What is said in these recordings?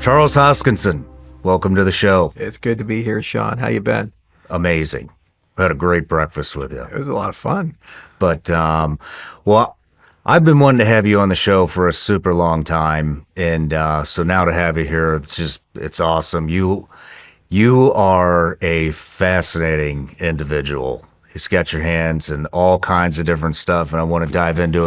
Charles Hoskinson, welcome to the show. It's good to be here, Shawn. How you been? Amazing. I had a great breakfast with you. It was a lot of fun. But, well, I've been wanting to have you on the show for a super long time. And so now to have you here, it's awesome. You are a fascinating individual. You've got your hands in all kinds of different stuff, and I want to dive into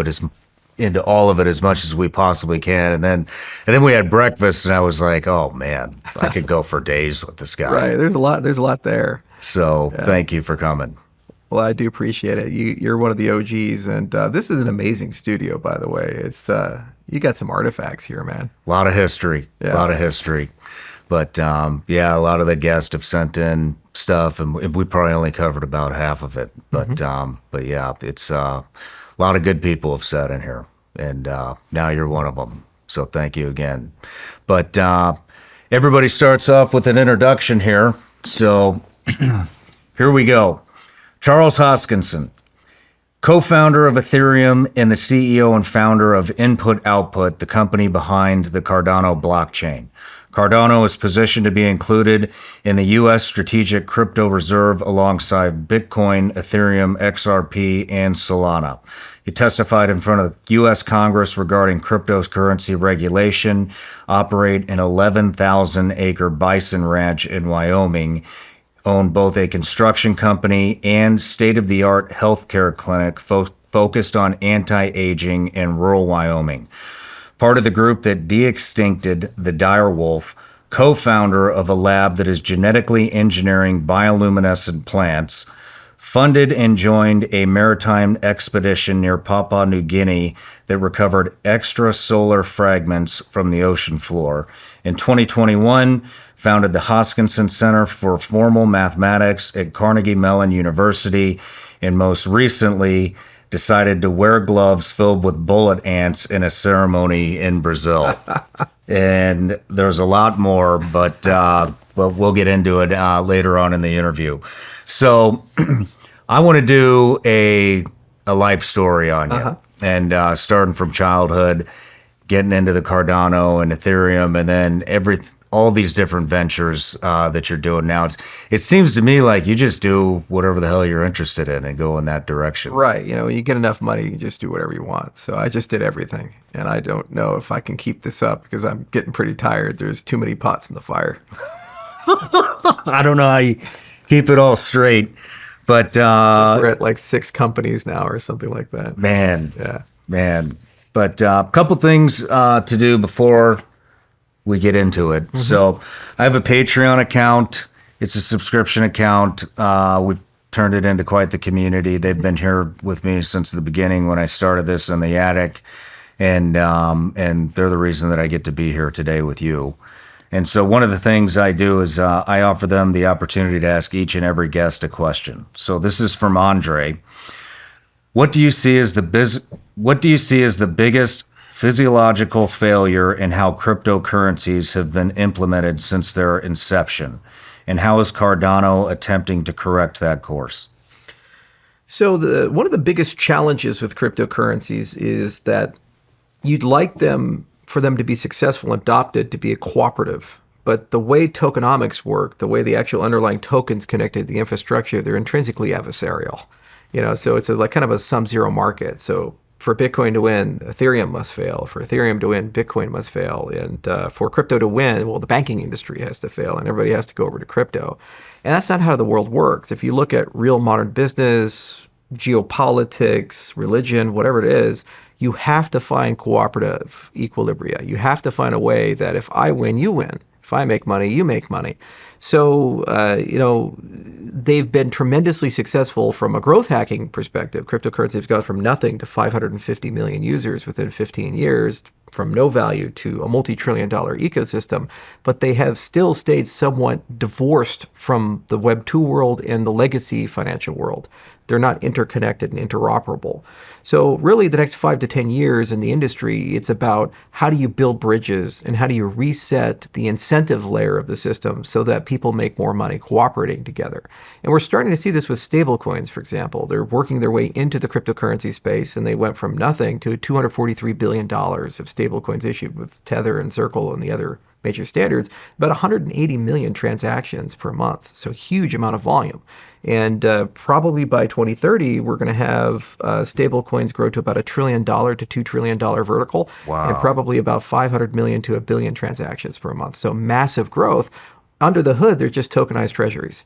all of it as much as we possibly can. And then we had breakfast, and I was like, oh man, I could go for days with this guy. Right. There's a lot there. So Thank you for coming. Well, I do appreciate it. You're one of the OGs, and this is an amazing studio, by the way. It's you got some artifacts here, man. A lot of history. Yeah. A lot of history. But yeah, a lot of the guests have sent in stuff, and we probably only covered about half of it. But yeah, it's a lot of good people have sat in here, and now you're one of them. So thank you again. But everybody starts off with an introduction here. So here we go. Charles Hoskinson, co-founder of Ethereum and the CEO and founder of Input Output, the company behind the Cardano blockchain. Cardano is positioned to be included in the U.S. Strategic Crypto Reserve alongside Bitcoin, Ethereum, XRP, and Solana. He testified in front of the U.S. Congress regarding cryptocurrency regulation, operate an 11,000-acre bison ranch in Wyoming, own both a construction company and state-of-the-art healthcare clinic focused on anti-aging in rural Wyoming. Part of the group that de-extincted the dire wolf, co-founder of a lab that is genetically engineering bioluminescent plants, funded and joined a maritime expedition near Papua New Guinea that recovered extrasolar fragments from the ocean floor. In 2021, founded the Hoskinson Center for Formal Mathematics at Carnegie Mellon University, and most recently decided to wear gloves filled with bullet ants in a ceremony in Brazil. And there's a lot more, but we'll get into it later on in the interview. So I want to do a life story on you, and starting from childhood, getting into the Cardano and Ethereum, and then all these different ventures that you're doing now. It seems to me like you just do whatever the hell you're interested in and go in that direction. Right. You know, when you get enough money, you can just do whatever you want. So I just did everything. And I don't know if I can keep this up because I'm getting pretty tired. There's too many pots in the fire. I don't know how you keep it all straight, but we're at like 6 companies now or something like that. Man. Yeah. Man. But a couple things to do before we get into it. So I have a Patreon account. It's a subscription account. We've turned it into quite the community. They've been here with me since the beginning when I started this in the attic. And they're the reason that I get to be here today with you. And so one of the things I do is I offer them the opportunity to ask each and every guest a question. So this is from Andre. What do you see as the biggest physiological failure in how cryptocurrencies have been implemented since their inception? And how is Cardano attempting to correct that course? So one of the biggest challenges with cryptocurrencies is that you'd like for them to be successful and adopted to be a cooperative. But the way tokenomics work, the way the actual underlying tokens connected to the infrastructure, they're intrinsically adversarial. You know, so it's like kind of a sum-zero market. So for Bitcoin to win, Ethereum must fail. For Ethereum to win, Bitcoin must fail. And for crypto to win, well, the banking industry has to fail and everybody has to go over to crypto. And that's not how the world works. If you look at real modern business, geopolitics, religion, whatever it is, you have to find cooperative equilibria. You have to find a way that if I win, you win. If I make money, you make money. So, you know, they've been tremendously successful from a growth hacking perspective. Cryptocurrency has gone from nothing to 550 million users within 15 years, from no value to a multi-trillion-dollar ecosystem. But they have still stayed somewhat divorced from the Web 2 world and the legacy financial world. They're not interconnected and interoperable. So really the next 5 to 10 years in the industry, it's about how do you build bridges and how do you reset the incentive layer of the system so that people make more money cooperating together. And we're starting to see this with stablecoins, for example. They're working their way into the cryptocurrency space, and they went from nothing to $243 billion of stablecoins issued with Tether and Circle and the other major standards, about 180 million transactions per month. So huge amount of volume. And probably by 2030, we're going to have stable coins grow to about $1 trillion to $2 trillion vertical, Wow. and probably about 500 million to 1 billion transactions per month. So massive growth. Under the hood, they're just tokenized treasuries.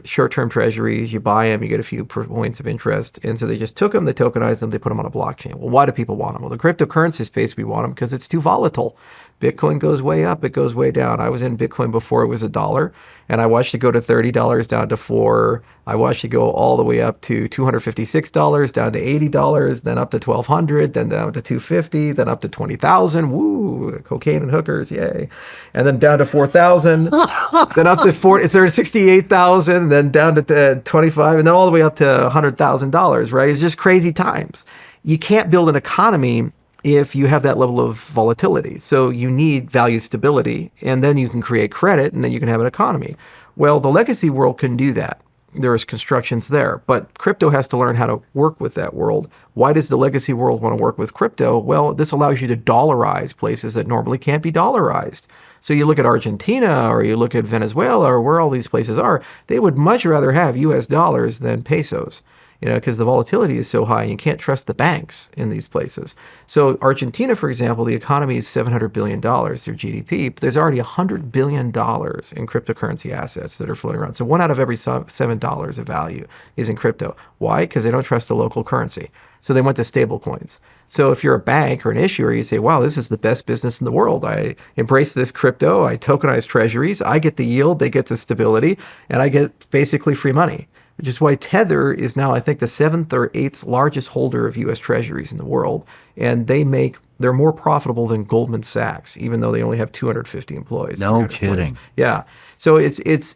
Short-term treasuries, you buy them, you get a few points of interest. And so they just took them, they tokenized them, they put them on a blockchain. Well, why do people want them? Well, the cryptocurrency space, we want them because it's too volatile. Bitcoin goes way up, it goes way down. I was in Bitcoin before it was $1, and I watched it go to $30 down to $4. I watched it go all the way up to $256, down to $80, then up to $1,200, then down to $250, then up to $20,000. Woo, cocaine and hookers, yay! And then down to $4,000, then up to $68,000, then down to $25,000, and then all the way up to $100,000. Right? It's just crazy times. You can't build an economy if you have that level of volatility. So you need value stability, and then you can create credit, and then you can have an economy. Well, the legacy world can do that. There's constructions there, but crypto has to learn how to work with that world. Why does the legacy world want to work with crypto? Well, this allows you to dollarize places that normally can't be dollarized. So you look at Argentina, or you look at Venezuela, or where all these places are, they would much rather have US dollars than pesos. Because the volatility is so high, and you can't trust the banks in these places. So Argentina, for example, the economy is $700 billion through GDP, but there's already $100 billion in cryptocurrency assets that are floating around. So 1 out of every $7 of value is in crypto. Why? Because they don't trust the local currency. So they went to stablecoins. So if you're a bank or an issuer, you say, wow, this is the best business in the world. I embrace this crypto, I tokenize treasuries, I get the yield, they get the stability, and I get basically free money. Which is why Tether is now, I think, the 7th or 8th largest holder of U.S. treasuries in the world. And they're more profitable than Goldman Sachs, even though they only have 250 employees. No kidding. Yeah. So it's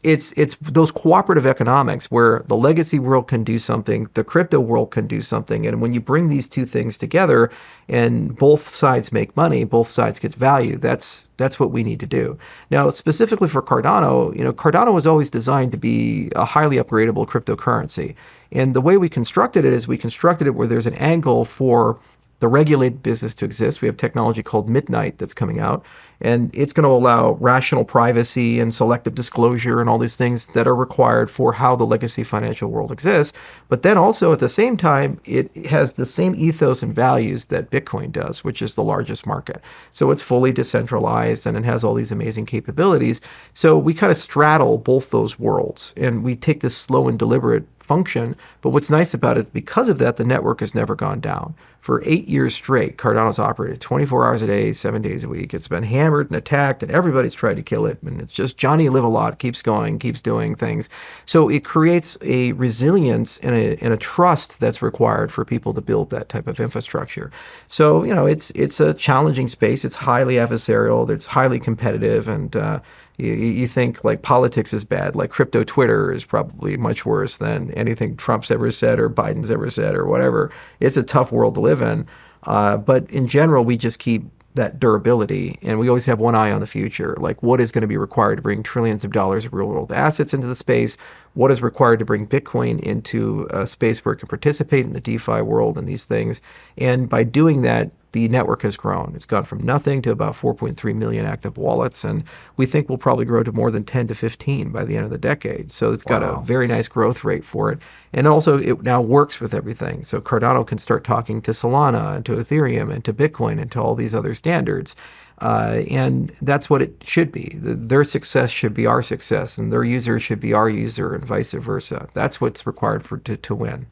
those cooperative economics where the legacy world can do something, the crypto world can do something. And when you bring these two things together and both sides make money, both sides get value, that's what we need to do. Now, specifically for Cardano, Cardano was always designed to be a highly upgradable cryptocurrency. And the way we constructed it is we constructed it where there's an angle for the regulated business to exist. We have technology called Midnight that's coming out, and it's going to allow rational privacy and selective disclosure and all these things that are required for how the legacy financial world exists. But then also at the same time, it has the same ethos and values that Bitcoin does, which is the largest market. So it's fully decentralized and it has all these amazing capabilities. So we kind of straddle both those worlds, and we take this slow and deliberate function. But what's nice about it, because of that, the network has never gone down. For 8 years straight, Cardano's operated 24 hours a day, 7 days a week. It's been hammered and attacked, and everybody's tried to kill it. And it's just Johnny Live a Lot keeps going, keeps doing things. So it creates a resilience and a trust that's required for people to build that type of infrastructure. So, it's a challenging space. It's highly adversarial. It's highly competitive, and you think like politics is bad, like crypto Twitter is probably much worse than anything Trump's ever said or Biden's ever said or whatever. It's a tough world to live in. But in general, we just keep that durability, and we always have one eye on the future. Like, what is going to be required to bring trillions of dollars of real world assets into the space? What is required to bring Bitcoin into a space where it can participate in the DeFi world and these things? And by doing that, the network has grown. It's gone from nothing to about 4.3 million active wallets, and we think we'll probably grow to more than 10 to 15 by the end of the decade. So it's got a very nice growth rate for it. And also, it now works with everything. So Cardano can start talking to Solana and to Ethereum and to Bitcoin and to all these other standards. And that's what it should be. Their success should be our success, and their user should be our user, and vice versa. That's what's required to win.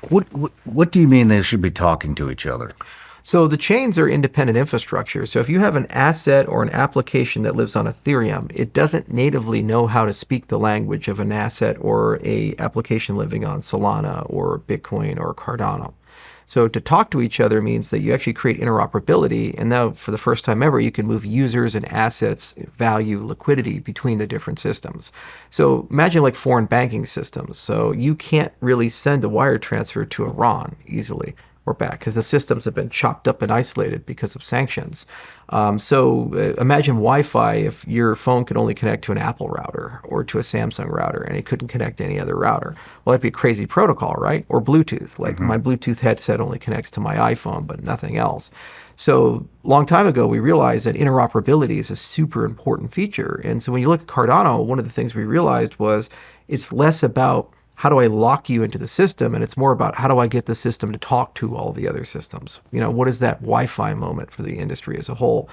What do you mean they should be talking to each other? So the chains are independent infrastructure. So if you have an asset or an application that lives on Ethereum, it doesn't natively know how to speak the language of an asset or a application living on Solana or Bitcoin or Cardano. So to talk to each other means that you actually create interoperability. And now for the first time ever, you can move users and assets, value, liquidity between the different systems. So imagine like foreign banking systems. So you can't really send a wire transfer to Iran easily. or bad because the systems have been chopped up and isolated because of sanctions. So imagine Wi-Fi if your phone could only connect to an Apple router or to a Samsung router and it couldn't connect to any other router. Well, that'd be a crazy protocol, right? Or Bluetooth. Like my Bluetooth headset only connects to my iPhone, but nothing else. So long time ago, we realized that interoperability is a super important feature. And so when you look at Cardano, one of the things we realized was it's less about how do I lock you into the system, and it's more about how do I get the system to talk to all the other systems. What is that Wi-Fi moment for the industry as a whole?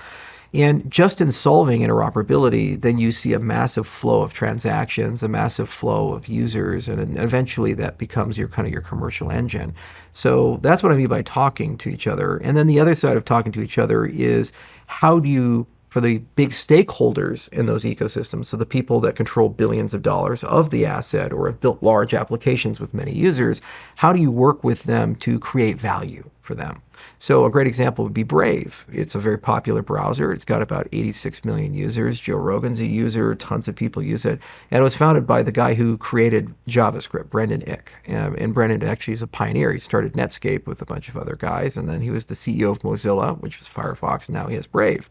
And just in solving interoperability, then you see a massive flow of transactions, a massive flow of users, and eventually that becomes your commercial engine. So that's what I mean by talking to each other. And then the other side of talking to each other is how do you, for the big stakeholders in those ecosystems, so the people that control billions of dollars of the asset or have built large applications with many users, how do you work with them to create value for them? So a great example would be Brave. It's a very popular browser. It's got about 86 million users. Joe Rogan's a user. Tons of people use it. And it was founded by the guy who created JavaScript, Brendan Eich. And Brendan actually is a pioneer. He started Netscape with a bunch of other guys. And then he was the CEO of Mozilla, which was Firefox. And now he has Brave.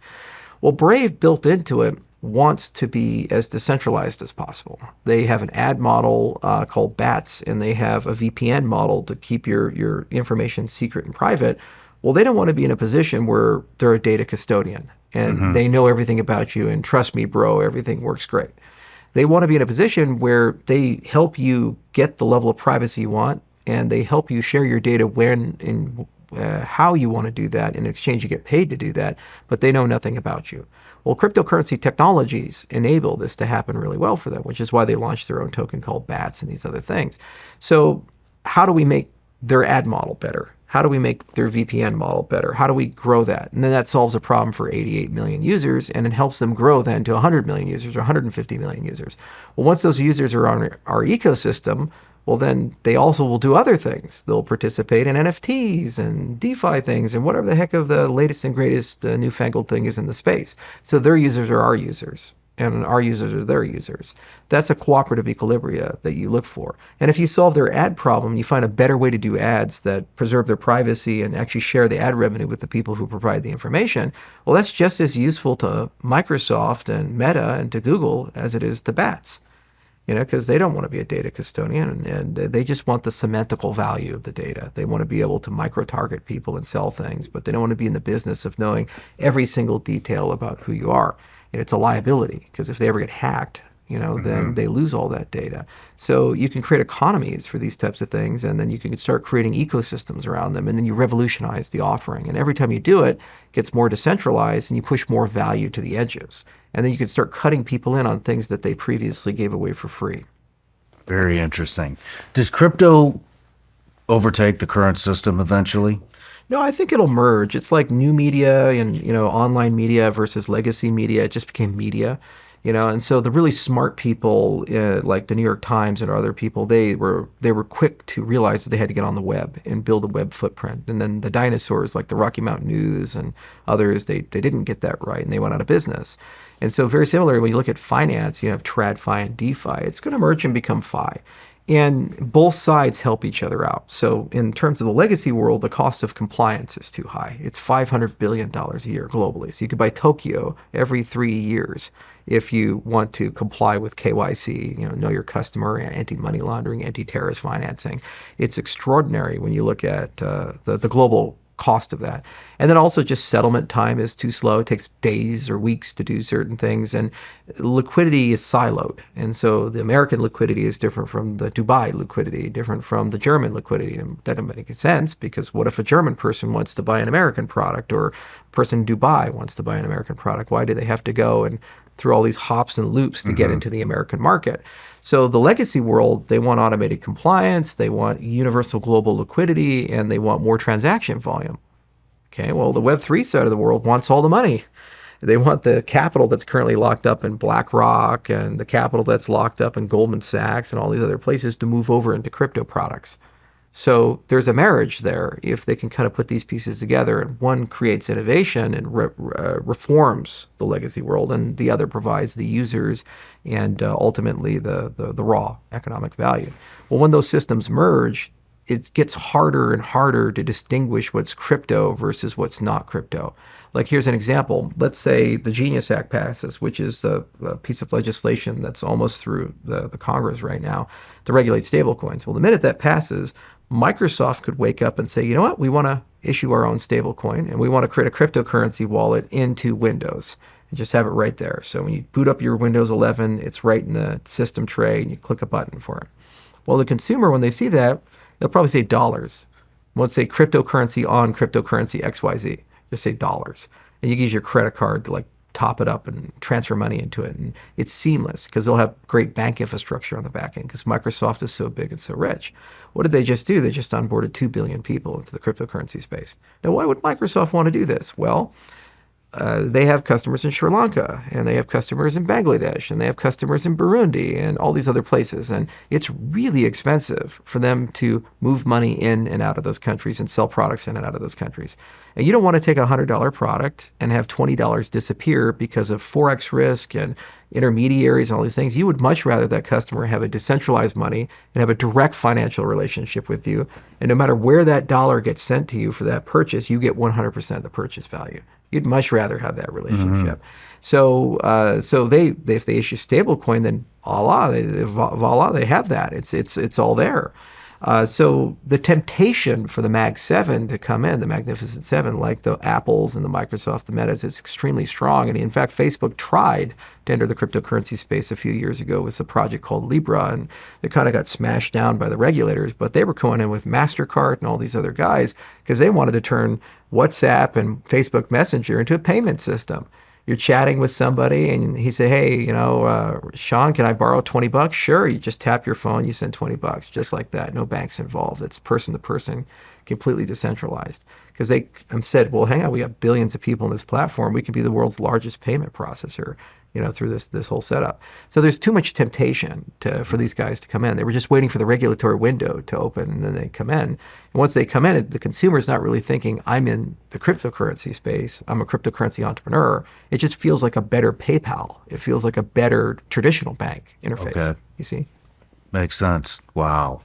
Well, Brave built into it wants to be as decentralized as possible. They have an ad model called BATS, and they have a VPN model to keep your information secret and private. Well, they don't want to be in a position where they're a data custodian and they know everything about you, and trust me, bro, everything works great. They want to be in a position where they help you get the level of privacy you want, and they help you share your data when and how you want to do that. In exchange, you get paid to do that, but they know nothing about you. Well, cryptocurrency technologies enable this to happen really well for them, which is why they launched their own token called BATS and these other things. So how do we make their ad model better? How do we make their VPN model better? How do we grow that? And then that solves a problem for 88 million users, and it helps them grow then to 100 million users or 150 million users. Well, once those users are on our ecosystem, well, then they also will do other things. They'll participate in NFTs and DeFi things and whatever the heck of the latest and greatest newfangled thing is in the space. So their users are our users, and our users are their users. That's a cooperative equilibria that you look for. And if you solve their ad problem, you find a better way to do ads that preserve their privacy and actually share the ad revenue with the people who provide the information, well, that's just as useful to Microsoft and Meta and to Google as it is to BATS. Because they don't want to be a data custodian, and they just want the semantical value of the data. They want to be able to micro-target people and sell things, but they don't want to be in the business of knowing every single detail about who you are. And it's a liability, because if they ever get hacked, then they lose all that data. So you can create economies for these types of things, and then you can start creating ecosystems around them, and then you revolutionize the offering. And every time you do it, it gets more decentralized, and you push more value to the edges. And then you can start cutting people in on things that they previously gave away for free. Very interesting. Does crypto overtake the current system eventually? No, I think it'll merge. It's like new media and, online media versus legacy media. It just became media. And so the really smart people, like the New York Times and other people, they were quick to realize that they had to get on the web and build a web footprint. And then the dinosaurs, like the Rocky Mountain News and others, they didn't get that right, and they went out of business. And so very similar, when you look at finance, you have TradFi and DeFi. It's going to merge and become Fi. And both sides help each other out. So in terms of the legacy world, the cost of compliance is too high. It's $500 billion a year globally. So you could buy Tokyo every 3 years if you want to comply with KYC, know your customer, anti-money laundering, anti-terrorist financing. It's extraordinary when you look at the global cost of that. And then also just settlement time is too slow. It takes days or weeks to do certain things, and liquidity is siloed. And so the American liquidity is different from the Dubai liquidity, different from the German liquidity. And that doesn't make sense, because what if a German person wants to buy an American product, or a person in Dubai wants to buy an American product? Why do they have to go and through all these hops and loops to get into the American market? So the legacy world, they want automated compliance, they want universal global liquidity, and they want more transaction volume. Okay, well, the Web3 side of the world wants all the money. They want the capital that's currently locked up in BlackRock and the capital that's locked up in Goldman Sachs and all these other places to move over into crypto products. So there's a marriage there if they can kind of put these pieces together, and one creates innovation and reforms the legacy world, and the other provides the users and ultimately the raw economic value. Well, when those systems merge, it gets harder and harder to distinguish what's crypto versus what's not crypto. Like, here's an example. Let's say the Genius Act passes, which is a piece of legislation that's almost through the Congress right now to regulate stablecoins. Well, the minute that passes, Microsoft could wake up and say, you know what, we want to issue our own stablecoin and we want to create a cryptocurrency wallet into Windows and just have it right there. So when you boot up your Windows 11, it's right in the system tray and you click a button for it. Well, the consumer, when they see that, they'll probably say dollars. Let's say cryptocurrency on cryptocurrency XYZ. Just say dollars. And you can use your credit card to like top it up and transfer money into it. And it's seamless because they'll have great bank infrastructure on the back end because Microsoft is so big and so rich. What did they just do? They just onboarded 2 billion people into the cryptocurrency space. Now, why would Microsoft want to do this? Well, they have customers in Sri Lanka, and they have customers in Bangladesh, and they have customers in Burundi, and all these other places. And it's really expensive for them to move money in and out of those countries and sell products in and out of those countries. And you don't want to take a $100 product and have $20 disappear because of Forex risk and intermediaries and all these things. You would much rather that customer have a decentralized money and have a direct financial relationship with you. And no matter where that dollar gets sent to you for that purchase, you get 100% of the purchase value. You'd much rather have that relationship. So if they issue stablecoin, then voila, they have that. It's all there. So the temptation for the Mag 7 to come in, the Magnificent 7, like the Apples and the Microsoft, the Metas, is extremely strong. And in fact, Facebook tried to enter the cryptocurrency space a few years ago with a project called Libra, and it kind of got smashed down by the regulators. But they were going in with MasterCard and all these other guys because they wanted to turn WhatsApp and Facebook Messenger into a payment system. You're chatting with somebody and he say, hey, Shawn, can I borrow $20? Sure. You just tap your phone, you send $20, just like that. No banks involved. It's person to person, completely decentralized. Because they said, well, hang on, we got billions of people on this platform. We could be the world's largest payment processor, through this whole setup. So there's too much temptation for these guys to come in. They were just waiting for the regulatory window to open, and then they come in. And once they come in, the consumer's not really thinking, I'm in the cryptocurrency space. I'm a cryptocurrency entrepreneur. It just feels like a better PayPal. It feels like a better traditional bank interface. Okay. You see? Makes sense. Wow.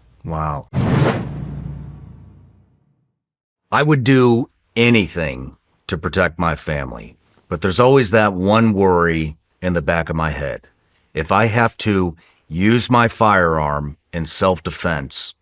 I would do anything to protect my family, but there's always that one worry in the back of my head. If I have to use my firearm in self-defense,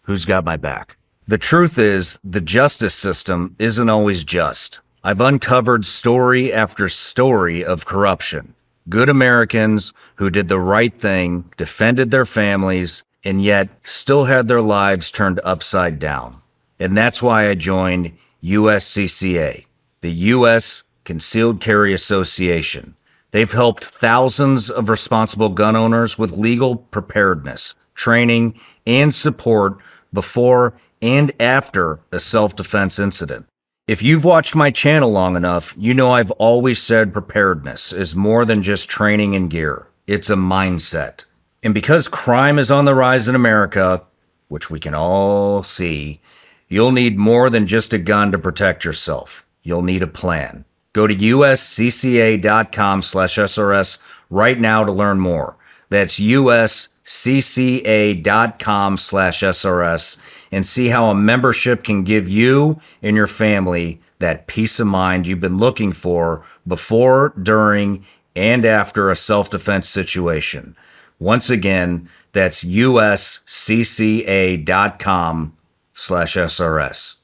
who's got my back? The truth is, the justice system isn't always just. I've uncovered story after story of corruption. Good Americans who did the right thing, defended their families, and yet still had their lives turned upside down. And that's why I joined USCCA, the U.S. Concealed Carry Association. They've helped thousands of responsible gun owners with legal preparedness, training, and support before and after a self-defense incident. If you've watched my channel long enough, you know I've always said preparedness is more than just training and gear. It's a mindset. And because crime is on the rise in America, which we can all see, you'll need more than just a gun to protect yourself. You'll need a plan. Go to uscca.com/SRS right now to learn more. That's uscca.com/SRS and see how a membership can give you and your family that peace of mind you've been looking for before, during, and after a self-defense situation. Once again, that's uscca.com/SRS.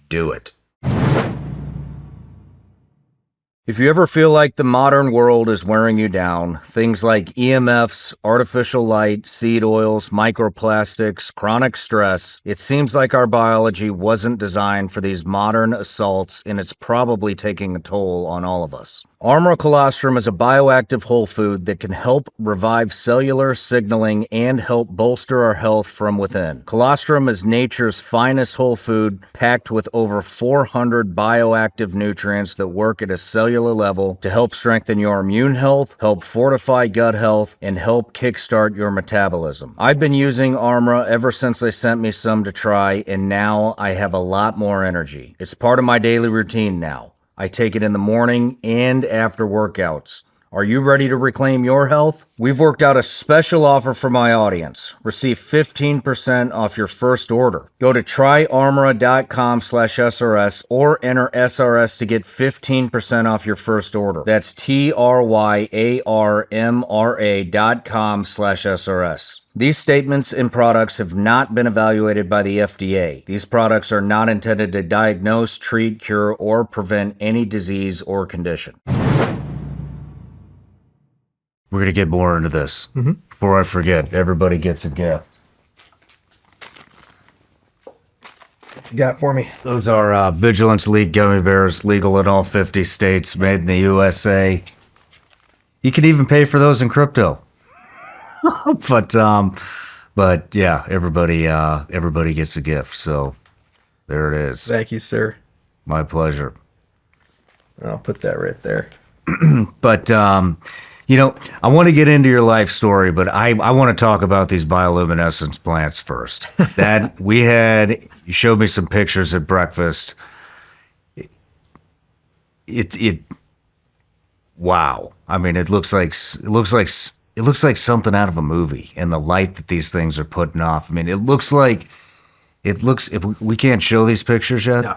Do it. If you ever feel like the modern world is wearing you down, things like EMFs, artificial light, seed oils, microplastics, chronic stress, it seems like our biology wasn't designed for these modern assaults, and it's probably taking a toll on all of us. Armor colostrum is a bioactive whole food that can help revive cellular signaling and help bolster our health from within. Colostrum is nature's finest whole food, packed with over 400 bioactive nutrients that work at a cellular level to help strengthen your immune health, help fortify gut health, and help kickstart your metabolism. I've been using Armra ever since they sent me some to try, and now I have a lot more energy. It's part of my daily routine now. I take it in the morning and after workouts. Are you ready to reclaim your health? We've worked out a special offer for my audience. Receive 15% off your first order. Go to tryarmora.com/SRS or enter SRS to get 15% off your first order. That's TRYARMRA.com/SRS. These statements and products have not been evaluated by the FDA. These products are not intended to diagnose, treat, cure, or prevent any disease or condition. We're going to get more into this. Before I forget, everybody gets a gift. What you got for me? Those are Vigilance League gummy bears, legal in all 50 states, made in the USA. You can even pay for those in crypto. but yeah, everybody gets a gift. So there it is. Thank you, sir. My pleasure. I'll put that right there. But you know, I want to get into your life story, but I want to talk about these bioluminescence plants first. That you showed me some pictures at breakfast. Wow. I mean, it looks like something out of a movie, and the light that these things are putting off. I mean, if we can't show these pictures yet. No.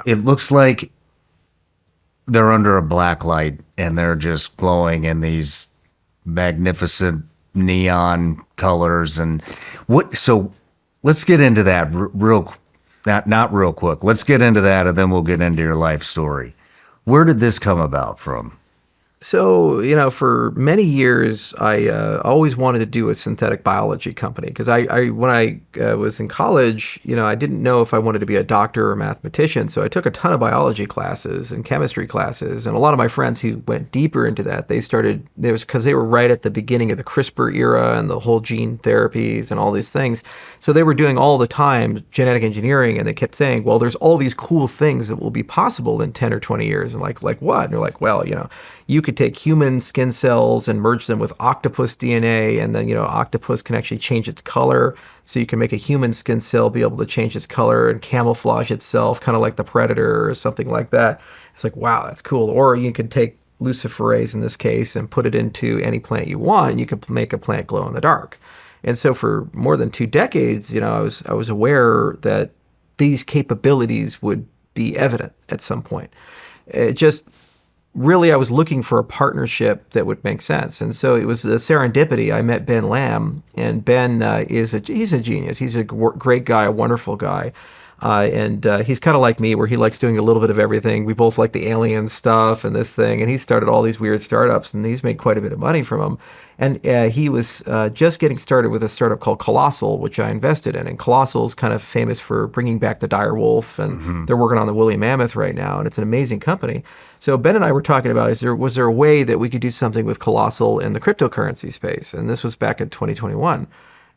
It looks like they're under a black light and they're just glowing in these magnificent neon colors. And so let's get into that not real quick. Let's get into that, and then we'll get into your life story. Where did this come about from? So, you know, for many years, I always wanted to do a synthetic biology company because when I was in college, you know, I didn't know if I wanted to be a doctor or a mathematician. So I took a ton of biology classes and chemistry classes. And a lot of my friends who went deeper into that, it was because they were right at the beginning of the CRISPR era and the whole gene therapies and all these things. So they were doing all the time genetic engineering, and they kept saying, well, there's all these cool things that will be possible in 10 or 20 years. And like what? And they're like, well, you know, you could take human skin cells and merge them with octopus DNA, and then, you know, octopus can actually change its color. So you can make a human skin cell be able to change its color and camouflage itself, kind of like the predator or something like that. It's like, wow, that's cool. Or you could take luciferase in this case and put it into any plant you want, and you can make a plant glow in the dark. And so for more than 2 decades, you know, I was aware that these capabilities would be evident at some point. It just really, I was looking for a partnership that would make sense. And so it was a serendipity. I met Ben Lamb, and Ben he's a genius. He's a great guy, a wonderful guy. And he's kind of like me, where he likes doing a little bit of everything. We both like the alien stuff and this thing. And he started all these weird startups, and he's made quite a bit of money from them. And he was just getting started with a startup called Colossal, which I invested in. And Colossal is kind of famous for bringing back the dire wolf, and they're working on the woolly mammoth right now, and it's an amazing company. So Ben and I were talking about, was there a way that we could do something with Colossal in the cryptocurrency space? And this was back in 2021.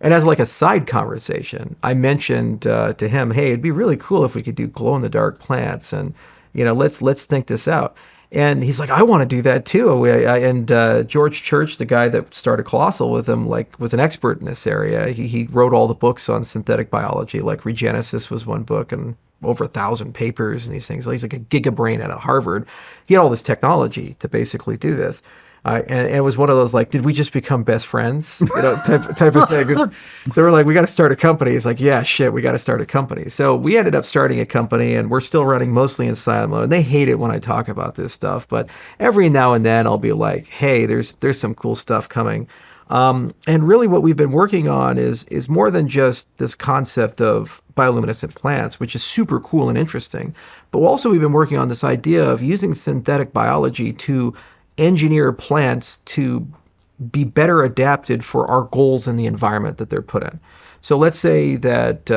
And as like a side conversation, I mentioned to him, hey, it'd be really cool if we could do glow-in-the-dark plants, and, you know, let's think this out. And he's like, I want to do that too. And George Church, the guy that started Colossal with him, like, was an expert in this area. He wrote all the books on synthetic biology, like Regenerative was one book, and over 1,000 papers and these things. He's like a gigabrain out of Harvard. He had all this technology to basically do this. And it was one of those, like, did we just become best friends? You know, type of thing. So we're like, we got to start a company. He's like, yeah, shit, we got to start a company. So we ended up starting a company, and we're still running mostly in silent mode. And they hate it when I talk about this stuff, but every now and then I'll be like, hey, there's some cool stuff coming. And really what we've been working on is more than just this concept of bioluminescent plants, which is super cool and interesting. But also we've been working on this idea of using synthetic biology to engineer plants to be better adapted for our goals in the environment that they're put in. So let's say that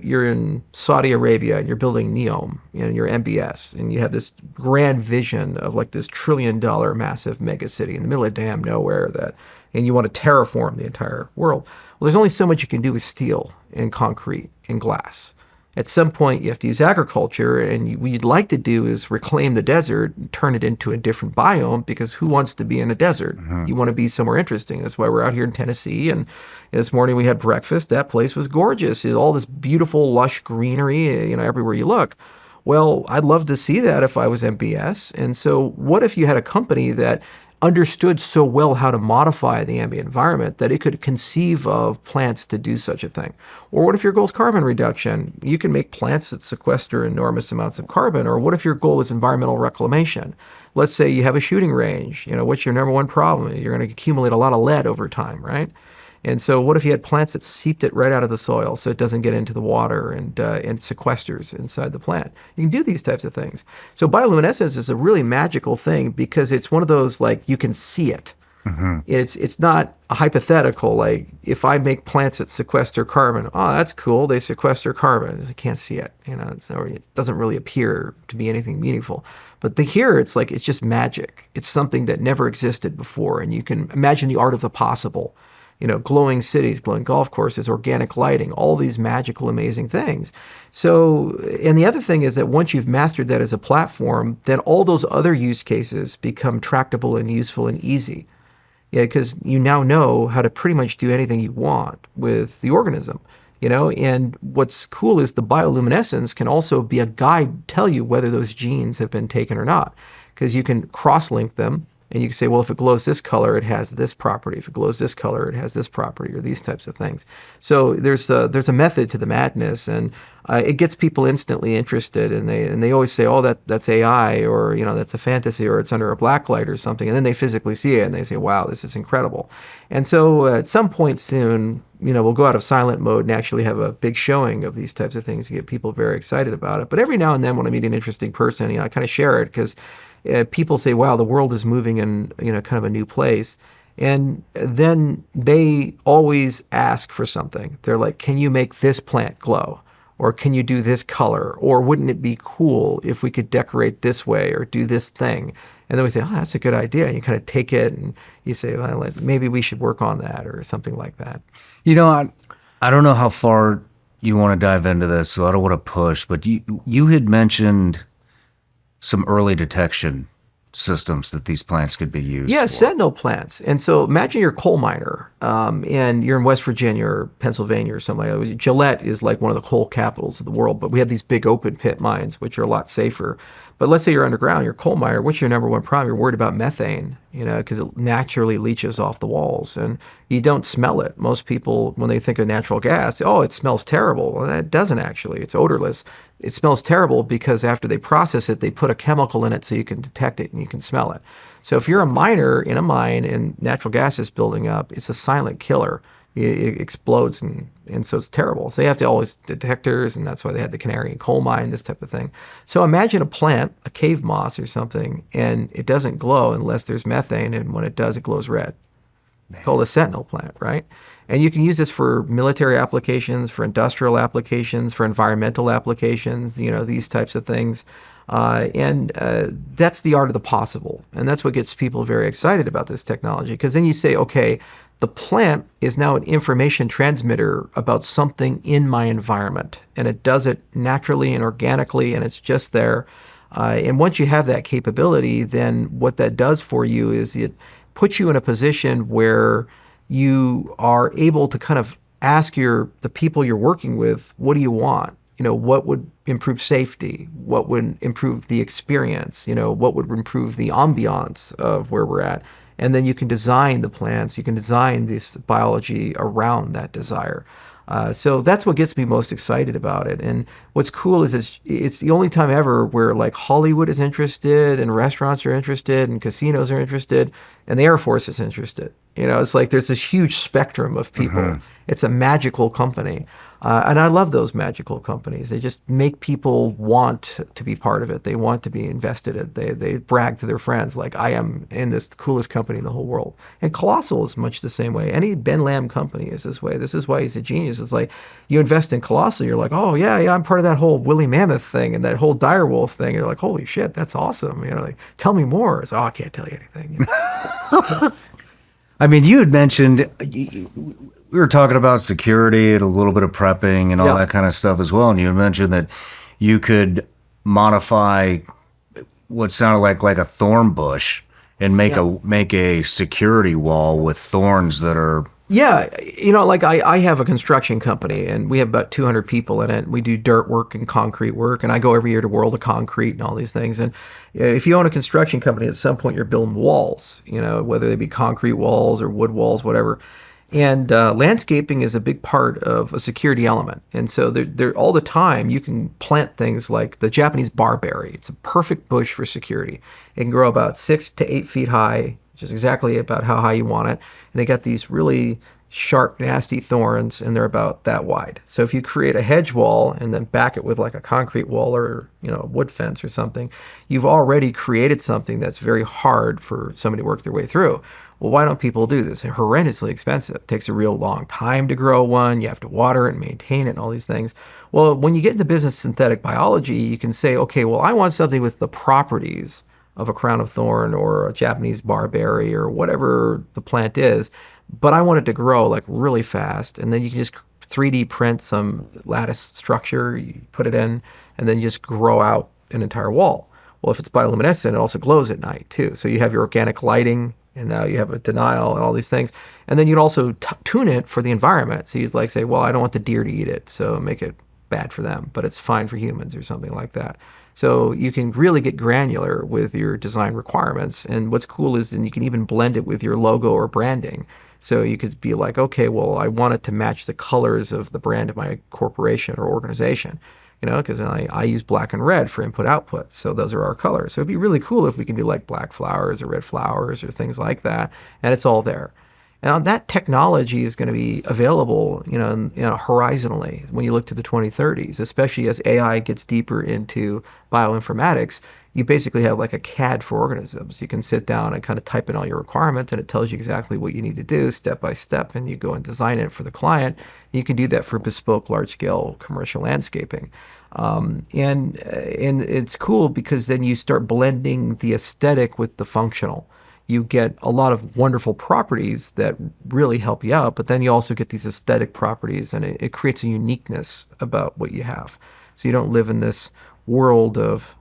you're in Saudi Arabia and you're building NEOM, and you're MBS, and you have this grand vision of like this $1 trillion massive mega city in the middle of damn nowhere, and you want to terraform the entire world. Well, there's only so much you can do with steel and concrete and glass. At some point, you have to use agriculture, and what you'd like to do is reclaim the desert and turn it into a different biome, because who wants to be in a desert? You want to be somewhere interesting. That's why we're out here in Tennessee, and this morning we had breakfast. That place was gorgeous. It had all this beautiful, lush greenery, you know, everywhere you look. Well, I'd love to see that if I was MBS. And so what if you had a company that understood so well how to modify the ambient environment that it could conceive of plants to do such a thing? Or what if your goal is carbon reduction? You can make plants that sequester enormous amounts of carbon. Or what if your goal is environmental reclamation? Let's say you have a shooting range. What's your number one problem? You're going to accumulate a lot of lead over time, right? And so what if you had plants that seeped it right out of the soil so it doesn't get into the water and sequesters inside the plant? You can do these types of things. So bioluminescence is a really magical thing because it's one of those, like, you can see it. Mm-hmm. It's not a hypothetical, like, if I make plants that sequester carbon, oh, that's cool, they sequester carbon. I can't see it. It doesn't really appear to be anything meaningful. But here, it's like, it's just magic. It's something that never existed before. And you can imagine the art of the possible. Glowing cities, glowing golf courses, organic lighting, all these magical, amazing things. So, and the other thing is that once you've mastered that as a platform, then all those other use cases become tractable and useful and easy. Yeah, because you now know how to pretty much do anything you want with the organism. And what's cool is the bioluminescence can also be a guide to tell you whether those genes have been taken or not, because you can cross-link them. And you can say, well, if it glows this color, it has this property. If it glows this color, it has this property, or these types of things. So there's a method to the madness, and it gets people instantly interested. And they always say, oh, that's AI, or that's a fantasy, or it's under a black light or something. And then they physically see it, and they say, wow, this is incredible. And so at some point soon, we'll go out of silent mode and actually have a big showing of these types of things to get people very excited about it. But every now and then, when I meet an interesting person, I kind of share it because people say, wow, the world is moving in kind of a new place. And then they always ask for something. They're like, can you make this plant glow? Or can you do this color? Or wouldn't it be cool if we could decorate this way or do this thing? And then we say, oh, that's a good idea. And you kind of take it and you say, well, maybe we should work on that or something like that. I don't know how far you want to dive into this, so I don't want to push, but you had mentioned some early detection systems that these plants could be used for. Sentinel plants. And so imagine you're a coal miner and you're in West Virginia or Pennsylvania or something like that. Gillette is like one of the coal capitals of the world, but we have these big open pit mines, which are a lot safer. But let's say you're underground, you're a coal miner. What's your number one problem? You're worried about methane, because it naturally leaches off the walls and you don't smell it. Most people, when they think of natural gas, oh, it smells terrible. Well, that doesn't actually. It's odorless. It smells terrible because after they process it, they put a chemical in it so you can detect it and you can smell it. So if you're a miner in a mine and natural gas is building up, it's a silent killer. It explodes and so it's terrible. So you have to always detectors, and that's why they had the canary in coal mine, this type of thing. So imagine a plant, a cave moss or something, and it doesn't glow unless there's methane, and when it does, it glows red. It's called a sentinel plant, right? And you can use this for military applications, for industrial applications, for environmental applications, these types of things. And that's the art of the possible. And that's what gets people very excited about this technology. Because then you say, okay, the plant is now an information transmitter about something in my environment. And it does it naturally and organically, and it's just there. And once you have that capability, then what that does for you is it puts you in a position where you are able to kind of ask the people you're working with, what do you want? What would improve safety? What would improve the experience? What would improve the ambiance of where we're at? And then you can design the plants, you can design this biology around that desire. So that's what gets me most excited about it. And what's cool is it's the only time ever where like Hollywood is interested and restaurants are interested and casinos are interested and the Air Force is interested. It's like there's this huge spectrum of people. Mm-hmm. It's a magical company. And I love those magical companies. They just make people want to be part of it. They want to be invested in it. They brag to their friends like, I am in this coolest company in the whole world. And Colossal is much the same way. Any Ben Lamb company is this way. This is why he's a genius. It's like you invest in Colossal, you're like, oh, yeah, I'm part of that whole woolly mammoth thing and that whole direwolf thing. And you're like, holy shit, that's awesome. Like, tell me more. It's, I can't tell you anything. I mean, you had mentioned, we were talking about security and a little bit of prepping and all that kind of stuff as well. And you had mentioned that you could modify what sounded like a thorn bush and make a security wall with thorns that are Yeah, like I have a construction company and we have about 200 people in it. We do dirt work and concrete work, and I go every year to World of Concrete and all these things. And if you own a construction company, at some point you're building walls, whether they be concrete walls or wood walls, whatever. And landscaping is a big part of a security element. And so they're all the time you can plant things like the Japanese barberry. It's a perfect bush for security. It can grow about 6 to 8 feet high, which is exactly about how high you want it. And they got these really sharp, nasty thorns, and they're about that wide. So if you create a hedge wall and then back it with like a concrete wall or a wood fence or something, you've already created something that's very hard for somebody to work their way through. Well, why don't people do this? They're horrendously expensive. It takes a real long time to grow one. You have to water it and maintain it and all these things. Well, when you get into business synthetic biology, you can say, okay, well, I want something with the properties of a crown of thorn or a Japanese barberry or whatever the plant is, but I want it to grow like really fast. And then you can just 3D print some lattice structure, you put it in, and then you just grow out an entire wall. Well, if it's bioluminescent, it also glows at night too. So you have your organic lighting, and now you have a denial and all these things. And then you'd also tune it for the environment. So you'd like say, well, I don't want the deer to eat it, so make it bad for them, but it's fine for humans or something like that. So you can really get granular with your design requirements. And what's cool is then you can even blend it with your logo or branding. So you could be like, okay, well, I want it to match the colors of the brand of my corporation or organization, because I use black and red for input output. So those are our colors. So it'd be really cool if we can do like black flowers or red flowers or things like that. And it's all there. And that technology is going to be available, horizontally when you look to the 2030s, especially as AI gets deeper into bioinformatics. You basically have like a CAD for organisms. You can sit down and kind of type in all your requirements, and it tells you exactly what you need to do step by step, and you go and design it for the client. You can do that for bespoke, large-scale commercial landscaping. And it's cool because then you start blending the aesthetic with the functional. You get a lot of wonderful properties that really help you out, but then you also get these aesthetic properties, and it creates a uniqueness about what you have. So you don't live in this world of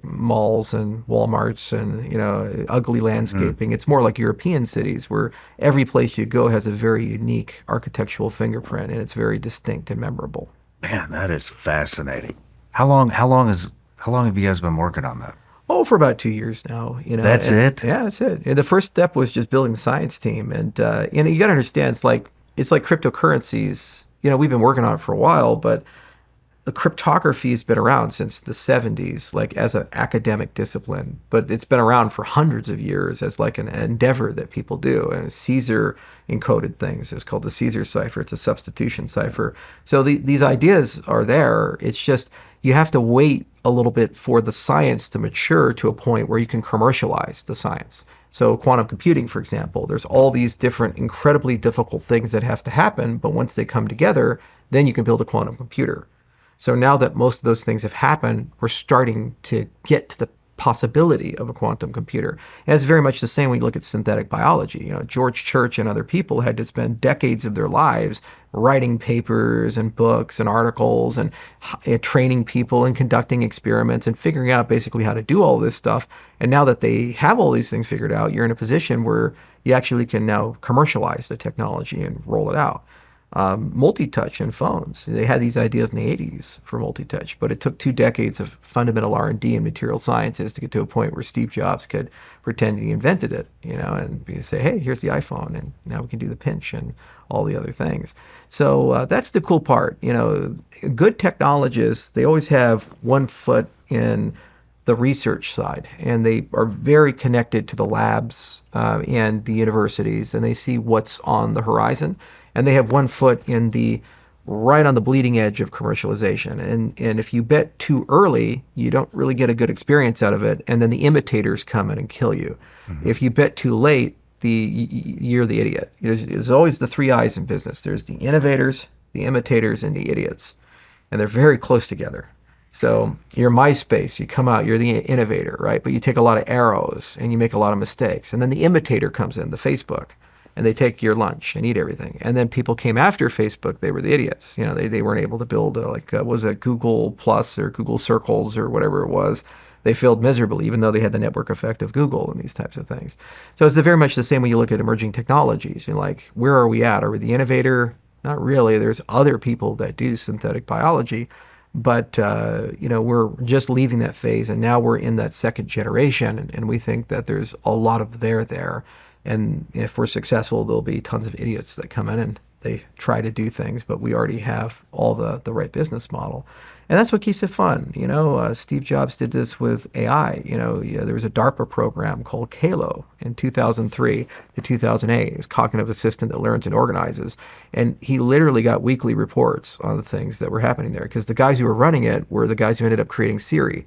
malls and Walmarts and ugly landscaping. It's more like European cities where every place you go has a very unique architectural fingerprint, and it's very distinct and memorable. Man, that is fascinating. How long have you guys been working on that? Oh, for about 2 years now. That's it? Yeah, that's it. And the first step was just building the science team, and you got to understand, it's like cryptocurrencies. We've been working on it for a while, but the cryptography has been around since the 70s, like as an academic discipline, but it's been around for hundreds of years as like an endeavor that people do. And Caesar encoded things. It's called the Caesar cipher. It's a substitution cipher. So these ideas are there. It's just you have to wait a little bit for the science to mature to a point where you can commercialize the science. So quantum computing, for example, there's all these different incredibly difficult things that have to happen, but once they come together, then you can build a quantum computer. So now that most of those things have happened, we're starting to get to the possibility of a quantum computer. And it's very much the same when you look at synthetic biology. George Church and other people had to spend decades of their lives writing papers and books and articles and training people and conducting experiments and figuring out basically how to do all this stuff. And now that they have all these things figured out, you're in a position where you actually can now commercialize the technology and roll it out. Multi-touch in phones. They had these ideas in the 80s for multi-touch, but it took 2 decades of fundamental R&D and material sciences to get to a point where Steve Jobs could pretend he invented it, and say, hey, here's the iPhone, and now we can do the pinch and all the other things. So that's the cool part. Good technologists, they always have one foot in the research side, and they are very connected to the labs and the universities, and they see what's on the horizon. And they have one foot right on the bleeding edge of commercialization. And if you bet too early, you don't really get a good experience out of it. And then the imitators come in and kill you. Mm-hmm. If you bet too late, you're the idiot. There's always the 3 I's in business. There's the innovators, the imitators, and the idiots. And they're very close together. So you're MySpace, you come out, you're the innovator, right? But you take a lot of arrows and you make a lot of mistakes. And then the imitator comes in, the Facebook. And they take your lunch and eat everything. And then people came after Facebook. They were the idiots. They weren't able to build was it Google Plus or Google Circles or whatever it was. they failed miserably, even though they had the network effect of Google and these types of things. So it's very much the same when you look at emerging technologies. You're like, where are we at? Are we the innovator? Not really. There's other people that do synthetic biology, but we're just leaving that phase, and now we're in that second generation, and we think that there's a lot of there. And if we're successful, there'll be tons of idiots that come in and they try to do things, but we already have all the right business model. And that's what keeps it fun. Steve Jobs did this with AI. There was a DARPA program called Kalo in 2003 to 2008. It was cognitive assistant that learns and organizes. And he literally got weekly reports on the things that were happening there, because the guys who were running it were the guys who ended up creating Siri.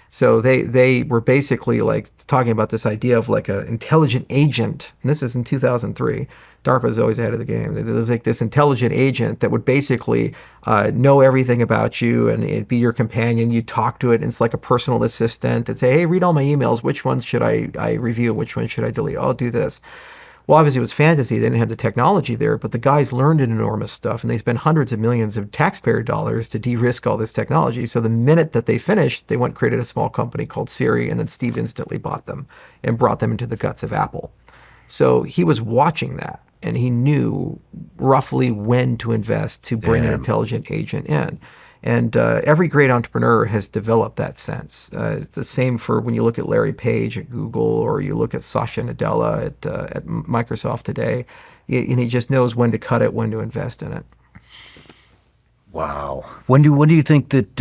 So they were basically like talking about this idea of like an intelligent agent. And this is in 2003. DARPA is always ahead of the game. There's like this intelligent agent that would basically know everything about you, and it'd be your companion. You talk to it, and it's like a personal assistant. It'd say, hey, read all my emails. Which ones should I review? Which ones should I delete? I'll do this. Well, obviously it was fantasy. They didn't have the technology there, but the guys learned an enormous stuff, and they spent hundreds of millions of taxpayer dollars to de-risk all this technology. So the minute that they finished, they went and created a small company called Siri, and then Steve instantly bought them and brought them into the guts of Apple. So he was watching that, and he knew roughly when to invest to bring an intelligent agent in. And every great entrepreneur has developed that sense. It's the same for when you look at Larry Page at Google, or you look at Satya Nadella at Microsoft today, and he just knows when to cut it, when to invest in it. Wow. When do you think that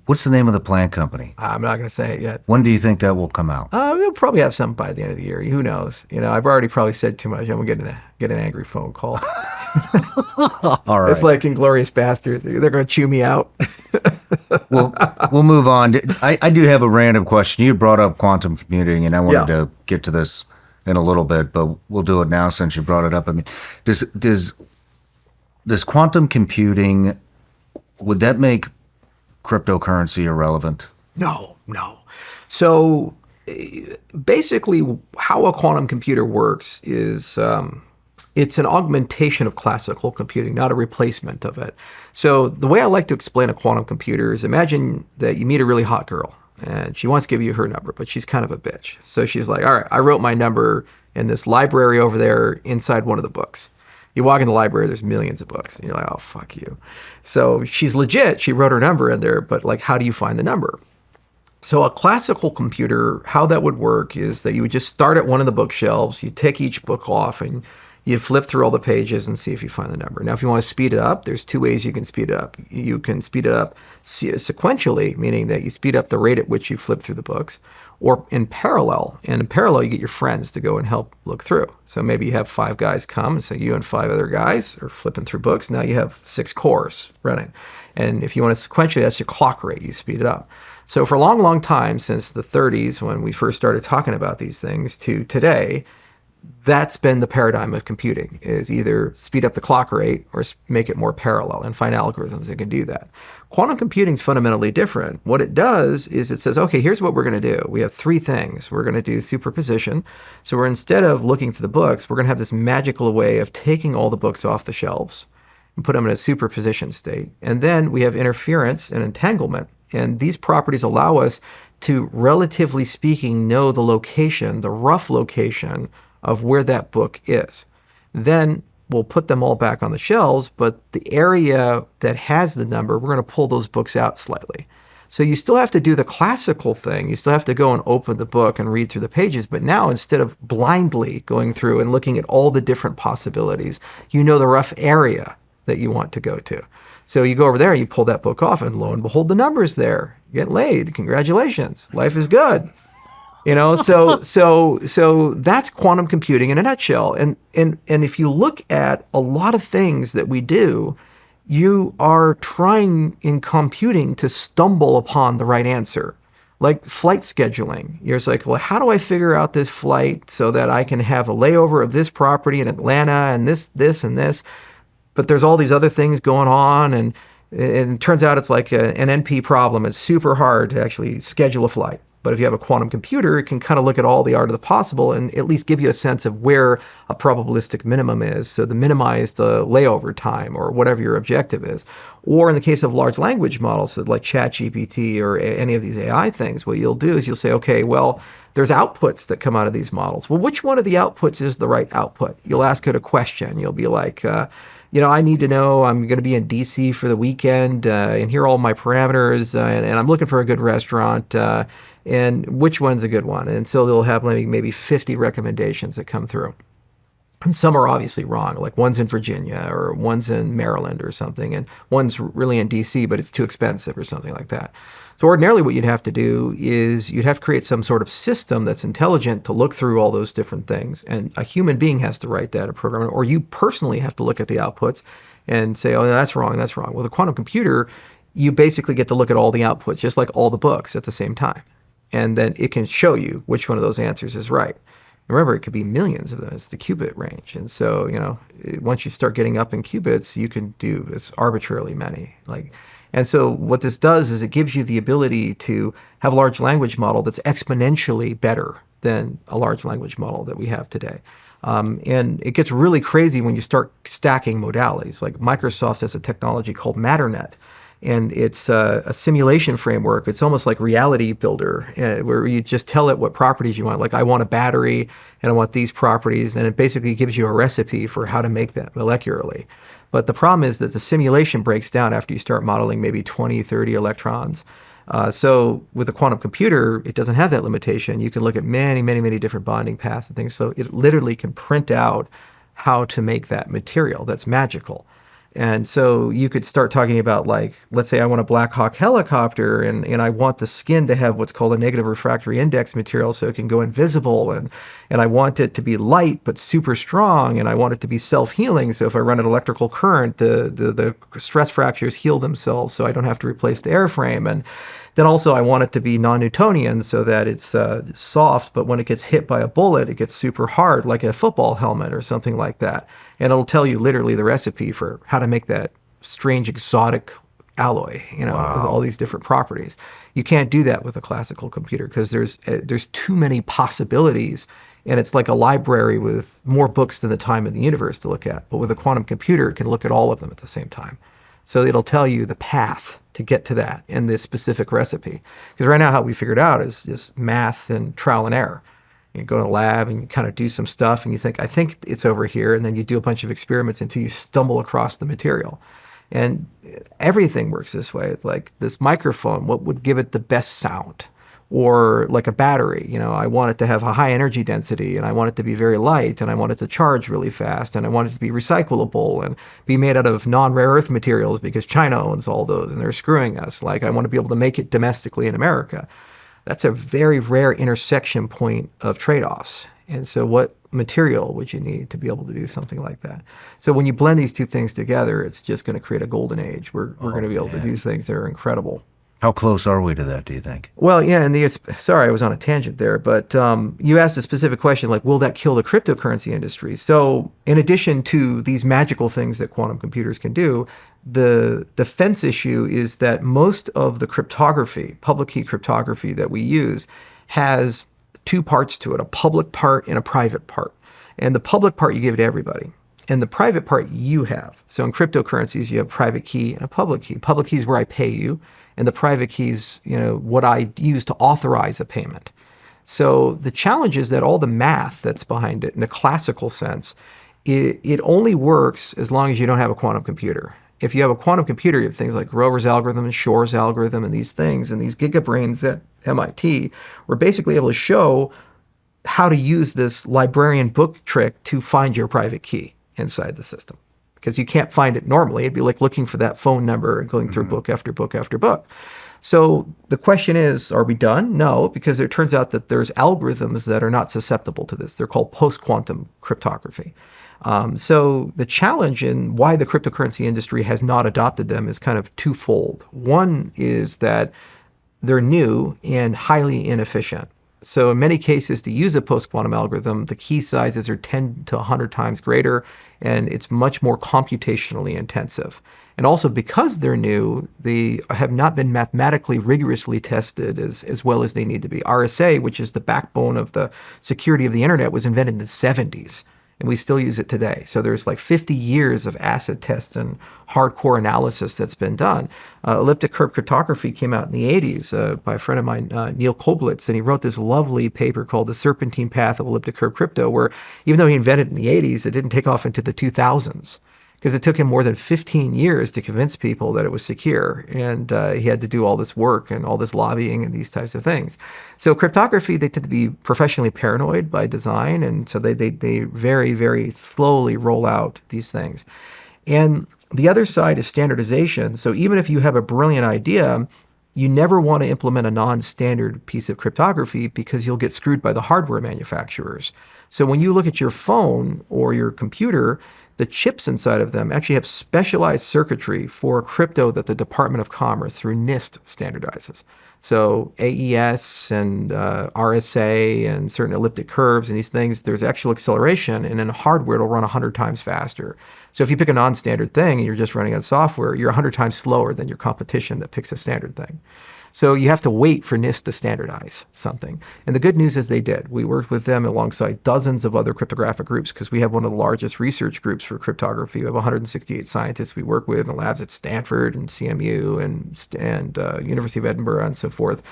what's the name of the plant company? I'm not going to say it yet. When do you think that will come out? We'll probably have something by the end of the year. Who knows? I've already probably said too much. I'm going to get an angry phone call. All right. It's like Inglourious Bastards. They're going to chew me out. We'll move on. I do have a random question. You brought up quantum computing, and I wanted to get to this in a little bit, but we'll do it now since you brought it up. I mean, does quantum computing, would that make cryptocurrency irrelevant? No. So basically how a quantum computer works is it's an augmentation of classical computing, not a replacement of it. So the way I like to explain a quantum computer is, imagine that you meet a really hot girl and she wants to give you her number, but she's kind of a bitch. So she's like, all right, I wrote my number in this library over there inside one of the books. You walk in the library, there's millions of books. And you're like, oh, fuck you. So she's legit. She wrote her number in there, but like, how do you find the number? So a classical computer, how that would work is that you would just start at one of the bookshelves, you take each book off, and you flip through all the pages and see if you find the number. Now, if you want to speed it up, there's two ways you can speed it up. You can speed it up sequentially, meaning that you speed up the rate at which you flip through the books, or in parallel. And in parallel, you get your friends to go and help look through. So maybe you have 5 guys come, so you and 5 other guys are flipping through books. Now you have 6 cores running. And if you want to sequentially, that's your clock rate. You speed it up. So for a long, long time, since the 30s, when we first started talking about these things, to today, that's been the paradigm of computing, is either speed up the clock rate or make it more parallel, and find algorithms that can do that. Quantum computing is fundamentally different. What it does is it says, okay, here's what we're going to do. We have 3 things. We're going to do superposition. So instead of looking through the books, we're going to have this magical way of taking all the books off the shelves and put them in a superposition state. And then we have interference and entanglement. And these properties allow us to, relatively speaking, know the location, the rough location of where that book is. Then we'll put them all back on the shelves, but the area that has the number, we're going to pull those books out slightly. So you still have to do the classical thing. You still have to go and open the book and read through the pages. But now, instead of blindly going through and looking at all the different possibilities, you know the rough area that you want to go to. So you go over there, you pull that book off, and lo and behold, the number's there. You get laid. Congratulations. Life is good. So that's quantum computing in a nutshell. And if you look at a lot of things that we do, you are trying in computing to stumble upon the right answer. Like flight scheduling. You're just like, well, how do I figure out this flight so that I can have a layover of this property in Atlanta and this, and this? But there's all these other things going on, and it turns out it's like an NP problem. It's super hard to actually schedule a flight. But if you have a quantum computer, it can kind of look at all the art of the possible and at least give you a sense of where a probabilistic minimum is. So to minimize the layover time or whatever your objective is. Or in the case of large language models, so like ChatGPT or any of these AI things, what you'll do is you'll say, okay, well, there's outputs that come out of these models. Well, which one of the outputs is the right output? You'll ask it a question. You'll be like, I need to know, I'm going to be in DC for the weekend, and here are all my parameters, and I'm looking for a good restaurant, and which one's a good one? And so they'll have maybe 50 recommendations that come through. And some are obviously wrong, like one's in Virginia or one's in Maryland or something, and one's really in DC, but it's too expensive or something like that. So ordinarily what you'd have to do is you'd have to create some sort of system that's intelligent to look through all those different things. And a human being has to write that, a programmer, or you personally have to look at the outputs and say, oh, no, that's wrong, that's wrong. With a quantum computer, you basically get to look at all the outputs, just like all the books at the same time. And then it can show you which one of those answers is right. Remember, it could be millions of them. It's the qubit range. And so, once you start getting up in qubits, you can do this arbitrarily many. And so what this does is it gives you the ability to have a large language model that's exponentially better than a large language model that we have today. And it gets really crazy when you start stacking modalities. Like Microsoft has a technology called MatterNet, and it's a simulation framework. It's almost like Reality Builder, where you just tell it what properties you want. Like, I want a battery, and I want these properties, and it basically gives you a recipe for how to make that molecularly. But the problem is that the simulation breaks down after you start modeling maybe 20, 30 electrons. So with a quantum computer, it doesn't have that limitation. You can look at many, many, many different bonding paths and things. So it literally can print out how to make that material. That's magical. And so you could start talking about, like, let's say I want a Black Hawk helicopter, and I want the skin to have what's called a negative refractory index material so it can go invisible, and I want it to be light but super strong, and I want it to be self-healing, so if I run an electrical current, the stress fractures heal themselves so I don't have to replace the airframe. And then also I want it to be non-Newtonian so that it's soft, but when it gets hit by a bullet, it gets super hard, like a football helmet or something like that. And it'll tell you literally the recipe for how to make that strange exotic alloy, Wow. with all these different properties. You can't do that with a classical computer because there's too many possibilities, and it's like a library with more books than the time in the universe to look at. But with a quantum computer, it can look at all of them at the same time. So it'll tell you the path to get to that and the specific recipe. Because right now how we figured out is just math and trial and error. You go to a lab and you kind of do some stuff and you think, I think it's over here. And then you do a bunch of experiments until you stumble across the material. And everything works this way. It's like this microphone, what would give it the best sound? Or like a battery, I want it to have a high energy density, and I want it to be very light, and I want it to charge really fast, and I want it to be recyclable and be made out of non-rare earth materials because China owns all those and they're screwing us. Like, I want to be able to make it domestically in America. That's a very rare intersection point of trade-offs. And so what material would you need to be able to do something like that? So when you blend these two things together, it's just going to create a golden age. We're going to be able to do things that are incredible. How close are we to that, do you think? Well, yeah, and sorry, I was on a tangent there, but you asked a specific question, like, will that kill the cryptocurrency industry? So in addition to these magical things that quantum computers can do, the defense issue is that most of the cryptography, public key cryptography that we use, has two parts to it, a public part and a private part. And the public part you give to everybody, and the private part you have. So in cryptocurrencies, you have private key and a public key. Public key is where I pay you, and the private key is, what I use to authorize a payment. So the challenge is that all the math that's behind it, in the classical sense, it only works as long as you don't have a quantum computer. If you have a quantum computer, you have things like Grover's algorithm and Shor's algorithm and these things, and these gigabrains at MIT were basically able to show how to use this librarian book trick to find your private key inside the system. Because you can't find it normally. It'd be like looking for that phone number and going through book after book after book. So the question is, are we done? No, because it turns out that there's algorithms that are not susceptible to this. They're called post-quantum cryptography. So the challenge in why the cryptocurrency industry has not adopted them is kind of twofold. One is that they're new and highly inefficient. So in many cases, to use a post-quantum algorithm, the key sizes are 10 to 100 times greater, and it's much more computationally intensive. And also because they're new, they have not been mathematically rigorously tested as well as they need to be. RSA, which is the backbone of the security of the internet, was invented in the 70s. And we still use it today. So there's like 50 years of acid tests and hardcore analysis that's been done. Elliptic curve cryptography came out in the 80s by a friend of mine, Neil Koblitz, and he wrote this lovely paper called The Serpentine Path of Elliptic Curve Crypto, where even though he invented it in the 80s, it didn't take off into the 2000s. Because it took him more than 15 years to convince people that it was secure. And he had to do all this work and all this lobbying and these types of things. So cryptography, they tend to be professionally paranoid by design. And so they very, very slowly roll out these things. And the other side is standardization. So even if you have a brilliant idea, you never want to implement a non-standard piece of cryptography because you'll get screwed by the hardware manufacturers. So when you look at your phone or your computer, the chips inside of them actually have specialized circuitry for crypto that the Department of Commerce through NIST standardizes. So AES and RSA and certain elliptic curves and these things, there's actual acceleration, and in hardware it'll run 100 times faster. So if you pick a non-standard thing and you're just running on software, you're 100 times slower than your competition that picks a standard thing. So you have to wait for NIST to standardize something. And the good news is they did. We worked with them alongside dozens of other cryptographic groups because we have one of the largest research groups for cryptography. We have 168 scientists we work with in labs at Stanford and CMU and University of Edinburgh and so forth.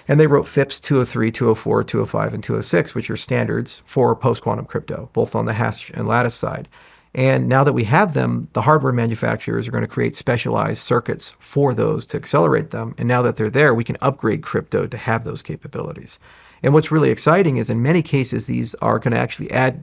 And they wrote FIPS 203, 204, 205, and 206, which are standards for post-quantum crypto, both on the hash and lattice side. And now that we have them, the hardware manufacturers are going to create specialized circuits for those to accelerate them. And now that they're there, we can upgrade crypto to have those capabilities. And what's really exciting is in many cases, these are going to actually add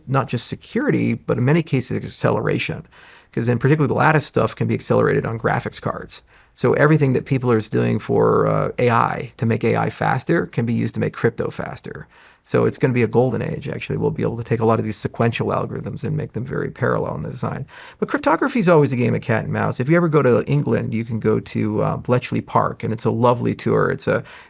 not just security, but in many cases, acceleration. Because in particular, the lattice stuff can be accelerated on graphics cards. So everything that people are doing for AI to make AI faster can be used to make crypto faster. So it's going to be a golden age, actually. We'll be able to take a lot of these sequential algorithms and make them very parallel in the design. But cryptography is always a game of cat and mouse. If you ever go to England, you can go to Bletchley Park, and it's a lovely tour.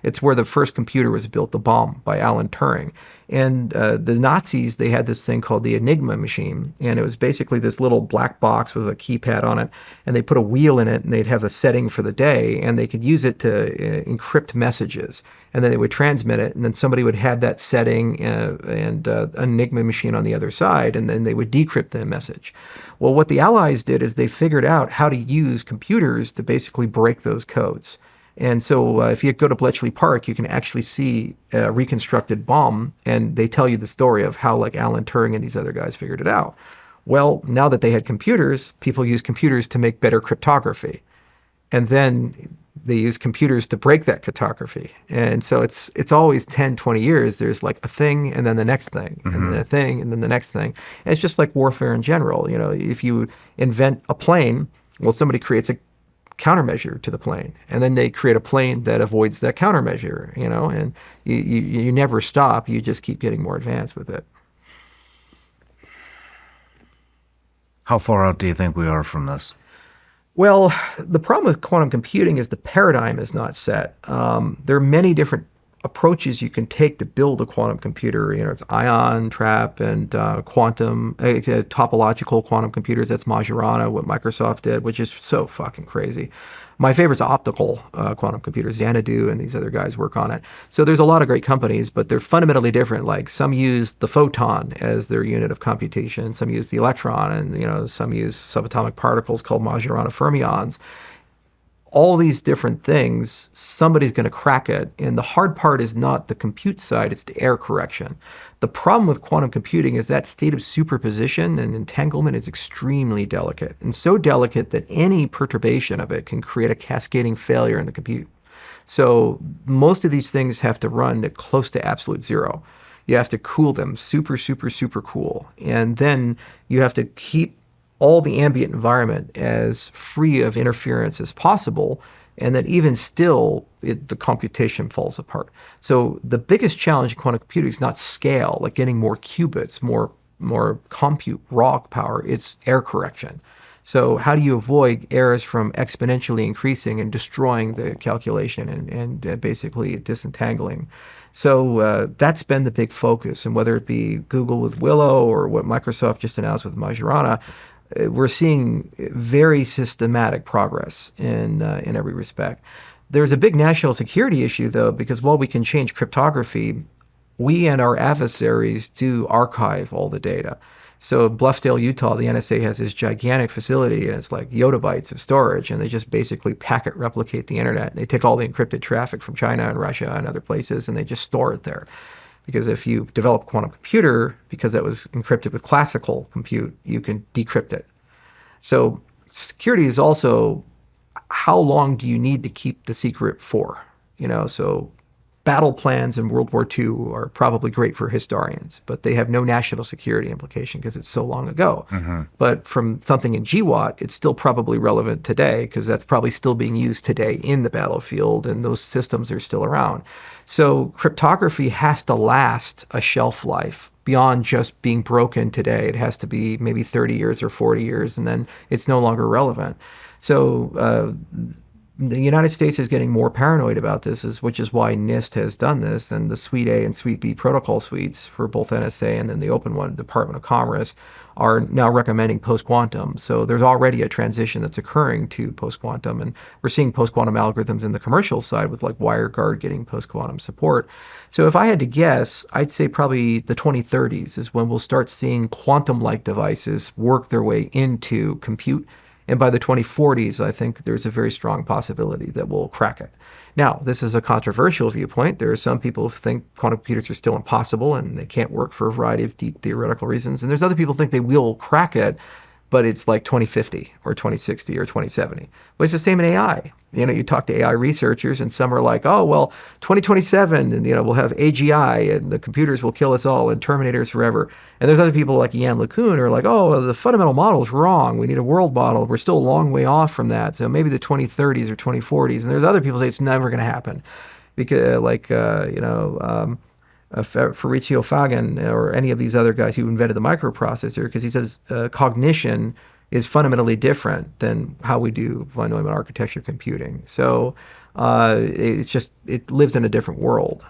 It's where the first computer was built, the bomb, by Alan Turing. And the Nazis, they had this thing called the Enigma machine, and it was basically this little black box with a keypad on it, and they put a wheel in it, and they'd have a setting for the day, and they could use it to encrypt messages, and then they would transmit it, and then somebody would have that setting and an Enigma machine on the other side, and then they would decrypt the message. Well, what the Allies did is they figured out how to use computers to basically break those codes. And so if you go to Bletchley Park, you can actually see a reconstructed bomb, and they tell you the story of how like Alan Turing and these other guys figured it out. Well, now that they had computers, people use computers to make better cryptography. And then they use computers to break that cryptography. And so it's always 10, 20 years. There's like a thing and then the next thing, and then a thing and then the next thing. And it's just like warfare in general. You know, if you invent a plane, well, somebody creates a countermeasure to the plane, and then they create a plane that avoids that countermeasure, you know, and you never stop. You just keep getting more advanced with it. How far out do you think we are from this? Well, the problem with quantum computing is the paradigm is not set. There are many different approaches you can take to build a quantum computer. You know, it's ion trap and quantum topological quantum computers. That's Majorana, what Microsoft did, which is so fucking crazy. My favorite's optical quantum computers. Xanadu and these other guys work on it. So there's a lot of great companies, but they're fundamentally different. Like some use the photon as their unit of computation, some use the electron, and you know, some use subatomic particles called Majorana fermions. All these different things, somebody's going to crack it. And the hard part is not the compute side, it's the error correction. The problem with quantum computing is that state of superposition and entanglement is extremely delicate, and so delicate that any perturbation of it can create a cascading failure in the compute. So most of these things have to run at close to absolute zero. You have to cool them super, super, super cool. And then you have to keep all the ambient environment as free of interference as possible, and that even still, the computation falls apart. So the biggest challenge in quantum computing is not scale, like getting more qubits, more compute, raw power. It's error correction. So how do you avoid errors from exponentially increasing and destroying the calculation and basically disentangling? So that's been the big focus. And whether it be Google with Willow or what Microsoft just announced with Majorana, we're seeing very systematic progress in every respect. There's a big national security issue, though, because while we can change cryptography, we and our adversaries do archive all the data. So Bluffdale, Utah, the NSA has this gigantic facility, and it's like yottabytes of storage, and they just basically packet replicate the internet. And they take all the encrypted traffic from China and Russia and other places, and they just store it there. Because if you develop a quantum computer, because that was encrypted with classical compute, you can decrypt it. So security is also, how long do you need to keep the secret for? So battle plans in World War II are probably great for historians, but they have no national security implication because it's so long ago. But from something in GWAT, it's still probably relevant today because that's probably still being used today in the battlefield, and those systems are still around. So cryptography has to last a shelf life beyond just being broken today. It has to be maybe 30 years or 40 years, and then it's no longer relevant. So the United States is getting more paranoid about this, which is why NIST has done this, and the Suite A and Suite B protocol suites for both NSA and then the open one, Department of Commerce, are now recommending post-quantum. So there's already a transition that's occurring to post-quantum, and we're seeing post-quantum algorithms in the commercial side with like WireGuard getting post-quantum support. So if I had to guess, I'd say probably the 2030s is when we'll start seeing quantum-like devices work their way into compute. And by the 2040s, I think there's a very strong possibility that we'll crack it. Now, this is a controversial viewpoint. There are some people who think quantum computers are still impossible and they can't work for a variety of deep theoretical reasons. And there's other people who think they will crack it, but it's like 2050 or 2060 or 2070. But it's the same in AI. You talk to AI researchers and some are like, oh, well, 2027 and, we'll have AGI and the computers will kill us all and Terminators forever. And there's other people like Yann LeCun who are like, oh, the fundamental model is wrong. We need a world model. We're still a long way off from that. So maybe the 2030s or 2040s. And there's other people who say it's never going to happen. Because Fabrizio Fagan or any of these other guys who invented the microprocessor, because he says cognition is fundamentally different than how we do von Neumann architecture computing. So it lives in a different world.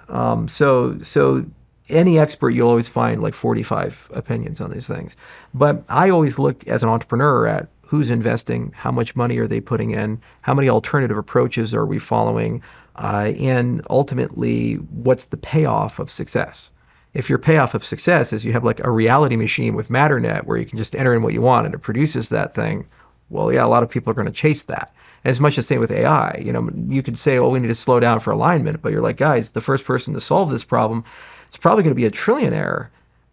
So any expert, you'll always find like 45 opinions on these things. But I always look as an entrepreneur at who's investing, how much money are they putting in, how many alternative approaches are we following, and ultimately, what's the payoff of success? If your payoff of success is you have like a reality machine with MatterNet where you can just enter in what you want and it produces that thing, well, yeah, a lot of people are going to chase that. And it's much the same with AI. You could say, well, we need to slow down for alignment, but you're like, guys, the first person to solve this problem is probably going to be a trillionaire.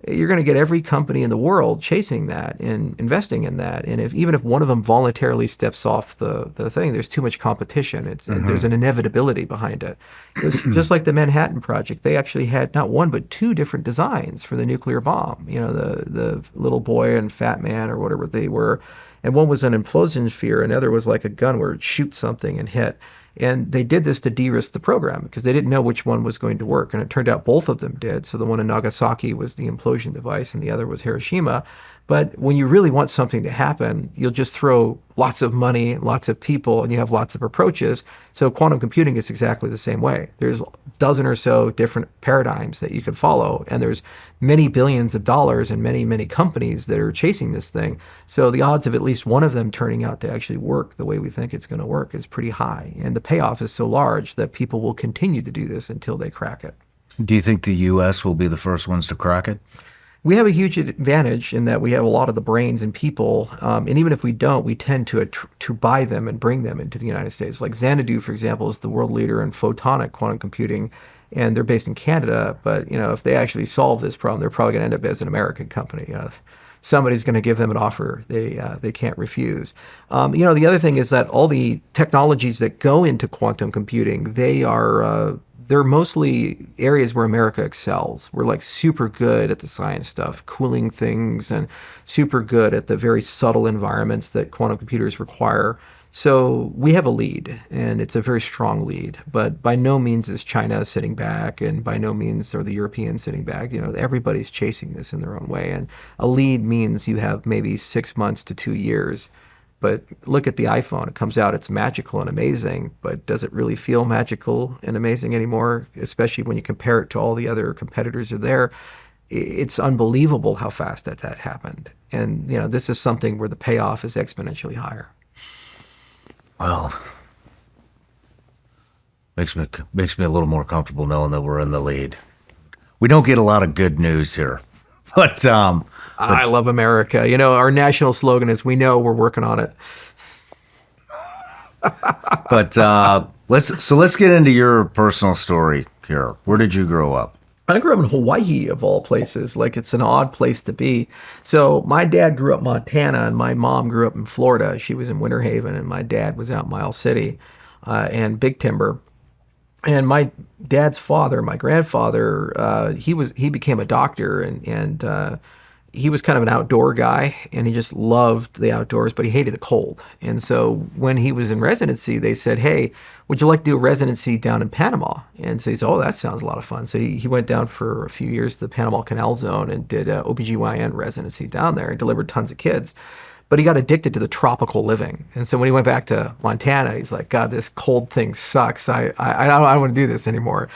You're going to get every company in the world chasing that and investing in that. And even if one of them voluntarily steps off the thing, there's too much competition. There's an inevitability behind it. It's just like the Manhattan Project. They actually had not one, but two different designs for the nuclear bomb. The little boy and fat man or whatever they were. And one was an implosion sphere. Another was like a gun where it shoots something and hit. And they did this to de-risk the program because they didn't know which one was going to work. And it turned out both of them did. So the one in Nagasaki was the implosion device and the other was Hiroshima. But when you really want something to happen, you'll just throw lots of money, lots of people, and you have lots of approaches. So quantum computing is exactly the same way. There's a dozen or so different paradigms that you can follow. And there's many billions of dollars and many, many companies that are chasing this thing. So the odds of at least one of them turning out to actually work the way we think it's going to work is pretty high. And the payoff is so large that people will continue to do this until they crack it. Do you think the U.S. will be the first ones to crack it? We have a huge advantage in that we have a lot of the brains and people, and even if we don't, we tend to buy them and bring them into the United States. Like Xanadu, for example, is the world leader in photonic quantum computing, and they're based in Canada. But if they actually solve this problem, they're probably going to end up as an American company. Somebody's going to give them an offer they can't refuse. The other thing is that all the technologies that go into quantum computing, they're mostly areas where America excels. We're like super good at the science stuff, cooling things, and super good at the very subtle environments that quantum computers require. So we have a lead, and it's a very strong lead. But by no means is China sitting back, and by no means are the Europeans sitting back. Everybody's chasing this in their own way. And a lead means you have maybe 6 months to 2 years. But look at the iPhone. It comes out, it's magical and amazing, but does it really feel magical and amazing anymore, especially when you compare it to all the other competitors are there? it's unbelievable how fast that happened. And this is something where the payoff is exponentially higher. Well, makes me a little more comfortable knowing that we're in the lead. We don't get a lot of good news here, but I love America. Our national slogan is "We know, we're working on it." But let's get into your personal story here. Where did you grow up? I grew up in Hawaii, of all places. Like, it's an odd place to be. So my dad grew up in Montana, and my mom grew up in Florida. She was in Winter Haven, and my dad was out in Miles City and Big Timber. And my dad's father, my grandfather, he became a doctor, and he was kind of an outdoor guy, and he just loved the outdoors, but he hated the cold. And so when he was in residency, they said, "Hey, would you like to do a residency down in Panama?" And so he said, "Oh, that sounds a lot of fun." So he went down for a few years to the Panama Canal Zone and did a OBGYN residency down there and delivered tons of kids. But he got addicted to the tropical living. And so when he went back to Montana, he's like, "God, this cold thing sucks. I don't want to do this anymore."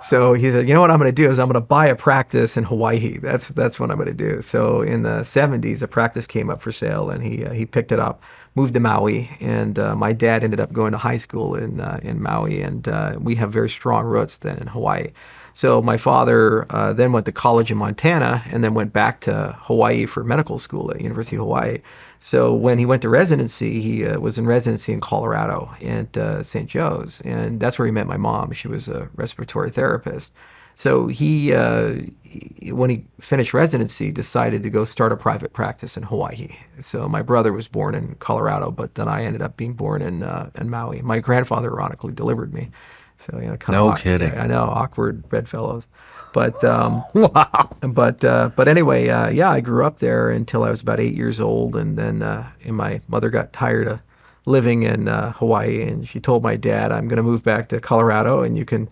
So he said, "You know what I'm going to do is I'm going to buy a practice in Hawaii. That's what I'm going to do." So in the 70s, a practice came up for sale, and he picked it up, moved to Maui, and my dad ended up going to high school in Maui, and we have very strong roots then in Hawaii. So my father then went to college in Montana and then went back to Hawaii for medical school at University of Hawaii. So when he went to residency, he was in residency in Colorado at St. Joe's, and that's where he met my mom. She was a respiratory therapist. So when he finished residency, decided to go start a private practice in Hawaii. So my brother was born in Colorado, but then I ended up being born in Maui. My grandfather ironically delivered me. So no kidding. I know, awkward bedfellows. But Wow. but anyway, I grew up there until I was about 8 years old, and then my mother got tired of living in Hawaii, and she told my dad, "I'm going to move back to Colorado, and you can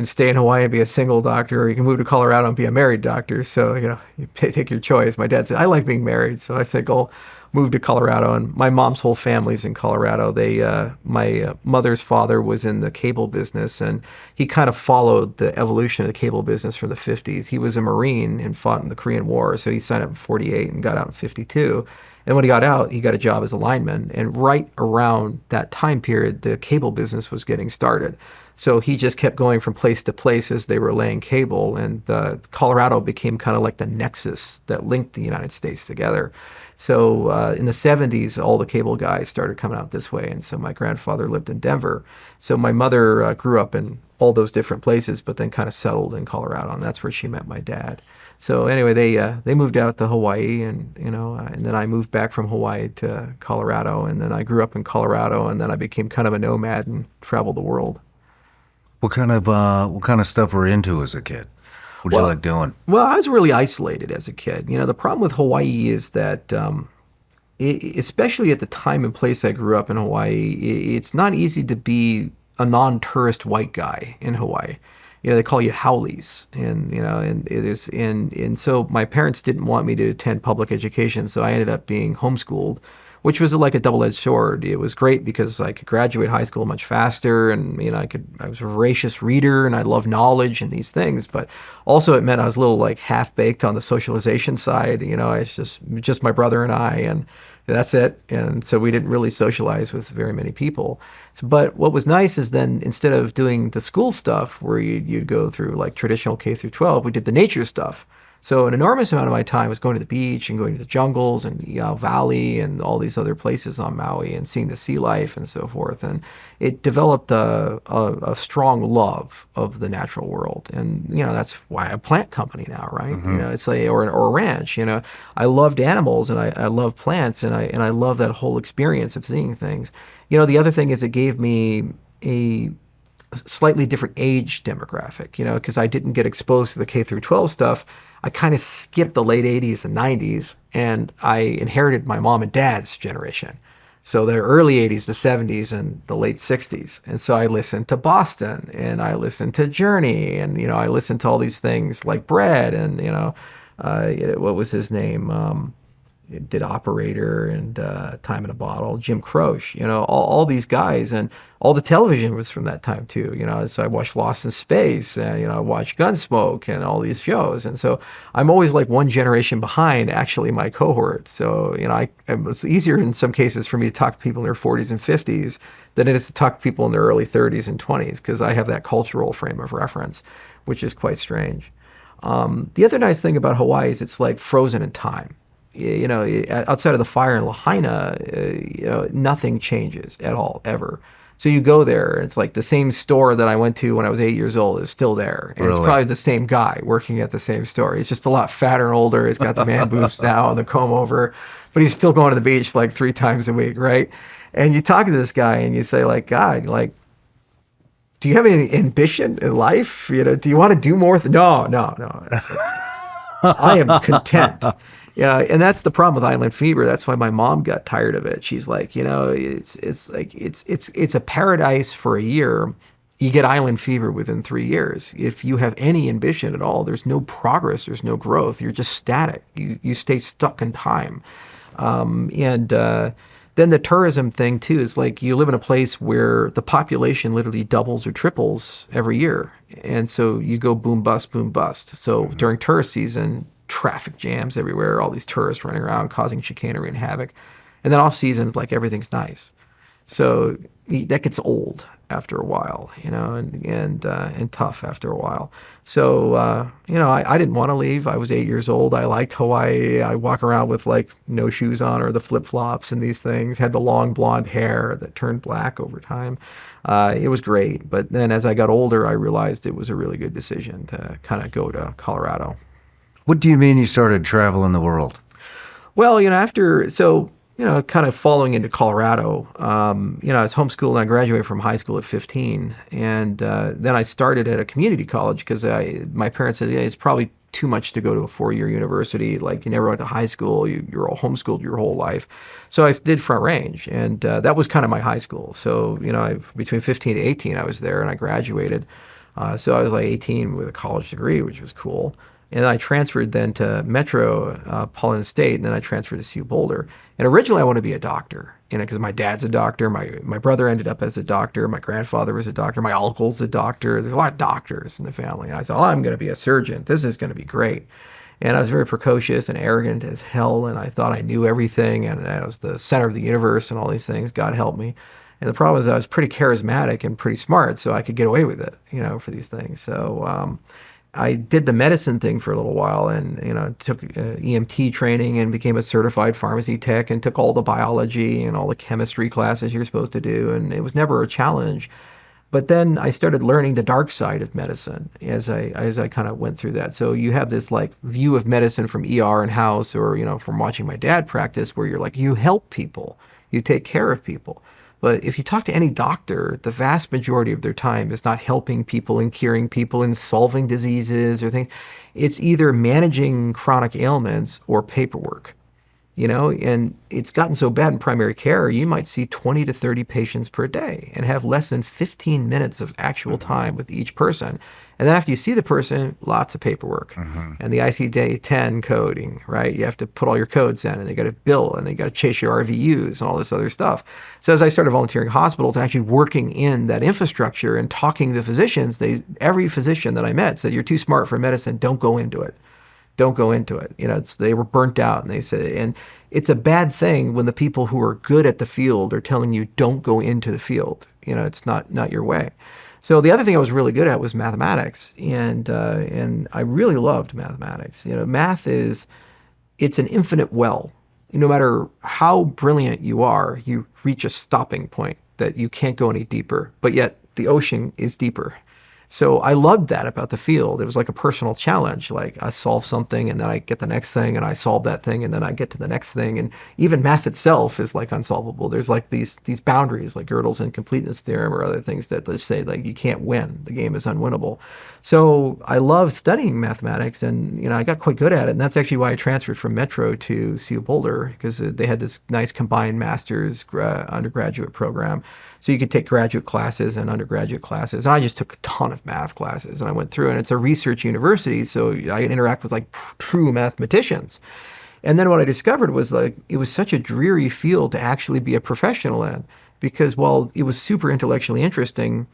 stay in Hawaii and be a single doctor, or you can move to Colorado and be a married doctor. So you take your choice." My dad said, "I like being married," so I said, "Go." Moved to Colorado, and my mom's whole family's in Colorado. My mother's father was in the cable business, and he kind of followed the evolution of the cable business from the 50s. He was a Marine and fought in the Korean War, so he signed up in 48 and got out in 52. And when he got out, he got a job as a lineman. And right around that time period, the cable business was getting started. So he just kept going from place to place as they were laying cable, and Colorado became kind of like the nexus that linked the United States together. So in the 70s, all the cable guys started coming out this way, and so my grandfather lived in Denver. So my mother grew up in all those different places, but then kind of settled in Colorado, and that's where she met my dad. So anyway, they moved out to Hawaii, and and then I moved back from Hawaii to Colorado, and then I grew up in Colorado, and then I became kind of a nomad and traveled the world. What kind of stuff were you into as a kid? What did you like doing? Well, I was really isolated as a kid. The problem with Hawaii is that, especially at the time and place I grew up in Hawaii, it's not easy to be a non-tourist white guy in Hawaii. They call you haoles, and so my parents didn't want me to attend public education, so I ended up being homeschooled, which was like a double-edged sword. It was great because I could graduate high school much faster, and I was a voracious reader, and I loved knowledge and these things. But also it meant I was a little like half-baked on the socialization side. It's just my brother and I, and that's it. And so we didn't really socialize with very many people. But what was nice is then instead of doing the school stuff where you'd go through like traditional K through 12, we did the nature stuff. So an enormous amount of my time was going to the beach and going to the jungles and Valley and all these other places on Maui and seeing the sea life and so forth. And it developed a strong love of the natural world. And, that's why I have a plant company now, right? Mm-hmm. It's like, or a ranch, I loved animals and I love plants and I love that whole experience of seeing things. The other thing is it gave me a slightly different age demographic, because I didn't get exposed to the K through 12 stuff. I kind of skipped the late 80s and 90s, and I inherited my mom and dad's generation. So the early 80s, the 70s, and the late 60s. And so I listened to Boston, and I listened to Journey, and, I listened to all these things like Bread, and, what was his name? did Operator and Time in a Bottle, Jim Croce, all these guys, and all the television was from that time too. So I watched Lost in Space, and I watched Gunsmoke and all these shows, and so I'm always like one generation behind actually my cohort. So it's easier in some cases for me to talk to people in their 40s and 50s than it is to talk to people in their early 30s and 20s, because I have that cultural frame of reference, which is quite strange. The other nice thing about Hawaii is it's like frozen in time. Outside of the fire in Lahaina, nothing changes at all, ever. So you go there, and it's like the same store that I went to when I was 8 years old is still there. And It's probably the same guy working at the same store. He's just a lot fatter and older. He's got the man boobs now and the comb over, but he's still going to the beach like 3 times a week, right? And you talk to this guy and you say, like, God, like, do you have any ambition in life? Do you want to do more? No. I am content. Yeah, and that's the problem with island fever. That's why my mom got tired of it. She's like, it's a paradise for a year. You get island fever within 3 years. If you have any ambition at all, there's no progress, there's no growth. You're just static. You stay stuck in time. Then the tourism thing too is like you live in a place where the population literally doubles or triples every year. And so you go boom, bust, boom, bust. So during tourist season, traffic jams everywhere, all these tourists running around causing chicanery and havoc. And then off season, like everything's nice. So that gets old after a while, and tough after a while. So, I didn't want to leave. I was 8 years old. I liked Hawaii. I walk around with like no shoes on or the flip-flops and these things, had the long blonde hair that turned black over time. It was great. But then as I got older, I realized it was a really good decision to kind of go to Colorado. What do you mean you started traveling the world? Well, kind of following into Colorado, I was homeschooled and I graduated from high school at 15. And then I started at a community college because my parents said, it's probably too much to go to a 4-year university. Like, you never went to high school. You're all homeschooled your whole life. So I did Front Range, and that was kind of my high school. So, between 15 to 18, I was there and I graduated. So I was like 18 with a college degree, which was cool. And I transferred then to Metropolitan State, and then I transferred to CU Boulder. And originally I wanted to be a doctor, because my dad's a doctor. My brother ended up as a doctor. My grandfather was a doctor. My uncle's a doctor. There's a lot of doctors in the family. And I said, I'm going to be a surgeon. This is going to be great. And I was very precocious and arrogant as hell, and I thought I knew everything, and I was the center of the universe and all these things. God help me. And the problem is I was pretty charismatic and pretty smart, so I could get away with it, for these things. So I did the medicine thing for a little while, and took EMT training and became a certified pharmacy tech, and took all the biology and all the chemistry classes you're supposed to do, and it was never a challenge. But then I started learning the dark side of medicine as I kind of went through that. So you have this like view of medicine from ER and house, or from watching my dad practice, where you're like, you help people, you take care of people. But if you talk to any doctor, the vast majority of their time is not helping people and curing people and solving diseases or things. It's either managing chronic ailments or paperwork, and it's gotten so bad in primary care, you might see 20 to 30 patients per day and have less than 15 minutes of actual time with each person. And then after you see the person, lots of paperwork. And the ICD-10 coding, right? You have to put all your codes in, and they got to bill, and they got to chase your RVUs and all this other stuff. So as I started volunteering in hospitals and actually working in that infrastructure and talking to the physicians, every physician that I met said, you're too smart for medicine, don't go into it. Don't go into it. They were burnt out, and they said, and it's a bad thing when the people who are good at the field are telling you don't go into the field. It's not your way. So the other thing I was really good at was mathematics, and I really loved mathematics. Math it's an infinite well. No matter how brilliant you are, you reach a stopping point that you can't go any deeper, but yet the ocean is deeper. So I loved that about the field. It was like a personal challenge. Like, I solve something, and then I get the next thing, and I solve that thing, and then I get to the next thing. And even math itself is like unsolvable. There's like these boundaries, like Gödel's incompleteness theorem or other things that let's say like you can't win. The game is unwinnable. So I loved studying mathematics, and I got quite good at it. And that's actually why I transferred from Metro to CU Boulder, because they had this nice combined master's undergraduate program. So you could take graduate classes and undergraduate classes. And I just took a ton of math classes, and I went through, and it's a research university, so I interact with like true mathematicians. And then what I discovered was like, it was such a dreary field to actually be a professional in, because while it was super intellectually interesting,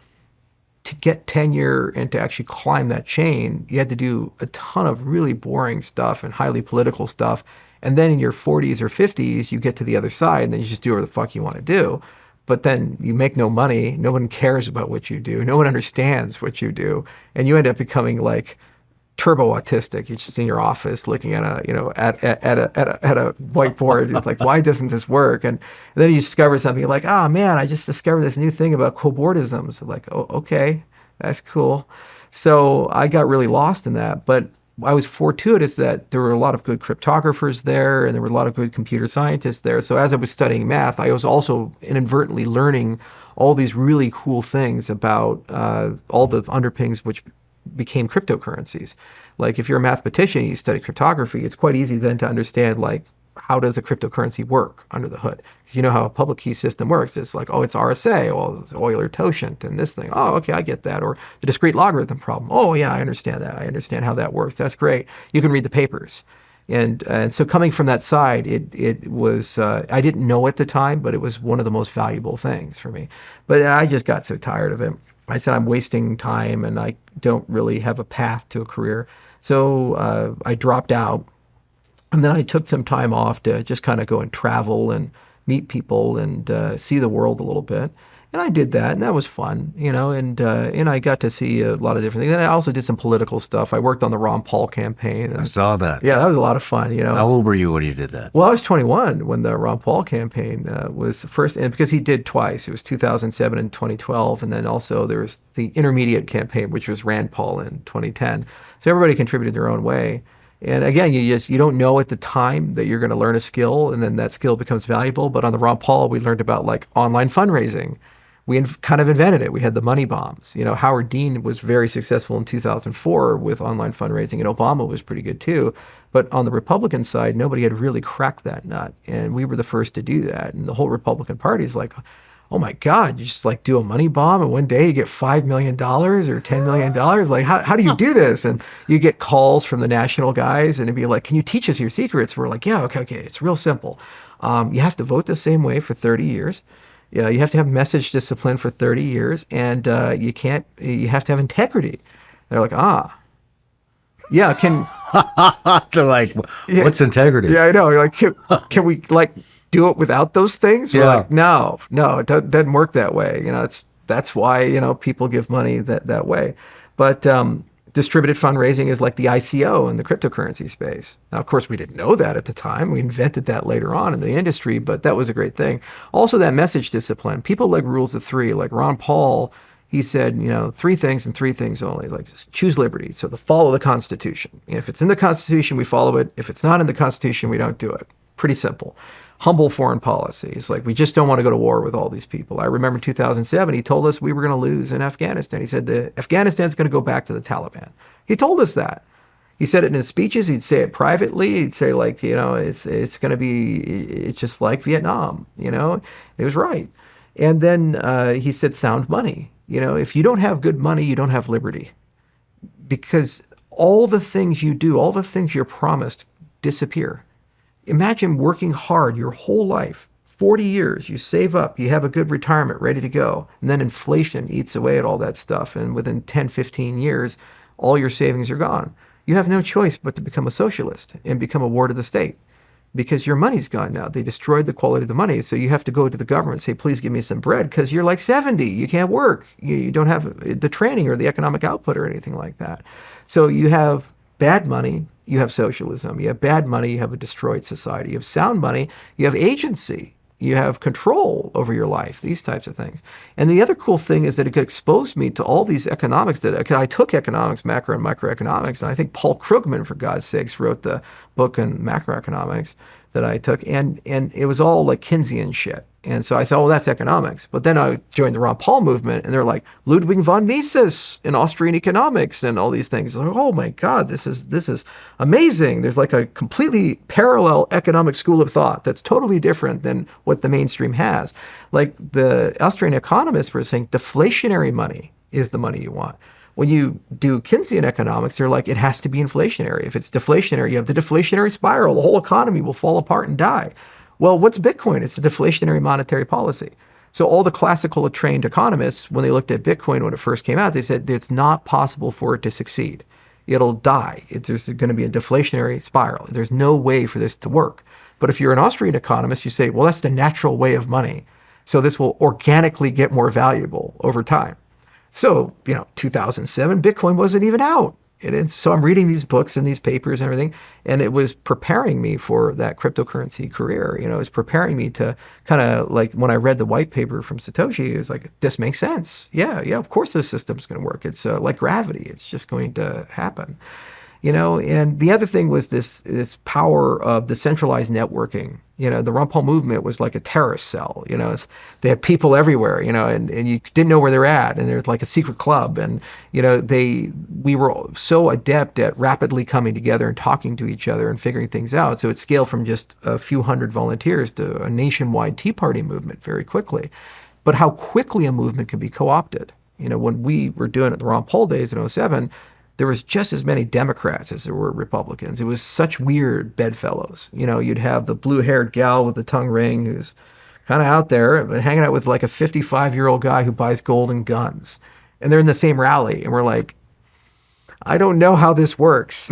to get tenure and to actually climb that chain, you had to do a ton of really boring stuff and highly political stuff. And then in your 40s or 50s, you get to the other side and then you just do whatever the fuck you want to do. But then you make no money. No one cares about what you do. No one understands what you do. And you end up becoming like turbo autistic. You're just in your office looking at a, at a whiteboard. It's like, why doesn't this work? And then you discover something, you're like, oh man, I just discovered this new thing about cobordisms. Like, oh, okay, that's cool. So I got really lost in that. But I was fortuitous that there were a lot of good cryptographers there and there were a lot of good computer scientists there. So as I was studying math, I was also inadvertently learning all these really cool things about all the underpinnings which became cryptocurrencies. Like if you're a mathematician, you study cryptography, it's quite easy then to understand like, how does a cryptocurrency work under the hood? You know how a public key system works. It's like, oh, it's RSA, well, it's Euler totient and this thing. Oh, okay, I get that. Or the discrete logarithm problem. Oh, yeah, I understand that. I understand how that works. That's great. You can read the papers. And so coming from that side, it was, I didn't know at the time, but it was one of the most valuable things for me. But I just got so tired of it. I said, I'm wasting time and I don't really have a path to a career. So I dropped out. And then I took some time off to just kind of go and travel and meet people and see the world a little bit. And I did that, and that was fun, and I got to see a lot of different things. And I also did some political stuff. I worked on the Ron Paul campaign. And, I saw that. Yeah, that was a lot of fun, How old were you when you did that? Well, I was 21 when the Ron Paul campaign was first, and because he did twice. It was 2007 and 2012, and then also there was the intermediate campaign, which was Rand Paul in 2010. So everybody contributed their own way. And again, you don't know at the time that you're going to learn a skill, and then that skill becomes valuable. But on the Ron Paul, we learned about like online fundraising. We kind of invented it. We had the money bombs. Howard Dean was very successful in 2004 with online fundraising, and Obama was pretty good too. But on the Republican side, nobody had really cracked that nut, and we were the first to do that. And the whole Republican Party is like, oh my God, you just like do a money bomb and one day you get $5 million or $10 million. Like, how do you do this? And you get calls from the national guys and it'd be like, can you teach us your secrets? We're like, yeah, okay. It's real simple. You have to vote the same way for 30 years. Yeah, you have to have message discipline for 30 years and you have to have integrity. They're like, yeah, They're like, what's integrity? Yeah, I know. You're like, can we like do it without those things? We're like, no, it doesn't work that way. That's why, people give money that way. But distributed fundraising is like the ICO in the cryptocurrency space. Now, of course, we didn't know that at the time. We invented that later on in the industry, but that was a great thing. Also, that message discipline. People like rules of three. Like Ron Paul, he said, three things and three things only. Like, just choose liberty. So follow the Constitution. If it's in the Constitution, we follow it. If it's not in the Constitution, we don't do it. Pretty simple. Humble foreign policy. It's like, we just don't want to go to war with all these people. I remember in 2007, he told us we were going to lose in Afghanistan. He said Afghanistan's going to go back to the Taliban. He told us that. He said it in his speeches. He'd say it privately. He'd say like, it's going to be, it's just like Vietnam, It was right. And then he said sound money. If you don't have good money, you don't have liberty. Because all the things you do, all the things you're promised disappear. Imagine working hard your whole life, 40 years, you save up, you have a good retirement ready to go, and then inflation eats away at all that stuff, and within 10, 15 years, all your savings are gone. You have no choice but to become a socialist and become a ward of the state because your money's gone now. They destroyed the quality of the money, so you have to go to the government and say, please give me some bread because you're like 70, you can't work, you don't have the training or the economic output or anything like that. So you have bad money, you have socialism. You have bad money, you have a destroyed society. You have sound money, you have agency. You have control over your life, these types of things. And the other cool thing is that it exposed me to all these economics that I took economics, macro and microeconomics. And I think Paul Krugman, for God's sakes, wrote the book on macroeconomics that I took. And it was all like Keynesian shit. And so I said, oh, that's economics. But then I joined the Ron Paul movement, and they're like Ludwig von Mises in Austrian economics and all these things. Like, oh my God, this is amazing. There's like a completely parallel economic school of thought that's totally different than what the mainstream has. Like the Austrian economists were saying, deflationary money is the money you want. When you do Keynesian economics, they're like, it has to be inflationary. If it's deflationary, you have the deflationary spiral. The whole economy will fall apart and die. Well, what's Bitcoin? It's a deflationary monetary policy. So all the classical trained economists, when they looked at Bitcoin when it first came out, they said it's not possible for it to succeed. It'll die. There's going to be a deflationary spiral. There's no way for this to work. But if you're an Austrian economist, you say, well, that's the natural way of money. So this will organically get more valuable over time. So, 2007, Bitcoin wasn't even out. So I'm reading these books and these papers and everything, and it was preparing me for that cryptocurrency career. It was preparing me to kind of like when I read the white paper from Satoshi, it was like, this makes sense. Yeah, of course this system's going to work. It's like gravity. It's just going to happen. And the other thing was this power of decentralized networking. The Ron Paul movement was like a terrorist cell. They had people everywhere, and you didn't know where they're at, and there's like a secret club. And, we were so adept at rapidly coming together and talking to each other and figuring things out. So it scaled from just a few hundred volunteers to a nationwide Tea Party movement very quickly. But how quickly a movement can be co-opted. When we were doing it the Ron Paul days in '07, there was just as many Democrats as there were Republicans. It was such weird bedfellows. You'd have the blue-haired gal with the tongue ring who's kind of out there, but hanging out with like a 55-year-old guy who buys gold and guns. And they're in the same rally. And we're like, I don't know how this works,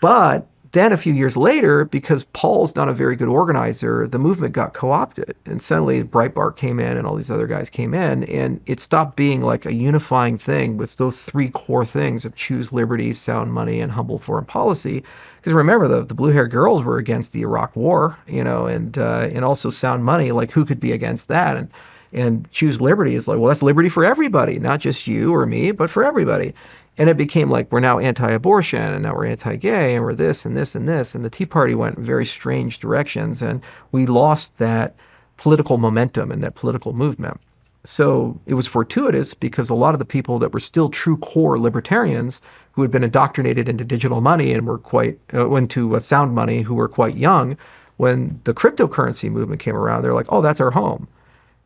but then a few years later, because Paul's not a very good organizer, the movement got co-opted. And suddenly Breitbart came in and all these other guys came in, and it stopped being like a unifying thing with those three core things of choose liberty, sound money, and humble foreign policy. Because remember, the blue-haired girls were against the Iraq War, and also sound money, like who could be against that? And choose liberty is like, well, that's liberty for everybody, not just you or me, but for everybody. And it became like, we're now anti-abortion, and now we're anti-gay, and we're this and this and this. And the Tea Party went in very strange directions, and we lost that political momentum and that political movement. So it was fortuitous because a lot of the people that were still true core libertarians who had been indoctrinated into digital money and were quite, into sound money, who were quite young, when the cryptocurrency movement came around, they're like, oh, that's our home.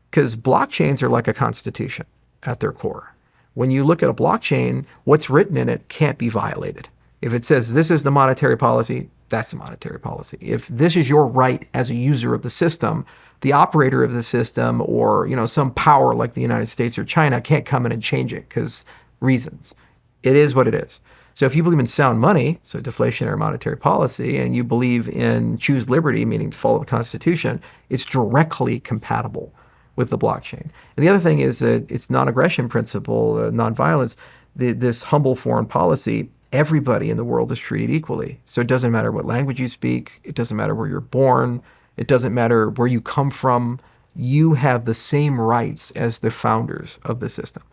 Because blockchains are like a constitution at their core. When you look at a blockchain, what's written in it can't be violated. If it says this is the monetary policy, that's the monetary policy. If this is your right as a user of the system, the operator of the system or some power like the United States or China can't come in and change it because reasons. It is what it is. So if you believe in sound money, so deflationary monetary policy, and you believe in choose liberty, meaning follow the Constitution, it's directly compatible with the blockchain. And the other thing is that it's non-aggression principle, nonviolence, this humble foreign policy, everybody in the world is treated equally. So it doesn't matter what language you speak, it doesn't matter where you're born, it doesn't matter where you come from, you have the same rights as the founders of the system.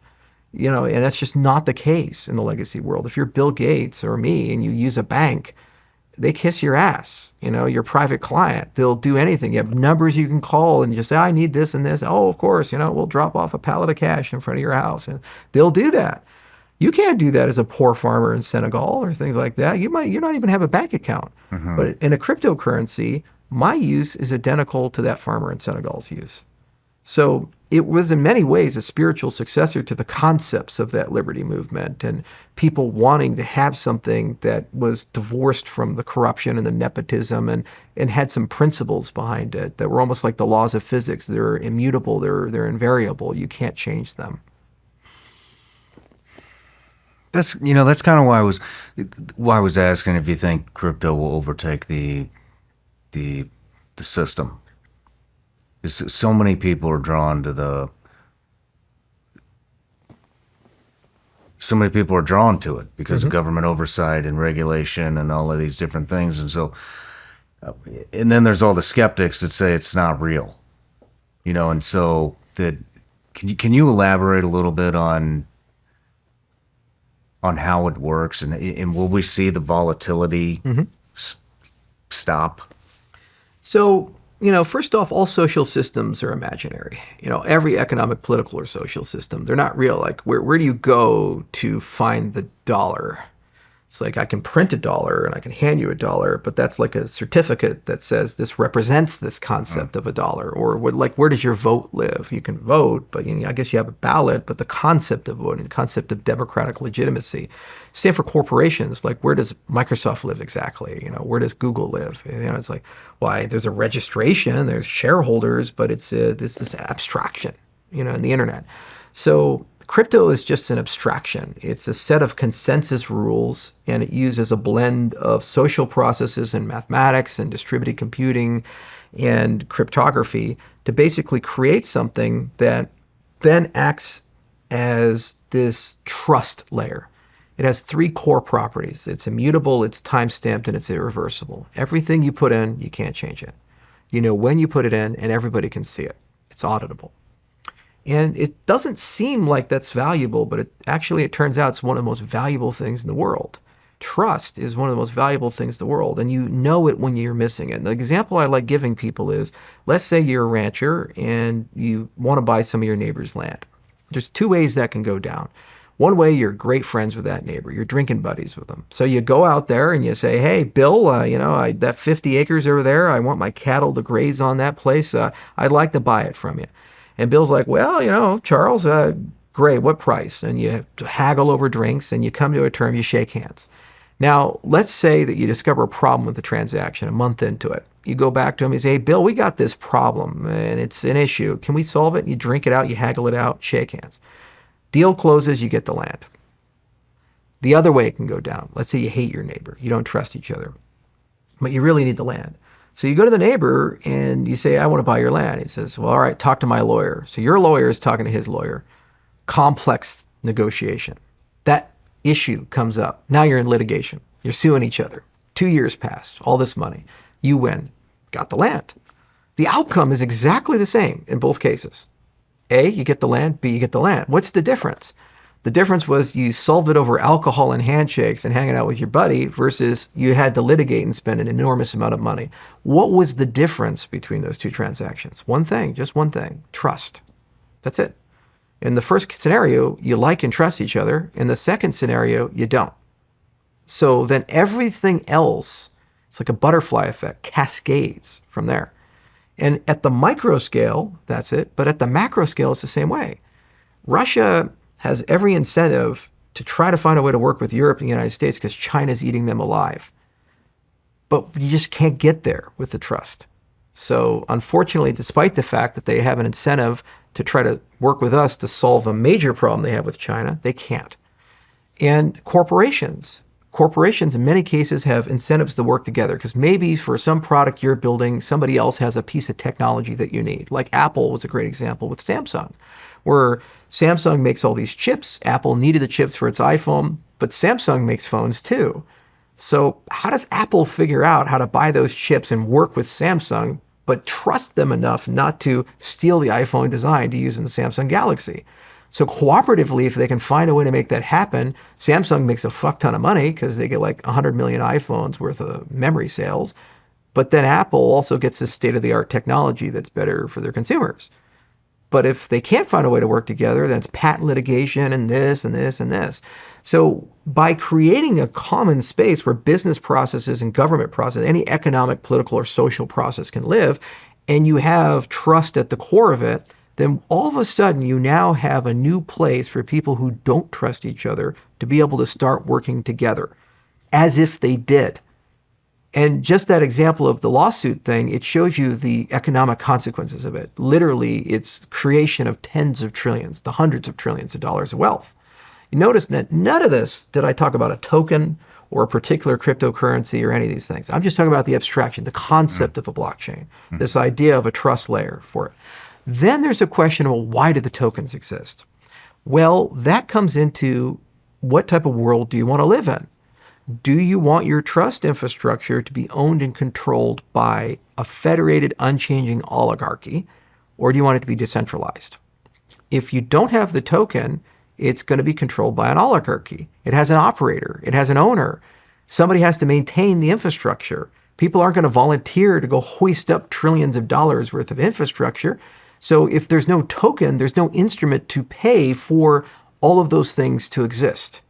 And that's just not the case in the legacy world. If you're Bill Gates or me and you use a bank, they kiss your ass, your private client. They'll do anything. You have numbers you can call and just say, I need this and this. Oh, of course, we'll drop off a pallet of cash in front of your house. And they'll do that. You can't do that as a poor farmer in Senegal or things like that. You're not even have a bank account. Mm-hmm. But in a cryptocurrency, my use is identical to that farmer in Senegal's use. So it was in many ways a spiritual successor to the concepts of that liberty movement and people wanting to have something that was divorced from the corruption and the nepotism and had some principles behind it that were almost like the laws of physics. They're immutable, they're invariable. You can't change them. That's kind of why I was asking if you think crypto will overtake the system. So many people are drawn to it because mm-hmm. of government oversight and regulation and all of these different things. And so, and then there's all the skeptics that say it's not real, and so that, can you elaborate a little bit on how it works and will we see the volatility mm-hmm. stop? So, first off, all social systems are imaginary. Every economic, political, or social system, they're not real. Like, where do you go to find the dollar? It's like I can print a dollar and I can hand you a dollar, but that's like a certificate that says this represents this concept of a dollar. Or where does your vote live? You can vote, but I guess you have a ballot, but the concept of voting, the concept of democratic legitimacy. Same for corporations. Like, where does Microsoft live exactly? Where does Google live? It's like, why, there's a registration, there's shareholders, but it's this abstraction, in the internet. So crypto is just an abstraction. It's a set of consensus rules, and it uses a blend of social processes and mathematics and distributed computing and cryptography to basically create something that then acts as this trust layer. It has 3 core properties. It's immutable, it's time-stamped, and it's irreversible. Everything you put in, you can't change it. You know when you put it in, and everybody can see it. It's auditable. And it doesn't seem like that's valuable, but it turns out it's one of the most valuable things in the world. Trust is one of the most valuable things in the world, and you know it when you're missing it. And the example I like giving people is, let's say you're a rancher and you want to buy some of your neighbor's land. There's 2 ways that can go down. One way, you're great friends with that neighbor. You're drinking buddies with them. So you go out there and you say, hey, Bill, that 50 acres over there, I want my cattle to graze on that place. I'd like to buy it from you. And Bill's like, well, Charles, great, what price? And you have to haggle over drinks and you come to a term, you shake hands. Now, let's say that you discover a problem with the transaction a month into it. You go back to him, you say, hey, Bill, we got this problem and it's an issue. Can we solve it? And you drink it out, you haggle it out, shake hands. Deal closes, you get the land. The other way it can go down. Let's say you hate your neighbor. You don't trust each other, but you really need the land. So you go to the neighbor and you say, I want to buy your land. He says, well, all right, talk to my lawyer. So your lawyer is talking to his lawyer. Complex negotiation. That issue comes up. Now you're in litigation. You're suing each other. 2 years passed, all this money. You win, got the land. The outcome is exactly the same in both cases. A, you get the land. B, you get the land. What's the difference? The difference was you solved it over alcohol and handshakes and hanging out with your buddy versus you had to litigate and spend an enormous amount of money. What was the difference between those 2 transactions? One thing, just one thing, trust. That's it. In the first scenario, you like and trust each other. In the second scenario, you don't. So then everything else, it's like a butterfly effect, cascades from there. And at the micro scale, that's it. But at the macro scale, it's the same way. Russia has every incentive to try to find a way to work with Europe and the United States because China's eating them alive. But you just can't get there with the trust. So unfortunately, despite the fact that they have an incentive to try to work with us to solve a major problem they have with China, they can't. And corporations in many cases have incentives to work together because maybe for some product you're building, somebody else has a piece of technology that you need. Like Apple was a great example with Samsung, where Samsung makes all these chips. Apple needed the chips for its iPhone, but Samsung makes phones too. So how does Apple figure out how to buy those chips and work with Samsung, but trust them enough not to steal the iPhone design to use in the Samsung Galaxy? So cooperatively, if they can find a way to make that happen, Samsung makes a fuck ton of money because they get like 100 million iPhones worth of memory sales. But then Apple also gets this state-of-the-art technology that's better for their consumers. But if they can't find a way to work together, then it's patent litigation and this and this and this. So by creating a common space where business processes and government process, any economic, political, or social process can live, and you have trust at the core of it, then all of a sudden you now have a new place for people who don't trust each other to be able to start working together as if they did. And just that example of the lawsuit thing, it shows you the economic consequences of it. Literally, it's creation of tens of trillions to hundreds of trillions of dollars of wealth. You notice that none of this did I talk about a token or a particular cryptocurrency or any of these things. I'm just talking about the abstraction, the concept of a blockchain, this idea of a trust layer for it. Then there's a question of, well, why do the tokens exist? Well, that comes into what type of world do you want to live in? Do you want your trust infrastructure to be owned and controlled by a federated, unchanging oligarchy, or do you want it to be decentralized? If you don't have the token, it's going to be controlled by an oligarchy. It has an operator. It has an owner. Somebody has to maintain the infrastructure. People aren't going to volunteer to go hoist up trillions of dollars worth of infrastructure. So if there's no token, there's no instrument to pay for all of those things to exist.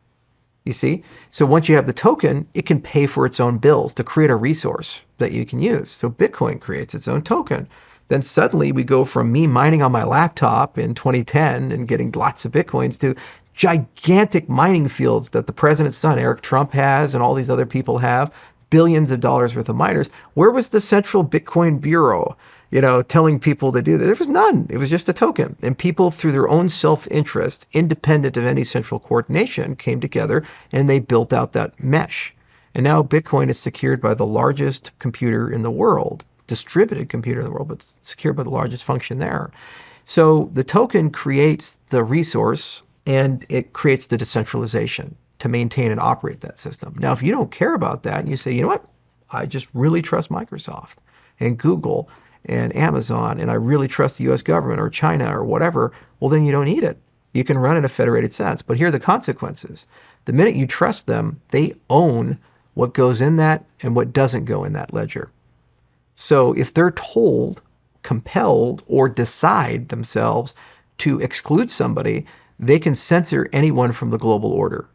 You see? So once you have the token, it can pay for its own bills to create a resource that you can use. So Bitcoin creates its own token. Then suddenly we go from me mining on my laptop in 2010 and getting lots of Bitcoins to gigantic mining fields that the president's son, Eric Trump, has and all these other people have, billions of dollars worth of miners. Where was the Central Bitcoin Bureau, telling people to do that? There was none. It was just a token. And people, through their own self-interest, independent of any central coordination, came together and they built out that mesh. And now Bitcoin is secured by the largest computer in the world, distributed computer in the world, but secured by the largest function there. So the token creates the resource and it creates the decentralization to maintain and operate that system. Now, if you don't care about that and you say, you know what, I just really trust Microsoft and Google and Amazon, and I really trust the US government or China or whatever, well, then you don't need it. You can run in a federated sense. But here are the consequences. The minute you trust them, they own what goes in that and what doesn't go in that ledger. So if they're told, compelled, or decide themselves to exclude somebody, they can censor anyone from the global order.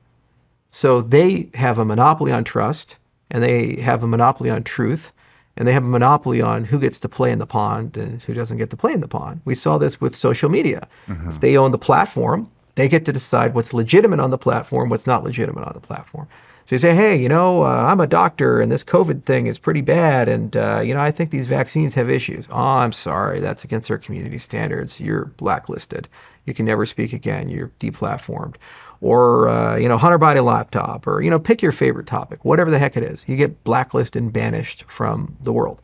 So they have a monopoly on trust, and they have a monopoly on truth, and they have a monopoly on who gets to play in the pond and who doesn't get to play in the pond. We saw this with social media. Mm-hmm. If they own the platform, they get to decide what's legitimate on the platform, what's not legitimate on the platform. So you say, hey, I'm a doctor and this COVID thing is pretty bad. And, I think these vaccines have issues. Oh, I'm sorry. That's against our community standards. You're blacklisted. You can never speak again. You're deplatformed. Or, Hunter Biden laptop, or, pick your favorite topic, whatever the heck it is. You get blacklisted and banished from the world.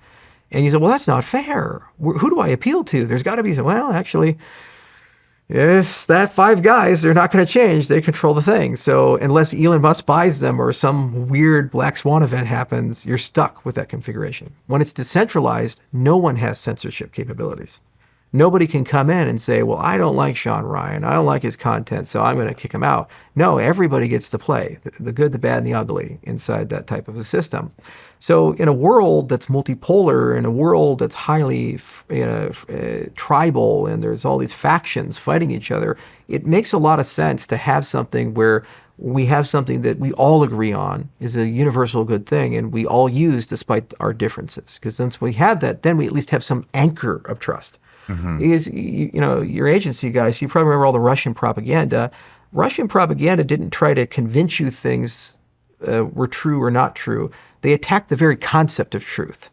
And you say, well, that's not fair. Who do I appeal to? There's got to be some, well, actually, yes, that 5 guys, they're not going to change. They control the thing. So unless Elon Musk buys them or some weird black swan event happens, you're stuck with that configuration. When it's decentralized, no one has censorship capabilities. Nobody can come in and say, well, I don't like Shawn Ryan. I don't like his content, so I'm going to kick him out. No, everybody gets to play, the good, the bad, and the ugly inside that type of a system. So in a world that's multipolar, in a world that's highly tribal, and there's all these factions fighting each other, it makes a lot of sense to have something where we have something that we all agree on is a universal good thing, and we all use despite our differences. Because once we have that, then we at least have some anchor of trust. Mm-hmm. Because, your agency guys, you probably remember all the Russian propaganda. Russian propaganda didn't try to convince you things were true or not true. They attacked the very concept of truth.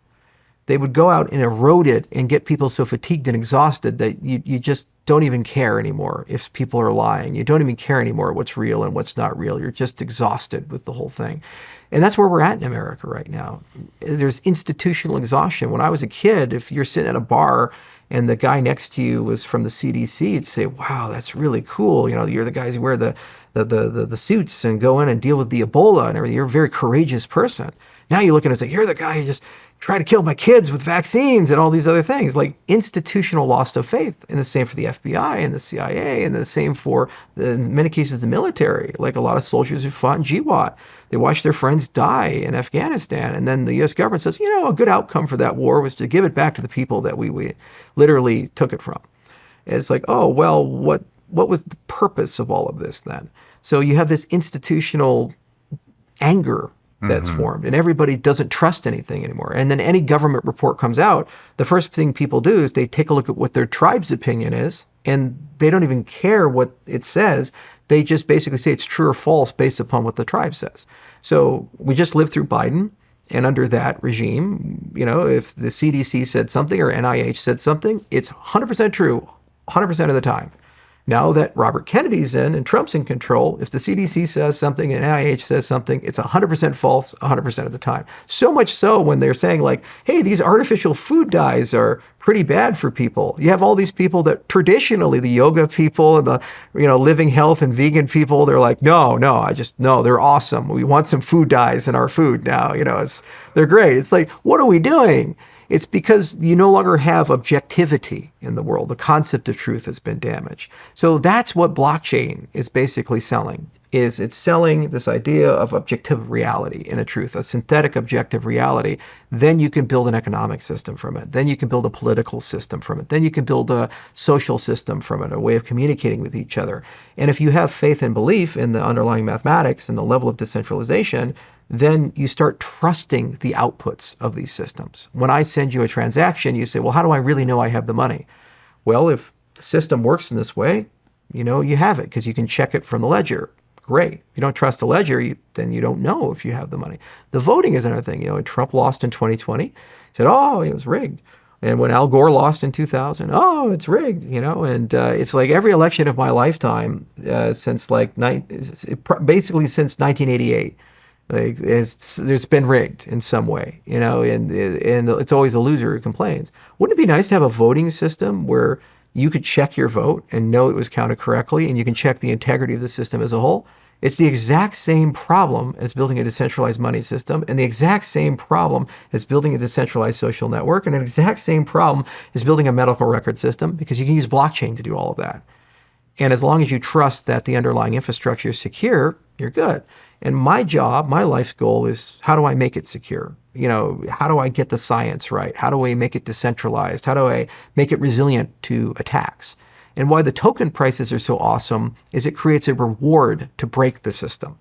They would go out and erode it and get people so fatigued and exhausted that you just don't even care anymore if people are lying. You don't even care anymore what's real and what's not real. You're just exhausted with the whole thing. And that's where we're at in America right now. There's institutional exhaustion. When I was a kid, if you're sitting at a bar and the guy next to you was from the CDC, you'd say, wow, that's really cool. You're the guys who wear the suits and go in and deal with the Ebola and everything. You're a very courageous person. Now you look at it and say, you're the guy who just tried to kill my kids with vaccines and all these other things. Like institutional loss of faith. And the same for the FBI and the CIA, and the same for, in many cases, the military. Like a lot of soldiers who fought in GWAT. They watched their friends die in Afghanistan. And then the U.S. government says, a good outcome for that war was to give it back to the people that we literally took it from. And it's like, oh, well, what was the purpose of all of this then? So you have this institutional anger that's formed, and everybody doesn't trust anything anymore. And then any government report comes out, the first thing people do is they take a look at what their tribe's opinion is, and they don't even care what it says. They just basically say it's true or false based upon what the tribe says. So we just lived through Biden, and under that regime, if the CDC said something or NIH said something, it's 100% true 100% of the time. Now that Robert Kennedy's in and Trump's in control, if the CDC says something and NIH says something, it's 100% false 100% of the time. So much so when they're saying like, hey, these artificial food dyes are pretty bad for people. You have all these people that traditionally, the yoga people and the living health and vegan people, they're like, no, they're awesome. We want some food dyes in our food now. They're great. It's like, what are we doing? It's because you no longer have objectivity in the world. The concept of truth has been damaged. So that's what blockchain is basically selling. is it's selling this idea of objective reality in a truth, a synthetic objective reality. Then you can build an economic system from it. Then you can build a political system from it. Then you can build a social system from it, a way of communicating with each other. And if you have faith and belief in the underlying mathematics and the level of decentralization, then you start trusting the outputs of these systems. When I send you a transaction, you say, well, how do I really know I have the money? Well, if the system works in this way, you have it because you can check it from the ledger. Great. If you don't trust the ledger, then you don't know if you have the money. The voting is another thing. Trump lost in 2020. Said, oh, it was rigged. And when Al Gore lost in 2000, oh, it's rigged. And it's like every election of my lifetime since basically since 1988. There's been rigged in some way, and it's always a loser who complains. Wouldn't it be nice to have a voting system where you could check your vote and know it was counted correctly, and you can check the integrity of the system as a whole? It's the exact same problem as building a decentralized money system, and the exact same problem as building a decentralized social network, and an exact same problem as building a medical record system, because you can use blockchain to do all of that. And as long as you trust that the underlying infrastructure is secure, you're good. And my job, my life's goal is, how do I make it secure? How do I get the science right? How do I make it decentralized? How do I make it resilient to attacks? And why the token prices are so awesome is it creates a reward to break the system.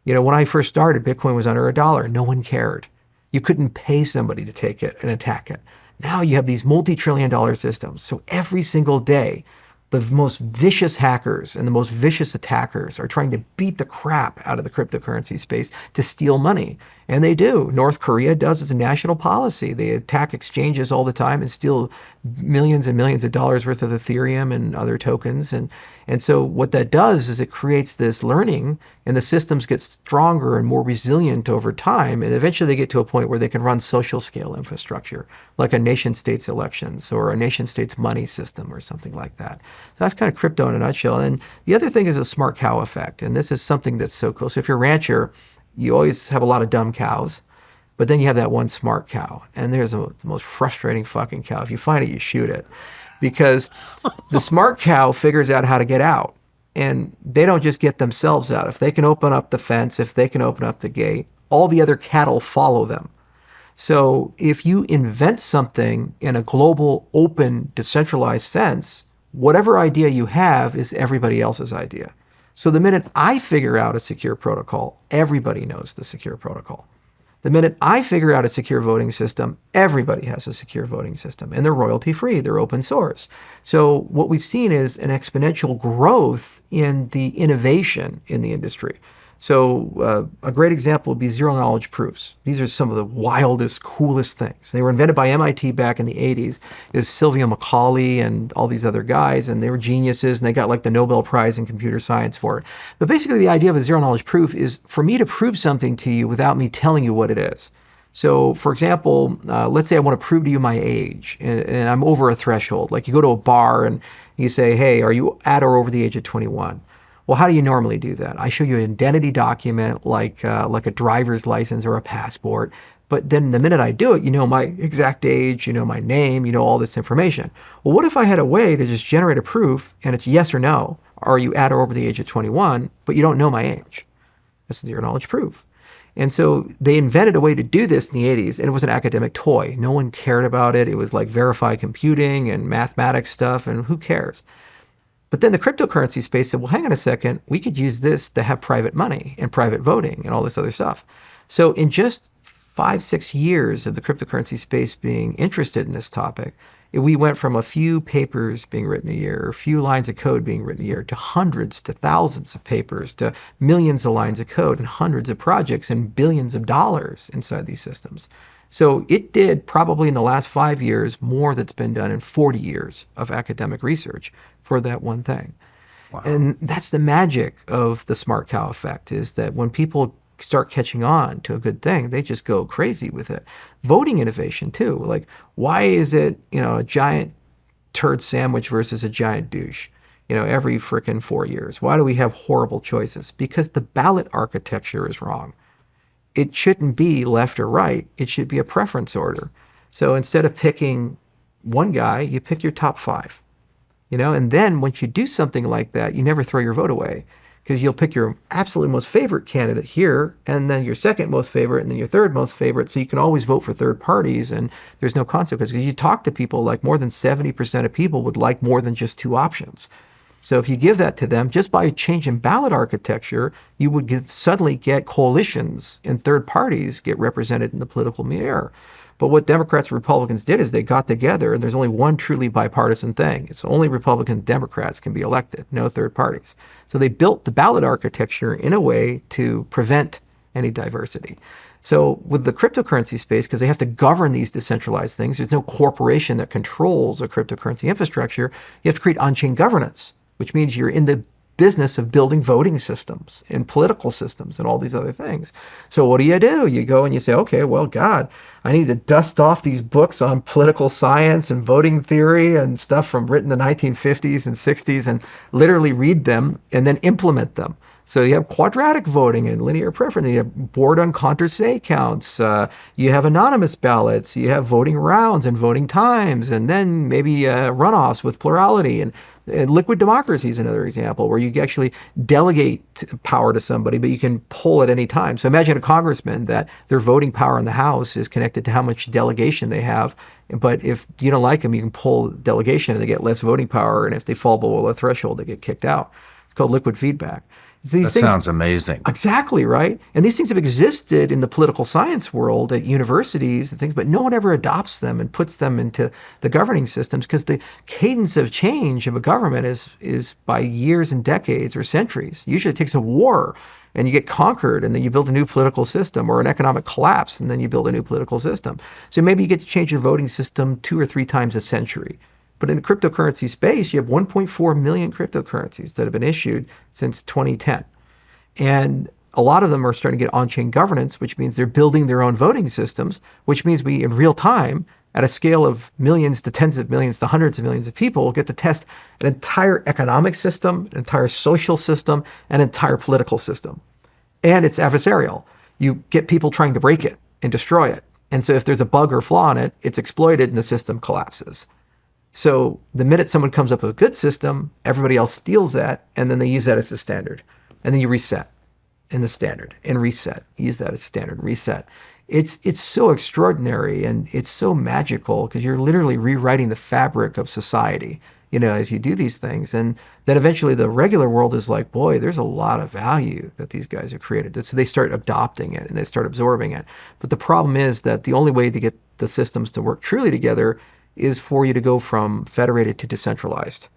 When I first started, Bitcoin was under $1. No one cared. You couldn't pay somebody to take it and attack it. Now you have these multi-trillion-dollar systems. So every single day, the most vicious hackers and the most vicious attackers are trying to beat the crap out of the cryptocurrency space to steal money. And they do. North Korea does as a national policy. They attack exchanges all the time and steal millions and millions of dollars worth of Ethereum and other tokens. And so what that does is it creates this learning, and the systems get stronger and more resilient over time. And eventually they get to a point where they can run social scale infrastructure, like a nation state's elections or a nation state's money system or something like that. So that's kind of crypto in a nutshell. And the other thing is a smart cow effect. And this is something that's so cool. So if you're a rancher, you always have a lot of dumb cows, but then you have that one smart cow. And there's the most frustrating fucking cow. If you find it, you shoot it. Because the smart cow figures out how to get out. And they don't just get themselves out. If they can open up the fence, if they can open up the gate, all the other cattle follow them. So if you invent something in a global, open, decentralized sense, whatever idea you have is everybody else's idea. So the minute I figure out a secure protocol, everybody knows the secure protocol. The minute I figure out a secure voting system, everybody has a secure voting system, and they're royalty free, they're open source. So what we've seen is an exponential growth in the innovation in the industry. So a great example would be zero knowledge proofs. These are some of the wildest, coolest things. They were invented by MIT back in the 80s. There's Sylvia Macaulay and all these other guys, and they were geniuses, and they got like the Nobel Prize in computer science for it. But basically the idea of a zero knowledge proof is for me to prove something to you without me telling you what it is. So for example, let's say I want to prove to you my age, and I'm over a threshold. Like you go to a bar and you say, hey, are you at or over the age of 21? Well, how do you normally do that? I show you an identity document like a driver's license or a passport. But then the minute I do it, you know my exact age, you know my name, you know all this information. Well, what if I had a way to just generate a proof and it's yes or no? Are you at or over the age of 21? But you don't know my age. That's zero knowledge proof. And so they invented a way to do this in the 80s, and it was an academic toy. No one cared about it. It was like verified computing and mathematics stuff, and who cares? But then the cryptocurrency space said, well, hang on a second, we could use this to have private money and private voting and all this other stuff. So in just 5-6 years of the cryptocurrency space being interested in this topic, we went from a few papers being written a year, a few lines of code being written a year, to hundreds, to thousands of papers, to millions of lines of code and hundreds of projects and billions of dollars inside these systems. So it did probably in the last 5 years more that's been done in 40 years of academic research for that one thing. Wow. And that's the magic of the smart cow effect, is that when people start catching on to a good thing, they just go crazy with it. Voting innovation too. Like, why is it, a giant turd sandwich versus a giant douche, every frickin' 4 years? Why do we have horrible choices? Because the ballot architecture is wrong. It shouldn't be left or right. It should be a preference order. So instead of picking one guy, you pick your top 5. And then once you do something like that, you never throw your vote away. because you'll pick your absolutely most favorite candidate here, and then your second most favorite, and then your third most favorite. So you can always vote for third parties, and there's no consequence. Because you talk to people, like more than 70% of people would like more than just two options. So if you give that to them, just by changing ballot architecture, you would suddenly get coalitions and third parties get represented in the political milieu. But what Democrats and Republicans did is they got together, and there's only one truly bipartisan thing. It's only Republican Democrats can be elected, no third parties. So they built the ballot architecture in a way to prevent any diversity. So with the cryptocurrency space, because they have to govern these decentralized things, there's no corporation that controls a cryptocurrency infrastructure. You have to create on-chain governance, which means you're in the business of building voting systems and political systems and all these other things. So what do? You go and you say, okay, well, God, I need to dust off these books on political science and voting theory and stuff from written in the 1950s and 60s and literally read them and then implement them. So you have quadratic voting and linear preference. You have board on Condorcet counts. You have anonymous ballots. You have voting rounds and voting times, and then maybe runoffs with plurality. And liquid democracy is another example where you actually delegate power to somebody, but you can pull at any time. So imagine a congressman that their voting power in the House is connected to how much delegation they have. But if you don't like them, you can pull delegation and they get less voting power. And if they fall below a threshold, they get kicked out. It's called liquid feedback. That sounds amazing. Exactly, right? And these things have existed in the political science world at universities and things, but no one ever adopts them and puts them into the governing systems because the cadence of change of a government is by years and decades or centuries. Usually it takes a war and you get conquered and then you build a new political system, or an economic collapse and then you build a new political system. So maybe you get to change your voting system 2 or 3 times a century. But in the cryptocurrency space, you have 1.4 million cryptocurrencies that have been issued since 2010. And a lot of them are starting to get on-chain governance, which means they're building their own voting systems, which means we, in real time, at a scale of millions to tens of millions to hundreds of millions of people, get to test an entire economic system, an entire social system, an entire political system. And it's adversarial. You get people trying to break it and destroy it. And so if there's a bug or flaw in it, it's exploited and the system collapses. So the minute someone comes up with a good system, everybody else steals that, and then they use that as the standard. And then you reset in the standard and reset. Use that as standard, reset. It's so extraordinary and it's so magical because you're literally rewriting the fabric of society, as you do these things. And then eventually the regular world is like, boy, there's a lot of value that these guys have created. So they start adopting it and they start absorbing it. But the problem is that the only way to get the systems to work truly together is for you to go from federated to decentralized.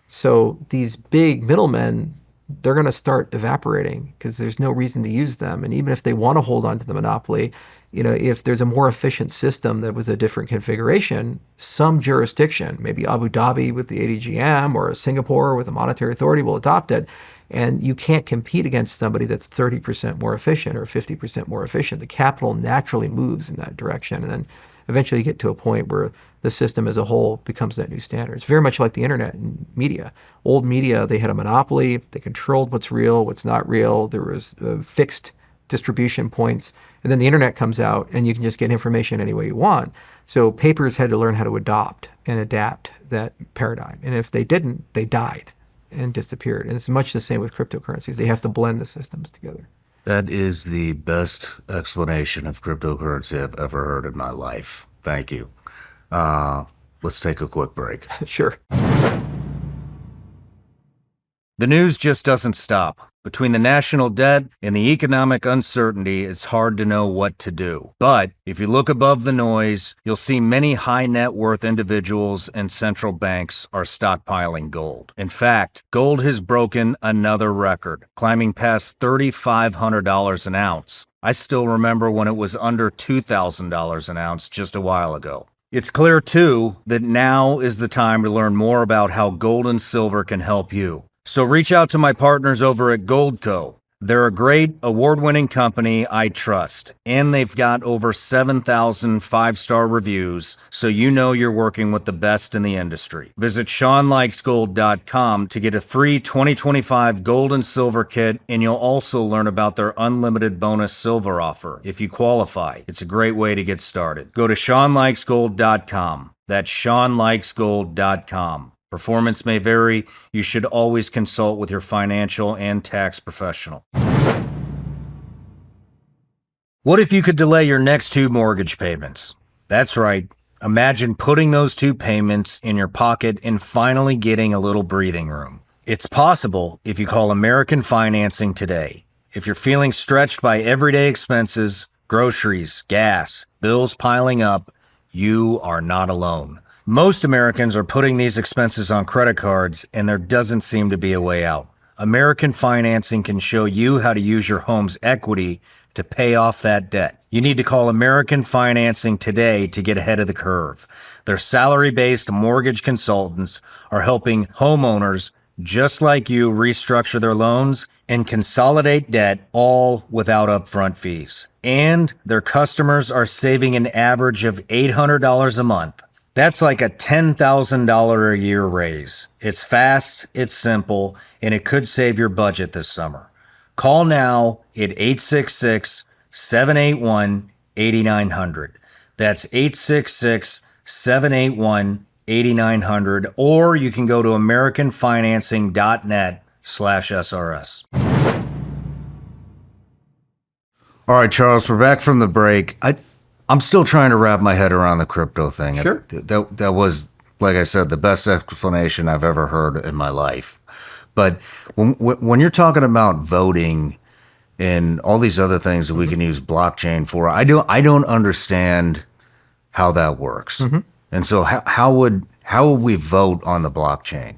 So these big middlemen, they're going to start evaporating because there's no reason to use them. And even if they want to hold on to the monopoly, if there's a more efficient system that with a different configuration, some jurisdiction, maybe Abu Dhabi with the ADGM or Singapore with a monetary authority will adopt it. And you can't compete against somebody that's 30% more efficient or 50% more efficient. The capital naturally moves in that direction. And then eventually you get to a point where the system as a whole becomes that new standard. It's very much like the internet and media. Old media, they had a monopoly. They controlled what's real, what's not real. There was fixed distribution points. And then the internet comes out and you can just get information any way you want. So papers had to learn how to adopt and adapt that paradigm. And if they didn't, they died and disappeared. And it's much the same with cryptocurrencies. They have to blend the systems together. That is the best explanation of cryptocurrency I've ever heard in my life. Thank you. Let's take a quick break. Sure. The news just doesn't stop. Between the national debt and the economic uncertainty, it's hard to know what to do. But if you look above the noise, you'll see many high net worth individuals and central banks are stockpiling gold. In fact, gold has broken another record, climbing past $3,500 an ounce. I still remember when it was under $2,000 an ounce just a while ago. It's clear, too, that now is the time to learn more about how gold and silver can help you. So reach out to my partners over at Goldco. They're a great award-winning company I trust, and they've got over 7,000 five-star reviews, so you know you're working with the best in the industry. Visit ShawnLikesGold.com to get a free 2025 gold and silver kit, and you'll also learn about their unlimited bonus silver offer if you qualify. It's a great way to get started. Go to ShawnLikesGold.com. That's ShawnLikesGold.com. Performance may vary. You should always consult with your financial and tax professional. What if you could delay your next 2 mortgage payments? That's right. Imagine putting those 2 payments in your pocket and finally getting a little breathing room. It's possible if you call American Financing today. If you're feeling stretched by everyday expenses, groceries, gas, bills piling up, you are not alone. Most Americans are putting these expenses on credit cards, and there doesn't seem to be a way out. American Financing can show you how to use your home's equity to pay off that debt. You need to call American Financing today to get ahead of the curve. Their salary-based mortgage consultants are helping homeowners just like you restructure their loans and consolidate debt, all without upfront fees. And their customers are saving an average of $800 a month. That's like a $10,000 a year raise. It's fast, it's simple, and it could save your budget this summer. Call now at 866-781-8900. That's 866-781-8900, or you can go to americanfinancing.net/SRS. All right, Charles, we're back from the break. I'm still trying to wrap my head around the crypto thing. Sure. That was, like I said, the best explanation I've ever heard in my life. But when you're talking about voting and all these other things that we can use blockchain for, I don't understand how that works. And so how would we vote on the blockchain?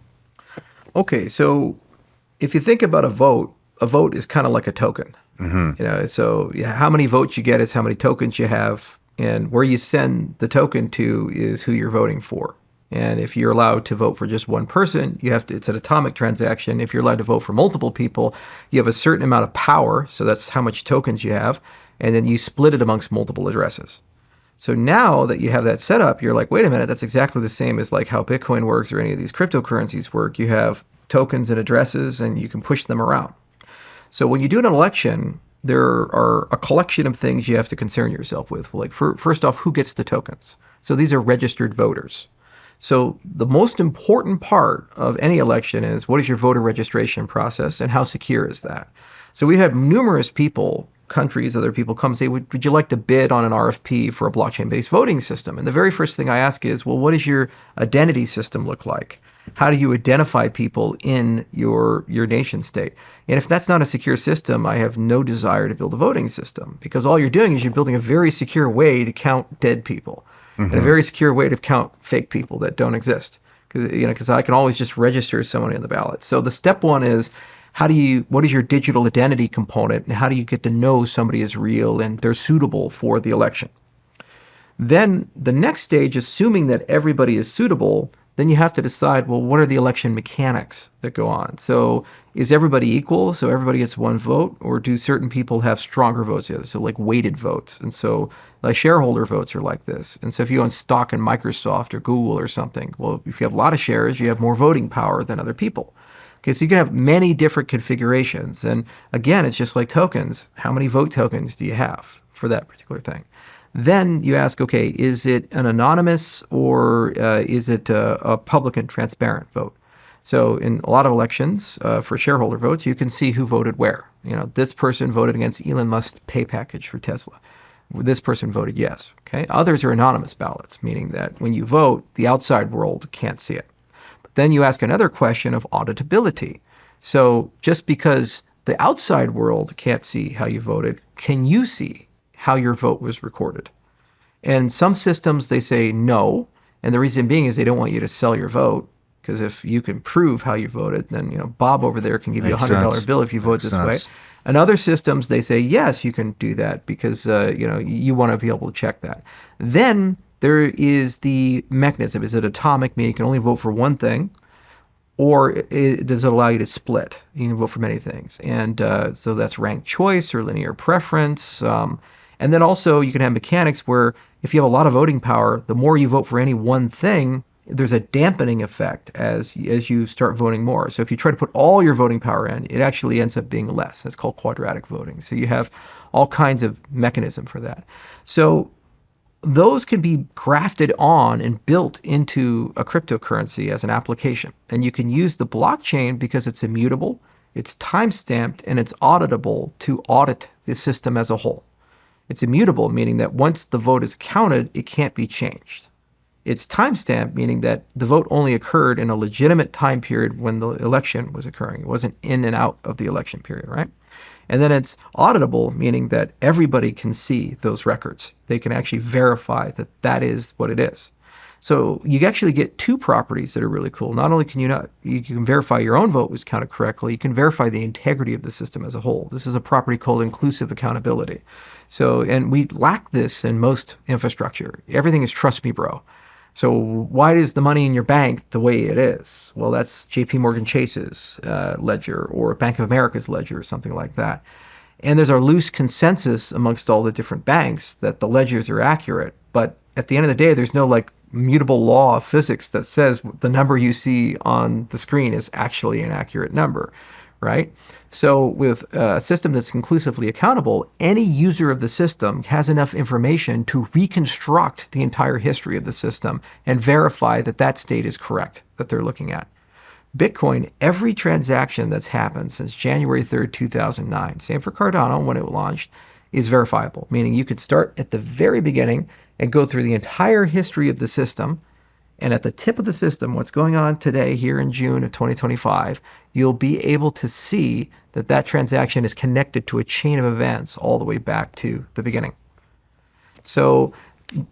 Okay, so if you think about a vote is kind of like a token. So how many votes you get is how many tokens you have, and where you send the token to is who you're voting for. And if you're allowed to vote for just one person, it's an atomic transaction. If you're allowed to vote for multiple people, you have a certain amount of power, so that's how much tokens you have, and then you split it amongst multiple addresses. So now that you have that set up, you're like, wait a minute, that's exactly the same as like how Bitcoin works or any of these cryptocurrencies work. You have tokens and addresses, and you can push them around. So when you do an election, there are a collection of things you have to concern yourself with. Like first off, who gets the tokens? So these are registered voters. So the most important part of any election is, what is your voter registration process and how secure is that? So we had numerous people, countries, other people come and say, would you like to bid on an RFP for a blockchain-based voting system? And the very first thing I ask is, well, what does your identity system look like? How do you identify people in your nation state? And if that's not a secure system, I have no desire to build a voting system, because all you're doing is you're building a very secure way to count dead people and a very secure way to count fake people that don't exist. Because I can always just register someone in the ballot. So the step one is, what is your digital identity component, and how do you get to know somebody is real and they're suitable for the election? Then the next stage, assuming that everybody is suitable, then you have to decide, well, what are the election mechanics that go on? So is everybody equal, so everybody gets one vote, or do certain people have stronger votes than others, so like weighted votes? And so like shareholder votes are like this. And so if you own stock in Microsoft or Google or something, well, if you have a lot of shares, you have more voting power than other people. Okay, so you can have many different configurations. And again, it's just like tokens. How many vote tokens do you have for that particular thing? Then you ask, okay, is it an anonymous or is it a public and transparent vote? So in a lot of elections for shareholder votes, you can see who voted where. This person voted against Elon Musk's pay package for Tesla. This person voted yes. Okay. Others are anonymous ballots, meaning that when you vote, the outside world can't see it. But then you ask another question of auditability. So just because the outside world can't see how you voted, can you see how your vote was recorded? And some systems, they say no. And the reason being is they don't want you to sell your vote, because if you can prove how you voted, then Bob over there can give you a $100 bill if you vote this way. And other systems, they say, yes, you can do that because you want to be able to check that. Then there is the mechanism. Is it atomic, meaning you can only vote for one thing? Or does it allow you to split? You can vote for many things. And so that's ranked choice or linear preference. And then also you can have mechanics where if you have a lot of voting power, the more you vote for any one thing, there's a dampening effect as you start voting more. So if you try to put all your voting power in, it actually ends up being less. It's called quadratic voting. So you have all kinds of mechanism for that. So those can be grafted on and built into a cryptocurrency as an application. And you can use the blockchain because it's immutable, it's time-stamped, and it's auditable to audit the system as a whole. It's immutable, meaning that once the vote is counted, it can't be changed. It's time-stamped, meaning that the vote only occurred in a legitimate time period when the election was occurring. It wasn't in and out of the election period, right? And then it's auditable, meaning that everybody can see those records. They can actually verify that that is what it is. So you actually get two properties that are really cool. Not only can you can verify your own vote was counted correctly, you can verify the integrity of the system as a whole. This is a property called inclusive accountability. So, and we lack this in most infrastructure. Everything is trust me, bro. So why is the money in your bank the way it is? Well, that's JP Morgan Chase's ledger or Bank of America's ledger or something like that. And there's a loose consensus amongst all the different banks that the ledgers are accurate. But at the end of the day, there's no like mutable law of physics that says the number you see on the screen is actually an accurate number, right? So with a system that's conclusively accountable, any user of the system has enough information to reconstruct the entire history of the system and verify that that state is correct that they're looking at. Bitcoin, every transaction that's happened since January 3rd, 2009, same for Cardano when it launched, is verifiable, meaning you could start at the very beginning and go through the entire history of the system. And at the tip of the system, what's going on today here in June of 2025, you'll be able to see that that transaction is connected to a chain of events all the way back to the beginning. So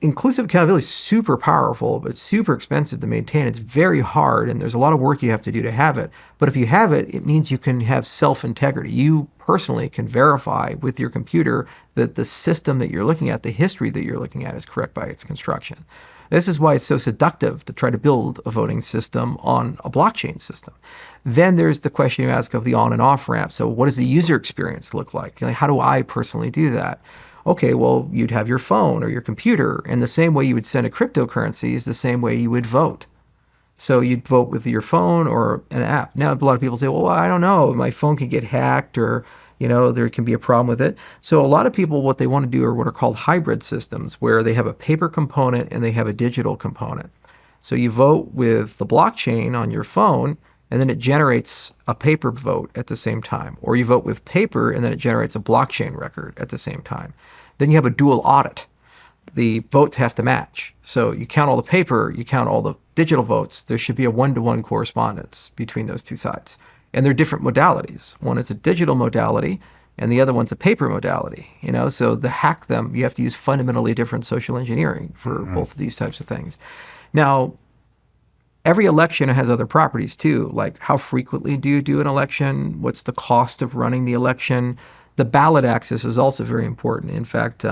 inclusive accountability is super powerful, but super expensive to maintain. It's very hard, and there's a lot of work you have to do to have it. But if you have it, it means you can have self-integrity. You personally can verify with your computer that the system that you're looking at, the history that you're looking at, is correct by its construction. This is why it's so seductive to try to build a voting system on a blockchain system. Then there's the question you ask of the on and off ramp. So what does the user experience look like? How do I personally do that? Okay, well, you'd have your phone or your computer, and the same way you would send a cryptocurrency is the same way you would vote. So you'd vote with your phone or an app. Now, a lot of people say, well, I don't know, my phone can get hacked, or there can be a problem with it. So a lot of people, what they want to do are what are called hybrid systems, where they have a paper component and they have a digital component. So you vote with the blockchain on your phone, and then it generates a paper vote at the same time. Or you vote with paper, and then it generates a blockchain record at the same time. Then you have a dual audit. The votes have to match. So you count all the paper, you count all the digital votes. There should be a one-to-one correspondence between those two sides. And they're different modalities. One is a digital modality, and the other one's a paper modality. So to hack them, you have to use fundamentally different social engineering for both of these types of things. Now, every election has other properties too, like how frequently do you do an election? What's the cost of running the election? The ballot access is also very important. In fact,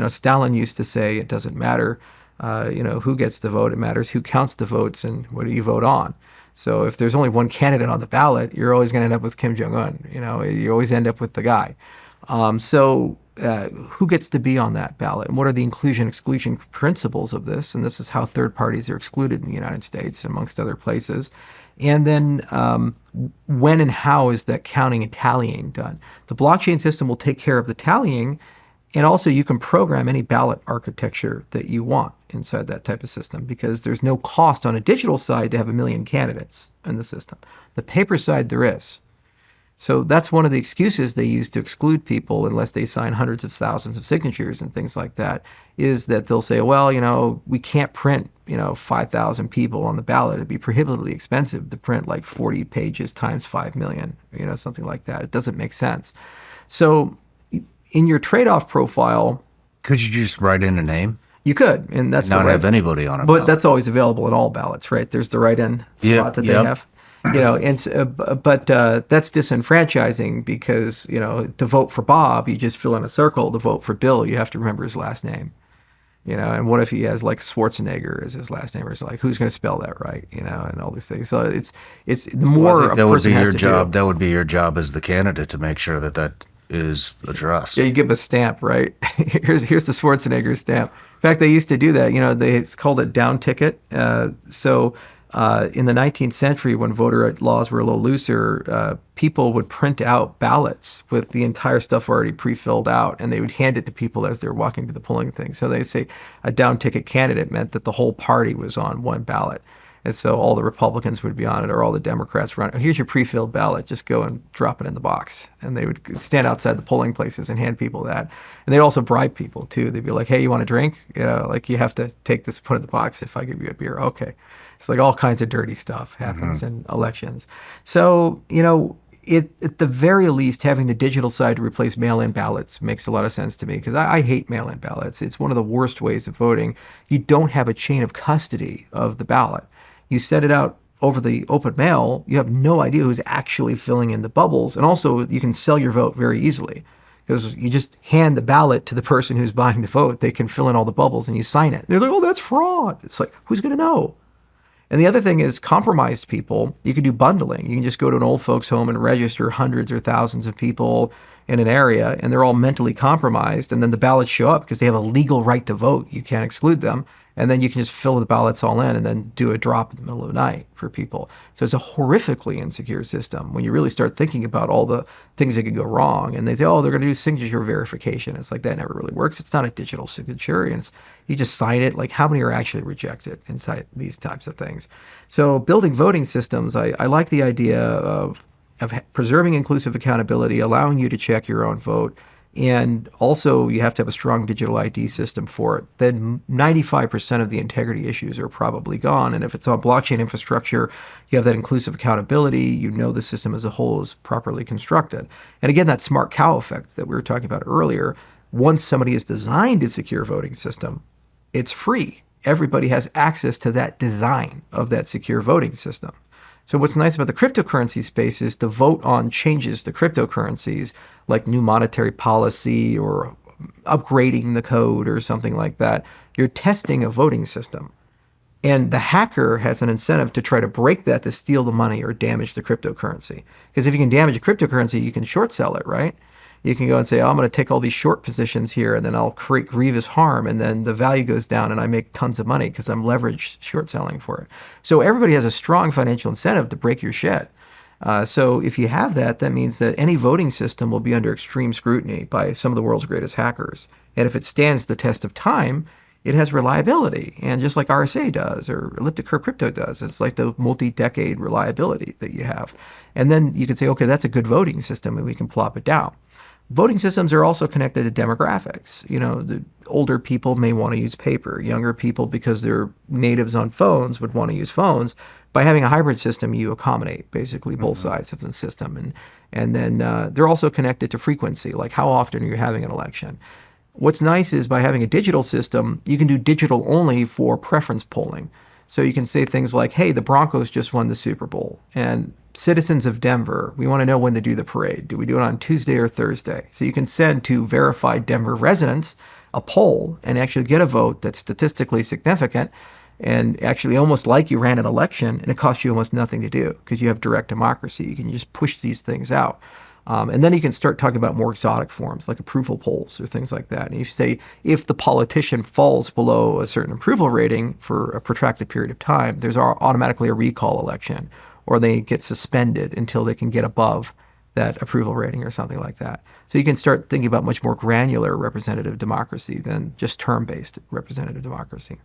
Stalin used to say it doesn't matter, who gets the vote. It matters who counts the votes and what do you vote on. So if there's only one candidate on the ballot, you're always going to end up with Kim Jong-un. You always end up with the guy. So who gets to be on that ballot? And what are the inclusion-exclusion principles of this? And this is how third parties are excluded in the United States, amongst other places. And then when and how is that counting and tallying done? The blockchain system will take care of the tallying, and also you can program any ballot architecture that you want inside that type of system, because there's no cost on a digital side to have 1 million candidates in the system. The paper side, there is. So that's one of the excuses they use to exclude people unless they sign hundreds of thousands of signatures and things like that, is that they'll say, well, we can't print, 5,000 people on the ballot. It'd be prohibitively expensive to print like 40 pages times 5 million, something like that. It doesn't make sense. So in your trade-off profile, could you just write in a name? You could, and that's not have anybody on it. But that's always available in all ballots, right? There's the write-in spot that they have. But that's disenfranchising, because to vote for Bob, you just fill in a circle. To vote for Bill, you have to remember his last name. And what if he has like Schwarzenegger as his last name, or it's like, who's going to spell that right? And all these things. So it's the more that would be your job. That would be your job as the candidate, to make sure that is addressed. Yeah, you give him a stamp, right? here's the Schwarzenegger stamp. In fact, they used to do that. It's called a down ticket. So In the 19th century, when voter laws were a little looser, people would print out ballots with the entire stuff already pre-filled out, and they would hand it to people as they were walking to the polling thing. So they say a down-ticket candidate meant that the whole party was on one ballot. And so all the Republicans would be on it, or all the Democrats were on it. Here's your pre-filled ballot. Just go and drop it in the box. And they would stand outside the polling places and hand people that. And they'd also bribe people, too. They'd be like, hey, you want a drink? You know, like, you have to take this, put it in the box if I give you a beer. Okay. It's like all kinds of dirty stuff happens in elections. So, you know, at the very least, having the digital side to replace mail-in ballots makes a lot of sense to me, because I hate mail-in ballots. It's one of the worst ways of voting. You don't have a chain of custody of the ballot. You send it out over the open mail, you have no idea who's actually filling in the bubbles. And also, you can sell your vote very easily, because you just hand the ballot to the person who's buying the vote. They can fill in all the bubbles and you sign it. They're like, oh, that's fraud. It's like, who's going to know? And the other thing is, compromised people, you can do bundling. You can just go to an old folks home and register hundreds or thousands of people in an area, and they're all mentally compromised. And then the ballots show up because they have a legal right to vote. You can't exclude them. And then you can just fill the ballots all in and then do a drop in the middle of the night for people. So it's a horrifically insecure system when you really start thinking about all the things that could go wrong. And they say, oh, they're going to do signature verification. It's like, that never really works. It's not a digital signature. And you just sign it. Like, how many are actually rejected inside these types of things? So building voting systems, I like the idea of preserving inclusive accountability, allowing you to check your own vote. And also, you have to have a strong digital ID system for it. Then 95% of the integrity issues are probably gone. And if it's on blockchain infrastructure, you have that inclusive accountability. You know the system as a whole is properly constructed. And again, that smart cow effect that we were talking about earlier, once somebody has designed a secure voting system, it's free. Everybody has access to that design of that secure voting system. So what's nice about the cryptocurrency space is the vote on changes to cryptocurrencies, like new monetary policy or upgrading the code or something like that. You're testing a voting system. And the hacker has an incentive to try to break that, to steal the money or damage the cryptocurrency. Because if you can damage a cryptocurrency, you can short sell it, right? You can go and say, oh, I'm going to take all these short positions here, and then I'll create grievous harm, and then the value goes down, and I make tons of money because I'm leveraged short selling for it. So everybody has a strong financial incentive to break your shit. So if you have that, that means that any voting system will be under extreme scrutiny by some of the world's greatest hackers. And if it stands the test of time, it has reliability. And just like RSA does, or elliptic curve crypto does, it's like the multi-decade reliability that you have. And then you can say, okay, that's a good voting system, and we can plop it down. Voting systems are also connected to demographics. You know, the older people may want to use paper. Younger people, because they're natives on phones, would want to use phones. By having a hybrid system, you accommodate basically both sides of the system. And then they're also connected to frequency, like how often are you having an election. What's nice is by having a digital system, you can do digital only for preference polling. So you can say things like, hey, the Broncos just won the Super Bowl, and citizens of Denver, we want to know when to do the parade. Do we do it on Tuesday or Thursday? So you can send to verified Denver residents a poll and actually get a vote that's statistically significant and actually almost like you ran an election, and it costs you almost nothing to do because you have direct democracy. You can just push these things out. And then you can start talking about more exotic forms like approval polls or things like that. And you say, if the politician falls below a certain approval rating for a protracted period of time, there's automatically a recall election, or they get suspended until they can get above that approval rating or something like that. So you can start thinking about much more granular representative democracy than just term-based representative democracy.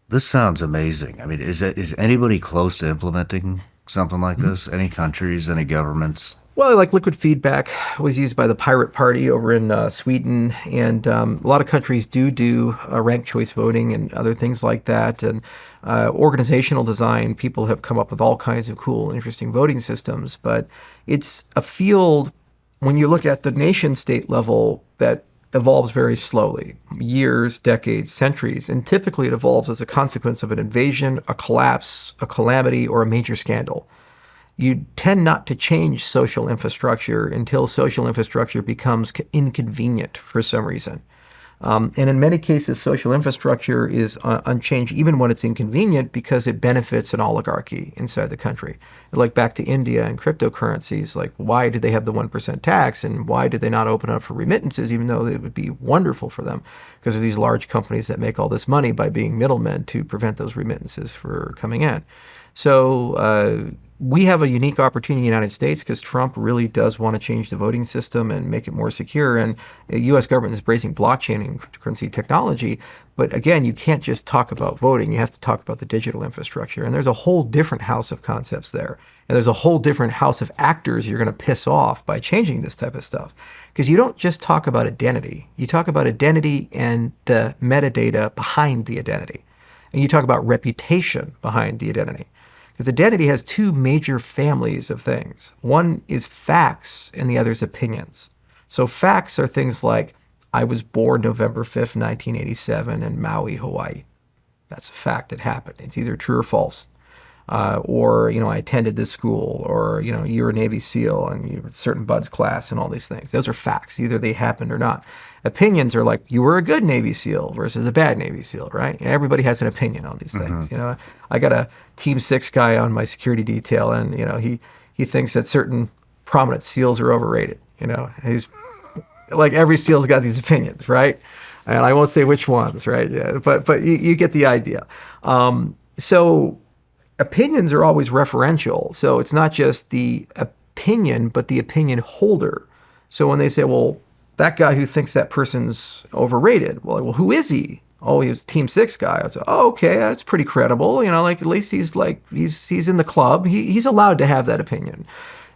This sounds amazing. I mean, is anybody close to implementing something like this? Any countries, any governments? Well, like liquid feedback was used by the Pirate Party over in Sweden, and a lot of countries do ranked choice voting and other things like that. And organizational design, people have come up with all kinds of cool, interesting voting systems. But it's a field, when you look at the nation state level, that evolves very slowly, years, decades, centuries. And typically it evolves as a consequence of an invasion, a collapse, a calamity, or a major scandal. You tend not to change social infrastructure until social infrastructure becomes inconvenient for some reason. And in many cases, social infrastructure is unchanged, even when it's inconvenient, because it benefits an oligarchy inside the country. Like back to India and cryptocurrencies, like why did they have the 1% tax, and why did they not open up for remittances, even though it would be wonderful for them? Because of these large companies that make all this money by being middlemen to prevent those remittances from coming in. So we have a unique opportunity in the United States because Trump really does want to change the voting system and make it more secure. And the U.S. government is embracing blockchain and cryptocurrency technology. But again, you can't just talk about voting. You have to talk about the digital infrastructure. And there's a whole different house of concepts there. And there's a whole different house of actors you're going to piss off by changing this type of stuff. Because you don't just talk about identity. You talk about identity and the metadata behind the identity. And you talk about reputation behind the identity. Because identity has two major families of things. One is facts and the other is opinions. So facts are things like, I was born November 5th, 1987 in Maui, Hawaii. That's a fact. It happened. It's either true or false. Or, I attended this school, or, you're a Navy SEAL and you're a certain BUDS class and all these things. Those are facts. Either they happened or not. Opinions are like, you were a good Navy SEAL versus a bad Navy SEAL, right? And everybody has an opinion on these things. I got a Team 6 guy on my security detail, and, he thinks that certain prominent SEALs are overrated. He's like, every SEAL's got these opinions, right? And I won't say which ones, right? Yeah, but you get the idea. So opinions are always referential. So it's not just the opinion, but the opinion holder. So when they say, well, that guy who thinks that person's overrated, well, who is he? Oh, he was a Team 6 guy. I was like, oh, okay, that's pretty credible. At least he's in the club. He's allowed to have that opinion.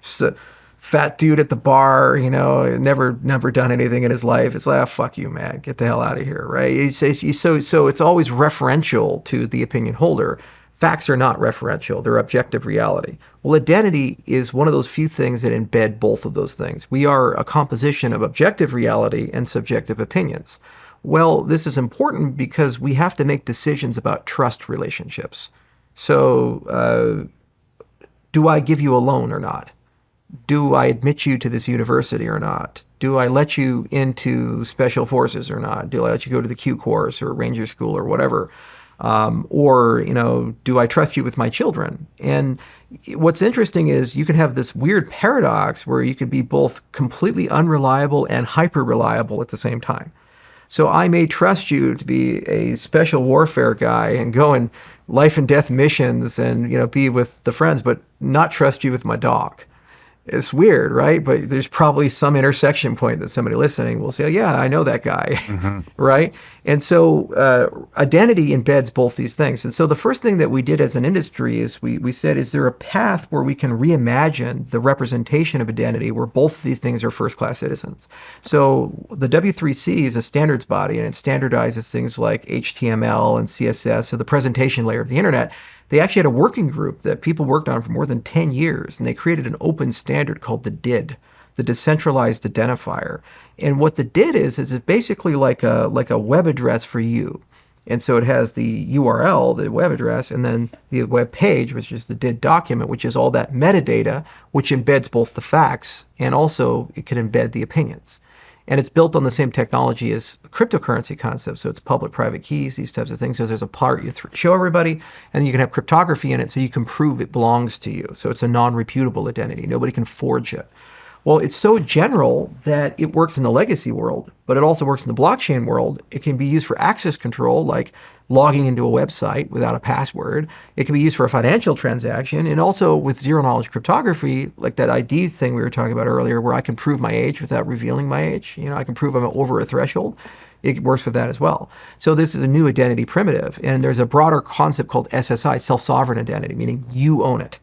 Just a fat dude at the bar, never done anything in his life. It's like, oh, fuck you, man. Get the hell out of here, right? So it's always referential to the opinion holder. Facts are not referential. They're objective reality. Well, identity is one of those few things that embed both of those things. We are a composition of objective reality and subjective opinions. Well, this is important because we have to make decisions about trust relationships. So, do I give you a loan or not? Do I admit you to this university or not? Do I let you into special forces or not? Do I let you go to the Q course or Ranger School or whatever? Or, do I trust you with my children? And what's interesting is you can have this weird paradox where you could be both completely unreliable and hyper reliable at the same time. So I may trust you to be a special warfare guy and go in life and death missions and, be with the friends, but not trust you with my dog. It's weird, right? But there's probably some intersection point that somebody listening will say, oh, yeah, I know that guy, right? And so identity embeds both these things. And so the first thing that we did as an industry is we said, is there a path where we can reimagine the representation of identity where both of these things are first-class citizens? So the W3C is a standards body, and it standardizes things like HTML and CSS, so the presentation layer of the internet. They actually had a working group that people worked on for more than 10 years, and they created an open standard called the DID, the decentralized identifier. And what the DID is it's basically like a web address for you. And so it has the URL, the web address, and then the web page, which is the DID document, which is all that metadata, which embeds both the facts and also it can embed the opinions. And it's built on the same technology as cryptocurrency concepts. So it's public-private keys, these types of things. So there's a part you show everybody, and you can have cryptography in it so you can prove it belongs to you. So it's a non-reputable identity. Nobody can forge it. Well, it's so general that it works in the legacy world, but it also works in the blockchain world. It can be used for access control, like logging into a website without a password. It can be used for a financial transaction, and also with zero-knowledge cryptography, like that ID thing we were talking about earlier, where I can prove my age without revealing my age. I can prove I'm over a threshold. It works with that as well. So this is a new identity primitive, and there's a broader concept called SSI, self-sovereign identity, meaning you own it.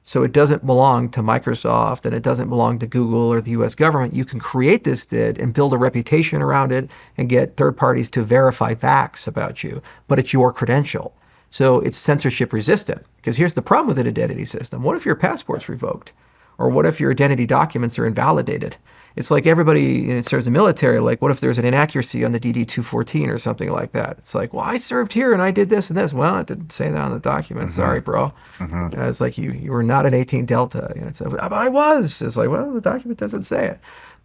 So it doesn't belong to Microsoft and it doesn't belong to Google or the US government. You can create this DID and build a reputation around it and get third parties to verify facts about you, but it's your credential. So it's censorship resistant. Because here's the problem with an identity system. What if your passport's revoked? Or what if your identity documents are invalidated? It's like everybody serves the military, like what if there's an inaccuracy on the DD-214 or something like that? It's like, well, I served here and I did this and this. Well, it didn't say that on the document. Sorry, bro. It's like you were not an 18 Delta. And it's like, I was. It's like, well, the document doesn't say it.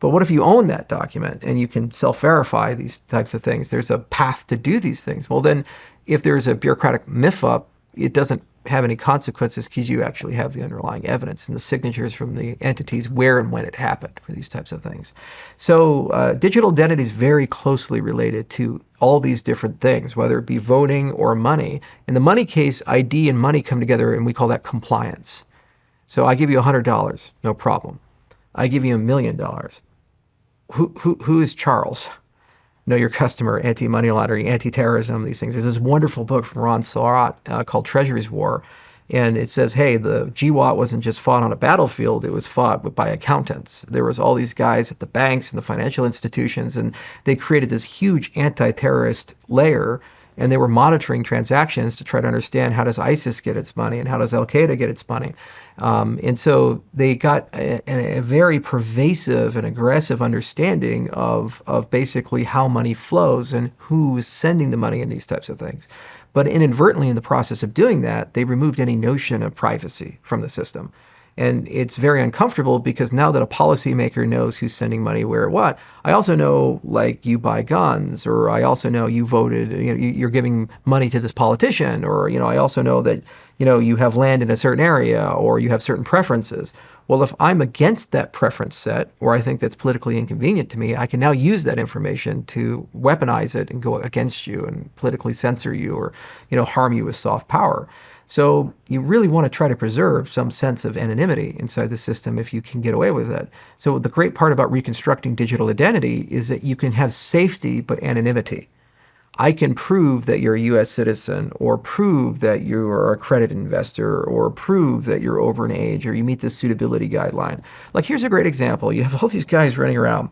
But what if you own that document and you can self-verify these types of things? There's a path to do these things. Well, then if there's a bureaucratic MIF-up, it doesn't have any consequences because you actually have the underlying evidence and the signatures from the entities where and when it happened for these types of things. So digital identity is very closely related to all these different things, whether it be voting or money. In the money case, ID and money come together and we call that compliance. So I give you $100, no problem. I give you $1 million. Who is Charles? Know your customer, anti-money laundering, anti-terrorism, these things. There's this wonderful book from Ron Surratt called Treasury's War. And it says, hey, the GWAT wasn't just fought on a battlefield, it was fought by accountants. There was all these guys at the banks and the financial institutions, and they created this huge anti-terrorist layer, and they were monitoring transactions to try to understand how does ISIS get its money and how does Al-Qaeda get its money. And so they got a very pervasive and aggressive understanding of basically how money flows and who's sending the money and these types of things. But inadvertently in the process of doing that, they removed any notion of privacy from the system. And it's very uncomfortable because now that a policymaker knows who's sending money where, what, I also know, like, you buy guns, or I also know you voted, you're giving money to this politician, or, I also know that, you have land in a certain area, or you have certain preferences. Well, if I'm against that preference set, or I think that's politically inconvenient to me, I can now use that information to weaponize it and go against you and politically censor you or, harm you with soft power. So you really want to try to preserve some sense of anonymity inside the system if you can get away with it. So the great part about reconstructing digital identity is that you can have safety but anonymity. I can prove that you're a U.S. citizen, or prove that you are a credit investor, or prove that you're over an age, or you meet the suitability guideline. Like, here's a great example. You have all these guys running around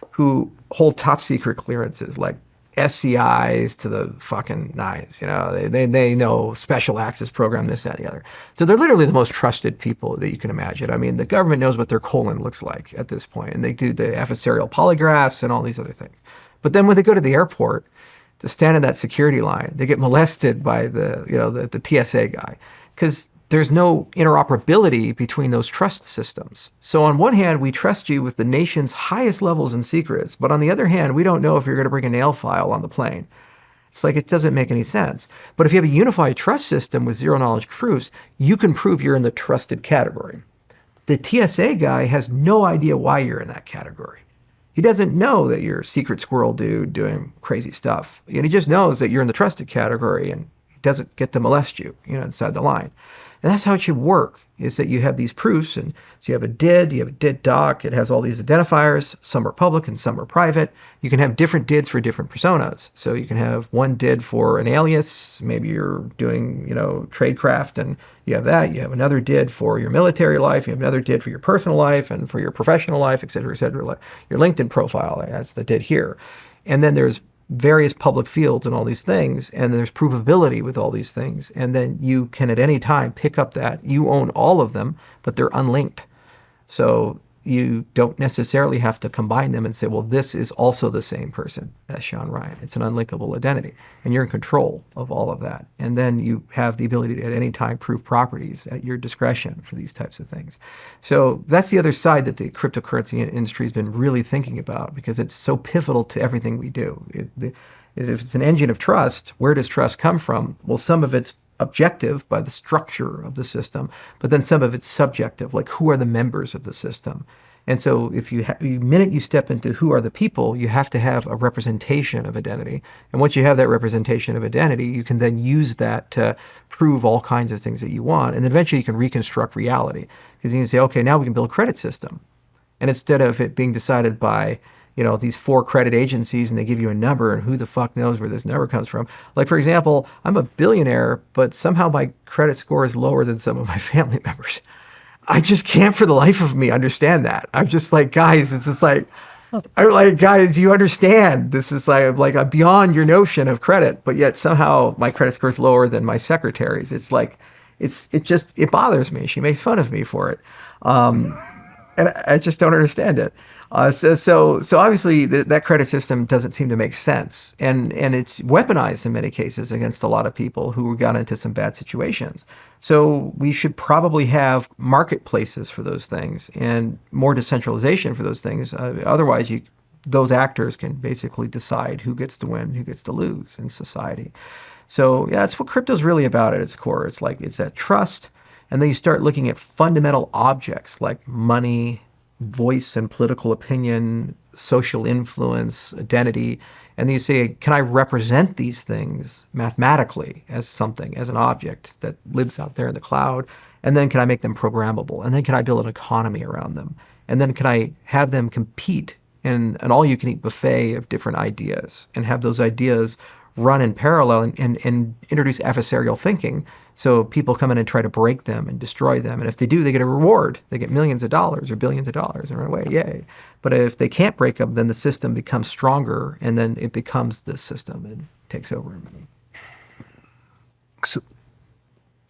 who hold top secret clearances, like SCIs to the fucking nines. They know special access program, this, that, and the other. So they're literally the most trusted people that you can imagine. I mean, the government knows what their colon looks like at this point, and they do the adversarial polygraphs and all these other things. But then when they go to the airport to stand in that security line, they get molested by the TSA guy, because there's no interoperability between those trust systems. So on one hand, we trust you with the nation's highest levels and secrets, but on the other hand, we don't know if you're going to bring a nail file on the plane. It's like, it doesn't make any sense. But if you have a unified trust system with zero knowledge proofs, you can prove you're in the trusted category. The TSA guy has no idea why you're in that category. He doesn't know that you're a secret squirrel dude doing crazy stuff. And he just knows that you're in the trusted category, and he doesn't get to molest you, inside the line. And that's how it should work, is that you have these proofs. And so you have a DID doc. It has all these identifiers. Some are public and some are private. You can have different DIDs for different personas. So you can have one DID for an alias. Maybe you're doing, tradecraft, and you have that. You have another DID for your military life. You have another DID for your personal life and for your professional life, et cetera, et cetera. Your LinkedIn profile, that's the DID here. And then there's various public fields and all these things, and there's provability with all these things, and then you can at any time pick up that. You own all of them, but they're unlinked. So you don't necessarily have to combine them and say, well, this is also the same person as Shawn Ryan. It's an unlinkable identity, and you're in control of all of that. And then you have the ability to at any time prove properties at your discretion for these types of things. So that's the other side that the cryptocurrency industry has been really thinking about, because it's so pivotal to everything we do. If it's an engine of trust, where does trust come from? Well, some of it's objective by the structure of the system, but then some of it's subjective, like who are the members of the system. And so if the minute you step into who are the people, you have to have a representation of identity. And once you have that representation of identity, you can then use that to prove all kinds of things that you want. And then eventually you can reconstruct reality, because you can say, okay, now we can build a credit system. And instead of it being decided by these 4 credit agencies, and they give you a number, and who the fuck knows where this number comes from. Like, for example, I'm a billionaire, but somehow my credit score is lower than some of my family members. I just can't for the life of me understand that. I'm just like, guys, it's just like, I'm like, guys, you understand? This is like beyond your notion of credit, but yet somehow my credit score is lower than my secretary's. It's like, it bothers me. She makes fun of me for it. And I just don't understand it. So obviously that credit system doesn't seem to make sense, and it's weaponized in many cases against a lot of people who got into some bad situations. So we should probably have marketplaces for those things and more decentralization for those things. Otherwise, those actors can basically decide who gets to win, who gets to lose in society. So yeah, that's what crypto's really about at its core. It's like it's that trust, and then you start looking at fundamental objects like money, voice and political opinion, social influence, identity, and then you say, can I represent these things mathematically as something, as an object that lives out there in the cloud? And then can I make them programmable? And then can I build an economy around them? And then can I have them compete in an all-you-can-eat buffet of different ideas and have those ideas run in parallel and introduce adversarial thinking? So people come in and try to break them and destroy them. And if they do, they get a reward. They get millions of dollars or billions of dollars and run away. Yay. But if they can't break them, then the system becomes stronger, and then it becomes the system and takes over. So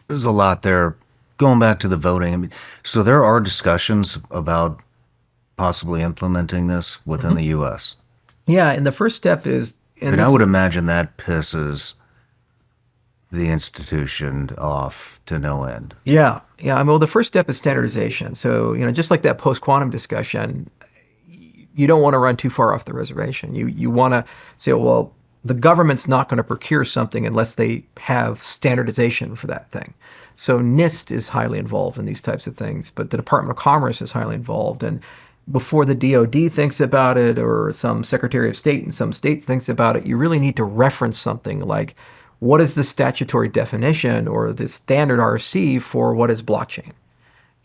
there's a lot there. Going back to the voting, I mean, so there are discussions about possibly implementing this within the U.S. Yeah, and the first step is... And I would imagine that pisses the institution off to no end. Yeah. I mean, well, the first step is standardization. So, just like that post-quantum discussion, you don't want to run too far off the reservation. You want to say, well, the government's not going to procure something unless they have standardization for that thing. So NIST is highly involved in these types of things, but the Department of Commerce is highly involved. And before the DOD thinks about it, or some Secretary of State in some states thinks about it, you really need to reference something like, what is the statutory definition or the standard RFC for what is blockchain?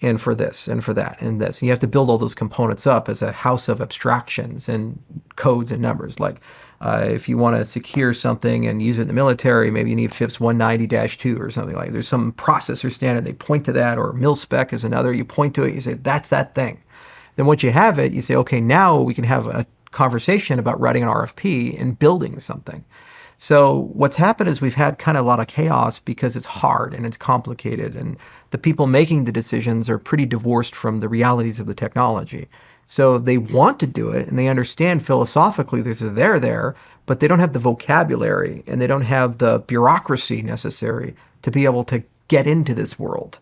And for this, and for that, and this. And you have to build all those components up as a house of abstractions and codes and numbers. Like if you want to secure something and use it in the military, maybe you need FIPS 190-2 or something like that. There's some processor standard, they point to that, or mil-spec is another. You point to it, you say, that's that thing. Then once you have it, you say, okay, now we can have a conversation about writing an RFP and building something. So what's happened is we've had kind of a lot of chaos because it's hard and it's complicated, and the people making the decisions are pretty divorced from the realities of the technology. So they want to do it, and they understand philosophically there's a there, but they don't have the vocabulary and they don't have the bureaucracy necessary to be able to get into this world,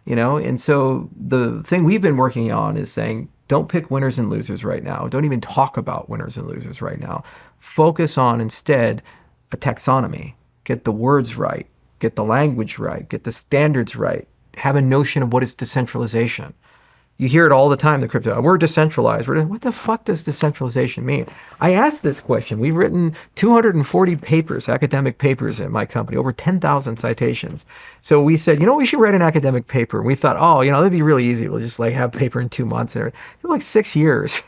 And so the thing we've been working on is saying, don't pick winners and losers right now. Don't even talk about winners and losers right now. Focus on instead a taxonomy. Get the words right. Get the language right. Get the standards right. Have a notion of what is decentralization. You hear it all the time in the crypto. We're decentralized. What the fuck does decentralization mean? I asked this question. We've written 240 papers, academic papers at my company, over 10,000 citations. So we said, we should write an academic paper. And we thought, that'd be really easy. We'll just have paper in 2 months. And it took like 6 years.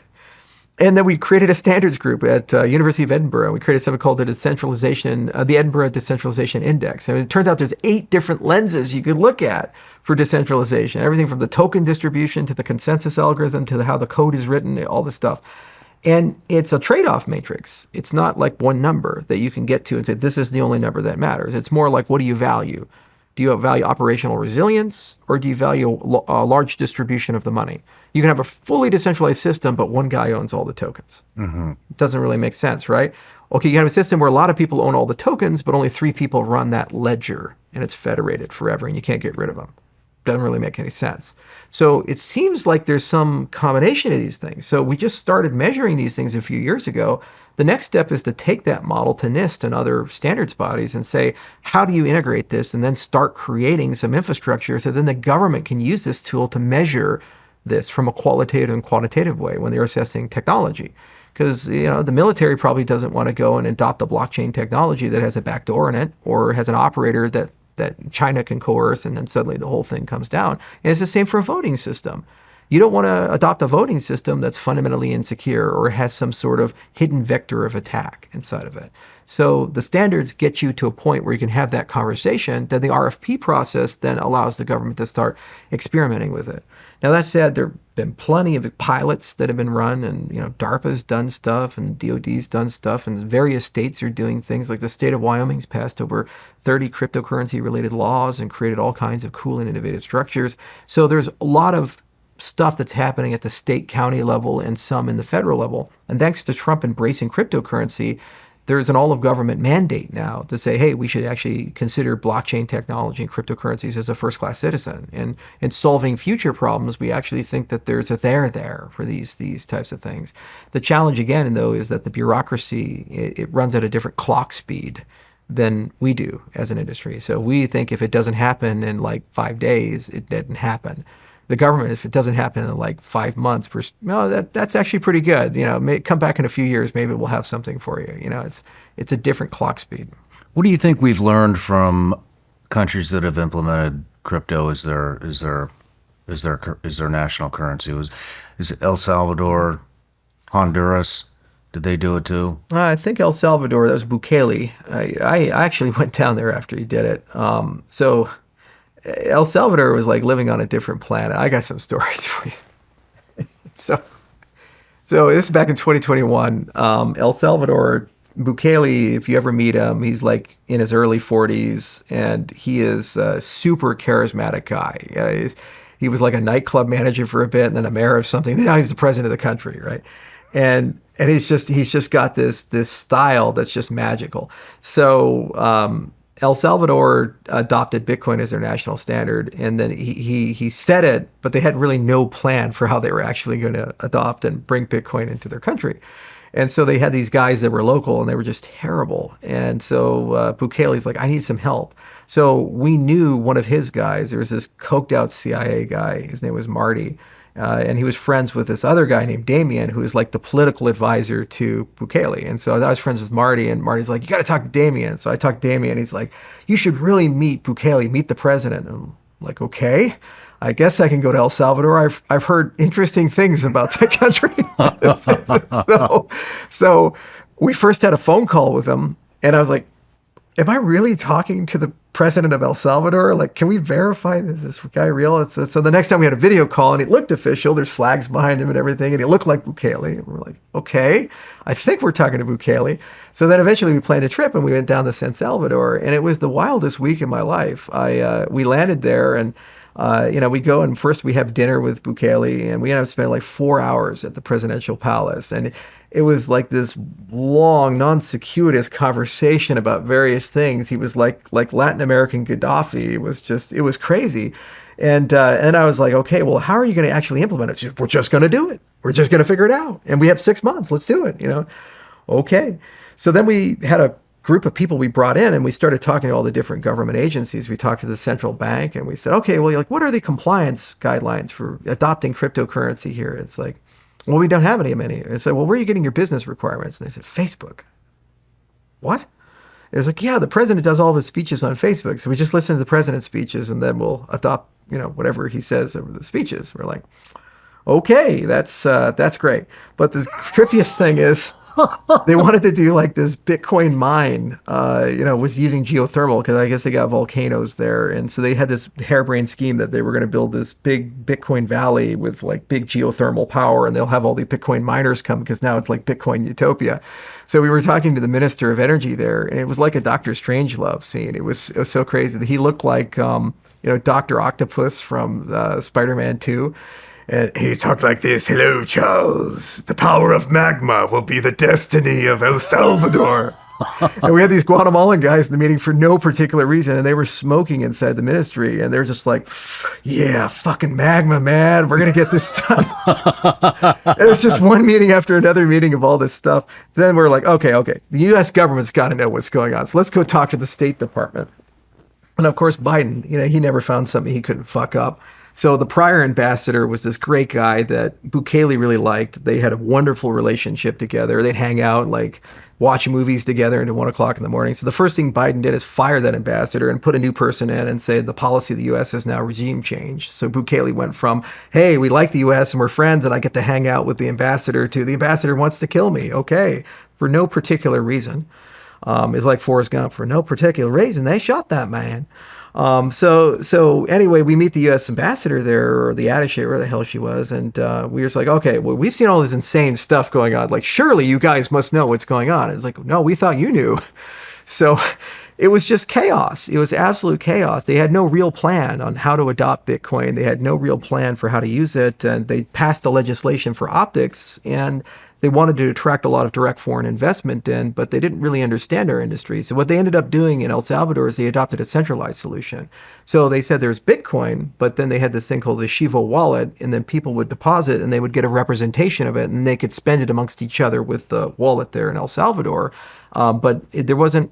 And then we created a standards group at University of Edinburgh. We created something called the Edinburgh Decentralization Index. And it turns out there's 8 different lenses you could look at for decentralization. Everything from the token distribution to the consensus algorithm to how the code is written, all this stuff. And it's a trade-off matrix. It's not like one number that you can get to and say, this is the only number that matters. It's more like, what do you value? Do you value operational resilience, or do you value a large distribution of the money? You can have a fully decentralized system, but one guy owns all the tokens. Mm-hmm. It doesn't really make sense, right? Okay, you have a system where a lot of people own all the tokens, but only 3 people run that ledger, and it's federated forever, and you can't get rid of them. Doesn't really make any sense. So it seems like there's some combination of these things. So we just started measuring these things a few years ago. The next step is to take that model to NIST and other standards bodies and say, how do you integrate this? And then start creating some infrastructure so then the government can use this tool to measure this from a qualitative and quantitative way when they're assessing technology. Because the military probably doesn't want to go and adopt a blockchain technology that has a backdoor in it or has an operator that China can coerce, and then suddenly the whole thing comes down. And it's the same for a voting system. You don't want to adopt a voting system that's fundamentally insecure or has some sort of hidden vector of attack inside of it. So the standards get you to a point where you can have that conversation. Then the RFP process then allows the government to start experimenting with it. Now, that said, there have been plenty of pilots that have been run, and DARPA's done stuff, and DOD's done stuff, and various states are doing things. Like the state of Wyoming's passed over 30 cryptocurrency-related laws and created all kinds of cool and innovative structures. So there's a lot of stuff that's happening at the state, county level, and some in the federal level. And thanks to Trump embracing cryptocurrency, there's an all-of-government mandate now to say, hey, we should actually consider blockchain technology and cryptocurrencies as a first-class citizen. And in solving future problems, we actually think that there's a there for these types of things. The challenge, again, though, is that the bureaucracy, it runs at a different clock speed than we do as an industry. So we think if it doesn't happen in like 5 days, it didn't happen. The government, if it doesn't happen in like 5 months, that's actually pretty good. Come back in a few years, maybe we'll have something for you. It's a different clock speed. What do you think we've learned from countries that have implemented crypto as their national currency? Is it El Salvador, Honduras? Did they do it too? I think El Salvador, that was Bukele. I actually went down there after he did it. So El Salvador was like living on a different planet. I got some stories for you. So this is back in 2021. El Salvador, Bukele, if you ever meet him, he's like in his early 40s, and he is a super charismatic guy. He was like a nightclub manager for a bit, and then a mayor of something. Now he's the president of the country, right? And he's just got this style that's just magical. So El Salvador adopted Bitcoin as their national standard, and then he said it, but they had really no plan for how they were actually going to adopt and bring Bitcoin into their country. And so they had these guys that were local, and they were just terrible. And so Bukele's like, I need some help. So we knew one of his guys. There was this coked out CIA guy. His name was Marty. And he was friends with this other guy named Damien, who was like the political advisor to Bukele. And so I was friends with Marty, and Marty's like, you got to talk to Damien. So I talked to Damien. He's like, you should really meet Bukele, meet the president. And I'm like, okay, I guess I can go to El Salvador. I've heard interesting things about that country. so we first had a phone call with him, and I was like, am I really talking to the president of El Salvador? Like, can we verify this guy real? So the next time we had a video call, and it looked official. There's flags behind him and everything, and he looked like Bukele. And we're like, okay, I think we're talking to Bukele. So then eventually we planned a trip, and we went down to San Salvador, and it was the wildest week in my life. We landed there, and we go, and first we have dinner with Bukele, and we ended up spending like 4 hours at the presidential palace. And it was like this long, non-sequitur conversation about various things. He was like Latin American Gaddafi. It was crazy. And I was like, okay, well, how are you going to actually implement it? She said, we're just going to do it. We're just going to figure it out. And we have 6 months. Let's do it. Okay. So then we had a group of people we brought in, and we started talking to all the different government agencies. We talked to the central bank, and we said, okay, well, what are the compliance guidelines for adopting cryptocurrency here? It's like, well, we don't have any. I said, well, where are you getting your business requirements? And they said, Facebook. What? It was like, yeah, the president does all of his speeches on Facebook. So we just listen to the president's speeches, and then we'll adopt, whatever he says over the speeches. We're like, okay, that's great. But the trippiest thing is, they wanted to do like this Bitcoin mine, was using geothermal, because I guess they got volcanoes there. And so they had this harebrained scheme that they were going to build this big Bitcoin valley with like big geothermal power, and they'll have all the Bitcoin miners come, because now it's like Bitcoin utopia. So we were talking to the Minister of Energy there, and it was like a Dr. Strangelove scene. It was so crazy. He looked like, Dr. Octopus from Spider-Man 2. And he talked like this: hello, Charles. The power of magma will be the destiny of El Salvador. And we had these Guatemalan guys in the meeting for no particular reason, and they were smoking inside the ministry, and they're just like, yeah, fucking magma, man. We're going to get this done. It was just one meeting after another meeting of all this stuff. Then we're like, okay. The U.S. government's got to know what's going on. So let's go talk to the State Department. And of course, Biden, he never found something he couldn't fuck up. So the prior ambassador was this great guy that Bukele really liked. They had a wonderful relationship together. They'd hang out, like watch movies together until 1 o'clock in the morning. So the first thing Biden did is fire that ambassador and put a new person in and say the policy of the U.S. is now regime change. So Bukele went from, hey, we like the U.S. and we're friends and I get to hang out with the ambassador, to the ambassador wants to kill me. Okay, for no particular reason. It's like Forrest Gump. For no particular reason, they shot that man. So anyway, we meet the U.S. ambassador there, or the attaché, where the hell she was, and we were just like, okay, well, we've seen all this insane stuff going on. Like, surely you guys must know what's going on. It's like, no, we thought you knew. So it was just chaos. It was absolute chaos. They had no real plan on how to adopt Bitcoin. They had no real plan for how to use it. And they passed a legislation for optics, and they wanted to attract a lot of direct foreign investment in, but they didn't really understand our industry. So what they ended up doing in El Salvador is they adopted a centralized solution. So they said there's Bitcoin, but then they had this thing called the Shivo wallet, and then people would deposit and they would get a representation of it, and they could spend it amongst each other with the wallet there in El Salvador. There wasn't,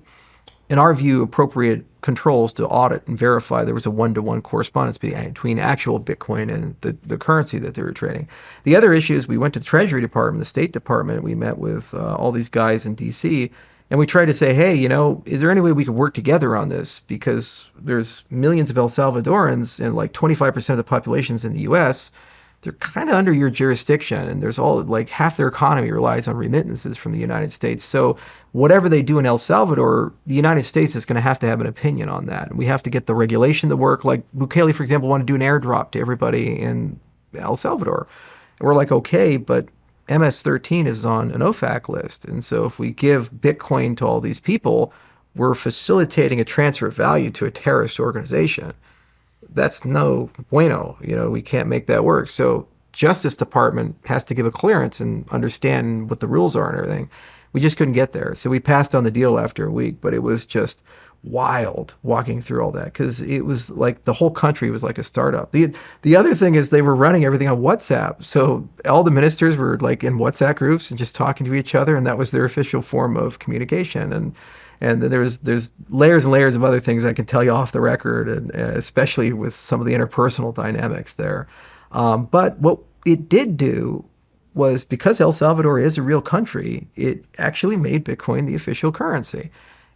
in our view, appropriate controls to audit and verify there was a one-to-one correspondence between actual Bitcoin and the currency that they were trading. The other issue is we went to the Treasury Department, the State Department. We met with all these guys in D.C., and we tried to say, hey, is there any way we could work together on this? Because there's millions of El Salvadorans, and like 25% of the population's in the U.S., they're kind of under your jurisdiction, and there's half their economy relies on remittances from the United States. So whatever they do in El Salvador, the United States is going to have an opinion on that. And we have to get the regulation to work. Like Bukele, for example, wanted to do an airdrop to everybody in El Salvador. And we're like, okay, but MS-13 is on an OFAC list. And so if we give Bitcoin to all these people, we're facilitating a transfer of value to a terrorist organization. That's no bueno. We can't make that work. So Justice Department has to give a clearance and understand what the rules are and everything. We just couldn't get there. So we passed on the deal after a week, but it was just wild walking through all that, because it was like the whole country was like a startup. The other thing is they were running everything on WhatsApp. So all the ministers were like in WhatsApp groups and just talking to each other, and that was their official form of communication. And there's layers and layers of other things I can tell you off the record, and especially with some of the interpersonal dynamics there. But what it did do was, because El Salvador is a real country, it actually made Bitcoin the official currency.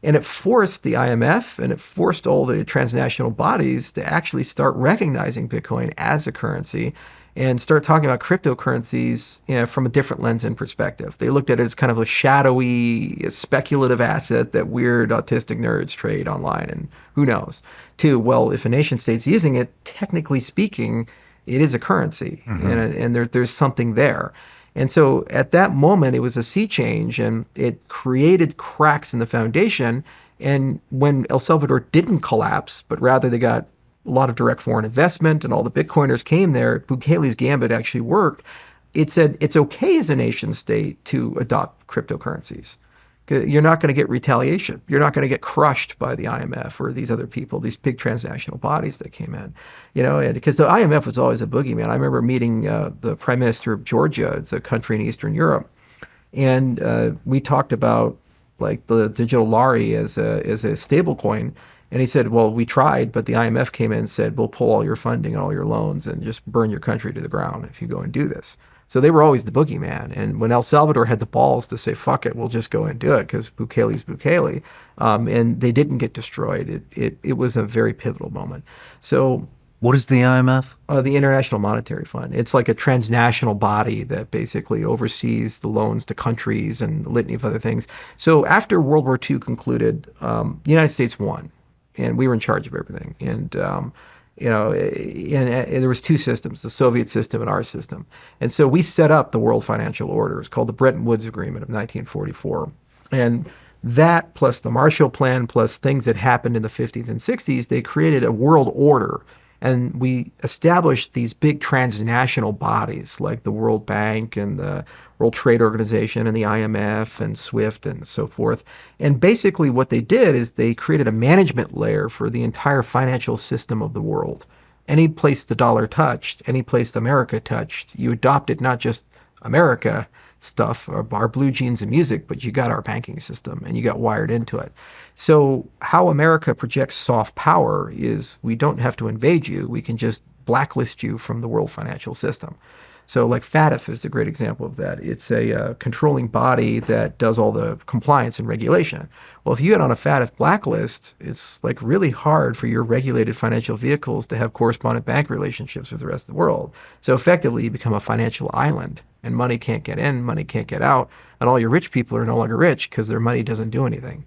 And it forced the IMF and it forced all the transnational bodies to actually start recognizing Bitcoin as a currency and start talking about cryptocurrencies from a different lens and perspective. They looked at it as kind of a shadowy, speculative asset that weird autistic nerds trade online, and who knows. Two, well, if a nation state's using it, technically speaking, it is a currency, and there's something there. And so at that moment, it was a sea change, and it created cracks in the foundation. And when El Salvador didn't collapse, but rather they got a lot of direct foreign investment and all the Bitcoiners came there, Bukele's gambit actually worked. It said it's okay as a nation state to adopt cryptocurrencies. You're not going to get retaliation. You're not going to get crushed by the IMF or these other people, these big transnational bodies that came in, and because the IMF was always a boogeyman. I remember meeting the Prime Minister of Georgia. It's a country in Eastern Europe. And we talked about like the digital lari as a stablecoin. And he said, well, we tried, but the IMF came in and said, we'll pull all your funding and all your loans and just burn your country to the ground if you go and do this. So they were always the boogeyman. And when El Salvador had the balls to say, fuck it, we'll just go and do it because Bukele's Bukele, and they didn't get destroyed, it was a very pivotal moment. So what is the IMF? The International Monetary Fund. It's like a transnational body that basically oversees the loans to countries and a litany of other things. So after World War II concluded, the United States won, and we were in charge of everything. And there was two systems, the Soviet system and our system. And so we set up the world financial order. It's called the Bretton Woods Agreement of 1944. And that plus the Marshall Plan plus things that happened in the 50s and 60s, they created a world order. And we established these big transnational bodies like the World Bank and the World Trade Organization and the IMF and SWIFT and so forth. And basically what they did is they created a management layer for the entire financial system of the world. Any place the dollar touched, any place America touched, you adopted not just America stuff, our blue jeans and music, but you got our banking system and you got wired into it. So how America projects soft power is we don't have to invade you. We can just blacklist you from the world financial system. So like FATF is a great example of that. It's a controlling body that does all the compliance and regulation. Well, if you get on a FATF blacklist, it's like really hard for your regulated financial vehicles to have correspondent bank relationships with the rest of the world. So effectively you become a financial island, and money can't get in, money can't get out, and all your rich people are no longer rich because their money doesn't do anything.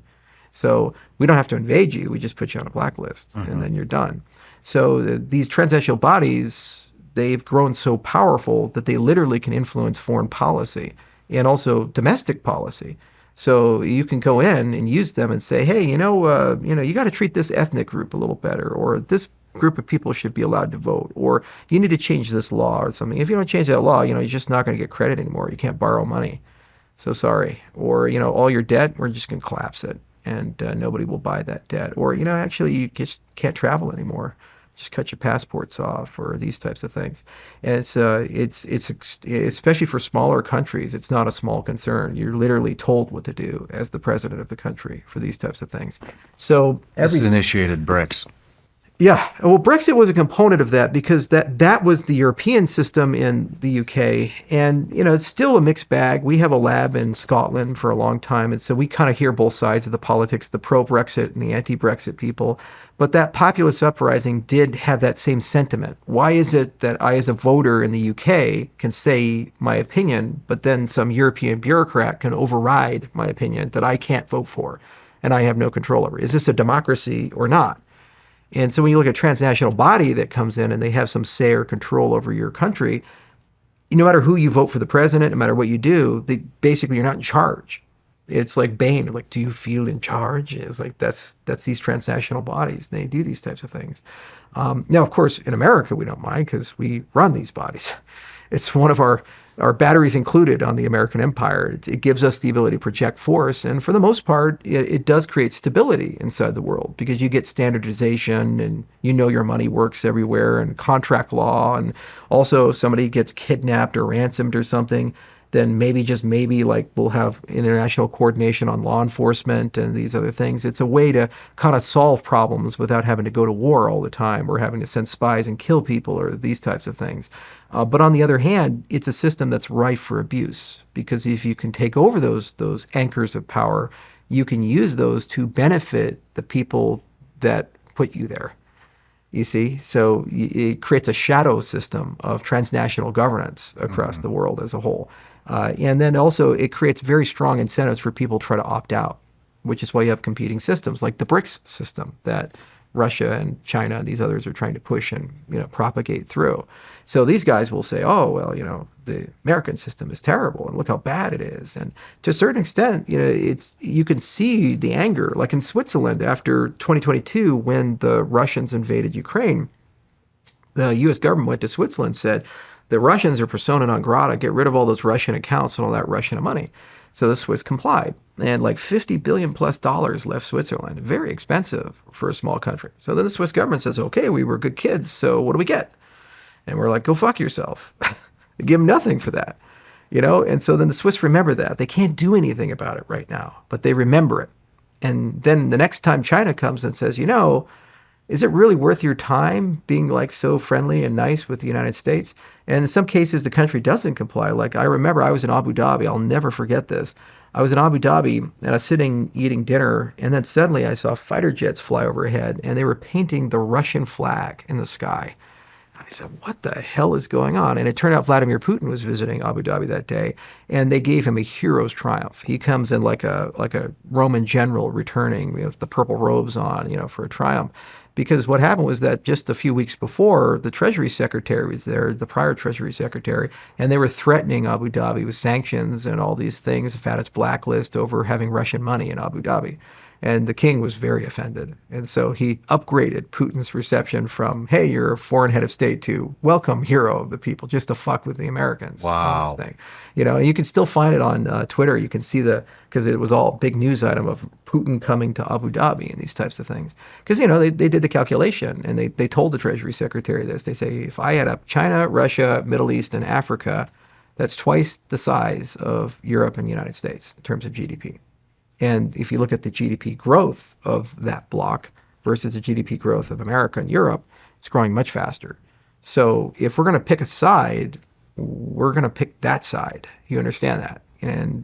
So we don't have to invade you, we just put you on a blacklist, and then you're done. So these transnational bodies, they've grown so powerful that they literally can influence foreign policy and also domestic policy. So you can go in and use them and say, hey, you got to treat this ethnic group a little better, or this group of people should be allowed to vote, or you need to change this law or something. If you don't change that law, you're just not going to get credit anymore. You can't borrow money. So sorry. Or, all your debt, we're just going to collapse it, and nobody will buy that debt. Or, actually you just can't travel anymore. Just cut your passports off, or these types of things. And it's especially for smaller countries, it's not a small concern. You're literally told what to do as the president of the country for these types of things. So This initiated BRICS. yeah, well, Brexit was a component of that because that was the European system in the UK, and it's still a mixed bag. We have a lab in Scotland for a long time, and so we kind of hear both sides of the politics, the pro-Brexit and the anti-Brexit people. But that populist uprising did have that same sentiment. Why is it that I, as a voter in the UK, can say my opinion, but then some European bureaucrat can override my opinion that I can't vote for, and I have no control over? Is this a democracy or not? And so when you look at a transnational body that comes in and they have some say or control over your country, no matter who you vote for the president, no matter what you do, basically you're not in charge. It's like Bane, like, do you feel in charge? It's like that's these transnational bodies. They do these types of things. Now, of course, in America, we don't mind because we run these bodies. It's one of our batteries included on the American empire. It gives us the ability to project force. And for the most part, it does create stability inside the world because you get standardization and your money works everywhere, and contract law. And also if somebody gets kidnapped or ransomed or something, then maybe like we'll have international coordination on law enforcement and these other things. It's a way to kind of solve problems without having to go to war all the time or having to send spies and kill people or these types of things. But on the other hand, it's a system that's rife for abuse because if you can take over those anchors of power, you can use those to benefit the people that put you there. You see? So it creates a shadow system of transnational governance across the world as a whole. And then also it creates very strong incentives for people to try to opt out, which is why you have competing systems like the BRICS system that Russia and China and these others are trying to push and propagate through. So these guys will say, oh, well, the American system is terrible and look how bad it is. And to a certain extent, you can see the anger, like in Switzerland after 2022 when the Russians invaded Ukraine. The U.S. government went to Switzerland and said, the Russians are persona non grata, get rid of all those Russian accounts and all that Russian money. So the Swiss complied, and like $50 billion plus left Switzerland. Very expensive for a small country. So then the Swiss government says, okay, we were good kids, so what do we get? And we're like, go fuck yourself. They give them nothing for that, And so then the Swiss remember that. They can't do anything about it right now, but they remember it. And then the next time China comes and says, is it really worth your time being like so friendly and nice with the United States? And in some cases, the country doesn't comply. Like I remember I was in Abu Dhabi. I'll never forget this. I was in Abu Dhabi and I was sitting eating dinner. And then suddenly I saw fighter jets fly overhead and they were painting the Russian flag in the sky. I said, what the hell is going on? And it turned out Vladimir Putin was visiting Abu Dhabi that day, and they gave him a hero's triumph. He comes in like a Roman general returning with the purple robes on, for a triumph. Because what happened was that just a few weeks before, the Treasury Secretary was there, the prior Treasury Secretary, and they were threatening Abu Dhabi with sanctions and all these things, a FATF blacklist over having Russian money in Abu Dhabi. And the king was very offended. And so he upgraded Putin's reception from, hey, you're a foreign head of state, to welcome, hero of the people, just to fuck with the Americans. Wow. Thing. And you can still find it on Twitter. You can see because it was all a big news item of Putin coming to Abu Dhabi and these types of things. Because, they did the calculation and they told the Treasury Secretary this. They say, if I add up China, Russia, Middle East, and Africa, that's twice the size of Europe and the United States in terms of GDP. And if you look at the GDP growth of that block versus the GDP growth of America and Europe, it's growing much faster. So if we're going to pick a side, we're going to pick that side. You understand that? And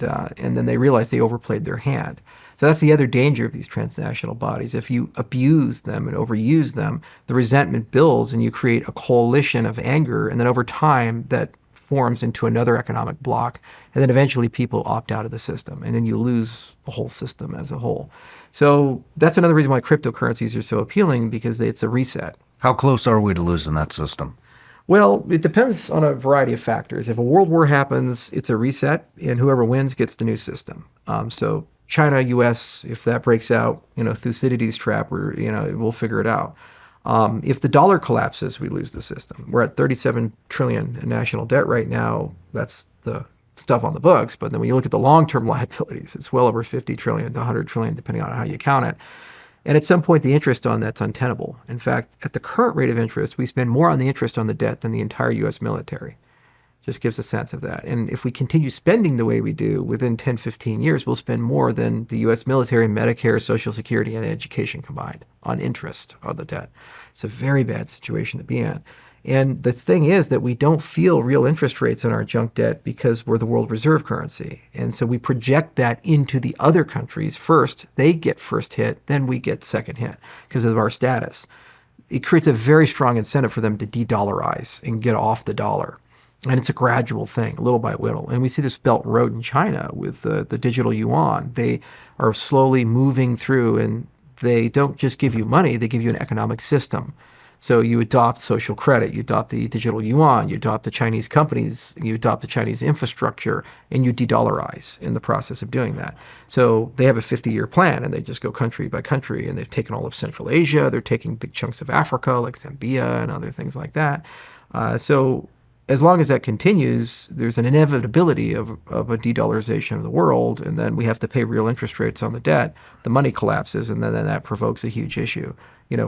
then they realize they overplayed their hand. So that's the other danger of these transnational bodies. If you abuse them and overuse them, the resentment builds and you create a coalition of anger. And then over time, that forms into another economic bloc, and then eventually people opt out of the system, and then you lose the whole system as a whole. So that's another reason why cryptocurrencies are so appealing, because it's a reset. How close are we to losing that system? Well, it depends on a variety of factors. If a world war happens, it's a reset, and whoever wins gets the new system. So China, U.S., if that breaks out, Thucydides' trap, we'll figure it out. If the dollar collapses, we lose the system. We're at 37 trillion in national debt right now. That's the stuff on the books. But then when you look at the long-term liabilities, it's well over 50 trillion to 100 trillion, depending on how you count it. And at some point, the interest on that's untenable. In fact, at the current rate of interest, we spend more on the interest on the debt than the entire U.S. military. Just gives a sense of that. And if we continue spending the way we do, within 10, 15 years, we'll spend more than the U.S. military, Medicare, Social Security, and education combined on interest on the debt. It's a very bad situation to be in. And the thing is that we don't feel real interest rates on our junk debt because we're the world reserve currency. And so we project that into the other countries first. They get first hit, then we get second hit because of our status. It creates a very strong incentive for them to de-dollarize and get off the dollar. And it's a gradual thing, little by little. And we see this Belt and Road in China with the digital yuan. They are slowly moving through, and they don't just give you money, they give you an economic system. So you adopt social credit, you adopt the digital yuan, you adopt the Chinese companies, you adopt the Chinese infrastructure, and you de-dollarize in the process of doing that. So they have a 50-year plan, and they just go country by country, and they've taken all of Central Asia, they're taking big chunks of Africa, like Zambia and other things like that. So as long as that continues, there's an inevitability of a de-dollarization of the world, and then we have to pay real interest rates on the debt. The money collapses, and then that provokes a huge issue,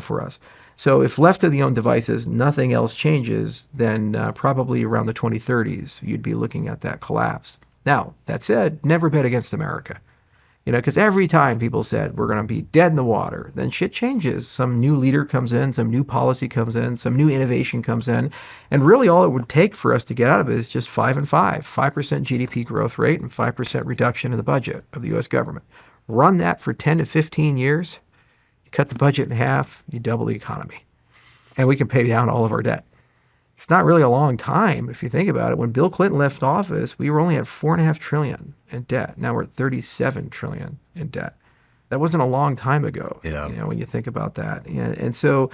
for us. So if left to the own devices, nothing else changes, then probably around the 2030s, you'd be looking at that collapse. Now, that said, never bet against America. Because every time people said we're going to be dead in the water, then shit changes. Some new leader comes in, some new policy comes in, some new innovation comes in. And really all it would take for us to get out of it is just 5 and 5, 5% GDP growth rate and 5% reduction in the budget of the U.S. government. Run that for 10 to 15 years, you cut the budget in half, you double the economy. And we can pay down all of our debt. It's not really a long time if you think about it. When Bill Clinton left office, we were only at $4.5 trillion in debt. Now we're at $37 trillion in debt. That wasn't a long time ago. Yeah. When you think about that. And so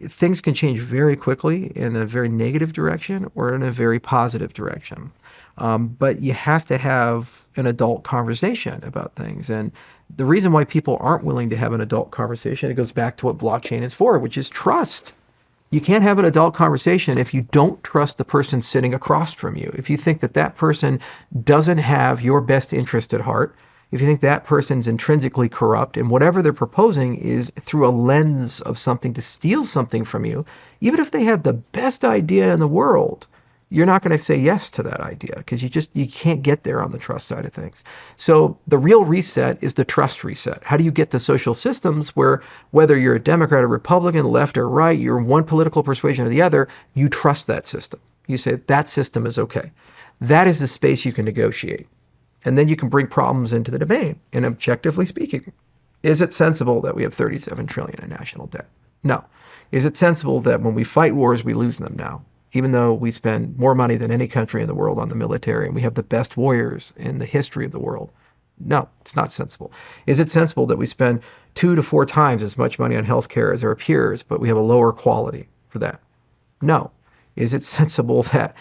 things can change very quickly in a very negative direction or in a very positive direction. But you have to have an adult conversation about things. And the reason why people aren't willing to have an adult conversation, it goes back to what blockchain is for, which is trust. You can't have an adult conversation if you don't trust the person sitting across from you. If you think that that person doesn't have your best interest at heart, if you think that person's intrinsically corrupt and whatever they're proposing is through a lens of something to steal something from you, even if they have the best idea in the world, you're not going to say yes to that idea because you can't get there on the trust side of things. So the real reset is the trust reset. How do you get to social systems where whether you're a Democrat or Republican, left or right, you're one political persuasion or the other, you trust that system. You say that system is okay. That is the space you can negotiate. And then you can bring problems into the debate. And objectively speaking, is it sensible that we have 37 trillion in national debt? No. Is it sensible that when we fight wars, we lose them now? Even though we spend more money than any country in the world on the military and we have the best warriors in the history of the world. No, it's not sensible. Is it sensible that we spend 2 to 4 times as much money on healthcare as our peers, but we have a lower quality for that? No. Is it sensible that,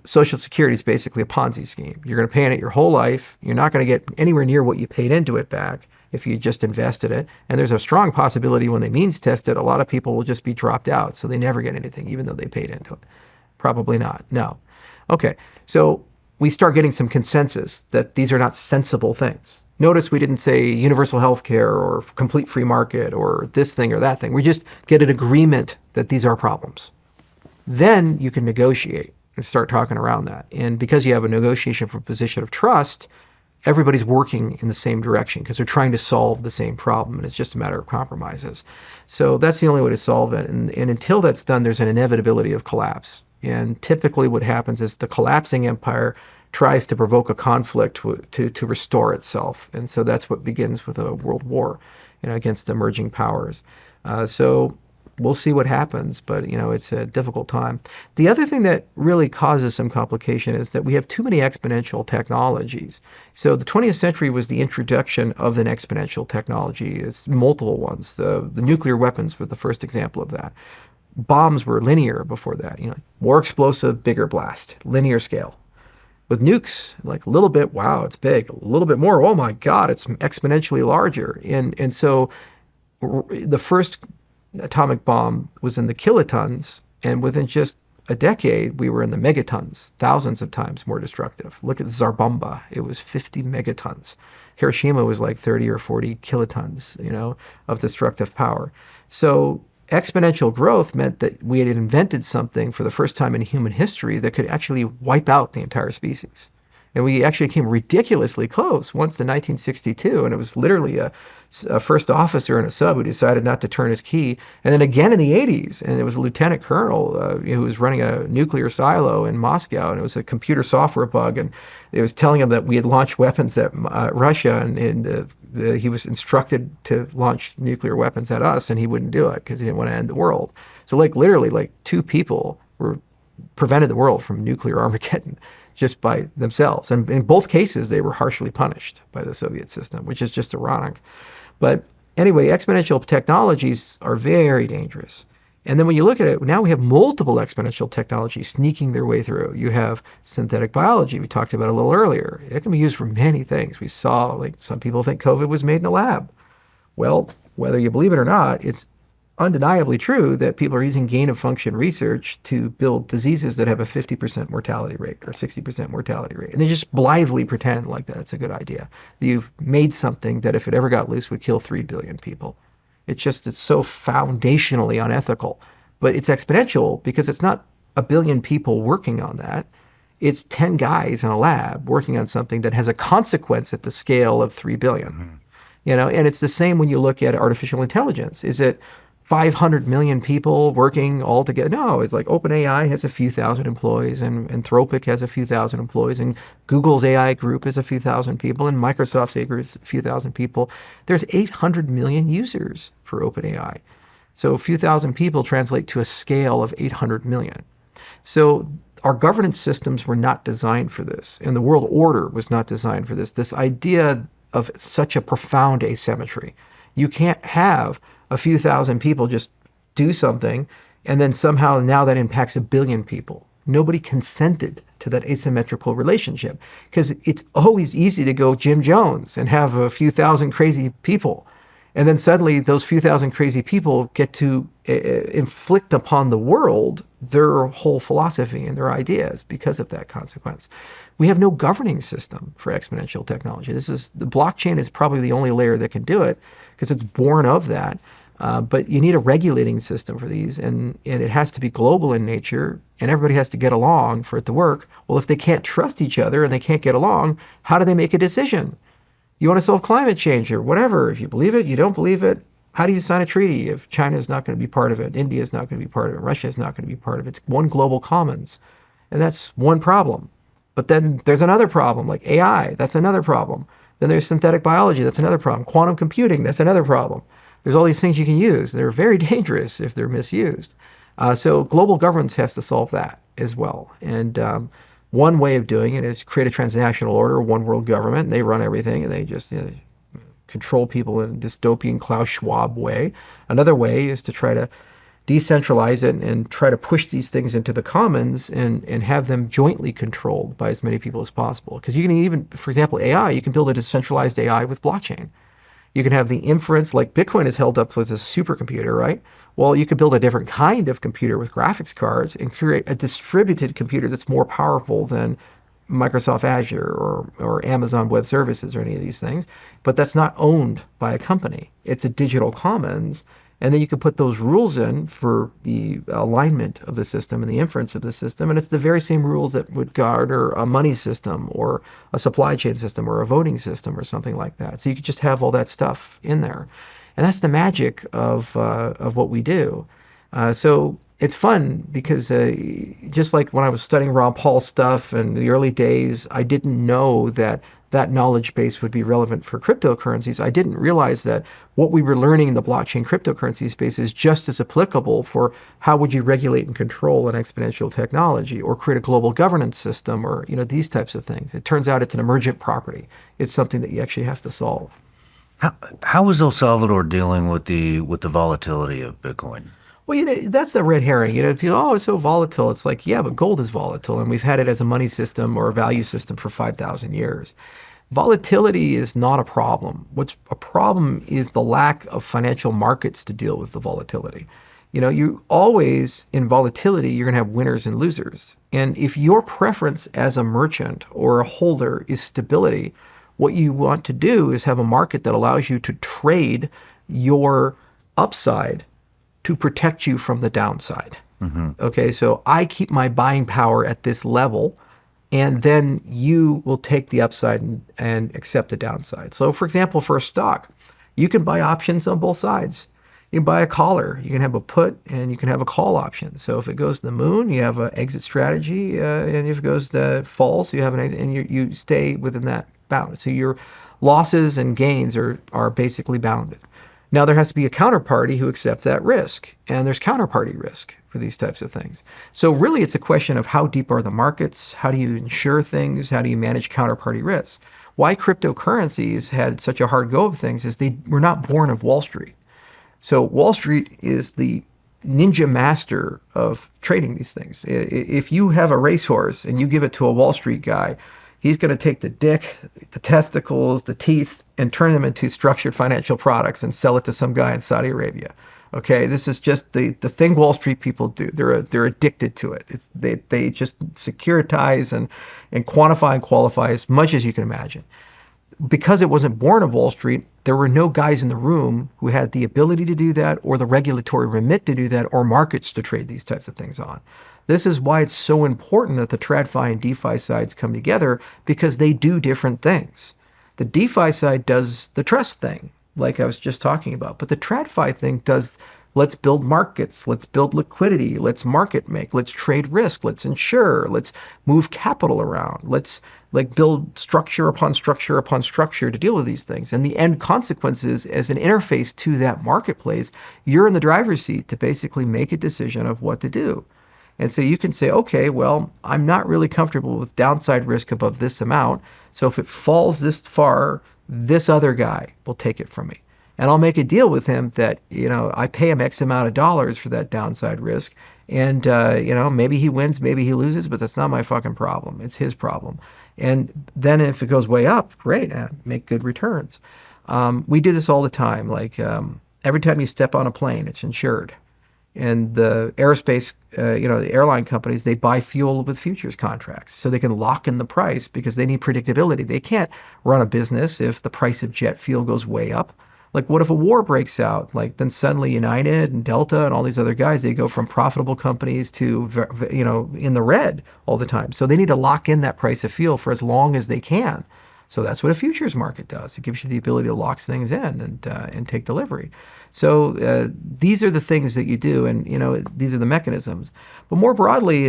Social Security is basically a Ponzi scheme? You're going to pay in it your whole life. You're not going to get anywhere near what you paid into it back if you just invested it. And there's a strong possibility when they means test it, a lot of people will just be dropped out. So they never get anything, even though they paid into it. Probably not. No. Okay. So we start getting some consensus that these are not sensible things. Notice we didn't say universal health care or complete free market or this thing or that thing. We just get an agreement that these are problems. Then you can negotiate and start talking around that. And because you have a negotiation from a position of trust, everybody's working in the same direction because they're trying to solve the same problem, and it's just a matter of compromises. So that's the only way to solve it. And until that's done, there's an inevitability of collapse. And typically what happens is the collapsing empire tries to provoke a conflict to restore itself. And so that's what begins with a world war, against emerging powers. So we'll see what happens, but it's a difficult time. The other thing that really causes some complication is that we have too many exponential technologies. So the 20th century was the introduction of an exponential technology. It's multiple ones. The nuclear weapons were the first example of that. bombs were linear before that. More explosive, bigger blast, linear scale. With nukes, like a little bit, wow, it's big. A little bit more, oh my God, it's exponentially larger. And so the first atomic bomb was in the kilotons, and within just a decade, we were in the megatons, thousands of times more destructive. Look at Zarbomba. It was 50 megatons. Hiroshima was like 30 or 40 kilotons, of destructive power. So exponential growth meant that we had invented something for the first time in human history that could actually wipe out the entire species. And we actually came ridiculously close once in 1962, and it was literally a first officer in a sub who decided not to turn his key. And then again in the 80s, and it was a lieutenant colonel who was running a nuclear silo in Moscow, and it was a computer software bug, and it was telling him that we had launched weapons at Russia, and he was instructed to launch nuclear weapons at us, and he wouldn't do it because he didn't want to end the world. So literally, two people prevented the world from nuclear Armageddon just by themselves. And in both cases, they were harshly punished by the Soviet system, which is just ironic. But anyway, exponential technologies are very dangerous. And then when you look at it, now we have multiple exponential technologies sneaking their way through. You have synthetic biology, we talked about a little earlier. It can be used for many things. We saw, some people think COVID was made in a lab. Well, whether you believe it or not, it's undeniably true that people are using gain-of-function research to build diseases that have a 50% mortality rate or 60% mortality rate. And they just blithely pretend like that's a good idea. That you've made something that if it ever got loose would kill 3 billion people. It's so foundationally unethical. But it's exponential because it's not a billion people working on that. It's 10 guys in a lab working on something that has a consequence at the scale of 3 billion. And it's the same when you look at artificial intelligence. Is it 500 million people working all together? No, it's like OpenAI has a few thousand employees, and Anthropic has a few thousand employees, and Google's AI group has a few thousand people, and Microsoft's AI group is a few thousand people. There's 800 million users for OpenAI. So a few thousand people translate to a scale of 800 million. So our governance systems were not designed for this, and the world order was not designed for this. This idea of such a profound asymmetry. You can't have a few thousand people just do something, and then somehow now that impacts a billion people. Nobody consented to that asymmetrical relationship because it's always easy to go Jim Jones and have a few thousand crazy people. And then suddenly those few thousand crazy people get to inflict upon the world their whole philosophy and their ideas because of that consequence. We have no governing system for exponential technology. The blockchain is probably the only layer that can do it because it's born of that. But you need a regulating system for these, and it has to be global in nature, and everybody has to get along for it to work. Well, if they can't trust each other and they can't get along, how do they make a decision? You want to solve climate change or whatever. If you believe it, you don't believe it. How do you sign a treaty if China is not going to be part of it, India is not going to be part of it, Russia is not going to be part of it? It's one global commons, and that's one problem. But then there's another problem, like AI, that's another problem. Then there's synthetic biology, that's another problem. Quantum computing, that's another problem. There's all these things you can use. They're very dangerous if they're misused. So global governance has to solve that as well. And one way of doing it is create a transnational order, one world government, and they run everything, and they just control people in a dystopian Klaus Schwab way. Another way is to try to decentralize it and try to push these things into the commons and have them jointly controlled by as many people as possible. Because you can even, for example, AI, you can build a decentralized AI with blockchain. You can have the inference, like Bitcoin is held up with a supercomputer, right? Well, you could build a different kind of computer with graphics cards and create a distributed computer that's more powerful than Microsoft Azure or Amazon Web Services or any of these things. But that's not owned by a company. It's a digital commons. And then you can put those rules in for the alignment of the system and the inference of the system. And it's the very same rules that would garner a money system or a supply chain system or a voting system or something like that. So you could just have all that stuff in there. And that's the magic of what we do. So it's fun because just like when I was studying Ron Paul's stuff in the early days, I didn't know that knowledge base would be relevant for cryptocurrencies. I didn't realize that what we were learning in the blockchain cryptocurrency space is just as applicable for how would you regulate and control an exponential technology or create a global governance system or these types of things. It turns out it's an emergent property. It's something that you actually have to solve. How is El Salvador dealing with the volatility of Bitcoin? Well, that's a red herring. People, oh, it's so volatile. It's like, yeah, but gold is volatile, and we've had it as a money system or a value system for 5,000 years. Volatility is not a problem. What's a problem is the lack of financial markets to deal with the volatility. You always, in volatility, you're going to have winners and losers. And if your preference as a merchant or a holder is stability, what you want to do is have a market that allows you to trade your upside to protect you from the downside. Okay, so I keep my buying power at this level, and then you will take the upside and accept the downside. So for example, for a stock, you can buy options on both sides. You can buy a collar, you can have a put, and you can have a call option. So if it goes to the moon, you have an exit strategy, and if it goes to false, you have an exit, and you stay within that bound. So your losses and gains are basically bounded. Now, there has to be a counterparty who accepts that risk, and there's counterparty risk for these types of things. So really, it's a question of how deep are the markets, how do you insure things, how do you manage counterparty risks. Why cryptocurrencies had such a hard go of things is they were not born of Wall Street. So Wall Street is the ninja master of trading these things. If you have a racehorse and you give it to a Wall Street guy, he's going to take the dick, the testicles, the teeth, and turn them into structured financial products and sell it to some guy in Saudi Arabia. Okay, this is just the thing Wall Street people do. They're addicted to it. They just securitize and quantify and qualify as much as you can imagine. Because it wasn't born of Wall Street, there were no guys in the room who had the ability to do that or the regulatory remit to do that or markets to trade these types of things on. This is why it's so important that the TradFi and DeFi sides come together, because they do different things. The DeFi side does the trust thing, like I was just talking about, but the TradFi thing does, let's build markets, let's build liquidity, let's market make, let's trade risk, let's insure, let's move capital around, let's build structure upon structure upon structure to deal with these things. And the end consequences, as an interface to that marketplace, you're in the driver's seat to basically make a decision of what to do. And so you can say, okay, well, I'm not really comfortable with downside risk above this amount. So if it falls this far, this other guy will take it from me. And I'll make a deal with him that, I pay him X amount of dollars for that downside risk. And, maybe he wins, maybe he loses, but that's not my fucking problem. It's his problem. And then if it goes way up, great, make good returns. We do this all the time. Like every time you step on a plane, it's insured. And the aerospace, the airline companies, they buy fuel with futures contracts so they can lock in the price because they need predictability. They can't run a business if the price of jet fuel goes way up. Like, what if a war breaks out? Like, then suddenly United and Delta and all these other guys, they go from profitable companies to, in the red all the time. So they need to lock in that price of fuel for as long as they can. So that's what a futures market does. It gives you the ability to lock things in and take delivery. So these are the things that you do, and these are the mechanisms. But more broadly,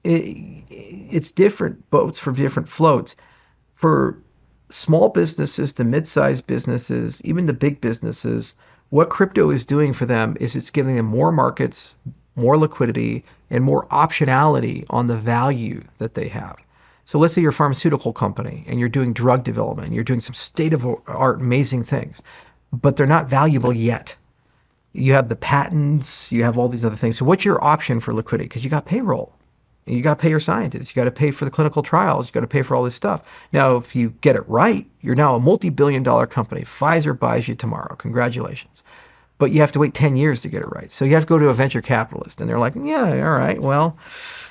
it's different boats for different floats. For small businesses to mid-sized businesses, even the big businesses, what crypto is doing for them is it's giving them more markets, more liquidity, and more optionality on the value that they have. So let's say you're a pharmaceutical company and you're doing drug development, and you're doing some state-of-the-art amazing things, but they're not valuable yet. You have the patents, you have all these other things. So what's your option for liquidity? Because you got payroll. You got to pay your scientists. You got to pay for the clinical trials. You got to pay for all this stuff. Now, if you get it right, you're now a multi-billion-dollar company. Pfizer buys you tomorrow. Congratulations. But you have to wait 10 years to get it right. So you have to go to a venture capitalist, and they're like, yeah, all right, well,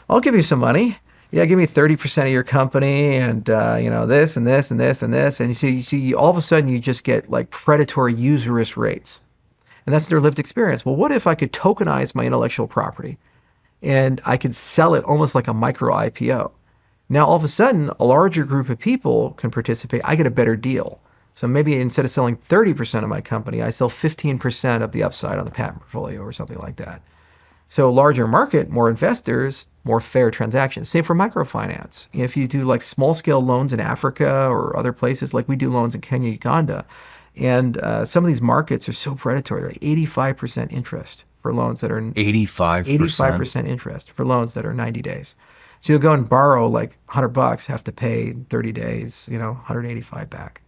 I'll give you some money. Yeah, give me 30% of your company, and this and this and this and this. And you see, all of a sudden you just get like predatory usurious rates. And that's their lived experience. Well, what if I could tokenize my intellectual property and I could sell it almost like a micro IPO? Now, all of a sudden, a larger group of people can participate. I get a better deal. So maybe instead of selling 30% of my company, I sell 15% of the upside on the patent portfolio or something like that. So larger market, more investors, more fair transactions. Same for microfinance. If you do like small scale loans in Africa or other places, like we do loans in Kenya, Uganda, and some of these markets are so predatory, like 85% interest for loans that are 85% interest for loans that are 90 days. So you'll go and borrow like $100, have to pay 30 days, 185 back.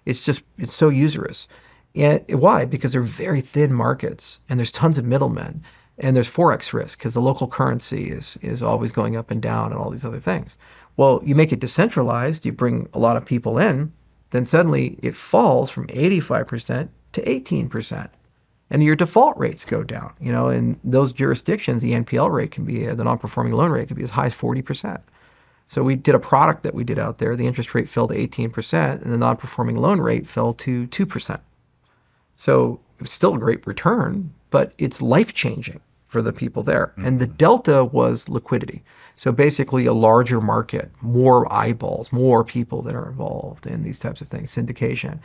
It's so usurious. And why? Because they're very thin markets and there's tons of middlemen and there's Forex risk because the local currency is always going up and down and all these other things. Well, you make it decentralized, you bring a lot of people in, then suddenly it falls from 85% to 18%. And your default rates go down. In those jurisdictions, the NPL rate can be, the non-performing loan rate can be as high as 40%. So we did a product that we did out there. The interest rate fell to 18% and the non-performing loan rate fell to 2%. So it was still a great return, but it's life-changing for the people there. Mm-hmm. And the delta was liquidity. So basically a larger market, more eyeballs, more people that are involved in these types of things, syndication.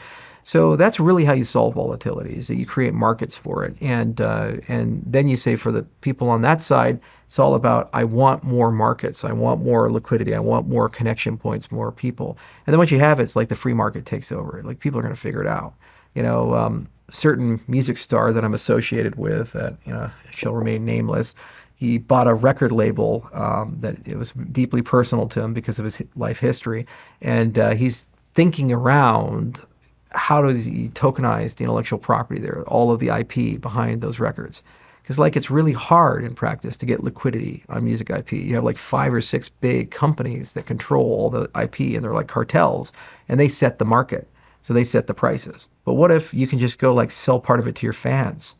So that's really how you solve volatility, is that you create markets for it. And then you say for the people on that side, it's all about, I want more markets, I want more liquidity, I want more connection points, more people. And then once you have it, it's like the free market takes over. Like people are going to figure it out. Certain music star that I'm associated with, that shall remain nameless, he bought a record label that it was deeply personal to him because of his life history. And he's thinking around, how does he tokenize the intellectual property there, all of the IP behind those records? Because it's really hard in practice to get liquidity on music IP. You have 5 or 6 big companies that control all the IP, and they're like cartels, and they set the market. So they set the prices. But what if you can just go sell part of it to your fans?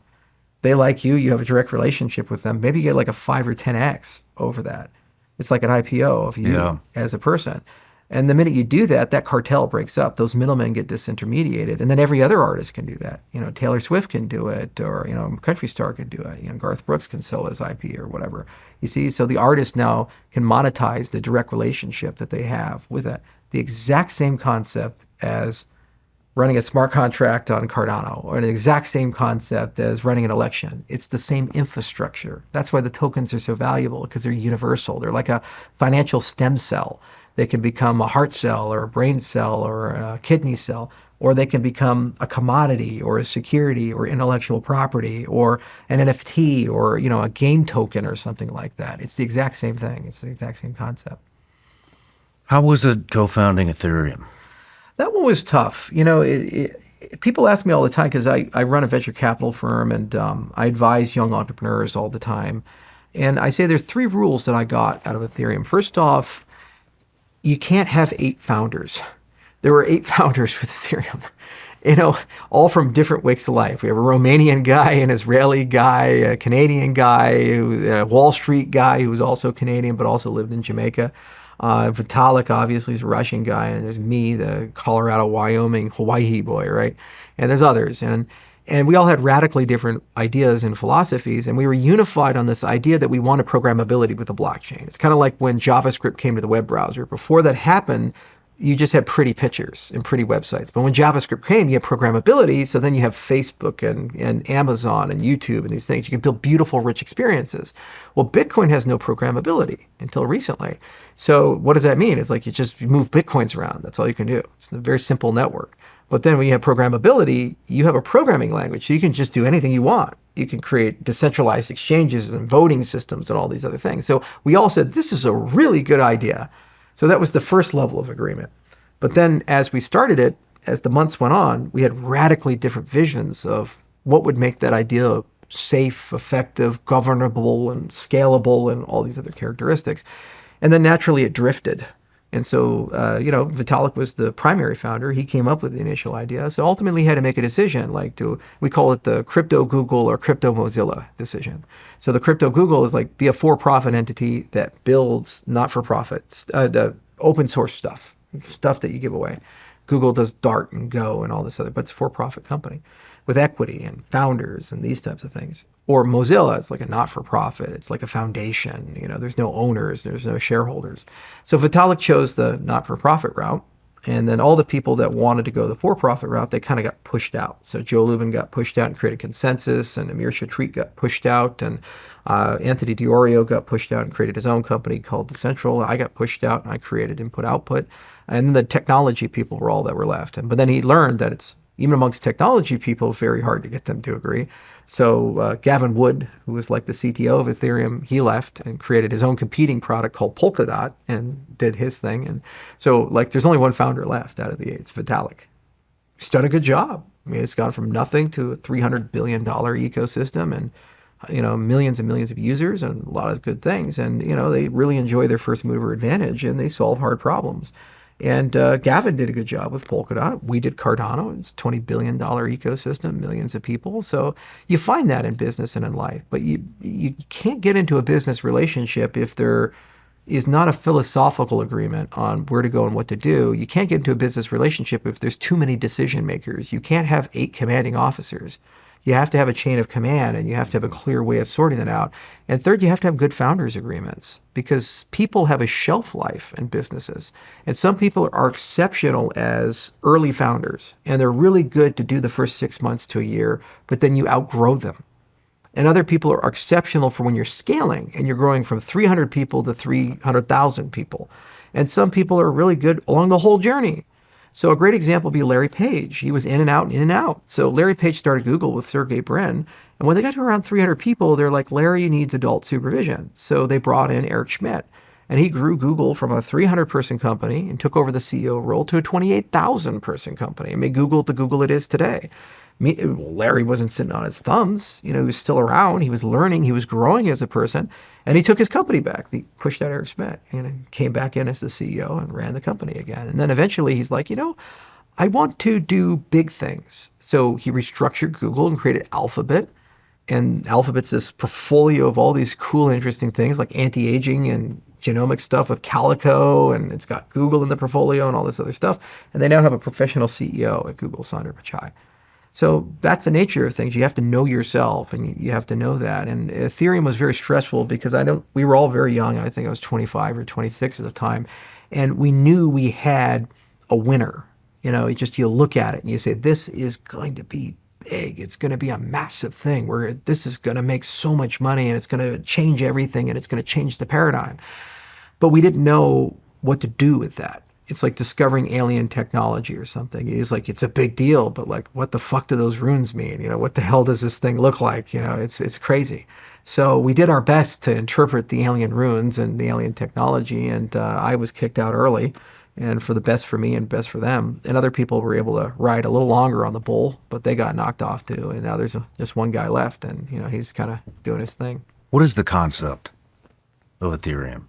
They like you, you have a direct relationship with them. Maybe you get a 5 or 10x over that. It's like an IPO of you as a person. And the minute you do that, that cartel breaks up. Those middlemen get disintermediated. And then every other artist can do that. Taylor Swift can do it, or, country star can do it. Garth Brooks can sell his IP or whatever. You see, so the artist now can monetize the direct relationship that they have with it. The exact same concept as running a smart contract on Cardano, or an exact same concept as running an election. It's the same infrastructure. That's why the tokens are so valuable, because they're universal. They're like a financial stem cell. They can become a heart cell or a brain cell or a kidney cell, or they can become a commodity or a security or intellectual property or an NFT or a game token or something like that. It's the exact same thing. It's the exact same concept. How was it co-founding Ethereum? That one was tough. People ask me all the time, because I run a venture capital firm and I advise young entrepreneurs all the time. And I say there's 3 rules that I got out of Ethereum. First off, you can't have 8 founders. There were 8 founders with Ethereum, all from different wakes of life. We have a Romanian guy, an Israeli guy, a Canadian guy, a Wall Street guy who was also Canadian but also lived in Jamaica. Vitalik obviously is a Russian guy, and there's me, the Colorado, Wyoming, Hawaii boy, right? And there's others. And we all had radically different ideas and philosophies, and we were unified on this idea that we wanted programmability with the blockchain. It's kind of like when JavaScript came to the web browser. Before that happened, you just had pretty pictures and pretty websites. But when JavaScript came, you had programmability, so then you have Facebook and Amazon and YouTube and these things. You can build beautiful, rich experiences. Well, Bitcoin has no programmability until recently. So what does that mean? It's like you just move Bitcoins around. That's all you can do. It's a very simple network. But then when you have programmability, you have a programming language, so you can just do anything you want. You can create decentralized exchanges and voting systems and all these other things. So we all said, this is a really good idea. So that was the first level of agreement. But then as we started it, as the months went on, we had radically different visions of what would make that idea safe, effective, governable, and scalable, and all these other characteristics. And then naturally it drifted. And so, Vitalik was the primary founder. He came up with the initial idea. So ultimately he had to make a decision, we call it the crypto Google or crypto Mozilla decision. So the crypto Google is be a for-profit entity that builds not-for-profit, the open source stuff that you give away. Google does Dart and Go and all this other, but it's a for-profit company with equity and founders and these types of things. Or Mozilla, it's like a not-for-profit. It's like a foundation. There's no owners, there's no shareholders. So Vitalik chose the not-for-profit route. And then all the people that wanted to go the for-profit route, they kind of got pushed out. So Joe Lubin got pushed out and created Consensus, and Amir Shatrik got pushed out, and Anthony Diorio got pushed out and created his own company called Decentral. I got pushed out and I created Input-Output. And then the technology people were all that were left. But then he learned that it's, even amongst technology people, very hard to get them to agree. So Gavin Wood, who was like the CTO of Ethereum, he left and created his own competing product called Polkadot and did his thing. And so there's only one founder left out of the 8. It's Vitalik. It's done a good job. I mean, it's gone from nothing to a $300 billion ecosystem and, millions and millions of users and a lot of good things. And, they really enjoy their first mover advantage and they solve hard problems. And Gavin did a good job with Polkadot. We did Cardano. It's a $20 billion ecosystem, millions of people. So you find that in business and in life. But you can't get into a business relationship if there is not a philosophical agreement on where to go and what to do. You can't get into a business relationship if there's too many decision makers. You can't have 8 commanding officers. You have to have a chain of command and you have to have a clear way of sorting it out. And third, you have to have good founders agreements because people have a shelf life in businesses. And some people are exceptional as early founders and they're really good to do the first 6 months to a year, but then you outgrow them. And other people are exceptional for when you're scaling and you're growing from 300 people to 300,000 people. And some people are really good along the whole journey. So a great example would be Larry Page. He was in and out and in and out. So Larry Page started Google with Sergey Brin. And when they got to around 300 people, they're like, Larry needs adult supervision. So they brought in Eric Schmidt. And he grew Google from a 300-person company and took over the CEO role to a 28,000-person company and made Google the Google it is today. Larry wasn't sitting on his thumbs. He was still around. He was learning. He was growing as a person. And he took his company back. He pushed out Eric Schmidt and came back in as the CEO and ran the company again. And then eventually he's like, I want to do big things. So he restructured Google and created Alphabet. And Alphabet's this portfolio of all these cool, interesting things like anti-aging and genomic stuff with Calico. And it's got Google in the portfolio and all this other stuff. And they now have a professional CEO at Google, Sundar Pichai. So that's the nature of things. You have to know yourself and you have to know that. And Ethereum was very stressful because we were all very young. I think I was 25 or 26 at the time. And we knew we had a winner. You look at it and you say, this is going to be big. It's going to be a massive thing where this is going to make so much money and it's going to change everything and it's going to change the paradigm. But we didn't know what to do with that. It's like discovering alien technology or something. It's like, it's a big deal, but like, what the fuck do those runes mean? What the hell does this thing look like? It's crazy. So we did our best to interpret the alien runes and the alien technology. And I was kicked out early and for the best for me and best for them. And other people were able to ride a little longer on the bull, but they got knocked off too. And now there's just one guy left and, he's kind of doing his thing. What is the concept of Ethereum?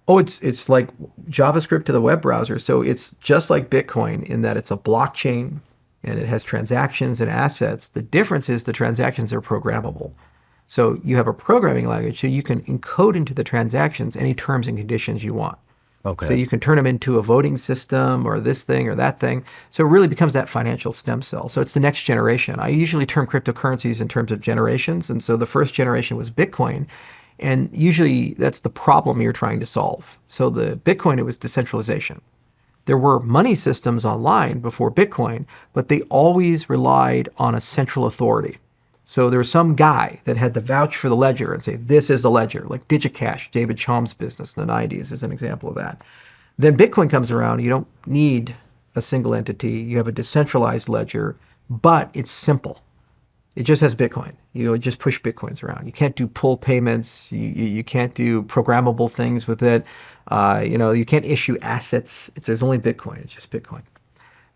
Oh, it's like JavaScript to the web browser. So it's just like Bitcoin in that it's a blockchain and it has transactions and assets. The difference is the transactions are programmable. So you have a programming language, so you can encode into the transactions any terms and conditions you want. Okay. So you can turn them into a voting system or this thing or that thing. So it really becomes that financial stem cell. So it's the next generation. I usually term cryptocurrencies in terms of generations. And so the first generation was Bitcoin. And usually that's the problem you're trying to solve. So the Bitcoin, it was decentralization. There were money systems online before Bitcoin, but they always relied on a central authority. So there was some guy that had to vouch for the ledger and say, this is the ledger, like DigiCash, David Chaum's business in the 90s is an example of that. Then Bitcoin comes around, you don't need a single entity. You have a decentralized ledger, but it's simple. It just has Bitcoin. You just push Bitcoins around. You can't do pull payments. You can't do programmable things with it. You can't issue assets. There's only Bitcoin. It's just Bitcoin.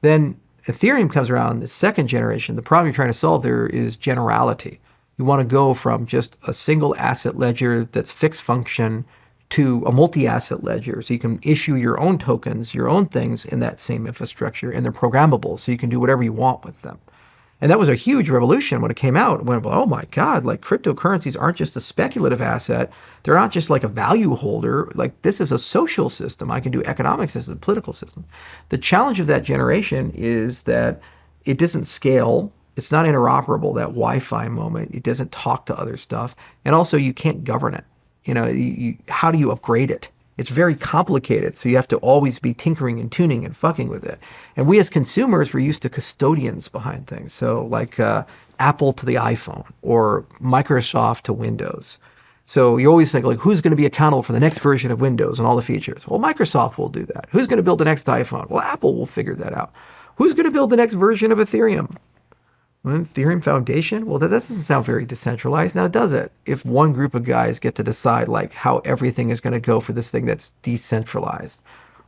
Then Ethereum comes around, the second generation. The problem you're trying to solve there is generality. You want to go from just a single asset ledger that's fixed function to a multi-asset ledger. So you can issue your own tokens, your own things in that same infrastructure, and they're programmable. So you can do whatever you want with them. And that was a huge revolution when it came out. It went, oh my God, like cryptocurrencies aren't just a speculative asset. They're not just like a value holder. Like this is a social system. I can do economics as a political system. The challenge of that generation is that it doesn't scale. It's not interoperable, that Wi-Fi moment. It doesn't talk to other stuff. And also you can't govern it. How do you upgrade it? It's very complicated, so you have to always be tinkering and tuning and fucking with it. And we as consumers, we're used to custodians behind things. So like Apple to the iPhone or Microsoft to Windows. So you always think like, who's going to be accountable for the next version of Windows and all the features? Well, Microsoft will do that. Who's going to build the next iPhone? Well, Apple will figure that out. Who's going to build the next version of Ethereum? Ethereum Foundation? Well, that doesn't sound very decentralized now, does it? If one group of guys get to decide like how everything is going to go for this thing that's decentralized.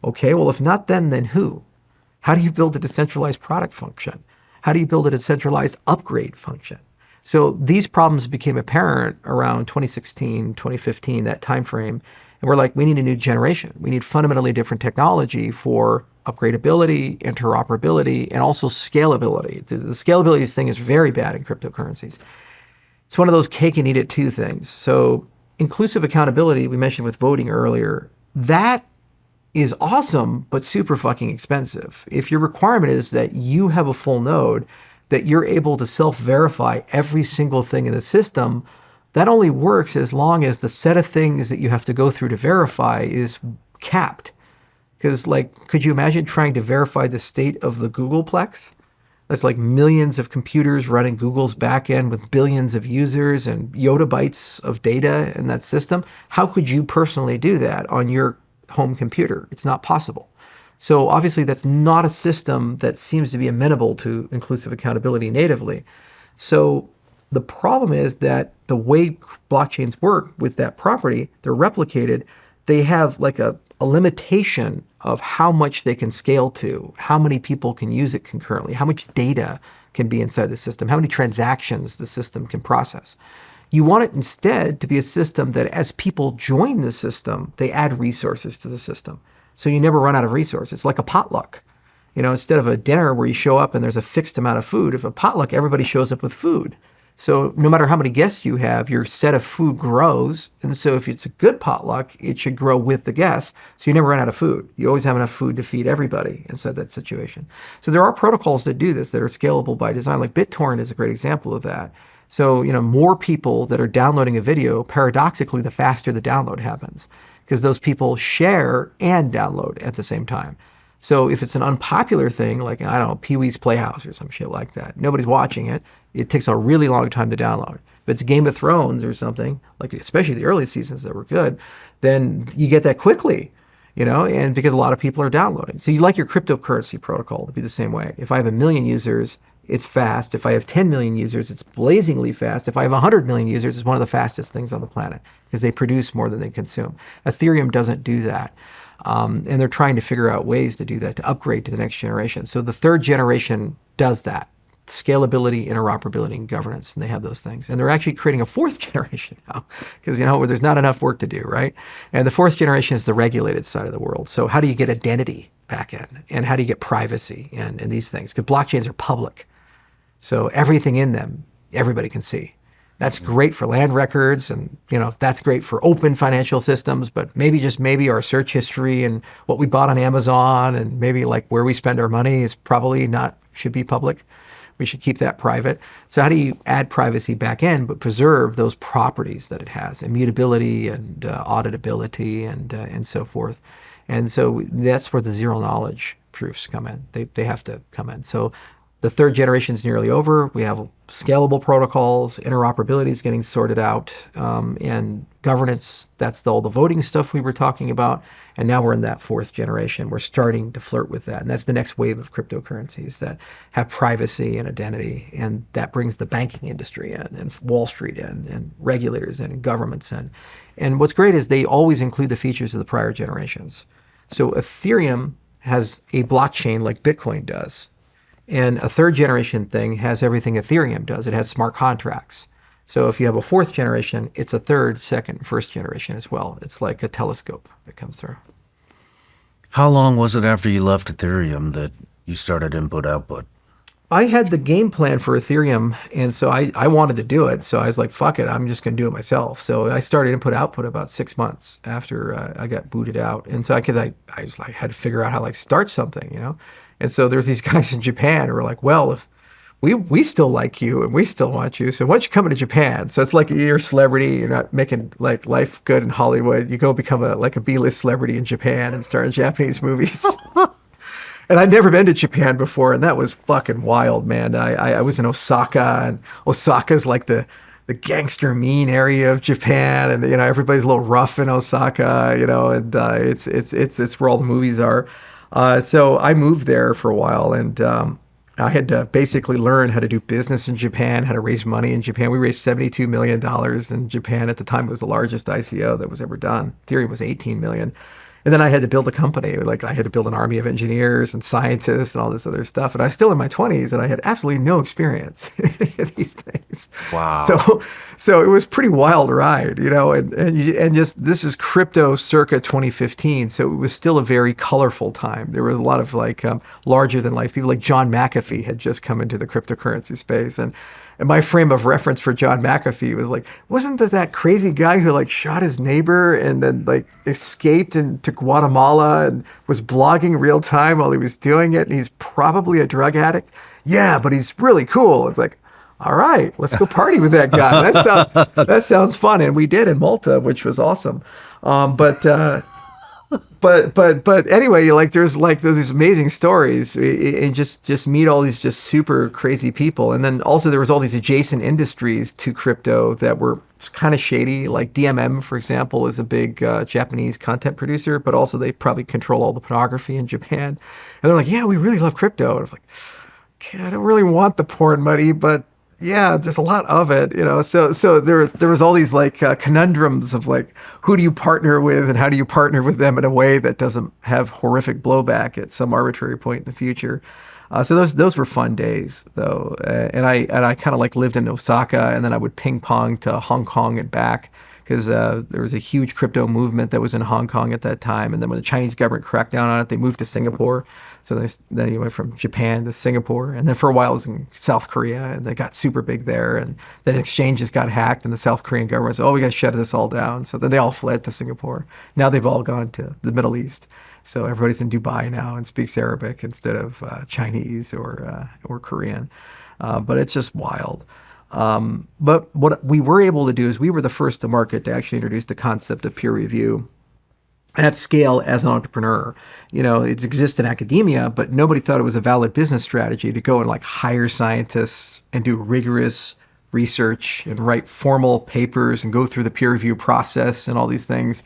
Okay, well, if not then who? How do you build a decentralized product function? How do you build a decentralized upgrade function? So these problems became apparent around 2016, 2015, that time frame. And we're like, we need a new generation. We need fundamentally different technology for upgradability, interoperability, and also scalability. The scalability thing is very bad in cryptocurrencies. It's one of those cake and eat it too things. So inclusive accountability, we mentioned with voting earlier, that is awesome, but super fucking expensive. If your requirement is that you have a full node, that you're able to self-verify every single thing in the system, that only works as long as the set of things that you have to go through to verify is capped. Because, like, could you imagine trying to verify the state of the Googleplex? That's like millions of computers running Google's backend with billions of users and yottabytes of data in that system. How could you personally do that on your home computer? It's not possible. So obviously that's not a system that seems to be amenable to inclusive accountability natively. So the problem is that the way blockchains work with that property, they're replicated, they have like a limitation of how much they can scale to, how many people can use it concurrently, how much data can be inside the system, how many transactions the system can process. You want it instead to be a system that as people join the system, they add resources to the system. So you never run out of resources. It's like a potluck. You know, instead of a dinner where you show up and there's a fixed amount of food, if a potluck, everybody shows up with food. So no matter how many guests you have, your set of food grows. And so if it's a good potluck, it should grow with the guests. So you never run out of food. You always have enough food to feed everybody inside that situation. So there are protocols that do this that are scalable by design. Like BitTorrent is a great example of that. So, you know, more people that are downloading a video, paradoxically, the faster the download happens, because those people share and download at the same time. So if it's an unpopular thing, like, I don't know, Pee-wee's Playhouse or some shit like that, nobody's watching it, it takes a really long time to download. If it's Game of Thrones or something, like especially the early seasons that were good, then you get that quickly, you know, and because a lot of people are downloading. So you like your cryptocurrency protocol to be the same way. If I have 1 million users, it's fast. If I have 10 million users, it's blazingly fast. If I have 100 million users, it's one of the fastest things on the planet because they produce more than they consume. Ethereum doesn't do that. And they're trying to figure out ways to do that, to upgrade to the next generation. So the third generation does that. Scalability, interoperability, and governance, and they have those things. And they're actually creating a fourth generation now because, you know, there's not enough work to do, right? And the fourth generation is the regulated side of the world. So how do you get identity back in? And how do you get privacy and these things? Because blockchains are public. So everything in them, everybody can see. That's great for land records and, you know, that's great for open financial systems, but maybe just maybe our search history and what we bought on Amazon and maybe like where we spend our money is probably not, should be public. We should keep that private. So how do you add privacy back in, but preserve those properties that it has, immutability and auditability and so forth. And so that's where the zero knowledge proofs come in. They have to come in. So the third generation is nearly over. We have scalable protocols. Interoperability is getting sorted out. And governance, that's all the voting stuff we were talking about. And now we're in that fourth generation. We're starting to flirt with that. And that's the next wave of cryptocurrencies that have privacy and identity. And that brings the banking industry in, and Wall Street in, and regulators in, and governments in. And what's great is they always include the features of the prior generations. So Ethereum has a blockchain like Bitcoin does. And a third generation thing has everything Ethereum does. It has smart contracts. So if you have a fourth generation, it's a third, second, first generation as well. It's like a telescope that comes through. How long was it after you left Ethereum that you started input-output? I had the game plan for Ethereum, and so I wanted to do it. So I was like, fuck it, I'm just going to do it myself. So I started input-output about 6 months after I got booted out. And so because I was like, had to figure out how to like start something, you know? And so there's these guys in Japan who are like, well, if we still like you and we still want you, so why don't you come into Japan? So it's like you're a celebrity, you're not making like life good in Hollywood. You go become a B-list celebrity in Japan and star in Japanese movies. And I'd never been to Japan before, and that was fucking wild, man. I was in Osaka, and Osaka's like the gangster mean area of Japan, and you know everybody's a little rough in Osaka, you know, and it's where all the movies are. So I moved there for a while, and I had to basically learn how to do business in Japan, how to raise money in Japan. We raised $72 million in Japan. At the time, it was the largest ICO that was ever done. Ethereum was $18 million. And then I had to build a company. Like I had to build an army of engineers and scientists and all this other stuff. And I was still in my 20s and I had absolutely no experience in any of these things. Wow. So it was a pretty wild ride, and just this is crypto circa 2015. So it was still a very colorful time. There were a lot of like larger than life people, like John McAfee had just come into the cryptocurrency space. And my frame of reference for John McAfee was like, wasn't that crazy guy who like shot his neighbor and then like escaped into Guatemala and was blogging real time while he was doing it? And he's probably a drug addict. Yeah, but he's really cool. It's like, all right, let's go party with that guy. That sounds fun. And we did in Malta, which was awesome. But anyway, like there's these amazing stories and just meet all these just super crazy people. And then also there was all these adjacent industries to crypto that were kind of shady. Like DMM, for example, is a big Japanese content producer, but also they probably control all the pornography in Japan. And they're like, yeah, we really love crypto. And I was like, okay, I don't really want the porn money, but yeah, there's a lot of it, So there was all these like conundrums of like, who do you partner with and how do you partner with them in a way that doesn't have horrific blowback at some arbitrary point in the future. So those were fun days though, and I kind of like lived in Osaka, and then I would ping pong to Hong Kong and back because there was a huge crypto movement that was in Hong Kong at that time, and then when the Chinese government cracked down on it, they moved to Singapore. So then you went from Japan to Singapore, and then for a while it was in South Korea, and they got super big there. And then exchanges got hacked, and the South Korean government said, "Oh, we got to shut this all down." So then they all fled to Singapore. Now they've all gone to the Middle East. So everybody's in Dubai now and speaks Arabic instead of Chinese or Korean. But it's just wild. But what we were able to do is we were the first to market to actually introduce the concept of peer review at scale as an entrepreneur. It exists in academia, but nobody thought it was a valid business strategy to go and like hire scientists and do rigorous research and write formal papers and go through the peer review process and all these things.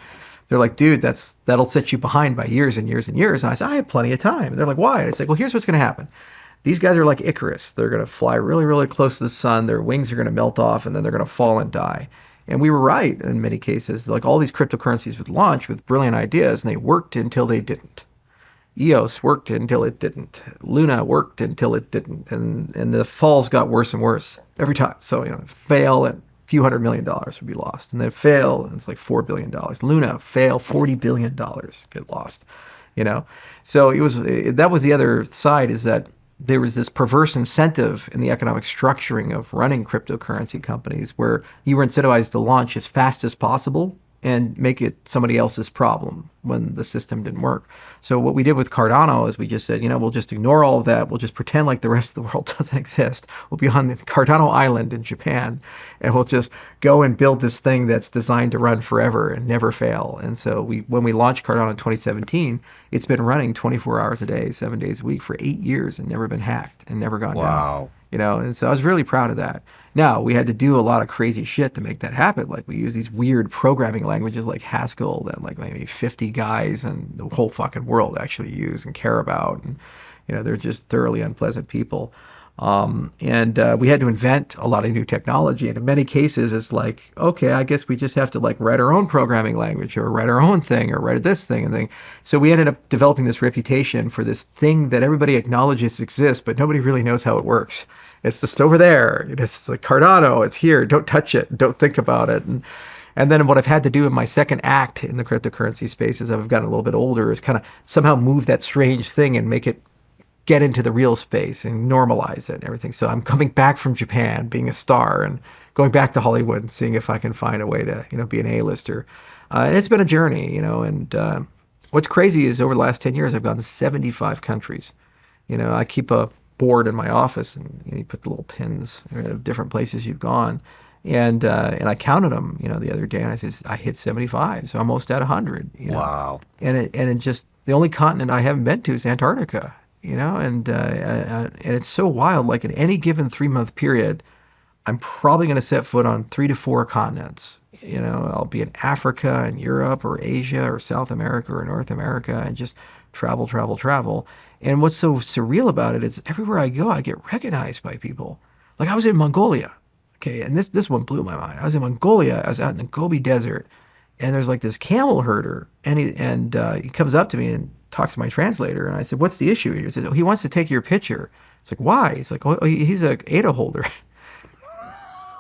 They're like, dude, that'll set you behind by years and years and years. And I said, I have plenty of time. And they're like, why? And it's like, well, here's what's going to happen. These guys are like Icarus. They're going to fly really, really close to the sun. Their wings are going to melt off, and then they're going to fall and die. And we were right in many cases. Like all these cryptocurrencies would launch with brilliant ideas, and they worked until they didn't. EOS worked until it didn't. Luna worked until it didn't. And the falls got worse and worse every time. So, fail and a few $100 million would be lost. And then fail, and it's like $4 billion. Luna, fail, $40 billion get lost. So that was the other side, is that there was this perverse incentive in the economic structuring of running cryptocurrency companies where you were incentivized to launch as fast as possible and make it somebody else's problem when the system didn't work. So what we did with Cardano is we just said, we'll just ignore all of that. We'll just pretend like the rest of the world doesn't exist. We'll be on the Cardano island in Japan, and we'll just go and build this thing that's designed to run forever and never fail. And so when we launched Cardano in 2017, it's been running 24 hours a day, 7 days a week for 8 years and never been hacked and never gone down. And so I was really proud of that. Now, we had to do a lot of crazy shit to make that happen. Like we use these weird programming languages like Haskell that like maybe 50 guys and the whole fucking world actually use and care about. And, they're just thoroughly unpleasant people. And we had to invent a lot of new technology. And in many cases, it's like, okay, I guess we just have to like write our own programming language or write our own thing or write this thing and thing. So we ended up developing this reputation for this thing that everybody acknowledges exists, but nobody really knows how it works. It's just over there. It's like Cardano. It's here. Don't touch it. Don't think about it. And then what I've had to do in my second act in the cryptocurrency space as I've gotten a little bit older is kind of somehow move that strange thing and make it get into the real space and normalize it and everything. So I'm coming back from Japan, being a star, and going back to Hollywood and seeing if I can find a way to, be an A-lister. And it's been a journey, and what's crazy is over the last 10 years, I've gone to 75 countries. I keep a board in my office, and you put the little pins of different places you've gone. And I counted them, the other day, and I says I hit 75, so I'm almost at 100. Wow. And it just, the only continent I haven't been to is Antarctica. And it's so wild. Like in any given 3-month period, I'm probably going to set foot on 3 to 4 continents. I'll be in Africa and Europe or Asia or South America or North America and just travel. And what's so surreal about it is everywhere I go, I get recognized by people. Like I was in Mongolia. Okay, and this one blew my mind. I was in Mongolia. I was out in the Gobi Desert, and there's like this camel herder, and he comes up to me and talks to my translator, and I said, "What's the issue?" He said, "Oh, he wants to take your picture." It's like, "Why?" He's like, "Oh, he's a ADA holder."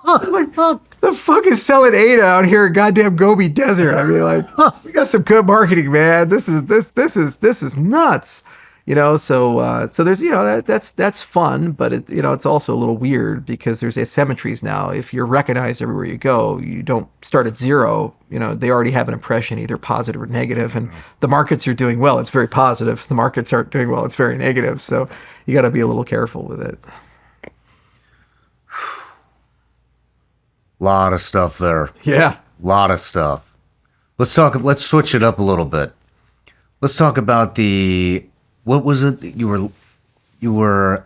I'm like, the fuck is selling ADA out here in goddamn Gobi Desert? I mean, like, we got some good marketing, man. This is nuts. So there's, that's fun, but it's also a little weird because there's asymmetries now. If you're recognized everywhere you go, you don't start at zero. They already have an impression, either positive or negative, and the markets are doing well. It's very positive. The markets aren't doing well. It's very negative. So you got to be a little careful with it. Lot of stuff there. Yeah. Lot of stuff. Let's switch it up a little bit. Let's talk about what was it you were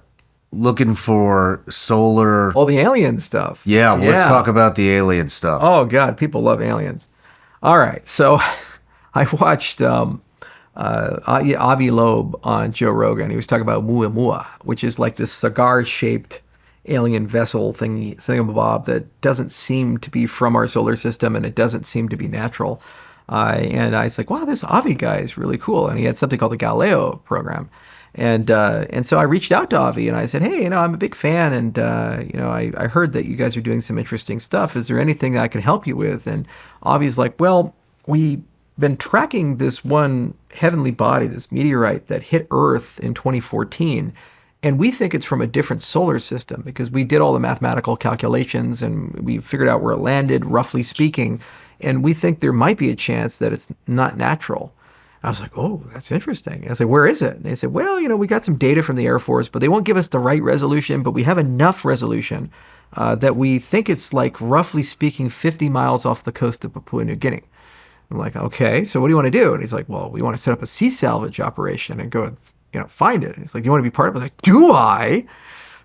looking for? Solar. All the alien stuff. Yeah, let's talk about the alien stuff. Oh God, people love aliens. All right, so I watched Avi Loeb on Joe Rogan. He was talking about Muamua, which is like this cigar-shaped alien vessel thingamabob that doesn't seem to be from our solar system, and it doesn't seem to be natural. And I was like, wow, this Avi guy is really cool. And he had something called the Galileo program. And so I reached out to Avi and I said, hey, I'm a big fan. And, I heard that you guys are doing some interesting stuff. Is there anything that I can help you with? And Avi's like, well, we've been tracking this one heavenly body, this meteorite that hit Earth in 2014. And we think it's from a different solar system because we did all the mathematical calculations and we figured out where it landed, roughly speaking. And we think there might be a chance that it's not natural. I was like, oh, that's interesting. I said, where is it? And they said, well, we got some data from the Air Force, but they won't give us the right resolution, but we have enough resolution that we think it's like, roughly speaking, 50 miles off the coast of Papua New Guinea. I'm like, okay, so what do you want to do? And he's like, well, we want to set up a sea salvage operation and go, find it. He's like, do you want to be part of it? I was like, do I?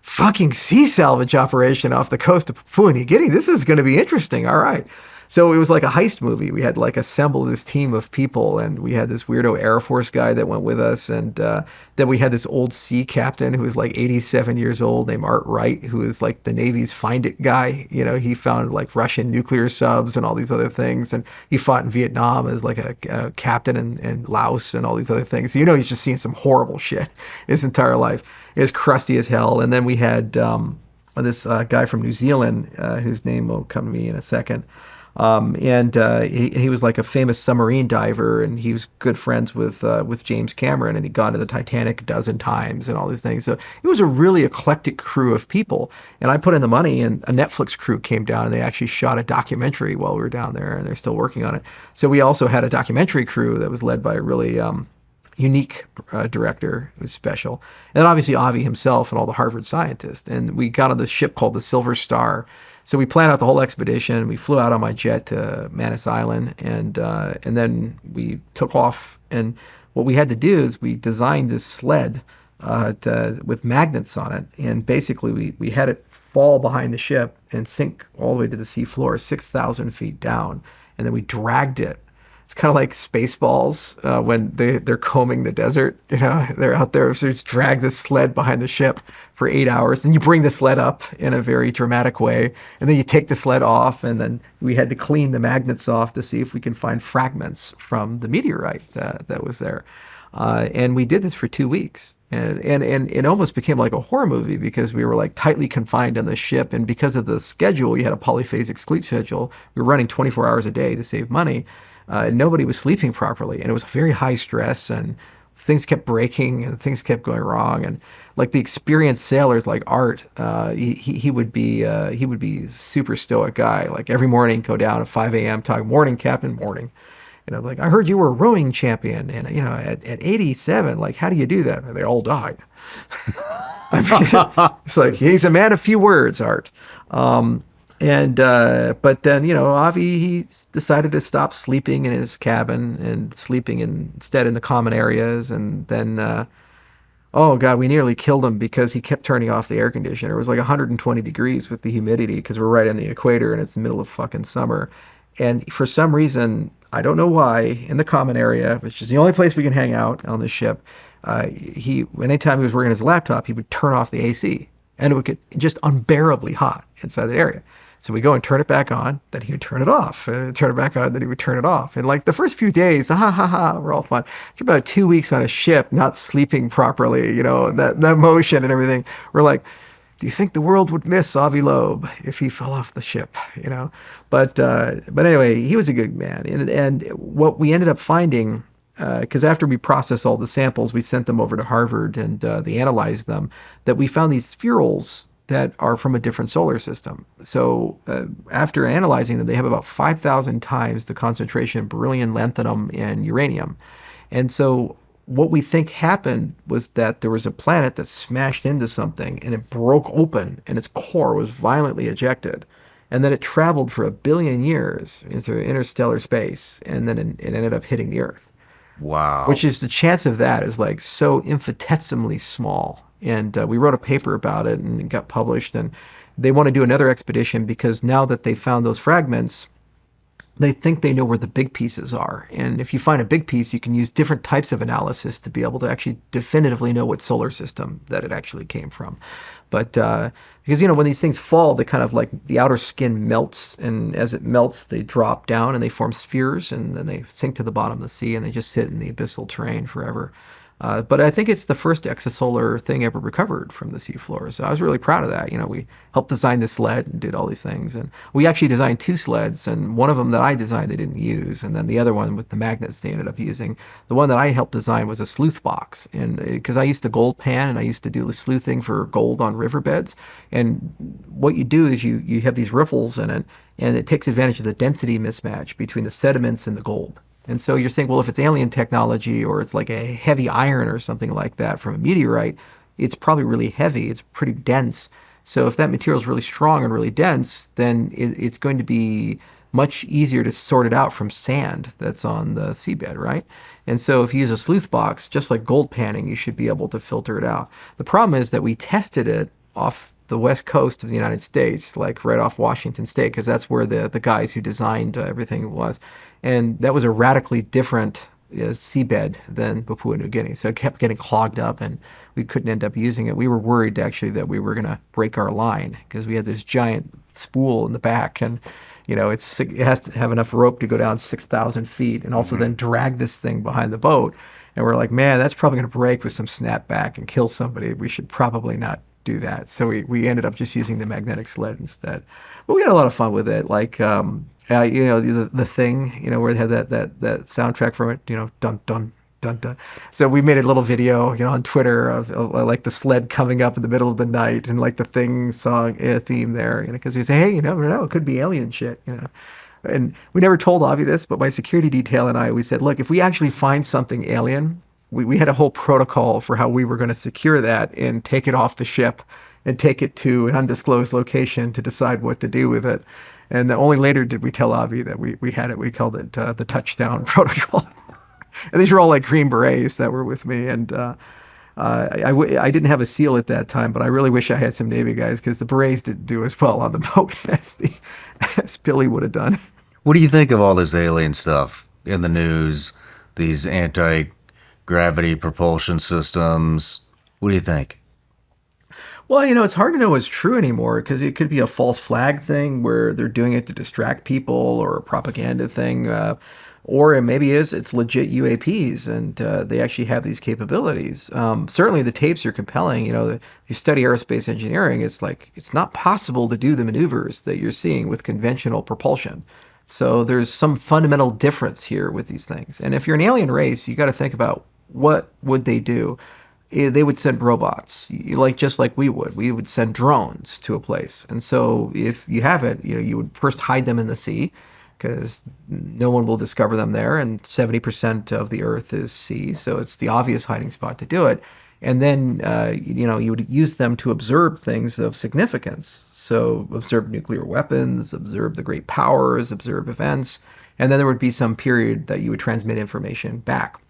Fucking sea salvage operation off the coast of Papua New Guinea. This is going to be interesting. All right. So it was like a heist movie. We had like assembled this team of people, and we had this weirdo Air Force guy that went with us, and then we had this old sea captain who was like 87 years old named Art Wright, who is like the Navy's Find It guy. He found like Russian nuclear subs and all these other things, and he fought in Vietnam as like a captain in Laos and all these other things. So he's just seen some horrible shit his entire life. It was crusty as hell. And then we had this guy from New Zealand whose name will come to me in a second. He was like a famous submarine diver, and he was good friends with James Cameron, and he'd gone to the Titanic a dozen times and all these things. So it was a really eclectic crew of people. And I put in the money, and a Netflix crew came down, and they actually shot a documentary while we were down there, and they're still working on it. So we also had a documentary crew that was led by a really unique director who's special. And then obviously Avi himself and all the Harvard scientists. And we got on this ship called the Silver Star. So we planned out the whole expedition. We flew out on my jet to Manus Island, and then we took off. And what we had to do is we designed this sled with magnets on it, and basically we had it fall behind the ship and sink all the way to the seafloor, 6,000 feet down, and then we dragged it. It's kind of like Spaceballs when they're combing the desert. They're out there, so just drag this sled behind the ship for 8 hours. Then you bring the sled up in a very dramatic way, and then you take the sled off, and then we had to clean the magnets off to see if we can find fragments from the meteorite that was there. And we did this for 2 weeks. And it almost became like a horror movie because we were like tightly confined on the ship. And because of the schedule, you had a polyphasic sleep schedule. We were running 24 hours a day to save money. Nobody was sleeping properly, and it was very high stress, and things kept breaking and things kept going wrong. And like the experienced sailors like Art, he would be super stoic guy. Like every morning, go down at 5 a.m. talk, morning, Captain, morning. Like, I heard you were a rowing champion, and at 87, like, how do you do that? And they all died. I mean, it's like, he's a man of few words, Art. But then, Avi, he decided to stop sleeping in his cabin and sleeping instead in the common areas. And then, oh God, we nearly killed him because he kept turning off the air conditioner. It was like 120 degrees with the humidity because we're right on the equator and it's the middle of fucking summer. And for some reason, I don't know why, in the common area, which is the only place we can hang out on the ship, anytime he was working his laptop, he would turn off the AC. and it would get just unbearably hot inside the area. So we go and turn it back on, then he would turn it off, and turn it back on, then he would turn it off. And like the first few days, we're all fun. After about 2 weeks on a ship, not sleeping properly, that motion and everything, we're like, do you think the world would miss Avi Loeb if he fell off the ship? But anyway, he was a good man. And what we ended up finding, because after we processed all the samples, we sent them over to Harvard and they analyzed them, that we found these spherules that are from a different solar system. So after analyzing them, they have about 5,000 times the concentration of beryllium, lanthanum, and uranium. And so what we think happened was that there was a planet that smashed into something and it broke open and its core was violently ejected. And then it traveled for 1 billion years into interstellar space, and then it ended up hitting the Earth. Wow. Which is, the chance of that is like so infinitesimally small. And we wrote a paper about it and it got published, and they want to do another expedition because now that they found those fragments, they think they know where the big pieces are. And if you find a big piece, you can use different types of analysis to be able to actually definitively know what solar system that it actually came from. But because, when these things fall, they kind of like the outer skin melts, and as it melts, they drop down and they form spheres, and then they sink to the bottom of the sea and they just sit in the abyssal terrain forever. But I think it's the first exosolar thing ever recovered from the seafloor. So I was really proud of that. We helped design the sled and did all these things. And we actually designed 2 sleds, and one of them that I designed they didn't use. And then the other one with the magnets they ended up using. The one that I helped design was a sleuth box. And because I used to gold pan and I used to do the sleuthing for gold on riverbeds. And what you do is you have these riffles in it, and it takes advantage of the density mismatch between the sediments and the gold. And so you're saying, well, if it's alien technology or it's like a heavy iron or something like that from a meteorite, it's probably really heavy. It's pretty dense. So if that material is really strong and really dense, then it's going to be much easier to sort it out from sand that's on the seabed, right? And so if you use a sleuth box, just like gold panning, you should be able to filter it out. The problem is that we tested it off the west coast of the United States, like right off Washington State, because that's where the guys who designed everything was. And that was a radically different seabed than Papua New Guinea. So it kept getting clogged up and we couldn't end up using it. We were worried actually that we were going to break our line because we had this giant spool in the back, and it has to have enough rope to go down 6,000 feet and also then drag this thing behind the boat. And we're like, man, that's probably going to break with some snapback and kill somebody. We should probably not do that. So we ended up just using the magnetic sled instead. But we had a lot of fun with it. Like, the thing, where they had that soundtrack from it, dun, dun, dun, dun. So we made a little video, on Twitter of like the sled coming up in the middle of the night and like the thing song theme there, because we say, hey, you never know, it could be alien shit, And we never told Avi this, but my security detail and I, we said, look, if we actually find something alien, we had a whole protocol for how we were going to secure that and take it off the ship and take it to an undisclosed location to decide what to do with it. And only later did we tell Avi that we had it. We called it the touchdown protocol. And these were all like Green Berets that were with me. And I didn't have a SEAL at that time, but I really wish I had some Navy guys because the Berets didn't do as well on the boat as Billy would have done. What do you think of all this alien stuff in the news? These anti-gravity propulsion systems? What do you think? Well, it's hard to know what's true anymore because it could be a false flag thing where they're doing it to distract people, or a propaganda thing, or it maybe it's legit UAPs and they actually have these capabilities. Certainly the tapes are compelling. If you study aerospace engineering, it's like it's not possible to do the maneuvers that you're seeing with conventional propulsion. So there's some fundamental difference here with these things. And if you're an alien race, you got to think about what would they do. They would send robots, just like we would. We would send drones to a place. And so if you have it, you would first hide them in the sea because no one will discover them there. And 70% of the Earth is sea. So it's the obvious hiding spot to do it. And then, you would use them to observe things of significance. So observe nuclear weapons, observe the great powers, observe events. And then there would be some period that you would transmit information back.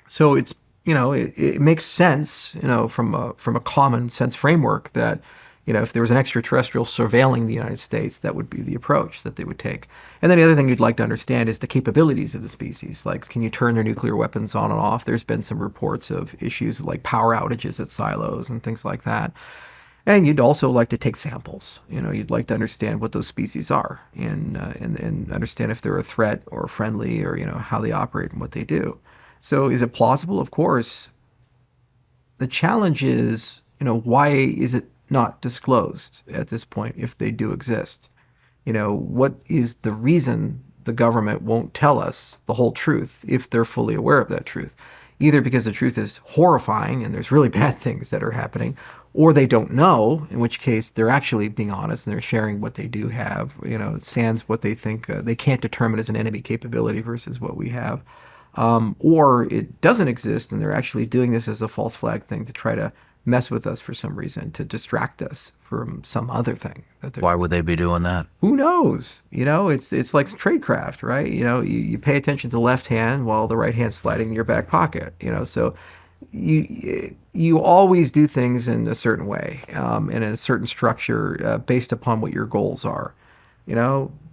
So it's, it makes sense, from a common sense framework that, if there was an extraterrestrial surveilling the United States, that would be the approach that they would take. And then the other thing you'd like to understand is the capabilities of the species. Like, can you turn their nuclear weapons on and off? There's been some reports of issues like power outages at silos and things like that. And you'd also like to take samples. You'd like to understand what those species are and understand if they're a threat or friendly or, how they operate and what they do. So is it plausible? Of course. The challenge is, why is it not disclosed at this point if they do exist? What is the reason the government won't tell us the whole truth if they're fully aware of that truth? Either because the truth is horrifying and there's really bad things that are happening, or they don't know, in which case they're actually being honest and they're sharing what they do have, sans what they think they can't determine as an enemy capability versus what we have. Or it doesn't exist and they're actually doing this as a false flag thing to try to mess with us for some reason, to distract us from some other thing. Why would they be doing that? Who knows? It's like tradecraft, right? You pay attention to the left hand while the right hand's sliding in your back pocket. So you always do things in a certain way, in a certain structure based upon what your goals are.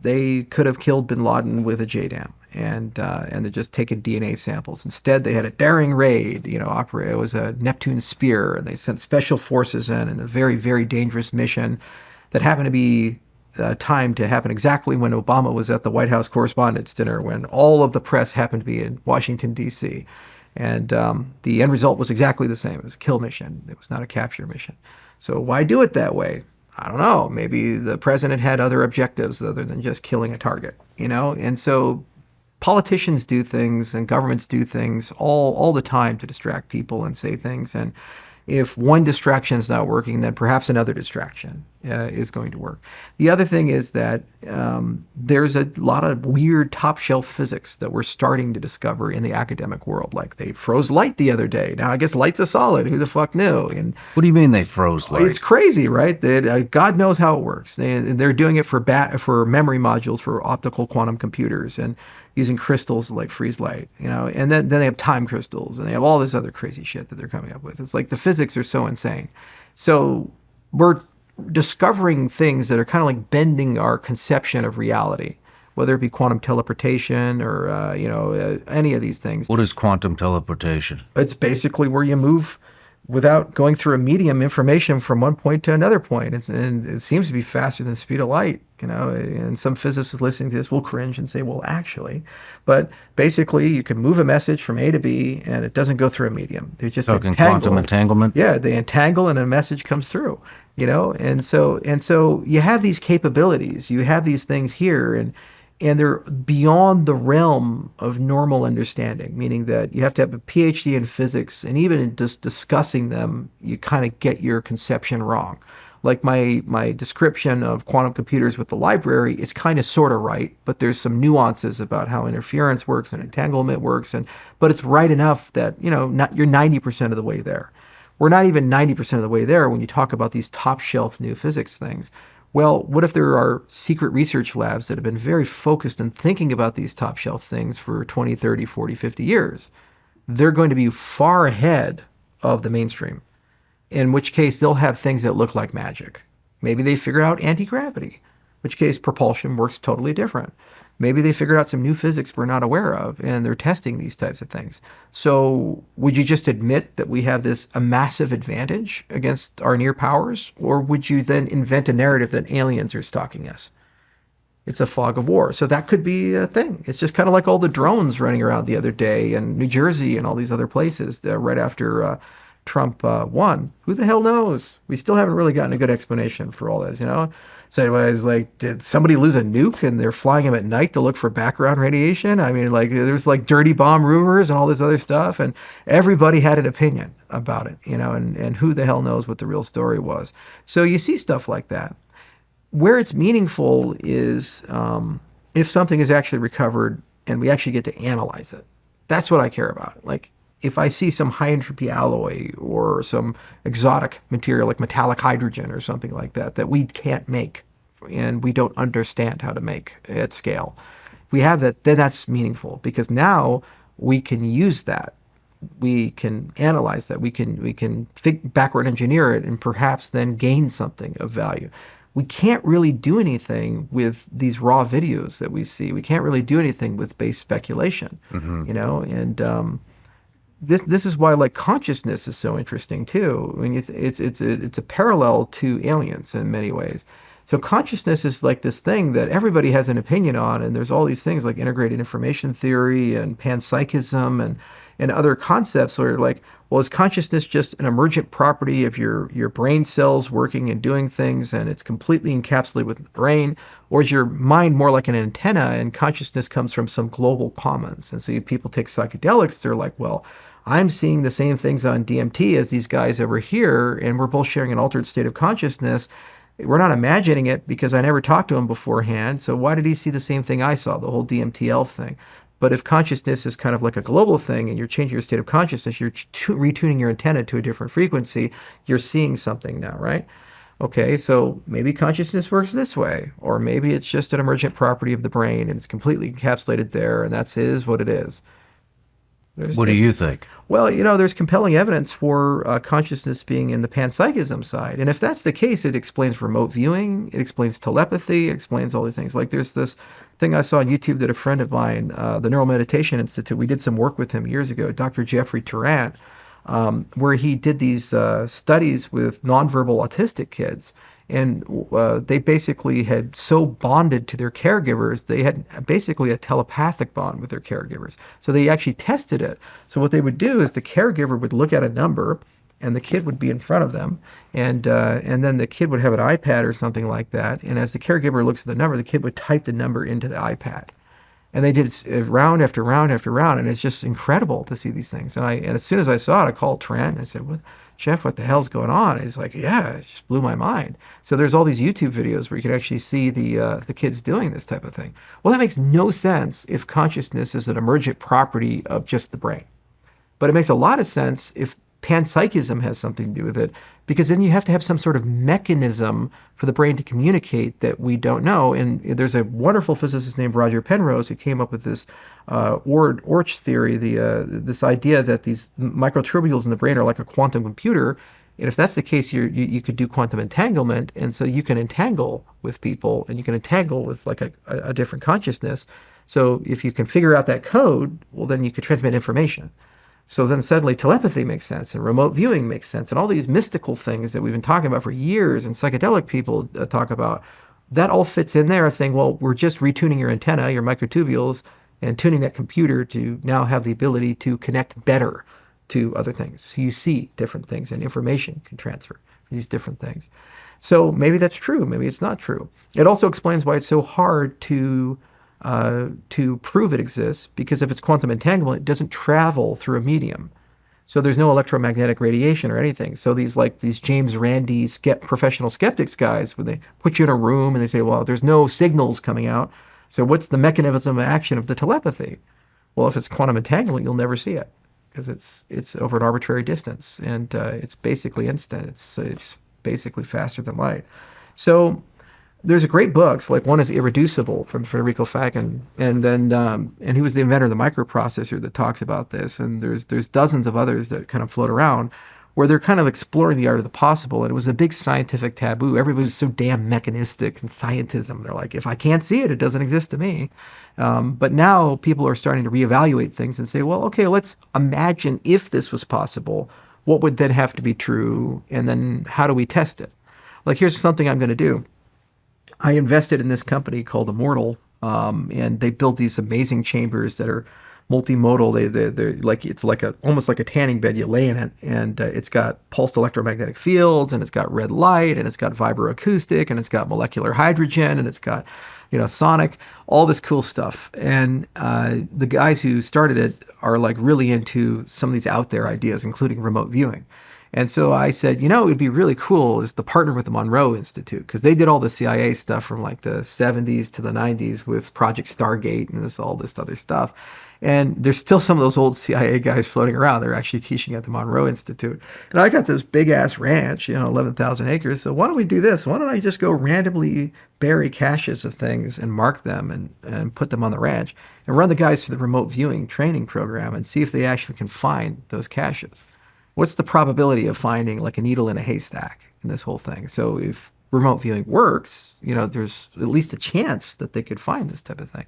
They could have killed bin Laden with a JDAM and they're just taking DNA samples. Instead, they had a daring raid, it was a Neptune spear, and they sent special forces in a very, very dangerous mission that happened to be timed to happen exactly when Obama was at the White House Correspondents' Dinner, when all of the press happened to be in Washington, D.C. And the end result was exactly the same. It was a kill mission. It was not a capture mission. So why do it that way? I don't know. Maybe the president had other objectives other than just killing a target, And so politicians do things and governments do things all the time to distract people and say things. And if one distraction is not working, then perhaps another distraction is going to work. The other thing is that there's a lot of weird top-shelf physics that we're starting to discover in the academic world. Like they froze light the other day. Now, I guess light's a solid. Who the fuck knew? And what do you mean they froze light? It's crazy, right? God knows how it works. They're doing it for memory modules for optical quantum computers and using crystals to like freeze light, and then they have time crystals and they have all this other crazy shit that they're coming up with. It's like the physics are so insane. So we're discovering things that are kind of like bending our conception of reality, whether it be quantum teleportation or, any of these things. What is quantum teleportation? It's basically where you move without going through a medium information from one point to another point. And it seems to be faster than the speed of light, and some physicists listening to this will cringe and say, well, actually, but basically you can move a message from A to B and it doesn't go through a medium. They just talking quantum entanglement. Yeah. They entangle and a message comes through, and so you have these capabilities, you have these things here, and they're beyond the realm of normal understanding, meaning that you have to have a PhD in physics, and even in just discussing them, you kind of get your conception wrong. Like my description of quantum computers with the library, it's kind of sort of right, but there's some nuances about how interference works and entanglement works, but it's right enough that, you're 90% of the way there. We're not even 90% of the way there when you talk about these top shelf new physics things. Well, what if there are secret research labs that have been very focused on thinking about these top shelf things for 20, 30, 40, 50 years? They're going to be far ahead of the mainstream, in which case they'll have things that look like magic. Maybe they figured out anti-gravity, in which case propulsion works totally different. Maybe they figured out some new physics we're not aware of, and they're testing these types of things. So would you just admit that we have a massive advantage against our near powers? Or would you then invent a narrative that aliens are stalking us? It's a fog of war. So that could be a thing. It's just kind of like all the drones running around the other day in New Jersey and all these other places right after Trump won. Who the hell knows? We still haven't really gotten a good explanation for all this, So anyways, like, did somebody lose a nuke and they're flying them at night to look for background radiation? I mean, like, there's like dirty bomb rumors and all this other stuff, and everybody had an opinion about it, and who the hell knows what the real story was. So you see stuff like that. Where it's meaningful is if something is actually recovered and we actually get to analyze it. That's what I care about. Like, if I see some high entropy alloy or some exotic material like metallic hydrogen or something like that we can't make and we don't understand how to make at scale, if we have that, then that's meaningful, because now we can use that. We can analyze that. We can backward engineer it and perhaps then gain something of value. We can't really do anything with these raw videos that we see. We can't really do anything with base speculation, and this is why like consciousness is so interesting too. I mean, it's a parallel to aliens in many ways. So consciousness is like this thing that everybody has an opinion on, and there's all these things like integrated information theory and panpsychism and other concepts where like, well, is consciousness just an emergent property of your brain cells working and doing things, and it's completely encapsulated within the brain? Or is your mind more like an antenna, and consciousness comes from some global commons? And so people take psychedelics, they're like, well, I'm seeing the same things on DMT as these guys over here, and we're both sharing an altered state of consciousness. We're not imagining it because I never talked to him beforehand. So why did he see the same thing I saw, the whole DMT elf thing? But if consciousness is kind of like a global thing and you're changing your state of consciousness, you're retuning your antenna to a different frequency, you're seeing something now, right? Okay, so maybe consciousness works this way, or maybe it's just an emergent property of the brain and it's completely encapsulated there, and that's is what it is. What do you think? Well, there's compelling evidence for consciousness being in the panpsychism side. And if that's the case, it explains remote viewing, it explains telepathy, it explains all these things. Like there's this thing I saw on YouTube that a friend of mine, the Neural Meditation Institute, we did some work with him years ago, Dr. Jeffrey Tarrant, where he did these studies with nonverbal autistic kids. And they basically had so bonded to their caregivers, they had basically a telepathic bond with their caregivers. So they actually tested it. So what they would do is the caregiver would look at a number, and the kid would be in front of them, and then the kid would have an iPad or something like that. And as the caregiver looks at the number, the kid would type the number into the iPad. And they did it round after round after round, and it's just incredible to see these things. And as soon as I saw it, I called Trent and I said, "What, Jeff, what the hell's going on?" And he's like, "Yeah, it just blew my mind." So there's all these YouTube videos where you can actually see the kids doing this type of thing. Well, that makes no sense if consciousness is an emergent property of just the brain. But it makes a lot of sense if panpsychism has something to do with it, because then you have to have some sort of mechanism for the brain to communicate that we don't know. And there's a wonderful physicist named Roger Penrose who came up with this ORCH theory, this idea that these microtubules in the brain are like a quantum computer. And if that's the case, you could do quantum entanglement. And so you can entangle with people, and you can entangle with like a different consciousness. So if you can figure out that code, well, then you could transmit information. So then suddenly telepathy makes sense, and remote viewing makes sense, and all these mystical things that we've been talking about for years and psychedelic people talk about, that all fits in there, saying, well, we're just retuning your antenna, your microtubules, and tuning that computer to now have the ability to connect better to other things. So you see different things, and information can transfer these different things. So maybe that's true, maybe it's not true. It also explains why it's so hard to prove it exists, because if it's quantum entanglement, it doesn't travel through a medium. So there's no electromagnetic radiation or anything. So these James Randi professional skeptics guys, when they put you in a room and they say, well, there's no signals coming out. So what's the mechanism of action of the telepathy? Well, if it's quantum entanglement, you'll never see it, because it's over an arbitrary distance, and it's basically instant. It's basically faster than light. So there's great books, like one is Irreducible from Federico Fagan, and he was the inventor of the microprocessor that talks about this, and there's dozens of others that kind of float around where they're kind of exploring the art of the possible. And it was a big scientific taboo. Everybody was so damn mechanistic and scientism. They're like, if I can't see it, it doesn't exist to me. But now people are starting to reevaluate things and say, well, okay, let's imagine if this was possible, what would then have to be true, and then how do we test it? Like, here's something I'm going to do. I invested in this company called Immortal, and they build these amazing chambers that are multimodal. They're like, it's like almost like a tanning bed. You lay in it, and it's got pulsed electromagnetic fields, and it's got red light, and it's got vibroacoustic, and it's got molecular hydrogen, and it's got sonic, all this cool stuff. And the guys who started it are like really into some of these out there ideas, including remote viewing. And so I said, it would be really cool is to partner with the Monroe Institute, because they did all the CIA stuff from like the 70s to the 90s with Project Stargate and all this other stuff. And there's still some of those old CIA guys floating around. They're actually teaching at the Monroe Institute. And I got this big ass ranch, 11,000 acres. So why don't we do this? Why don't I just go randomly bury caches of things and mark them and put them on the ranch, and run the guys through the remote viewing training program and see if they actually can find those caches. What's the probability of finding like a needle in a haystack in this whole thing? So if remote viewing works, there's at least a chance that they could find this type of thing.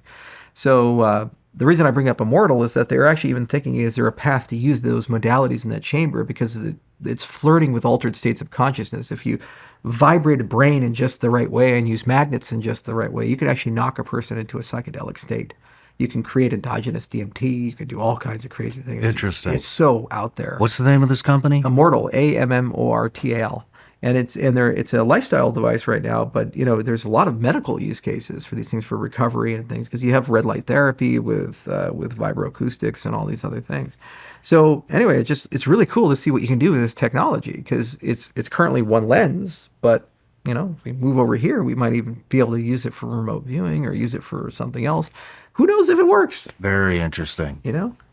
So the reason I bring up Immortal is that they're actually even thinking, is there a path to use those modalities in that chamber? Because it's flirting with altered states of consciousness. If you vibrate a brain in just the right way and use magnets in just the right way, you can actually knock a person into a psychedelic state. You can create endogenous DMT. You can do all kinds of crazy things. Interesting. It's so out there. What's the name of this company? Immortal, AMMORTAL. And it's a lifestyle device right now, but there's a lot of medical use cases for these things, for recovery and things, because you have red light therapy with vibroacoustics and all these other things. So anyway, it's really cool to see what you can do with this technology, because it's currently one lens, but if we move over here, we might even be able to use it for remote viewing or use it for something else. Who knows if it works? Very interesting.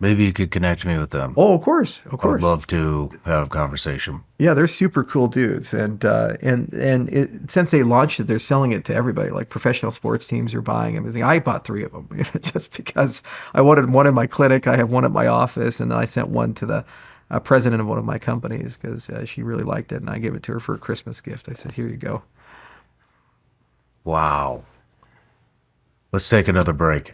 Maybe you could connect me with them. Oh, of course. I would love to have a conversation. Yeah, they're super cool dudes, and since they launched it, they're selling it to everybody. Like professional sports teams are buying them. I bought 3 of them just because I wanted one in my clinic. I have one at my office, and then I sent one to the president of one of my companies because she really liked it, and I gave it to her for a Christmas gift. I said, "Here you go." Wow. Let's take another break.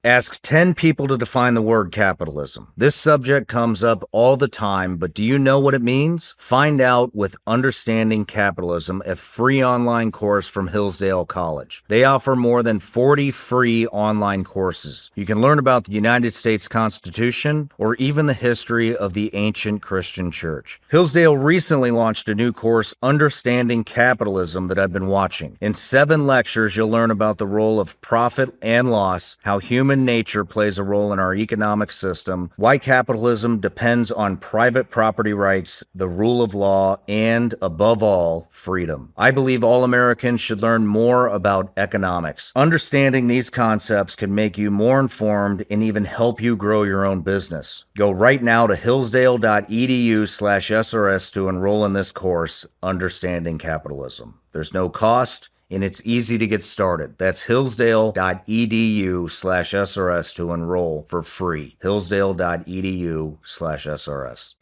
Ask 10 people to define the word capitalism. This subject comes up all the time, but do you know what it means? Find out with Understanding Capitalism, a free online course from Hillsdale College. They offer more than 40 free online courses. You can learn about the United States Constitution or even the history of the ancient Christian church. Hillsdale recently launched a new course, Understanding Capitalism, that I've been watching. In 7 lectures, you'll learn about the role of profit and loss, how human nature plays a role in our economic system, why capitalism depends on private property rights, the rule of law, and, above all, freedom. I believe all Americans should learn more about economics. Understanding these concepts can make you more informed and even help you grow your own business. Go right now to hillsdale.edu/SRS to enroll in this course, Understanding Capitalism. There's no cost, and it's easy to get started. That's hillsdale.edu/SRS to enroll for free. hillsdale.edu/SRS.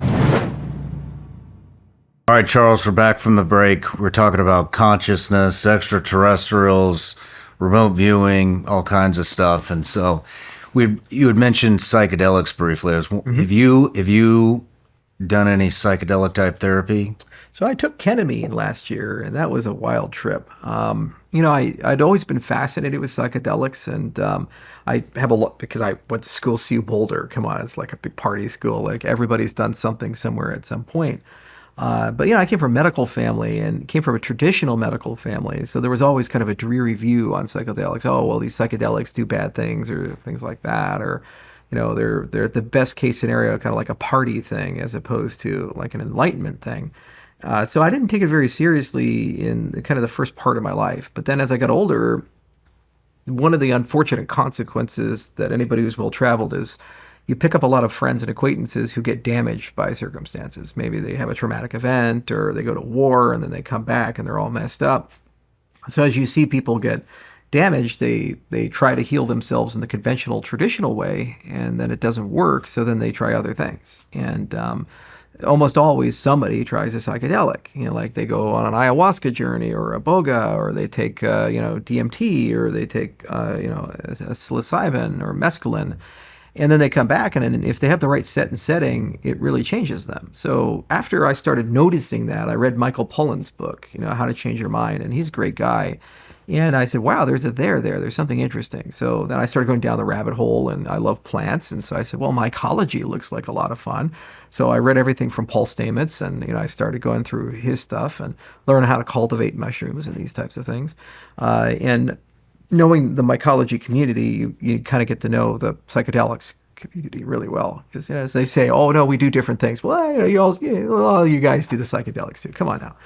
All right, Charles, we're back from the break. We're talking about consciousness, extraterrestrials, remote viewing, all kinds of stuff. And so you had mentioned psychedelics briefly. Have you done any psychedelic type therapy? So I took ketamine last year, and that was a wild trip. I'd always been fascinated with psychedelics, and I have a lot because I went to school, CU Boulder. Come on, it's like a big party school. Like everybody's done something somewhere at some point. But I came from a medical family and came from a traditional medical family, so there was always kind of a dreary view on psychedelics. Oh, well, these psychedelics do bad things or things like that, or they're the best case scenario, kind of like a party thing as opposed to like an enlightenment thing. So I didn't take it very seriously in kind of the first part of my life. But then as I got older, one of the unfortunate consequences that anybody who's well-traveled is you pick up a lot of friends and acquaintances who get damaged by circumstances. Maybe they have a traumatic event or they go to war and then they come back and they're all messed up. So as you see people get damaged, they try to heal themselves in the conventional, traditional way, and then it doesn't work. So then they try other things. And almost always somebody tries a psychedelic, like they go on an ayahuasca journey or a boga, or they take, DMT, or they take, a psilocybin or mescaline, and then they come back, and if they have the right set and setting, it really changes them. So after I started noticing that, I read Michael Pollan's book, How to Change Your Mind, and he's a great guy. And I said, wow, there's a there's something interesting. So then I started going down the rabbit hole, and I love plants. And so I said, well, mycology looks like a lot of fun. So I read everything from Paul Stamets, and I started going through his stuff and learning how to cultivate mushrooms and these types of things. And knowing the mycology community, you kind of get to know the psychedelics community really well. Because as they say, oh, no, we do different things. Well, all you guys do the psychedelics too. Come on now.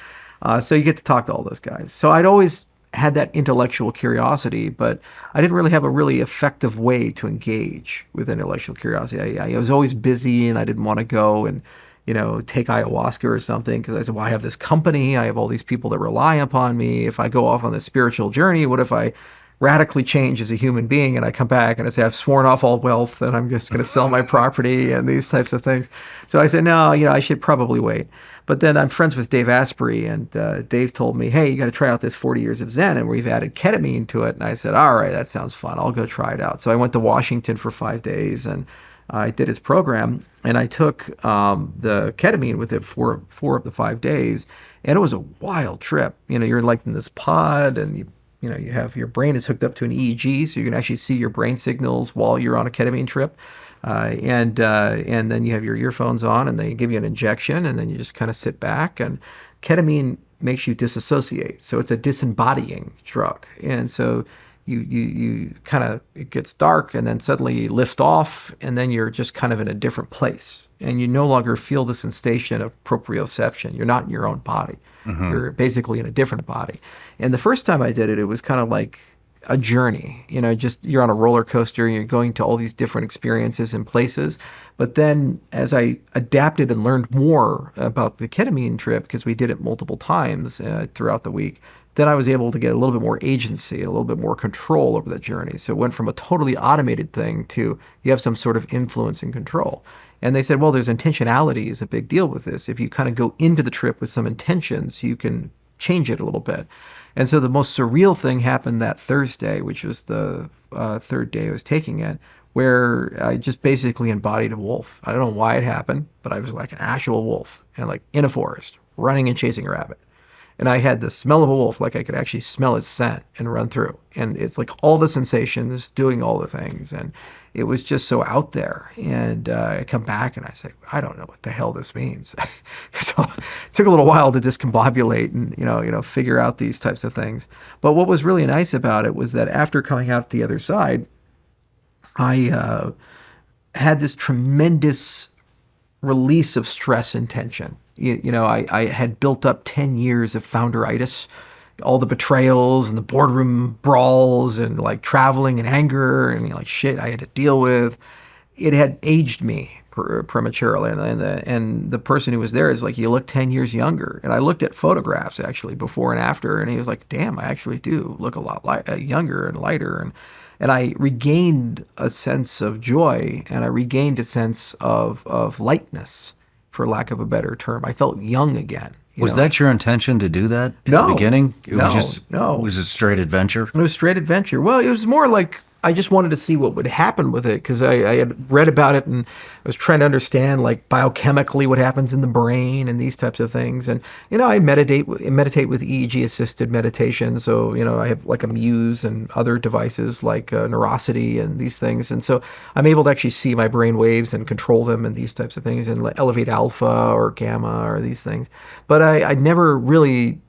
So you get to talk to all those guys. So I'd always had that intellectual curiosity, but I didn't really have a really effective way to engage with intellectual curiosity. I was always busy, and I didn't want to go and take ayahuasca or something, because I said, well, I have this company, I have all these people that rely upon me. If I go off on this spiritual journey, what if I radically change as a human being. And I come back and I say, I've sworn off all wealth and I'm just going to sell my property and these types of things. So I said, no, I should probably wait. But then I'm friends with Dave Asprey, and Dave told me, hey, you got to try out this 40 years of Zen, and we've added ketamine to it. And I said, all right, that sounds fun. I'll go try it out. So I went to Washington for 5 days, and I did his program, and I took the ketamine with it for 4 of the 5 days, and it was a wild trip. You're like in this pod, and you have your brain is hooked up to an EEG, so you can actually see your brain signals while you're on a ketamine trip. And then you have your earphones on, and they give you an injection, and then you just kind of sit back. And ketamine makes you disassociate, so it's a disembodying drug. And so you kind of, it gets dark, and then suddenly you lift off, and then you're just kind of in a different place, and you no longer feel the sensation of proprioception. You're not in your own body. You're basically in a different body. And the first time I did it, it was kind of like a journey, just you're on a roller coaster, you're going to all these different experiences and places. But then as I adapted and learned more about the ketamine trip, because we did it multiple times throughout the week, then I was able to get a little bit more agency, a little bit more control over the journey. So it went from a totally automated thing to you have some sort of influence and control. And they said, well, there's intentionality is a big deal with this. If you kind of go into the trip with some intentions, you can change it a little bit. And so the most surreal thing happened that Thursday, which was the third day I was taking it, where I just basically embodied a wolf. I don't know why it happened, but I was like an actual wolf, and like in a forest, running and chasing a rabbit. And I had the smell of a wolf, like I could actually smell its scent and run through. And it's like all the sensations, doing all the things. And it was just so out there. And I come back and I say, I don't know what the hell this means. So it took a little while to discombobulate and, figure out these types of things. But what was really nice about it was that after coming out the other side, I had this tremendous release of stress and tension. I had built up 10 years of founderitis, all the betrayals and the boardroom brawls and like traveling and anger and like shit I had to deal with. It had aged me prematurely. And the person who was there is like, you look 10 years younger. And I looked at photographs actually before and after, and he was like, damn, I actually do look a lot younger and lighter. And I regained a sense of joy, and I regained a sense of lightness, for lack of a better term. I felt young again. Was that your intention to do that at the beginning? It was a straight adventure? It was straight adventure. Well, it was more like I just wanted to see what would happen with it, because I had read about it and I was trying to understand like biochemically what happens in the brain and these types of things. And, I meditate with EEG assisted meditation. So, I have like a Muse and other devices like Neurosity and these things. And so I'm able to actually see my brain waves and control them and these types of things and elevate alpha or gamma or these things. But I never really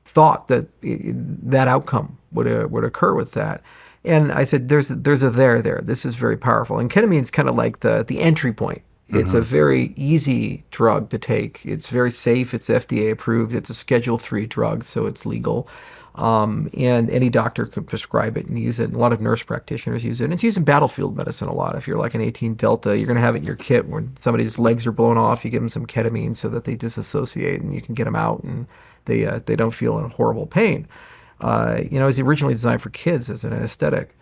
thought that that outcome would occur with that. And I said, there's a there. This is very powerful. And ketamine is kind of like the entry point. It's a very easy drug to take. It's very safe. It's FDA approved. It's a Schedule III drug, so it's legal. And any doctor can prescribe it and use it. And a lot of nurse practitioners use it. And it's used in battlefield medicine a lot. If you're like an 18 Delta, you're going to have it in your kit when somebody's legs are blown off. You give them some ketamine so that they disassociate and you can get them out and they don't feel in horrible pain. It was originally designed for kids as an anesthetic.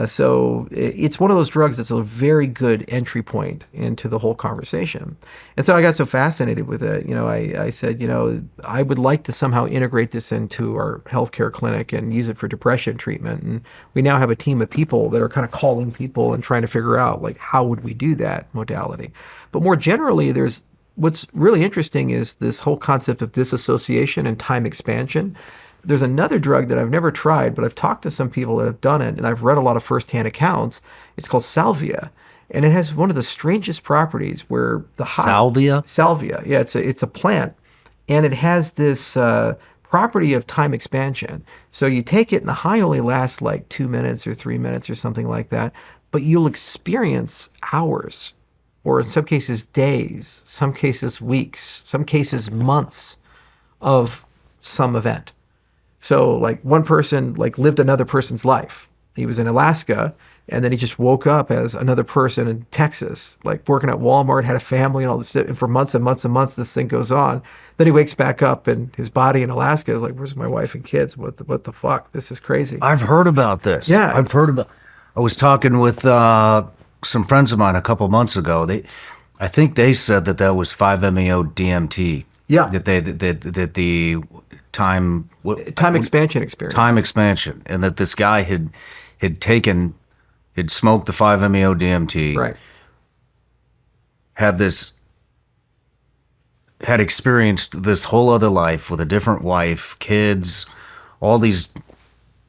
So it's one of those drugs that's a very good entry point into the whole conversation. And so I got so fascinated with it. I said, I would like to somehow integrate this into our healthcare clinic and use it for depression treatment. And we now have a team of people that are kind of calling people and trying to figure out like, how would we do that modality? But more generally, what's really interesting is this whole concept of disassociation and time expansion. There's another drug that I've never tried, but I've talked to some people that have done it, and I've read a lot of firsthand accounts. It's called salvia, and it has one of the strangest properties where the salvia? Salvia, yeah, it's a plant, and it has this property of time expansion. So you take it, and the high only lasts like 2 minutes or 3 minutes or something like that, but you'll experience hours, or in some cases days, some cases weeks, some cases months of some event. So like one person like lived another person's life, He was in Alaska, and then he just woke up as another person in Texas, like working at Walmart, had a family and all this stuff. And for months and months and months, this thing goes on. Then he wakes back up, and his body in Alaska is like, where's my wife and kids? What the fuck? This is crazy. I've heard about this. Yeah. I've heard about. I was talking with some friends of mine a couple months ago. I think they said that was 5-MeO DMT. Yeah. That the time expansion experience. Time expansion, and that this guy had smoked the 5-MeO DMT. Right. Had experienced this whole other life with a different wife, kids, all these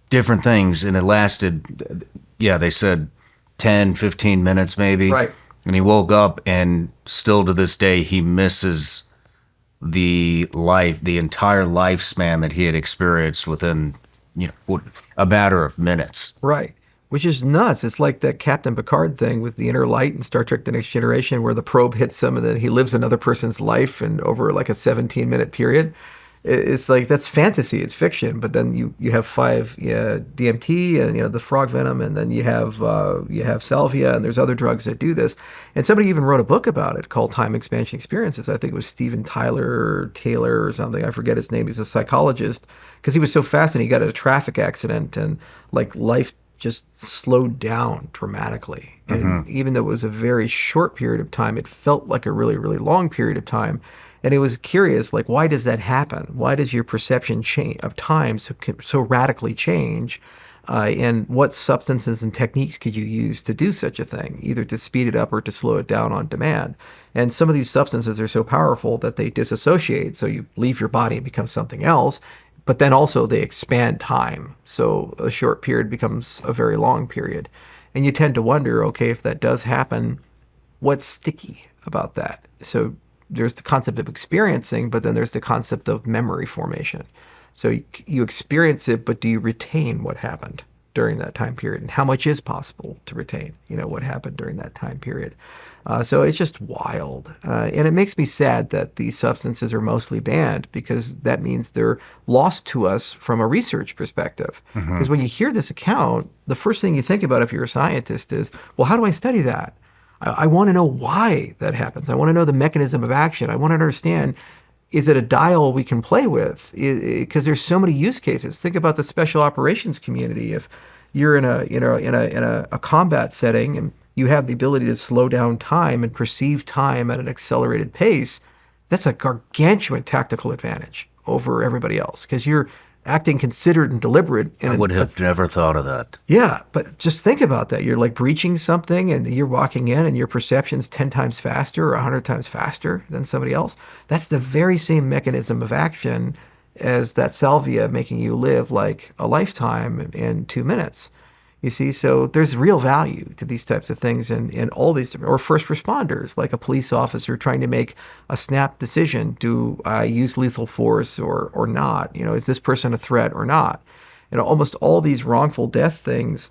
different things, and it lasted, they said 10, 15 minutes maybe. Right. And he woke up, and still to this day, he misses the entire lifespan that he had experienced within, a matter of minutes. Right. Which is nuts. It's like that Captain Picard thing with the inner light in Star Trek The Next Generation, where the probe hits him and then he lives another person's life and over like a 17-minute period. It's like, that's fantasy, it's fiction. But then you have 5-DMT and the frog venom, and then you have salvia, and there's other drugs that do this. And somebody even wrote a book about it called Time Expansion Experiences. I think it was Stephen Taylor or something. I forget his name. He's a psychologist, because he was so fascinated. He got in a traffic accident, and like life just slowed down dramatically. And even though it was a very short period of time, it felt like a really, really long period of time. And it was curious, like, why does that happen? Why does your perception of time so radically change? And what substances and techniques could you use to do such a thing, either to speed it up or to slow it down on demand? And some of these substances are so powerful that they disassociate. So you leave your body and become something else. But then also they expand time. So a short period becomes a very long period. And you tend to wonder, okay, if that does happen, what's sticky about that? So there's the concept of experiencing, but then there's the concept of memory formation. So you experience it, but do you retain what happened during that time period? And how much is possible to retain, what happened during that time period? So it's just wild. And it makes me sad that these substances are mostly banned, because that means they're lost to us from a research perspective. Because when you hear this account, the first thing you think about if you're a scientist is, well, how do I study that? I want to know why that happens. I want to know the mechanism of action. I want to understand, is it a dial we can play with? Because there's so many use cases. Think about the special operations community. If you're in a combat setting and you have the ability to slow down time and perceive time at an accelerated pace, that's a gargantuan tactical advantage over everybody else, because you're acting considered and deliberate. I would have never thought of that. Yeah, but just think about that. You're like breaching something, and you're walking in, and your perception's 10 times faster or 100 times faster than somebody else. That's the very same mechanism of action as that salvia making you live like a lifetime in 2 minutes. You see, so there's real value to these types of things, and all these, or first responders, like a police officer trying to make a snap decision: do I use lethal force or not? Is this person a threat or not? Almost all these wrongful death things,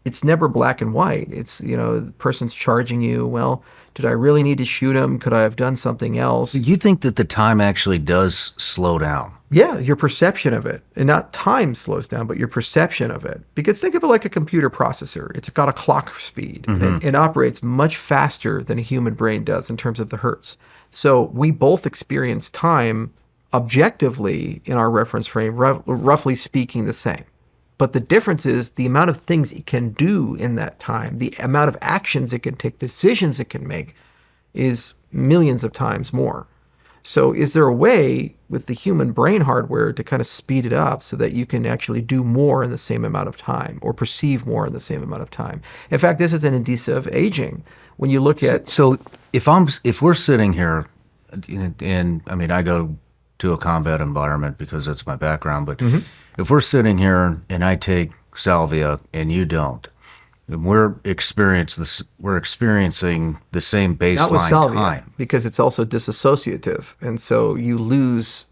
it's never black and white. It's, the person's charging you. Well, did I really need to shoot him? Could I have done something else? Do you think that the time actually does slow down? Yeah, your perception of it. And not time slows down, but your perception of it. Because think of it like a computer processor. It's got a clock speed. And it operates much faster than a human brain does in terms of the hertz. So we both experience time objectively in our reference frame, roughly speaking, the same. But the difference is the amount of things it can do in that time, the amount of actions it can take, decisions it can make, is millions of times more. So is there a way with the human brain hardware to kind of speed it up so that you can actually do more in the same amount of time, or perceive more in the same amount of time? In fact, this is an indicia of aging. When you look at... So if we're sitting here, and I mean, I go to a combat environment because that's my background, but if we're sitting here and I take salvia and you don't, then we're experiencing the same baseline time. Because it's also disassociative. And so you lose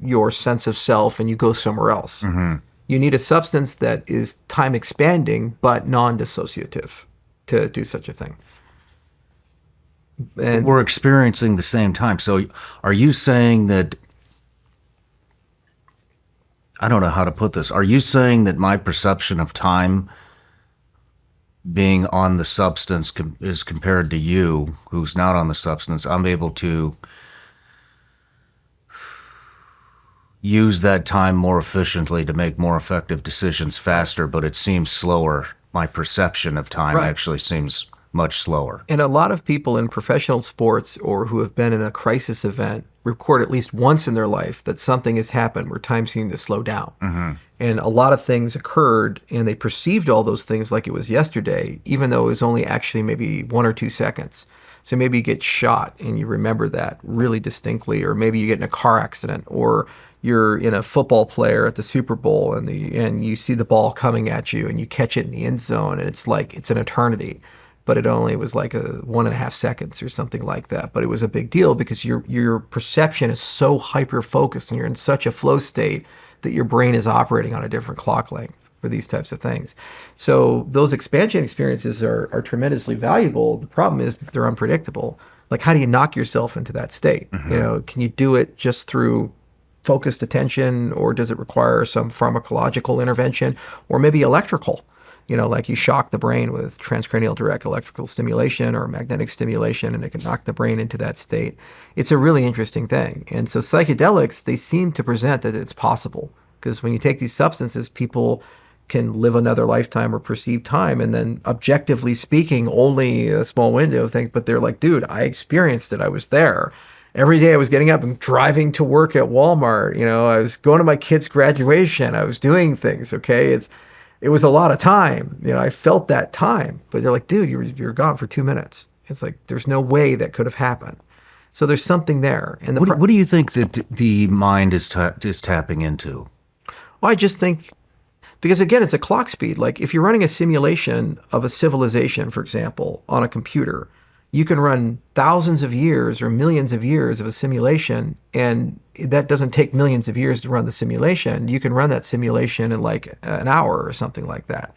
your sense of self and you go somewhere else. You need a substance that is time expanding but non-dissociative to do such a thing. And we're experiencing the same time. So are you saying that, I don't know how to put this, are you saying that my perception of time being on the substance is compared to you, who's not on the substance. I'm able to use that time more efficiently to make more effective decisions faster, but it seems slower. My perception of time Right. actually seems much slower. And a lot of people in professional sports or who have been in a crisis event record at least once in their life that something has happened where time seemed to slow down. And a lot of things occurred and they perceived all those things like it was yesterday, even though it was only actually maybe 1 or 2 seconds. So maybe you get shot and you remember that really distinctly, or maybe you get in a car accident, or you're in a football player at the Super Bowl and you see the ball coming at you and you catch it in the end zone and it's like it's an eternity. But it only was like 1.5 seconds or something like that. But it was a big deal because your perception is so hyper focused and you're in such a flow state that your brain is operating on a different clock length for these types of things. So those expansion experiences are tremendously valuable. The problem is that they're unpredictable. Like, how do you knock yourself into that state? You know, can you do it just through focused attention, or does it require some pharmacological intervention, or maybe electrical? You know, like you shock the brain with transcranial direct electrical stimulation or magnetic stimulation, and it can knock the brain into that state. It's a really interesting thing. And so psychedelics, they seem to present that it's possible, because when you take these substances, people can live another lifetime or perceive time, and then objectively speaking, only a small window of things, but they're like, dude, I experienced it. I was there. Every day I was getting up and driving to work at Walmart. You know, I was going to my kid's graduation. I was doing things, okay? It was a lot of time. You know, I felt that time. But they're like, dude, you're gone for 2 minutes. It's like, there's no way that could have happened. So there's something there. And What do you think that the mind is tapping into? well, I just think, because again, it's a clock speed. Like if you're running a simulation of a civilization, for example, on a computer, you can run thousands of years or millions of years of a simulation, and that doesn't take millions of years to run the simulation. You can run that simulation in like an hour or something like that.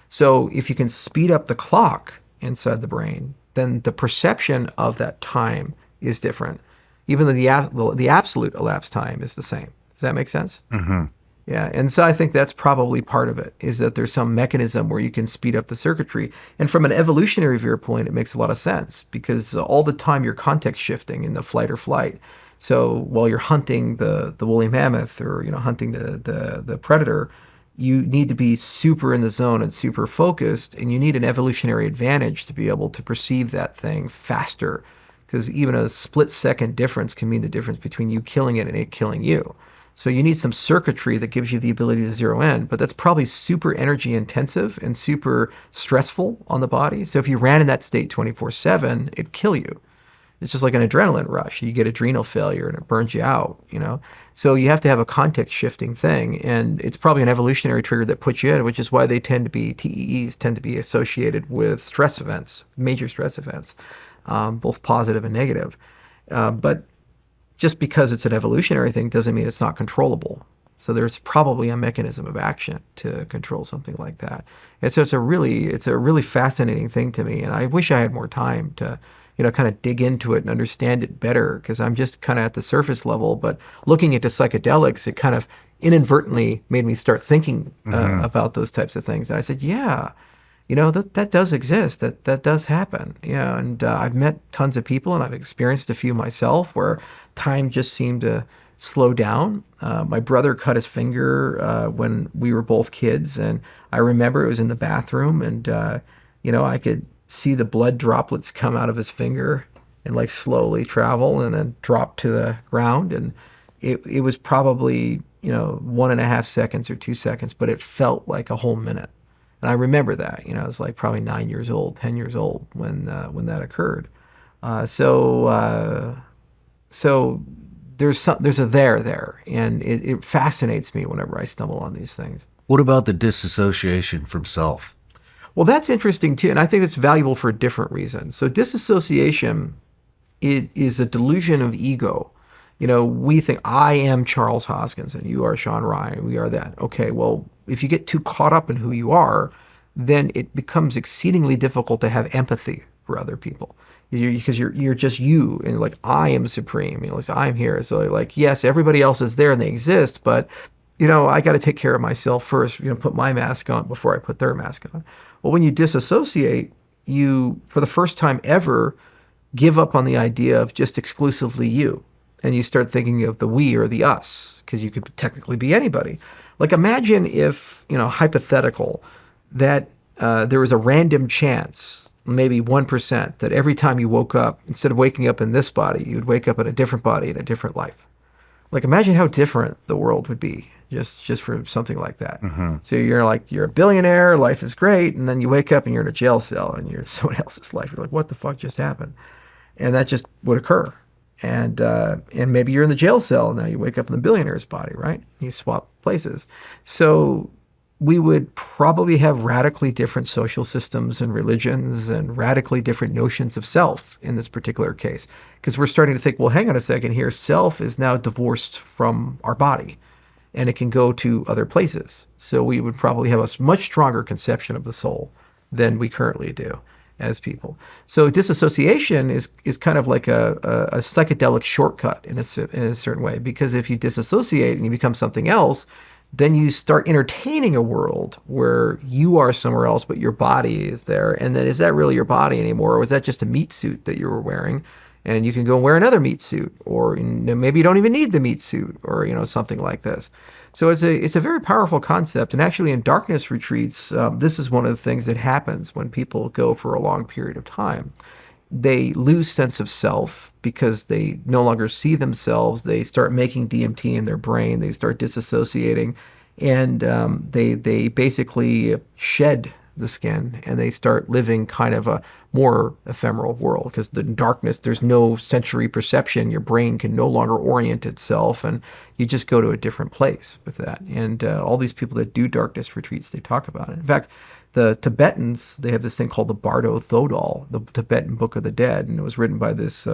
So if you can speed up the clock inside the brain, then the perception of that time is different, even though the absolute elapsed time is the same. Does that make sense? Mm-hmm. Yeah, and so I think that's probably part of it, is that there's some mechanism where you can speed up the circuitry. And from an evolutionary viewpoint, it makes a lot of sense, because all the time you're context shifting in the flight or flight. So while you're hunting the woolly mammoth, or hunting the predator, you need to be super in the zone and super focused, and you need an evolutionary advantage to be able to perceive that thing faster, because even a split second difference can mean the difference between you killing it and it killing you. So you need some circuitry that gives you the ability to zero in, but that's probably super energy intensive and super stressful on the body. So if you ran in that state 24/7, it'd kill you. It's just like an adrenaline rush. You get adrenal failure and it burns you out, So you have to have a context shifting thing, and it's probably an evolutionary trigger that puts you in, which is why they TEEs tend to be associated with stress events, major stress events, both positive and negative. But just because it's an evolutionary thing doesn't mean it's not controllable. So there's probably a mechanism of action to control something like that. And so it's a really fascinating thing to me. And I wish I had more time to, kind of dig into it and understand it better, because I'm just kind of at the surface level. But looking into psychedelics, it kind of inadvertently made me start thinking about those types of things. And I said, yeah, that does exist. That does happen. Yeah. And I've met tons of people, and I've experienced a few myself, where time just seemed to slow down. My brother cut his finger when we were both kids, and I remember it was in the bathroom, and I could see the blood droplets come out of his finger and like slowly travel and then drop to the ground. And it was probably 1.5 seconds or 2 seconds, but it felt like a whole minute. And I remember that, I was like probably 9 years old, 10 years old when that occurred. So there's a there, and it fascinates me whenever I stumble on these things. What about the disassociation from self? Well, that's interesting too, and I think it's valuable for a different reason. So disassociation, it is a delusion of ego. We think, I am Charles Hoskinson, you are Shawn Ryan, we are that. Okay, well, if you get too caught up in who you are, then it becomes exceedingly difficult to have empathy for other people. Because you're just you, and like, I am supreme, like, I'm here. So like, yes, everybody else is there and they exist, but I got to take care of myself first, put my mask on before I put their mask on. Well, when you disassociate, you, for the first time ever, give up on the idea of just exclusively you. And you start thinking of the we or the us, because you could technically be anybody. Like imagine if, hypothetical, that there was a random chance, maybe 1%, that every time you woke up, instead of waking up in this body, you'd wake up in a different body in a different life. Like imagine how different the world would be just for something like that. So you're a billionaire, life is great, and then you wake up and you're in a jail cell and you're in someone else's life. You're like, what the fuck just happened? And that just would occur. And maybe you're in the jail cell and now you wake up in the billionaire's body, right? You swap places. So we would probably have radically different social systems and religions and radically different notions of self in this particular case. Because we're starting to think, well, hang on a second here. Self is now divorced from our body and it can go to other places. So we would probably have a much stronger conception of the soul than we currently do as people. So disassociation is kind of like a psychedelic shortcut in a certain way, because if you disassociate and you become something else, then you start entertaining a world where you are somewhere else, but your body is there. And then is that really your body anymore? Or was that just a meat suit that you were wearing? And you can go and wear another meat suit, or maybe you don't even need the meat suit, or something like this. So it's a very powerful concept. And actually in darkness retreats, this is one of the things that happens when people go for a long period of time. They lose sense of self because they no longer see themselves. They start making DMT in their brain. They start disassociating, and they basically shed the skin and they start living kind of a more ephemeral world, because in darkness there's no sensory perception. Your brain can no longer orient itself, and you just go to a different place with that. And all these people that do darkness retreats, they talk about it. In fact, the Tibetans, they have this thing called the Bardo Thodol, the Tibetan Book of the Dead, and it was written by this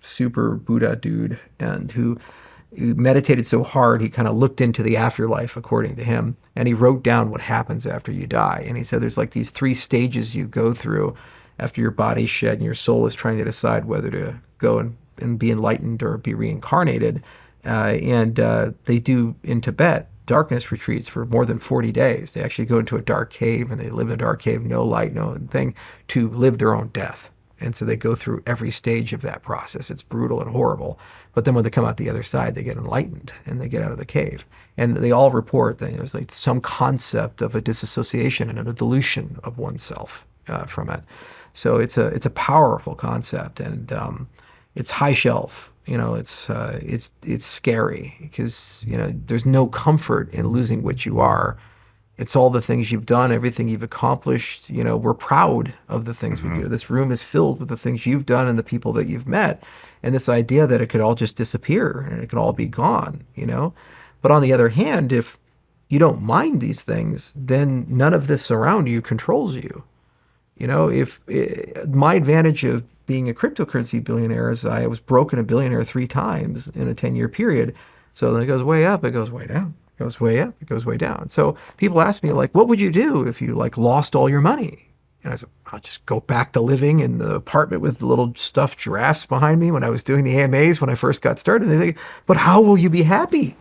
super Buddha dude, and who meditated so hard he kind of looked into the afterlife, according to him, and he wrote down what happens after you die. And he said there's like these 3 stages you go through after your body's shed and your soul is trying to decide whether to go and be enlightened or be reincarnated. And they do in Tibet darkness retreats for more than 40 days. They actually go into a dark cave and they live in a dark cave, no light, no thing, to live their own death. And so they go through every stage of that process. It's brutal and horrible. But then when they come out the other side, they get enlightened and they get out of the cave. And they all report that there's like some concept of a disassociation and a dilution of oneself from it. So it's a powerful concept, and it's high shelf. It's scary because there's no comfort in losing what you are. It's all the things you've done, everything you've accomplished. We're proud of the things we do. This room is filled with the things you've done and the people that you've met. And this idea that it could all just disappear and it could all be gone, But on the other hand, if you don't mind these things, then none of this around you controls you. If my advantage of being a cryptocurrency billionaire is I was broken a billionaire 3 times in a 10-year period. So then it goes way up, it goes way down. It goes way up, it goes way down. So people ask me, what would you do if you lost all your money? And I said, I'll just go back to living in the apartment with the little stuffed giraffes behind me when I was doing the AMAs when I first got started. And they think, but how will you be happy?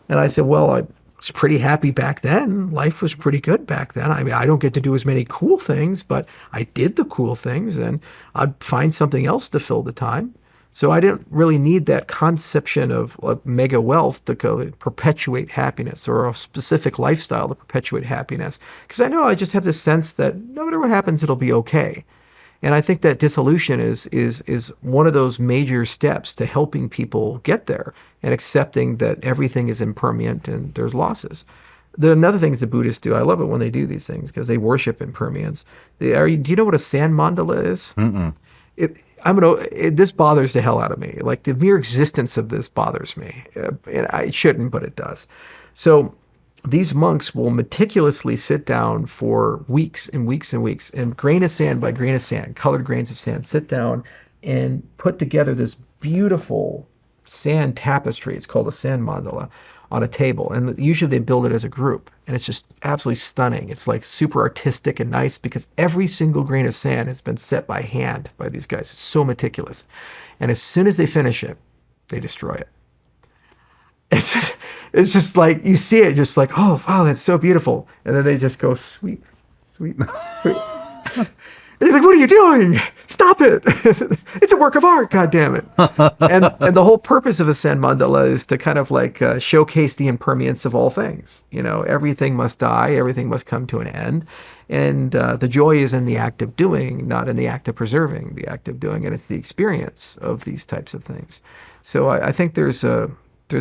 And I said, well, I was pretty happy back then. Life was pretty good back then. I mean, I don't get to do as many cool things, but I did the cool things, and I'd find something else to fill the time. So I didn't really need that conception of mega wealth to perpetuate happiness, or a specific lifestyle to perpetuate happiness. Because I know I just have this sense that no matter what happens, it'll be okay. And I think that dissolution is one of those major steps to helping people get there and accepting that everything is impermanent and there's losses. Another things the Buddhists do, I love it when they do these things because they worship impermanence. Do you know what a sand mandala is? Mm-mm. This bothers the hell out of me. Like the mere existence of this bothers me. And it shouldn't, but it does. So these monks will meticulously sit down for weeks and weeks and weeks, and grain of sand by grain of sand, colored grains of sand, sit down and put together this beautiful sand tapestry. It's called a sand mandala, on a table. And usually they build it as a group. And it's just absolutely stunning. It's like super artistic and nice because every single grain of sand has been set by hand by these guys. It's so meticulous. And as soon as they finish it, they destroy it. It's just like, you see it just like, oh, wow, that's so beautiful. And then they just go sweep, Sweet. Sweet. He's like, what are you doing? Stop it. It's a work of art, goddammit. And the whole purpose of Ascend Mandala is to kind of like showcase the impermanence of all things. You know, everything must die, everything must come to an end. And the joy is in the act of doing, not in the act of preserving, the act of doing. And it's the experience of these types of things. So I think there's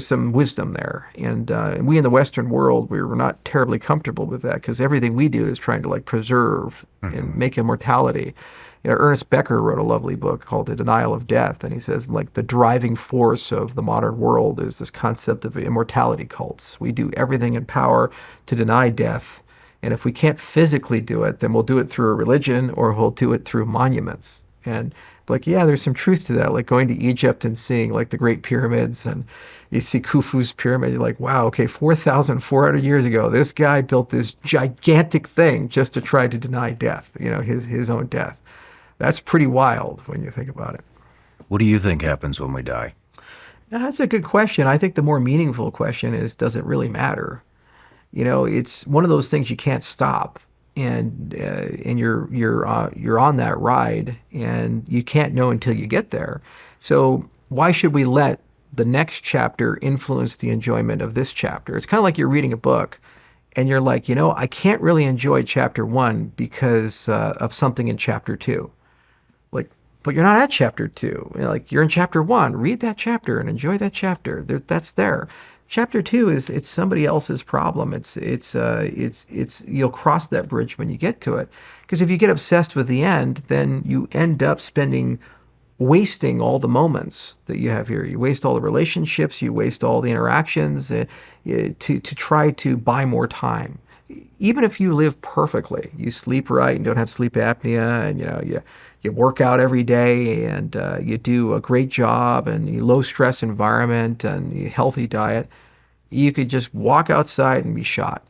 some wisdom there. And we in the Western world, we're not terribly comfortable with that because everything we do is trying to like preserve and make immortality. You know, Ernest Becker wrote a lovely book called The Denial of Death. And he says like the driving force of the modern world is this concept of immortality cults. We do everything in power to deny death. And if we can't physically do it, then we'll do it through a religion or we'll do it through monuments. And like, yeah, there's some truth to that. Like going to Egypt and seeing like the Great Pyramids and you see Khufu's pyramid, you're like, wow, okay, 4,400 years ago, this guy built this gigantic thing just to try to deny death, you know, his own death. That's pretty wild when you think about it. What do you think happens when we die? That's a good question. I think the more meaningful question is, does it really matter? You know, it's one of those things you can't stop. And you're on that ride, and you can't know until you get there. So why should we let the next chapter influence the enjoyment of this chapter? It's kind of like you're reading a book, and you're like, you know, I can't really enjoy chapter 1 because of something in chapter 2. Like, but you're not at chapter 2. You know, like you're in chapter 1. Read that chapter and enjoy that chapter. That's there. Chapter 2 is it's somebody else's problem. It's you'll cross that bridge when you get to it. Because if you get obsessed with the end, then you end up wasting all the moments that you have here. You waste all the relationships. You waste all the interactions to try to buy more time. Even if you live perfectly, you sleep right and don't have sleep apnea, and you work out every day, and you do a great job, and you low stress environment, and a healthy diet, you could just walk outside and be shot.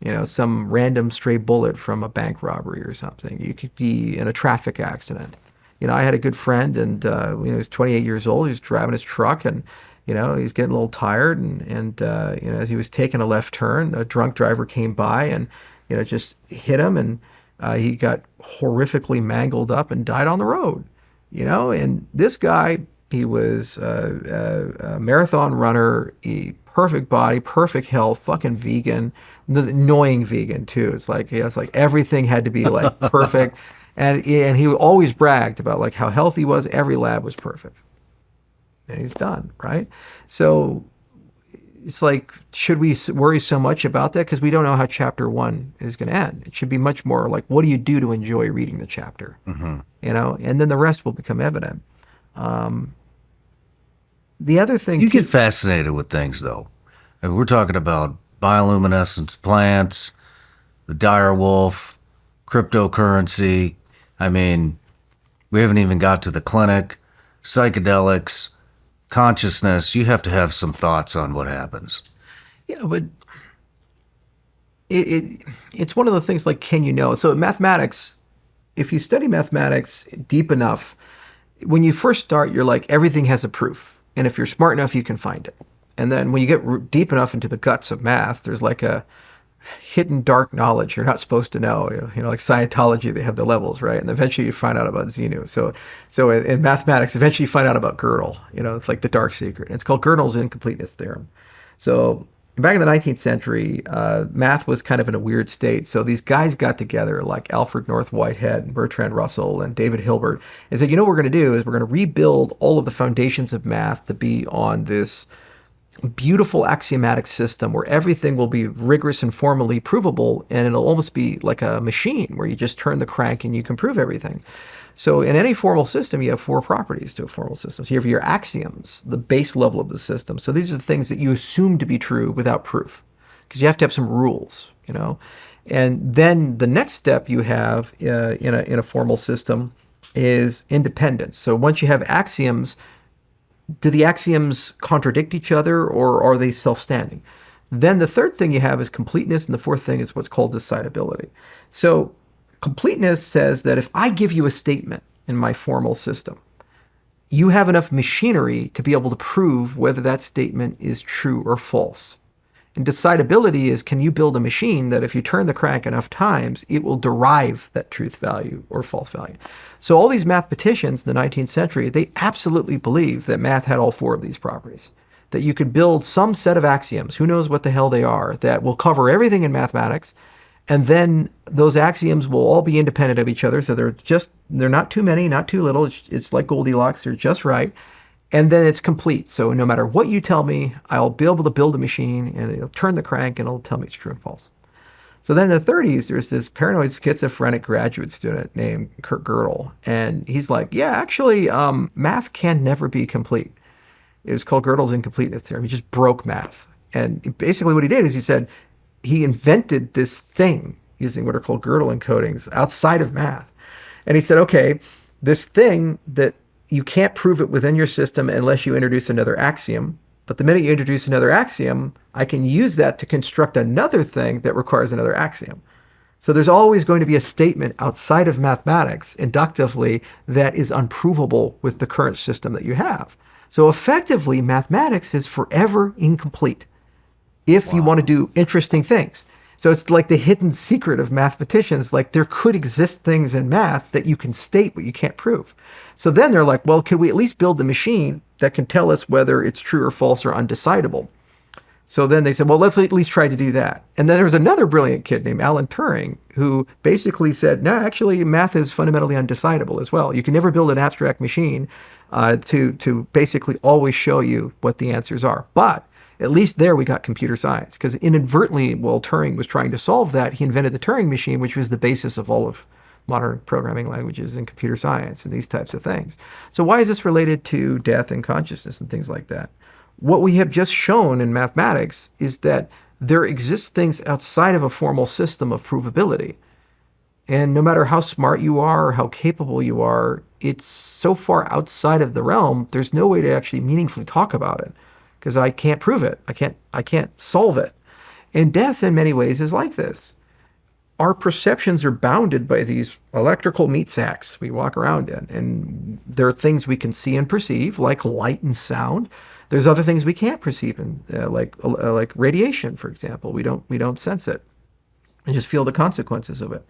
You know, some random stray bullet from a bank robbery or something. You could be in a traffic accident. You know, I had a good friend, and he was 28 years old. He was driving his truck, and he was getting a little tired, and as he was taking a left turn, a drunk driver came by and just hit him, and he got horrifically mangled up and died on the road. And this guy, he was a marathon runner, perfect body, perfect health, fucking vegan, annoying vegan too. It's like everything had to be like perfect, and he always bragged about like how healthy he was. Every lab was perfect. And he's done, right? So it's like, should we worry so much about that? Because we don't know how chapter 1 is going to end. It should be much more like, what do you do to enjoy reading the chapter? Mm-hmm. And then the rest will become evident. The other thing... You get fascinated with things, though. I mean, we're talking about bioluminescence plants, the dire wolf, cryptocurrency. I mean, we haven't even got to the clinic, psychedelics, consciousness. You have to have some thoughts on what happens. Yeah, but it's one of the things like, can you know? So mathematics, if you study mathematics deep enough, when you first start, you're like, everything has a proof. And if you're smart enough, you can find it. And then when you get deep enough into the guts of math, there's like a hidden dark knowledge you're not supposed to know. Like Scientology, they have the levels, right? And eventually you find out about Xenu. So in mathematics, eventually you find out about Gödel. It's like the dark secret. It's called Gödel's incompleteness theorem. So back in the 19th century, math was kind of in a weird state. So these guys got together, like Alfred North Whitehead and Bertrand Russell and David Hilbert, and said, what we're going to do is we're going to rebuild all of the foundations of math to be on this beautiful axiomatic system where everything will be rigorous and formally provable, and it'll almost be like a machine where you just turn the crank and you can prove everything. So in any formal system, you have 4 properties to a formal system. So you have your axioms, the base level of the system. So these are the things that you assume to be true without proof, because you have to have some rules, And then the next step you have in a formal system is independence. So once you have axioms, do the axioms contradict each other, or are they self-standing? Then the third thing you have is completeness, and the fourth thing is what's called decidability. So completeness says that if I give you a statement in my formal system, you have enough machinery to be able to prove whether that statement is true or false. And decidability is, can you build a machine that if you turn the crank enough times, it will derive that truth value or false value? So all these mathematicians in the 19th century, they absolutely believed that math had all four of these properties. That you could build some set of axioms, who knows what the hell they are, that will cover everything in mathematics. And then those axioms will all be independent of each other. So they're not too many, not too little. It's like Goldilocks, they're just right. And then it's complete. So no matter what you tell me, I'll be able to build a machine and it'll turn the crank and it'll tell me it's true and false. So then in the 30s, there's this paranoid schizophrenic graduate student named Kurt Gödel. And he's like, yeah, actually, math can never be complete. It was called Gödel's incompleteness theorem. He just broke math. And basically what he did is he said he invented this thing using what are called Gödel encodings outside of math. And he said, okay, this thing that you can't prove it within your system unless you introduce another axiom. But the minute you introduce another axiom, I can use that to construct another thing that requires another axiom. So there's always going to be a statement outside of mathematics, inductively, that is unprovable with the current system that you have. So effectively, mathematics is forever incomplete if you want to do interesting things. So it's like the hidden secret of mathematicians. Like there could exist things in math that you can state, but you can't prove. So then they're like, well, could we at least build a machine that can tell us whether it's true or false or undecidable? So then they said, well, let's at least try to do that. And then there was another brilliant kid named Alan Turing who basically said, no, actually, math is fundamentally undecidable as well. You can never build an abstract machine to basically always show you what the answers are. But at least there we got computer science, because inadvertently, while Turing was trying to solve that, he invented the Turing machine, which was the basis of all of modern programming languages and computer science and these types of things. So why is this related to death and consciousness and things like that? What we have just shown in mathematics is that there exist things outside of a formal system of provability. And no matter how smart you are or how capable you are, it's so far outside of the realm, there's no way to actually meaningfully talk about it, because I can't prove it. I can't solve it. And death in many ways is like this. Our perceptions are bounded by these electrical meat sacks we walk around in. And there are things we can see and perceive, like light and sound. There's other things we can't perceive, like radiation, for example. We don't sense it and just feel the consequences of it.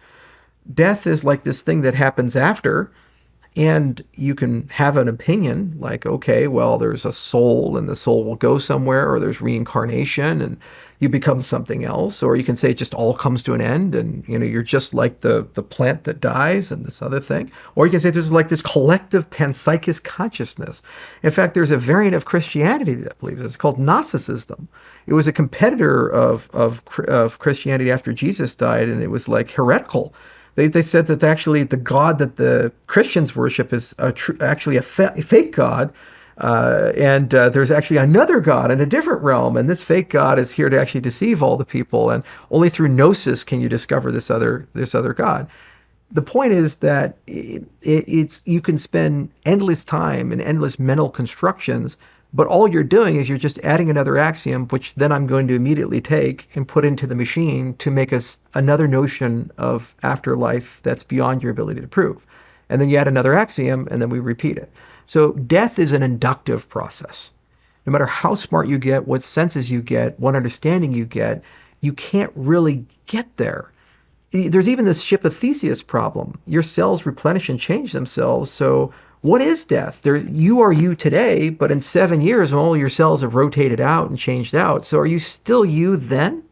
Death is like this thing that happens after, and you can have an opinion like, okay, well, there's a soul and the soul will go somewhere, or there's reincarnation and you become something else, or you can say it just all comes to an end and you're just like the plant that dies and this other thing. Or you can say there's like this collective panpsychist consciousness. In fact, there's a variant of Christianity that believes it. It's called Gnosticism. It was a competitor of Christianity after Jesus died, and it was like heretical. They said that actually the God that the Christians worship is actually a fake God, and there's actually another God in a different realm, and this fake God is here to actually deceive all the people, and only through gnosis can you discover this other God. The point is that you can spend endless time and endless mental constructions, but all you're doing is you're just adding another axiom, which then I'm going to immediately take and put into the machine to make us another notion of afterlife that's beyond your ability to prove. And then you add another axiom, and then we repeat it. So death is an inductive process. No matter how smart you get, what senses you get, what understanding you get, you can't really get there. There's even this ship of Theseus problem. Your cells replenish and change themselves, so what is death? You are you today, but in 7 years, all your cells have rotated out and changed out. So are you still you then?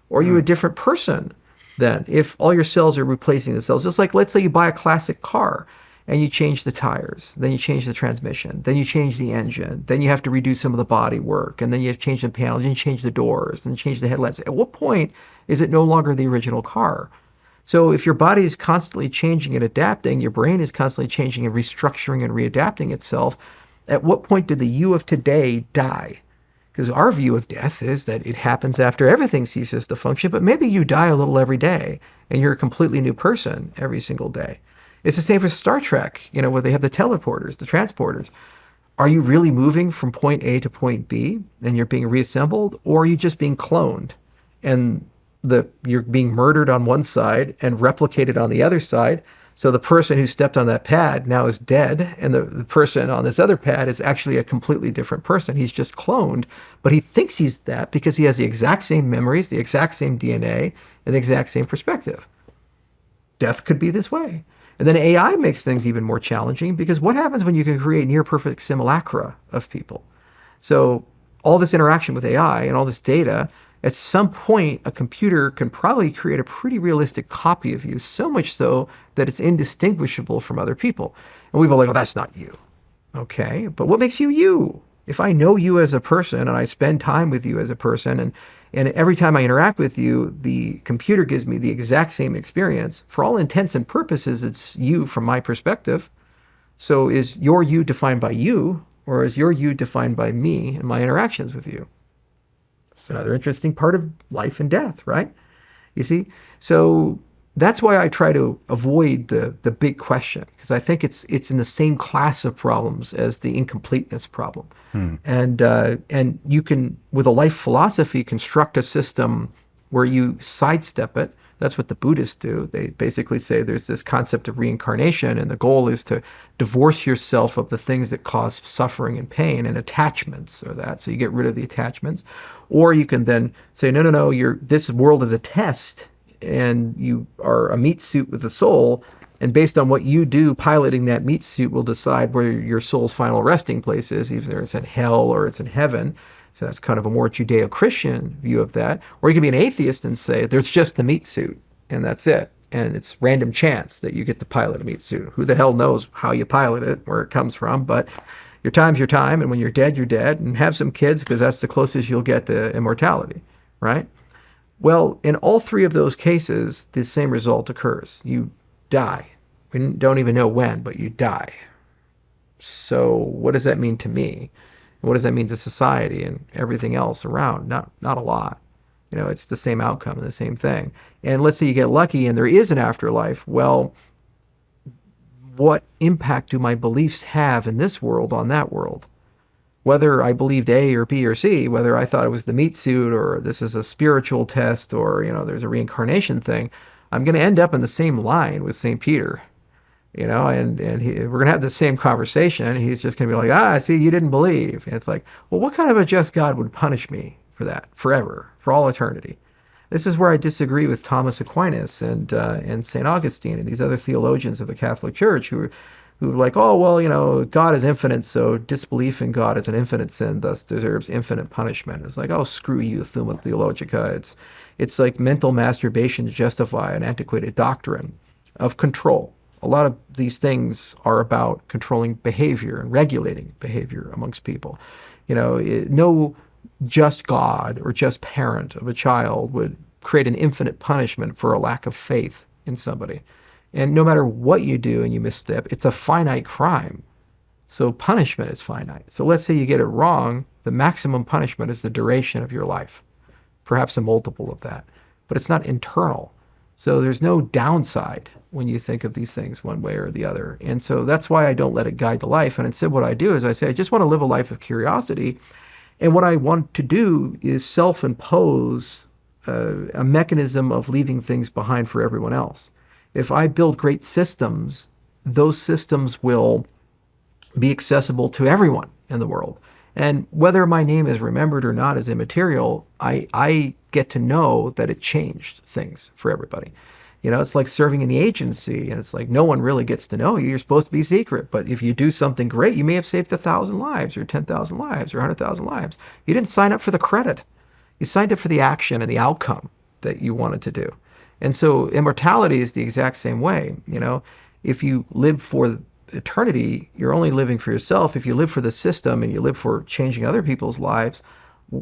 Or are you a different person then? If all your cells are replacing themselves, just like, let's say you buy a classic car and you change the tires, then you change the transmission, then you change the engine, then you have to redo some of the body work, and then you have to change the panels, and you change the doors, and change the headlamps. At what point is it no longer the original car? So if your body is constantly changing and adapting, your brain is constantly changing and restructuring and readapting itself, at what point did the you of today die? Because our view of death is that it happens after everything ceases to function, but maybe you die a little every day and you're a completely new person every single day. It's the same for Star Trek, where they have the teleporters, the transporters. Are you really moving from point A to point B and you're being reassembled, or are you just being cloned and you're being murdered on one side and replicated on the other side, So the person who stepped on that pad now is dead, and the person on this other pad is actually a completely different person. He's just cloned, but he thinks he's that because he has the exact same memories, the exact same DNA, and the exact same perspective. Death could be this way. And then AI makes things even more challenging, because what happens when you can create near perfect simulacra of people? So all this interaction with AI and all this data, at some point, a computer can probably create a pretty realistic copy of you, so much so that it's indistinguishable from other people. And we'd be like, well, that's not you. Okay, but what makes you you? If I know you as a person and I spend time with you as a person, and every time I interact with you, the computer gives me the exact same experience, for all intents and purposes, it's you from my perspective. So is your you defined by you, or is your you defined by me and my interactions with you? It's another interesting part of life and death, right? You see? So that's why I try to avoid the big question, because I think it's in the same class of problems as the incompleteness problem. And you can, with a life philosophy, construct a system where you sidestep it. That's what the Buddhists do. They basically say there's this concept of reincarnation, and the goal is to divorce yourself of the things that cause suffering and pain, and attachments are that. So you get rid of the attachments. Or you can then say, no, this world is a test, and you are a meat suit with a soul, and based on what you do piloting that meat suit will decide where your soul's final resting place is, either it's in hell or it's in heaven. So that's kind of a more Judeo-Christian view of that. Or you can be an atheist and say there's just the meat suit, and that's it. And it's random chance that you get to pilot a meat suit. Who the hell knows how you pilot it, where it comes from, but your time's your time, and when you're dead, and have some kids, because that's the closest you'll get to immortality, right? Well, in all three of those cases, the same result occurs. You die. We don't even know when, but you die. So what does that mean to me? What does that mean to society and everything else around? Not a lot. It's the same outcome and the same thing. And let's say you get lucky and there is an afterlife. Well, what impact do my beliefs have in this world on that world? Whether I believed A or B or C, whether I thought it was the meat suit or this is a spiritual test or, there's a reincarnation thing, I'm going to end up in the same line with St. Peter. And we're going to have the same conversation. He's just going to be like, see, you didn't believe. And it's like, well, what kind of a just God would punish me for that forever, for all eternity? This is where I disagree with Thomas Aquinas and St. Augustine and these other theologians of the Catholic Church who are like, oh, well, God is infinite, so disbelief in God is an infinite sin, thus deserves infinite punishment. It's like, oh, screw you, Thuma Theologica. It's like mental masturbation to justify an antiquated doctrine of control. A lot of these things are about controlling behavior and regulating behavior amongst people. No just God or just parent of a child would create an infinite punishment for a lack of faith in somebody. And no matter what you do and you misstep, it's a finite crime. So punishment is finite. So let's say you get it wrong, the maximum punishment is the duration of your life, perhaps a multiple of that. But it's not internal. So there's no downside when you think of these things one way or the other. And so that's why I don't let it guide the life. And instead what I do is I say, I just want to live a life of curiosity. And what I want to do is self-impose a mechanism of leaving things behind for everyone else. If I build great systems, those systems will be accessible to everyone in the world. And whether my name is remembered or not is immaterial. I get to know that it changed things for everybody. It's like serving in the agency, and it's like no one really gets to know you. You're supposed to be secret. But if you do something great, you may have saved 1,000 lives or 10,000 lives or 100,000 lives. You didn't sign up for the credit. You signed up for the action and the outcome that you wanted to do. And so immortality is the exact same way. If you live for eternity, you're only living for yourself. If you live for the system and you live for changing other people's lives,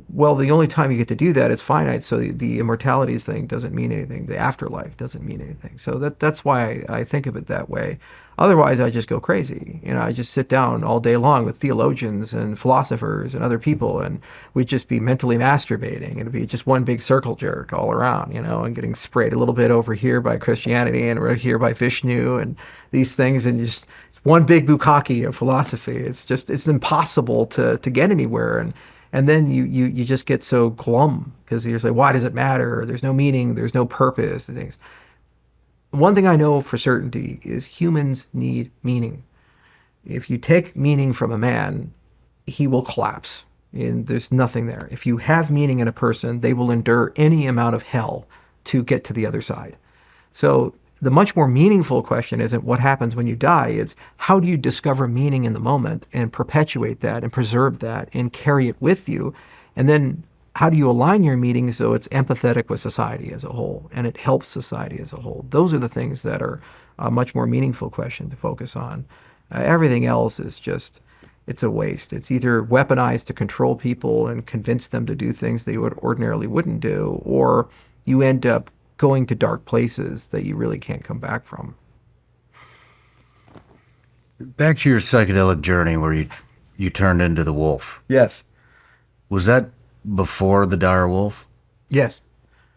well, the only time you get to do that is finite. So the immortality thing doesn't mean anything. The afterlife doesn't mean anything. So that's why I think of it that way. Otherwise, I just go crazy. I just sit down all day long with theologians and philosophers and other people, and we'd just be mentally masturbating. It'd be just one big circle jerk all around, and getting sprayed a little bit over here by Christianity and right here by Vishnu and these things, and just one big bukkake of philosophy. It's impossible to get anywhere. And then you just get so glum because you're like, why does it matter? There's no meaning. There's no purpose. And things. one thing I know for certainty is humans need meaning. If you take meaning from a man, he will collapse. And there's nothing there. If you have meaning in a person, they will endure any amount of hell to get to the other side. So the much more meaningful question isn't what happens when you die. It's how do you discover meaning in the moment and perpetuate that and preserve that and carry it with you? And then how do you align your meaning so it's empathetic with society as a whole and it helps society as a whole? Those are the things that are a much more meaningful question to focus on. Everything else is just, it's a waste. It's either weaponized to control people and convince them to do things they would ordinarily wouldn't do, or you end up going to dark places that you really can't come back from. Back to your psychedelic journey where you turned into the wolf. Yes. Was that before the dire wolf? Yes.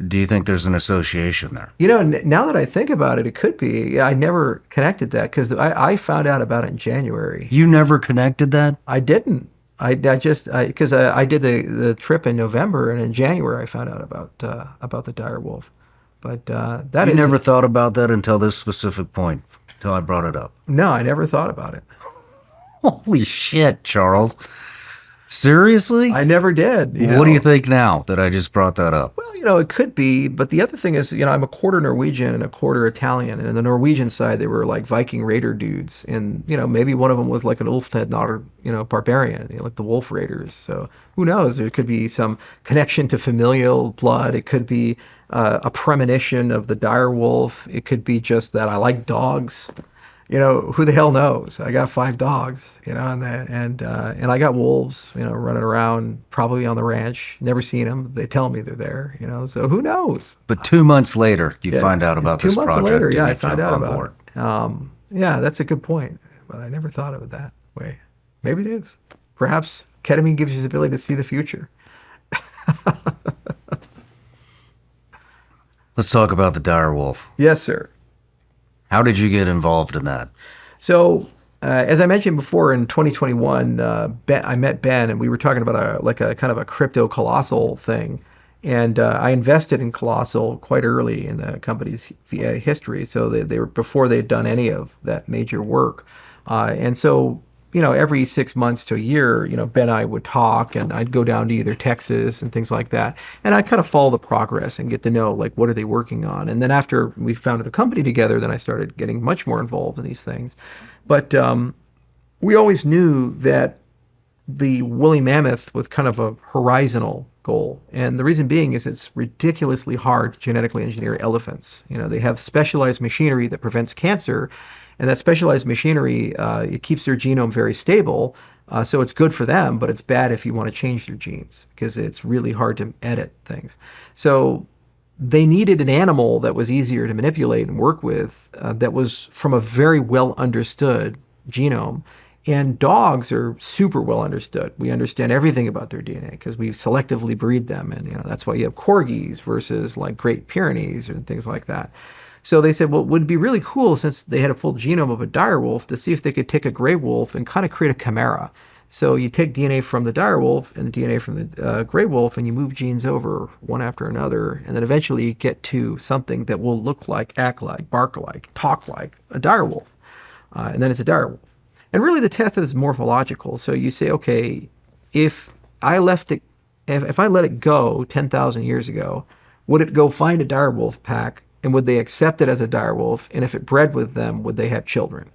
Do you think there's an association there? You know, now that I think about it, it could be. I never connected that because I found out about it in January. You never connected that? I didn't. I did the trip in November, and in January I found out about the dire wolf. But You never thought about that until this specific point, until I brought it up. No, I never thought about it. Holy shit, Charles. Seriously? I never did. What do you think now that I just brought that up? Well, it could be, but the other thing is, I'm a quarter Norwegian and a quarter Italian, and on the Norwegian side, they were like Viking raider dudes, and maybe one of them was like an Ulfted, barbarian, like the Wolf Raiders. So who knows? There could be some connection to familial blood. It could be a premonition of the dire wolf. It could be just that I like dogs. Who the hell knows? I got 5 dogs, and I got wolves, running around, probably on the ranch. Never seen them. They tell me they're there, so who knows? But 2 months later, you find out about this project. 2 months later, and I you found jump out on about board. it. Yeah, that's a good point, but I never thought of it that way. Maybe it is. Perhaps ketamine gives you the ability to see the future. Let's talk about the dire wolf. Yes, sir. How did you get involved in that? So, as I mentioned before, in 2021, I met Ben, and we were talking about a kind of a crypto colossal thing. And I invested in Colossal quite early in the company's history. So they were before they'd done any of that major work. And so, every 6 months to a year, Ben and I would talk, and I'd go down to either Texas and things like that. And I'd kind of follow the progress and get to know, like, what are they working on? And then after we founded a company together, then I started getting much more involved in these things. But we always knew that the woolly mammoth was kind of a horizontal goal. And the reason being is it's ridiculously hard to genetically engineer elephants. They have specialized machinery that prevents cancer. And that specialized machinery, it keeps their genome very stable. So it's good for them, but it's bad if you want to change their genes because it's really hard to edit things. So they needed an animal that was easier to manipulate and work with, that was from a very well understood genome. And dogs are super well understood. We understand everything about their DNA because we selectively breed them. And that's why you have corgis versus like Great Pyrenees and things like that. So they said, well, it would be really cool, since they had a full genome of a dire wolf, to see if they could take a gray wolf and kind of create a chimera. So you take DNA from the dire wolf and the DNA from the gray wolf, and you move genes over one after another, and then eventually you get to something that will look like, act like, bark like, talk like a dire wolf. And then it's a dire wolf. And really the test is morphological. So you say, okay, if I let it go 10,000 years ago, would it go find a dire wolf pack? And would they accept it as a dire wolf? And if it bred with them, would they have children?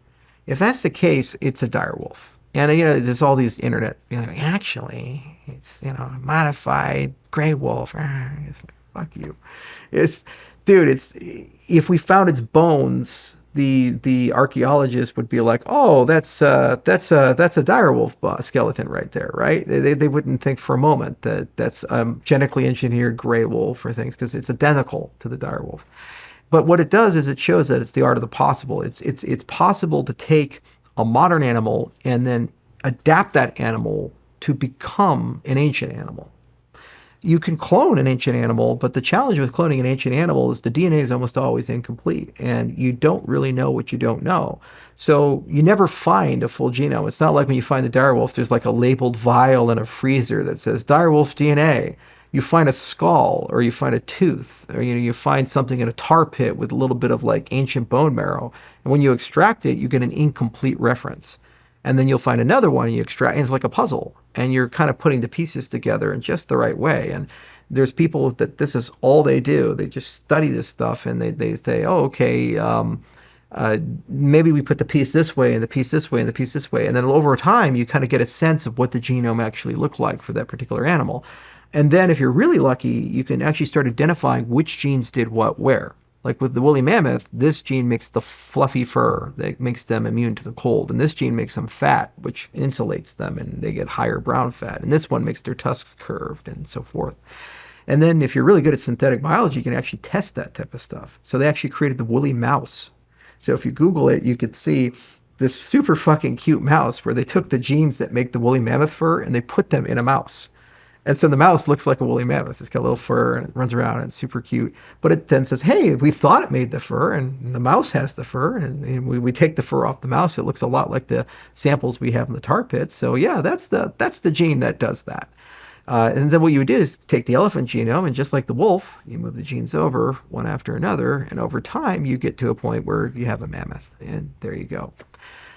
If that's the case, it's a dire wolf. And there's all these internet, actually, it's modified gray wolf. It's like, fuck you. It's if we found its bones, the archaeologist would be like, oh, that's a dire wolf skeleton right there, right? They wouldn't think for a moment that that's genetically engineered gray wolf or things, because it's identical to the dire wolf. But what it does is it shows that it's the art of the possible. It's possible to take a modern animal and then adapt that animal to become an ancient animal. You can clone an ancient animal, but the challenge with cloning an ancient animal is the DNA is almost always incomplete, and you don't really know what you don't know. So you never find a full genome. It's not like when you find the dire wolf, there's like a labeled vial in a freezer that says dire wolf DNA. you find a skull, or you find a tooth, or you find something in a tar pit with a little bit of like ancient bone marrow. And when you extract it, you get an incomplete reference. And then you'll find another one, and you extract, and it's like a puzzle. And you're kind of putting the pieces together in just the right way. And there's people that this is all they do. They just study this stuff, and they say, oh, okay, maybe we put the piece this way and the piece this way and the piece this way. And then over time, you kind of get a sense of what the genome actually looked like for that particular animal. And then if you're really lucky, you can actually start identifying which genes did what where. Like with the woolly mammoth, this gene makes the fluffy fur that makes them immune to the cold. And this gene makes them fat, which insulates them, and they get higher brown fat. And this one makes their tusks curved and so forth. And then if you're really good at synthetic biology, you can actually test that type of stuff. So they actually created the woolly mouse. So if you Google it, you could see this super fucking cute mouse where they took the genes that make the woolly mammoth fur and they put them in a mouse. And so the mouse looks like a woolly mammoth. It's got a little fur and it runs around and it's super cute. But it then says, hey, we thought it made the fur, and the mouse has the fur. And we take the fur off the mouse. It looks a lot like the samples we have in the tar pits. So yeah, that's the gene that does that. And then what you would do is take the elephant genome, and just like the wolf, you move the genes over one after another. And over time, you get to a point where you have a mammoth. And there you go.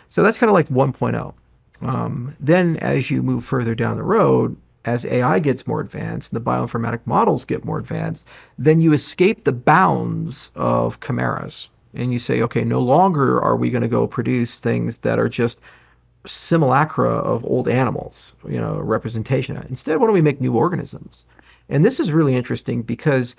So that's kind of like 1.0. Then as you move further down the road, as AI gets more advanced, the bioinformatic models get more advanced, then you escape the bounds of chimeras. And you say, okay, no longer are we going to go produce things that are just simulacra of old animals, representation. Instead, why don't we make new organisms? And this is really interesting because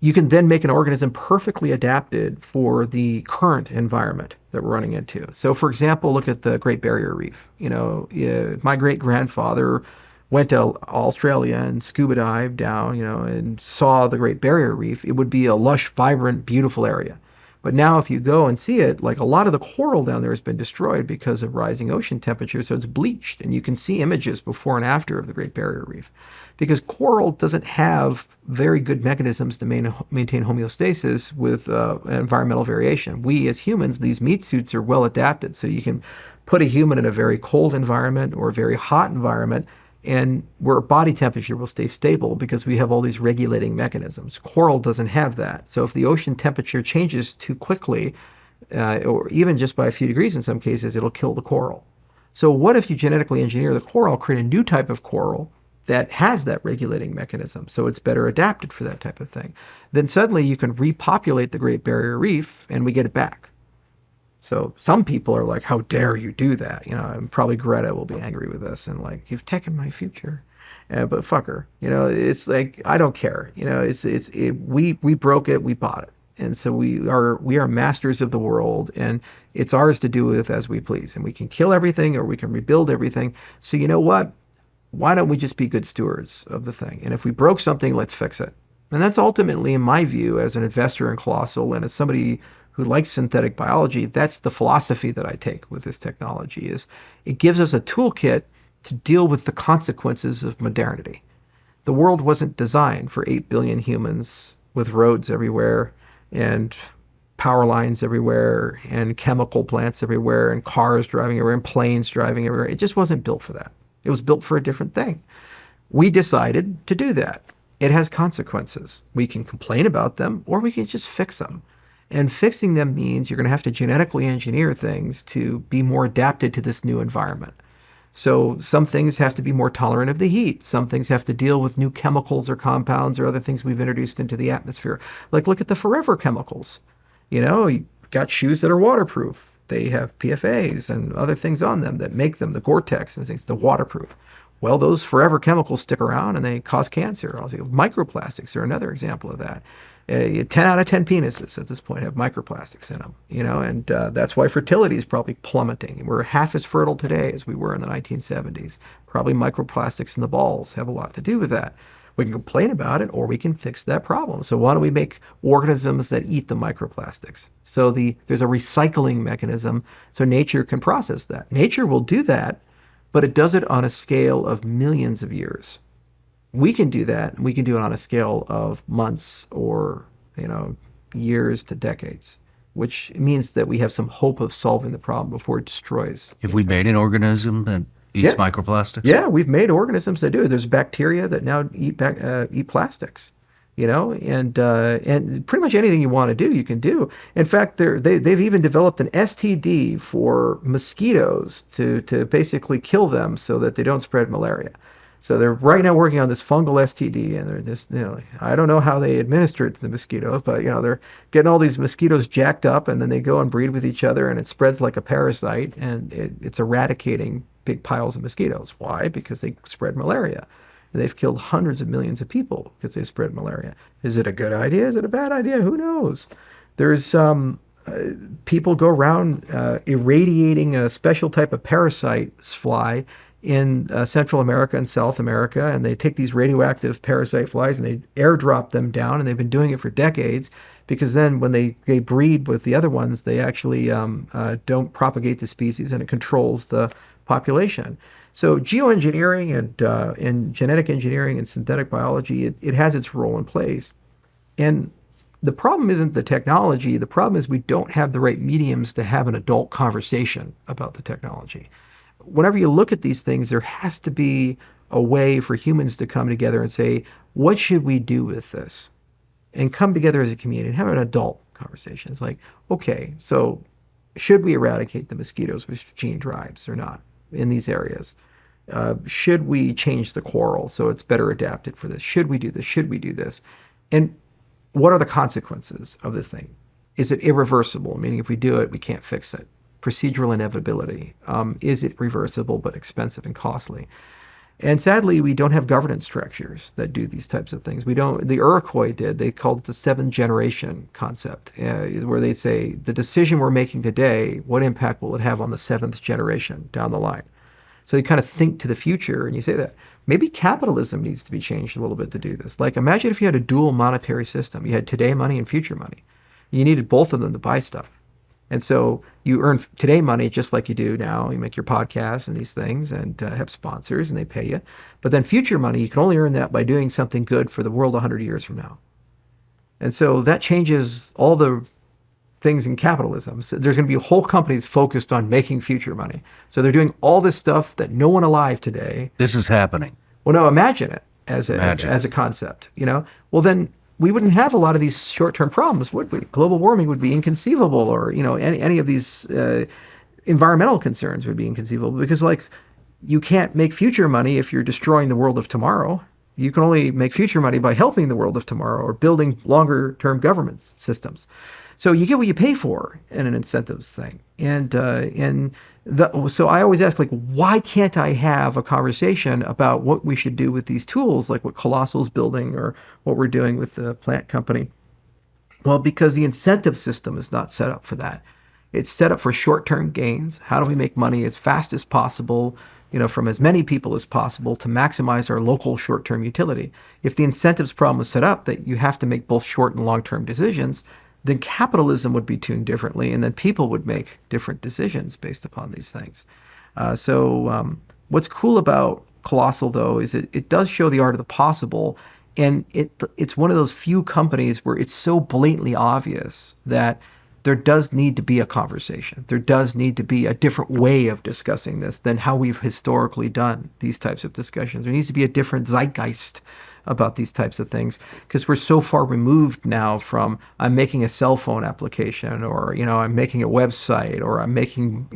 you can then make an organism perfectly adapted for the current environment that we're running into. So for example, look at the Great Barrier Reef. My great-grandfather went to Australia and scuba dived down, and saw the Great Barrier Reef. It would be a lush, vibrant, beautiful area. But now if you go and see it, like a lot of the coral down there has been destroyed because of rising ocean temperatures, so it's bleached. And you can see images before and after of the Great Barrier Reef. Because coral doesn't have very good mechanisms to maintain homeostasis with environmental variation. We as humans, these meat suits are well adapted. So you can put a human in a very cold environment or a very hot environment, and where body temperature will stay stable because we have all these regulating mechanisms. Coral doesn't have that. So if the ocean temperature changes too quickly, or even just by a few degrees in some cases, it'll kill the coral. So what if you genetically engineer the coral, create a new type of coral that has that regulating mechanism, so it's better adapted for that type of thing? Then suddenly you can repopulate the Great Barrier Reef and we get it back. So some people are like, how dare you do that? And probably Greta will be angry with us and like, you've taken my future. But fuck her. It's like, I don't care. We broke it, we bought it. And so we are masters of the world, and it's ours to do with as we please. And we can kill everything or we can rebuild everything. So you know what? Why don't we just be good stewards of the thing? And if we broke something, let's fix it. And that's ultimately, in my view, as an investor in Colossal and as somebody who likes synthetic biology, that's the philosophy that I take with this technology. Is it gives us a toolkit to deal with the consequences of modernity. The world wasn't designed for 8 billion humans with roads everywhere and power lines everywhere and chemical plants everywhere and cars driving everywhere and planes driving everywhere. It just wasn't built for that. It was built for a different thing. We decided to do that. It has consequences. We can complain about them or we can just fix them. And fixing them means you're going to have to genetically engineer things to be more adapted to this new environment. So some things have to be more tolerant of the heat. Some things have to deal with new chemicals or compounds or other things we've introduced into the atmosphere. Like look at the forever chemicals. You got shoes that are waterproof. They have PFAs and other things on them that make them, the Gore-Tex and things, the waterproof. Well, those forever chemicals stick around and they cause cancer. Microplastics are another example of that. 10 out of 10 penises at this point have microplastics in them, and that's why fertility is probably plummeting. We're half as fertile today as we were in the 1970s. Probably microplastics in the balls have a lot to do with that. We can complain about it or we can fix that problem. So why don't we make organisms that eat the microplastics? So there's a recycling mechanism so nature can process that. Nature will do that, but it does it on a scale of millions of years. We can do that. We can do it on a scale of months or, years to decades, which means that we have some hope of solving the problem before it destroys. If we made an organism Eats microplastics? Yeah, we've made organisms that do it. There's bacteria that now eat plastics, and pretty much anything you want to do, you can do. In fact, they've even developed an STD for mosquitoes to basically kill them so that they don't spread malaria. So they're right now working on this fungal STD, and they're just, I don't know how they administer it to the mosquitoes, but they're getting all these mosquitoes jacked up, and then they go and breed with each other, and it spreads like a parasite, and it's eradicating big piles of mosquitoes. Why? Because they spread malaria. And they've killed hundreds of millions of people because they spread malaria. Is it a good idea? Is it a bad idea? Who knows? There's people go around irradiating a special type of parasite fly in Central America and South America, and they take these radioactive parasite flies and they airdrop them down, and they've been doing it for decades, because then when they breed with the other ones, they actually don't propagate the species, and it controls the population. So geoengineering and genetic engineering and synthetic biology, it has its role in place. And the problem isn't the technology. The problem is we don't have the right mediums to have an adult conversation about the technology. Whenever you look at these things, there has to be a way for humans to come together and say, what should we do with this? And come together as a community and have an adult conversation. It's like, okay, so should we eradicate the mosquitoes with gene drives or not in these areas? Should we change the coral so it's better adapted for this? Should we do this? Should we do this? And what are the consequences of this thing? Is it irreversible? Meaning if we do it, we can't fix it. Procedural inevitability. Is it reversible but expensive and costly? And sadly, we don't have governance structures that do these types of things. We don't. The Iroquois did. They called it the seventh generation concept, where they say the decision we're making today, what impact will it have on the seventh generation down the line? So you kind of think to the future, and you say that maybe capitalism needs to be changed a little bit to do this. Like imagine if you had a dual monetary system. You had today money and future money. You needed both of them to buy stuff. And so you earn today money just like you do now. You make your podcasts and these things and have sponsors and they pay you. But then future money, you can only earn that by doing something good for the world 100 years from now. And so that changes all the things in capitalism. So there's going to be whole companies focused on making future money. So they're doing all this stuff that no one alive today. This is happening. Well, no, imagine it as a concept, Well, then we wouldn't have a lot of these short-term problems, would we? Global warming would be inconceivable, or any of these environmental concerns would be inconceivable, because you can't make future money if you're destroying the world of tomorrow. You can only make future money by helping the world of tomorrow or building longer-term government systems. So you get what you pay for in an incentives thing. So I always ask, why can't I have a conversation about what we should do with these tools, like what Colossal's building or what we're doing with the plant company? Well, because the incentive system is not set up for that. It's set up for short-term gains. How do we make money as fast as possible, from as many people as possible to maximize our local short-term utility? If the incentives problem is set up that you have to make both short and long-term decisions, then capitalism would be tuned differently, and then people would make different decisions based upon these things. What's cool about Colossal, though, is it does show the art of the possible, and it's one of those few companies where it's so blatantly obvious that there does need to be a conversation. There does need to be a different way of discussing this than how we've historically done these types of discussions. There needs to be a different zeitgeist about these types of things, because we're so far removed now from I'm making a cell phone application, or I'm making a website, or I'm making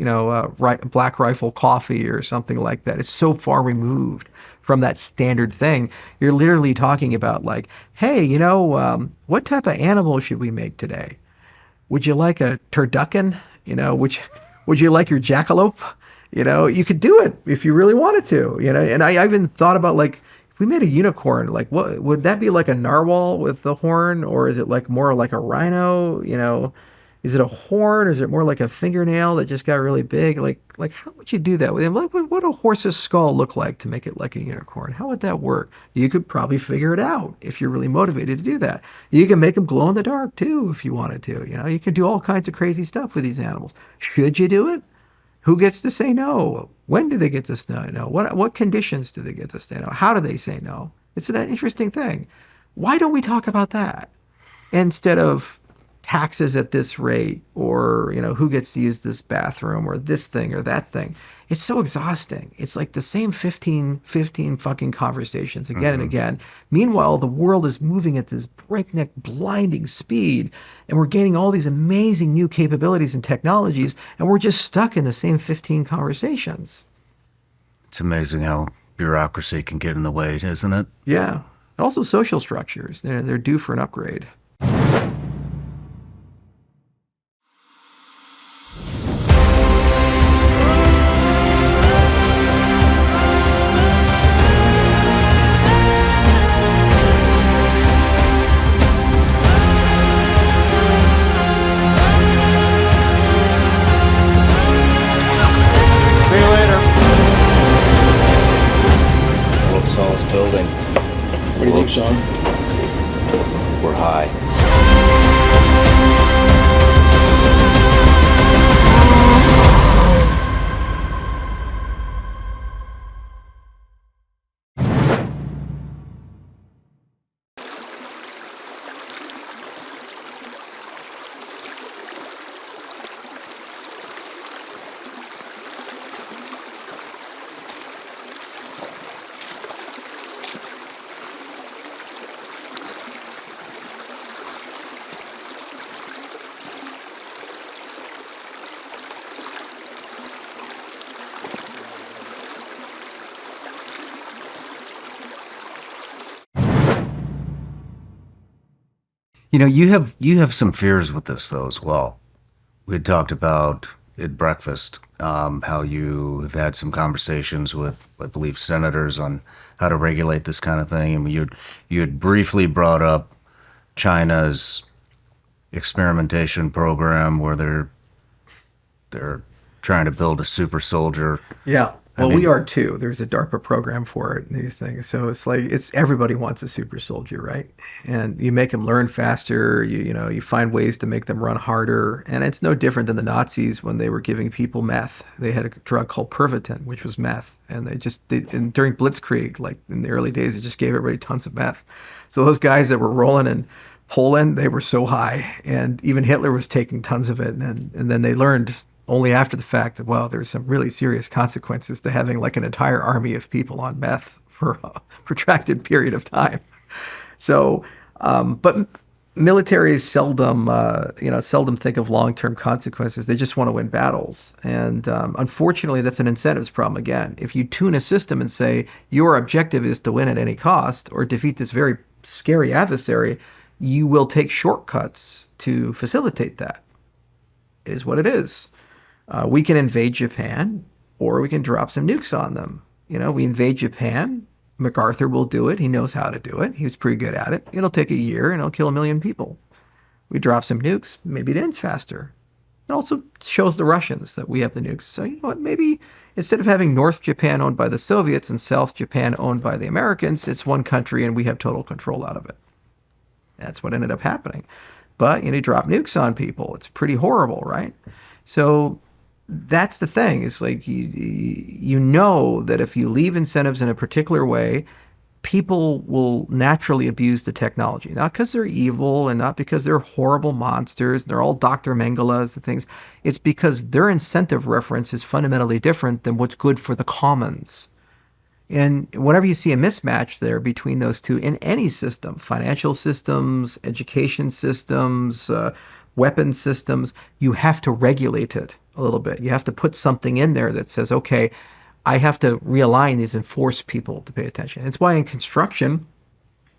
Black Rifle coffee or something like that. It's so far removed from that standard thing. You're literally talking about hey, what type of animal should we make today? Would you like a turducken? Would you like your jackalope? You could do it if you really wanted to. And I even thought about if we made a unicorn, what would that be, like a narwhal with the horn, or is it more like a rhino? Is it a horn, or is it more like a fingernail that just got really big? How would you do that with him? What would a horse's skull look like to make it like a unicorn? How would that work? You could probably figure it out if you're really motivated to do that. You can make them glow in the dark too if you wanted to. You can do all kinds of crazy stuff with these animals. Should you do it? Who gets to say no? When do they get to say no? What conditions do they get to say no? How do they say no? It's an interesting thing. Why don't we talk about that instead of taxes at this rate, or who gets to use this bathroom, or this thing or that thing. It's so exhausting. It's like the same 15 fucking conversations again and again. Meanwhile, the world is moving at this breakneck, blinding speed, and we're gaining all these amazing new capabilities and technologies, and we're just stuck in the same 15 conversations. It's amazing how bureaucracy can get in the way, isn't it? Yeah. And also social structures. They're due for an upgrade. See you later. World's tallest building. What do you think, Shawn? We're high. You have some fears with this though as well. We had talked about at breakfast how you have had some conversations with, I believe, senators on how to regulate this kind of thing, and you had briefly brought up China's experimentation program where they're trying to build a super soldier. Yeah. Well, we are too. There's a DARPA program for it and these things. So it's like everybody wants a super soldier, right? And you make them learn faster. You find ways to make them run harder. And it's no different than the Nazis when they were giving people meth. They had a drug called Pervitin, which was meth, and and during Blitzkrieg, like in the early days, they just gave everybody tons of meth. So those guys that were rolling in Poland, they were so high, and even Hitler was taking tons of it. And then they learned only after the fact that, well, there's some really serious consequences to having like an entire army of people on meth for a protracted period of time. So, but militaries seldom think of long-term consequences. They just want to win battles. And unfortunately, that's an incentives problem again. If you tune a system and say your objective is to win at any cost or defeat this very scary adversary, you will take shortcuts to facilitate that. It is what it is. We can invade Japan, or we can drop some nukes on them. We invade Japan. MacArthur will do it. He knows how to do it. He was pretty good at it. It'll take a year, and it'll kill 1 million people. We drop some nukes. Maybe it ends faster. It also shows the Russians that we have the nukes. So you know what? Maybe instead of having North Japan owned by the Soviets and South Japan owned by the Americans, it's one country, and we have total control out of it. That's what ended up happening. But you drop nukes on people. It's pretty horrible, right? So that's the thing. It's like you know that if you leave incentives in a particular way, people will naturally abuse the technology. Not because they're evil and not because they're horrible monsters. They're all Dr. Mengelas and things. It's because their incentive reference is fundamentally different than what's good for the commons. And whenever you see a mismatch there between those two in any system, financial systems, education systems, weapons systems, you have to regulate it a little bit. You have to put something in there that says, okay, I have to realign these and force people to pay attention. It's why in construction,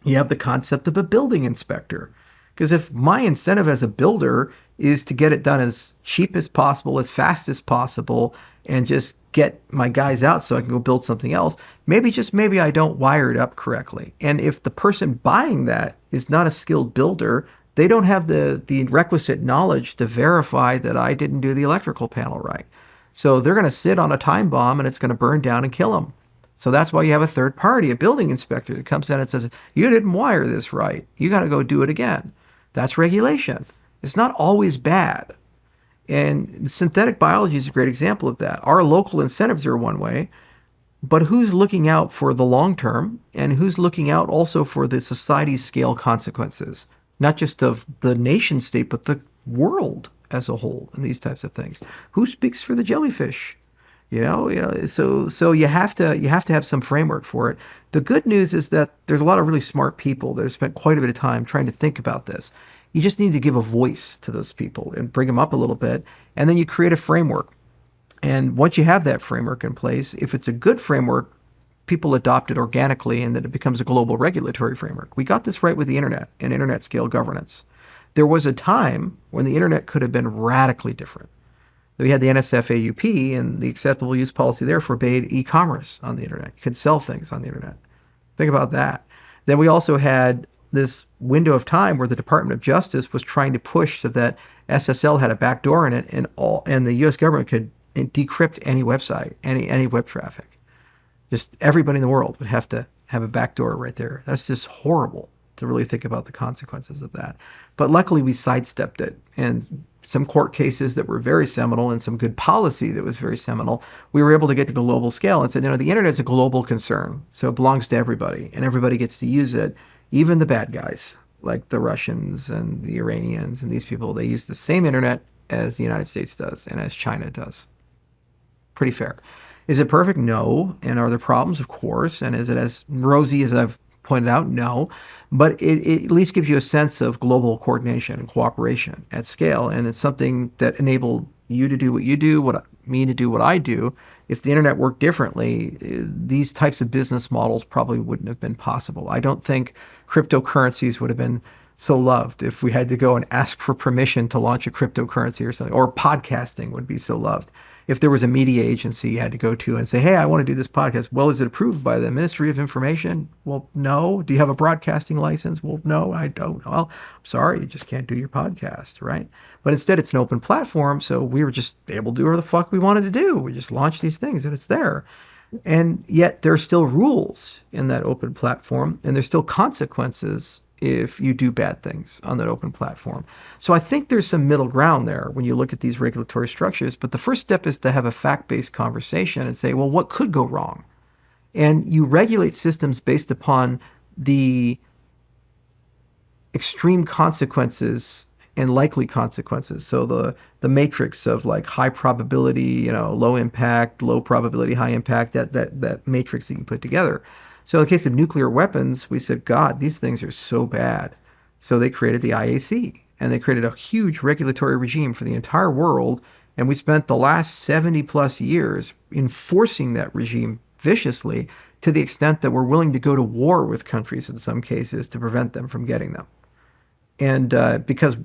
you have the concept of a building inspector. Because if my incentive as a builder is to get it done as cheap as possible, as fast as possible, and just get my guys out so I can go build something else, maybe I don't wire it up correctly. And if the person buying that is not a skilled builder, they don't have the requisite knowledge to verify that I didn't do the electrical panel right. So they're going to sit on a time bomb and it's going to burn down and kill them. So that's why you have a third party, a building inspector that comes in and says, you didn't wire this right. You got to go do it again. That's regulation. It's not always bad. And synthetic biology is a great example of that. Our local incentives are one way, but who's looking out for the long term and who's looking out also for the society scale consequences? not just of the nation state, but the world as a whole, and these types of things. Who speaks for the jellyfish? So you have to have some framework for it. The good news is that there's a lot of really smart people that have spent quite a bit of time trying to think about this. You just need to give a voice to those people and bring them up a little bit, and then you create a framework. And once you have that framework in place, if it's a good framework, people adopt it organically, and then it becomes a global regulatory framework. We got this right with the internet and internet scale governance. There was a time when the internet could have been radically different. We had the NSF-AUP, and the acceptable use policy there forbade e-commerce on the internet. You could sell things on the internet. Think about that. Then we also had this window of time where the Department of Justice was trying to push so that SSL had a backdoor in it, and the U.S. government could decrypt any website, any web traffic. Just everybody in the world would have to have a backdoor right there. That's just horrible to really think about the consequences of that. But luckily, we sidestepped it, and some court cases that were very seminal and some good policy that was very seminal, we were able to get to the global scale and said, the internet is a global concern, so it belongs to everybody, and everybody gets to use it, even the bad guys, like the Russians and the Iranians and these people. They use the same internet as the United States does and as China does. Pretty fair. Is it perfect? No. And are there problems? Of course. And is it as rosy as I've pointed out? No. But it at least gives you a sense of global coordination and cooperation at scale. And it's something that enabled you to do what you do, me to do what I do. If the internet worked differently, these types of business models probably wouldn't have been possible. I don't think cryptocurrencies would have been so loved if we had to go and ask for permission to launch a cryptocurrency or something, or podcasting would be so loved. If there was a media agency you had to go to and say, hey, I want to do this podcast. Well, is it approved by the Ministry of Information? Well, no. Do you have a broadcasting license? Well, no, I don't. Well, I'm sorry, you just can't do your podcast, right? But instead, it's an open platform, so we were just able to do whatever the fuck we wanted to do. We just launched these things, and it's there. And yet, there are still rules in that open platform, and there's still consequences if you do bad things on that open platform. So I think there's some middle ground there when you look at these regulatory structures. But the first step is to have a fact-based conversation and say, well, what could go wrong? And you regulate systems based upon the extreme consequences and likely consequences. So the matrix of like high probability, low impact, low probability, high impact, that matrix that you put together. So in the case of nuclear weapons, we said, God, these things are so bad. So they created the IAC, and they created a huge regulatory regime for the entire world. And we spent the last 70 plus years enforcing that regime viciously, to the extent that we're willing to go to war with countries in some cases to prevent them from getting them. And because,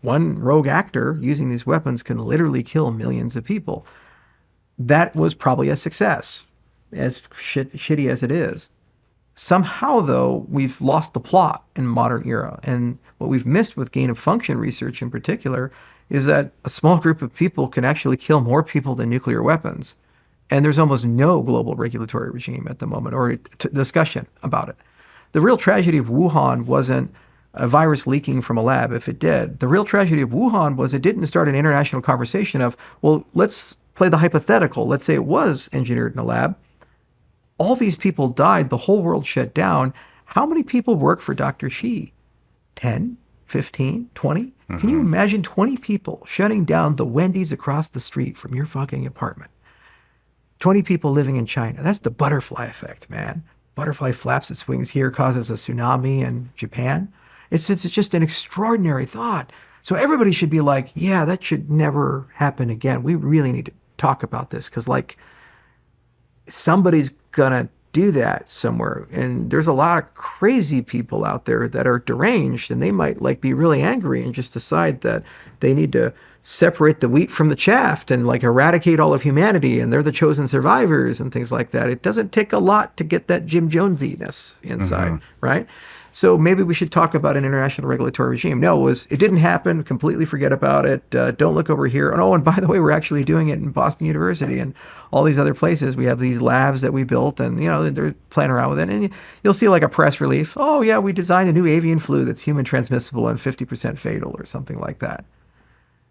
one rogue actor using these weapons can literally kill millions of people. That was probably a success, as shitty as it is. Somehow, though, we've lost the plot in modern era. And what we've missed with gain of function research in particular is that a small group of people can actually kill more people than nuclear weapons. And there's almost no global regulatory regime at the moment, or discussion about it. The real tragedy of Wuhan wasn't a virus leaking from a lab. If it did, the real tragedy of Wuhan was it didn't start an international conversation of, well, let's play the hypothetical. Let's say it was engineered in a lab. All these people died. The whole world shut down. How many people work for Dr. Xi? 10, 15, 20? Mm-hmm. Can you imagine 20 people shutting down the Wendy's across the street from your fucking apartment? 20 people living in China. That's the butterfly effect, man. Butterfly flaps its wings here, causes a tsunami in Japan. It's just an extraordinary thought. So everybody should be like, yeah, that should never happen again. We really need to talk about this, because somebody's gonna do that somewhere, and there's a lot of crazy people out there that are deranged, and they might be really angry and just decide that they need to separate the wheat from the chaff and eradicate all of humanity, and they're the chosen survivors and things like that. It doesn't take a lot to get that Jim Jonesiness inside, right? So maybe we should talk about an international regulatory regime. No, it didn't happen. Completely forget about it. Don't look over here. Oh, and by the way, we're actually doing it in Boston University and all these other places. We have these labs that we built, and they're playing around with it. And you'll see a press relief. Oh yeah, we designed a new avian flu that's human transmissible and 50% fatal, or something like that.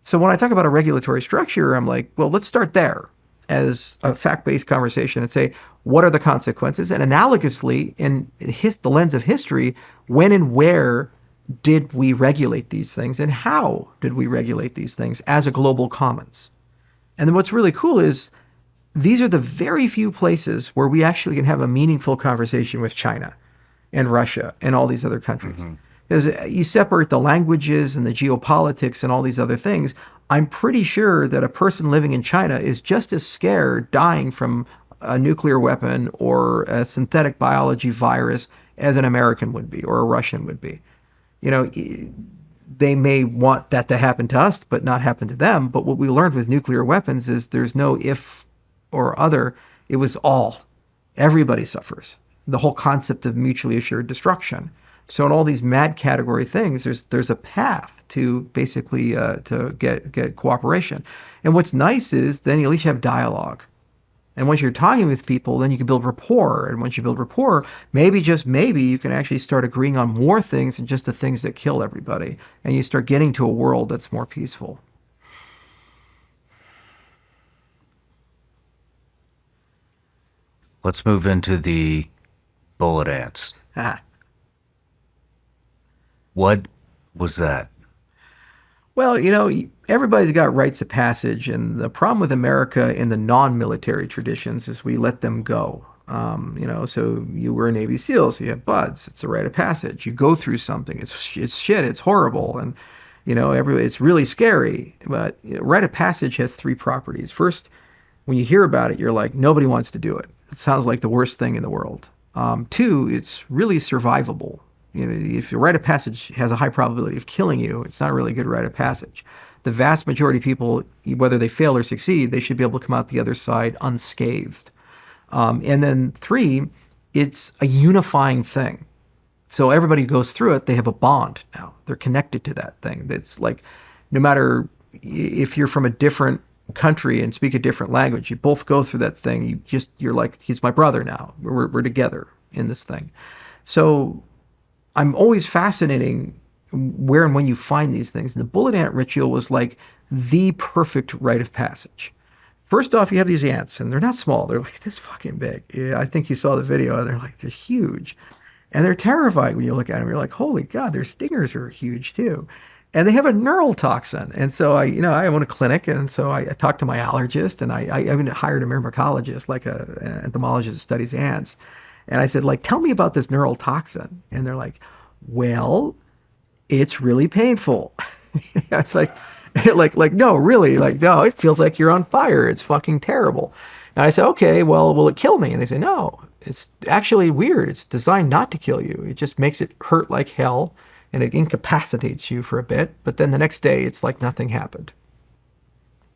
So when I talk about a regulatory structure, I'm like, well, let's start there as a fact-based conversation and say, what are the consequences? And analogously, in the lens of history, when and where did we regulate these things, and how did we regulate these things as a global commons? And then what's really cool is these are the very few places where we actually can have a meaningful conversation with China and Russia and all these other countries. Because you separate the languages and the geopolitics and all these other things, I'm pretty sure that a person living in China is just as scared dying from a nuclear weapon or a synthetic biology virus as an American would be or a Russian would be. You know, they may want that to happen to us, but not happen to them. But what we learned with nuclear weapons is there's no if or other. It was all. Everybody suffers. The whole concept of mutually assured destruction. So in all these mad category things, there's a path to basically to get cooperation. And what's nice is then at least you have dialogue. And once you're talking with people, then you can build rapport. And once you build rapport, maybe, just maybe, you can actually start agreeing on more things than just the things that kill everybody. And you start getting to a world that's more peaceful. Let's move into the bullet ants. What was that? Well, you know, everybody's got rites of passage, and the problem with America in the non-military traditions is we let them go. You know, so you were a Navy SEAL, so you have buds. It's a rite of passage. You go through something. It's shit. It's horrible, and you know, it's really scary. But you know, rite of passage has three properties. First, when you hear about it, you're like, nobody wants to do it. It sounds like the worst thing in the world. Two, it's really survivable. You know, if your rite of passage has a high probability of killing you, it's not really a good rite of passage. The vast majority of people, whether they fail or succeed, they should be able to come out the other side unscathed. And then three, it's a unifying thing. So everybody who goes through it, they have a bond now. They're connected to that thing. That's like, no matter if you're from a different country and speak a different language, you both go through that thing. You're like, he's my brother now. We're together in this thing. So I'm always fascinating where and when you find these things. And the bullet ant ritual was like the perfect rite of passage. First off, you have these ants, and they're not small. They're like this fucking big. Yeah, I think you saw the video. They're like, they're huge. And they're terrifying when you look at them. You're like, holy God, their stingers are huge too. And they have a neural toxin. And so I own a clinic. And so I talked to my allergist, and I even hired a myrmecologist, like an entomologist that studies ants. And I said, like, tell me about this neural toxin. And they're like, well, it's really painful. I was like, no, really? Like, no, it feels like you're on fire. It's fucking terrible. And I said, okay, well, will it kill me? And they say, no, it's actually weird. It's designed not to kill you. It just makes it hurt like hell, and it incapacitates you for a bit. But then the next day, it's like nothing happened.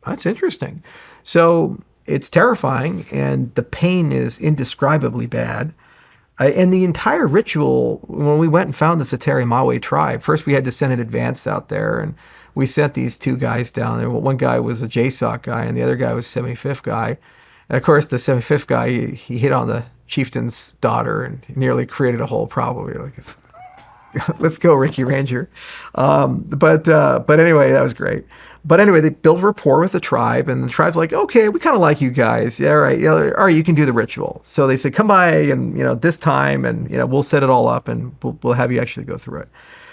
That's interesting. So it's terrifying, and the pain is indescribably bad. And the entire ritual, when we went and found the Sateri Mawe tribe, first we had to send an advance out there, and we sent these two guys down there. Well, one guy was a JSOC guy, and the other guy was 75th guy. And of course, the 75th guy, he hit on the chieftain's daughter and nearly created a whole problem. You're like, let's go, Ricky Ranger. But anyway, that was great. But anyway, they built rapport with the tribe, and the tribe's like, okay, we kind of like you guys. Yeah, all right. Yeah, all right, you can do the ritual. So they said, come by and, this time, and, we'll set it all up, and we'll have you actually go through it.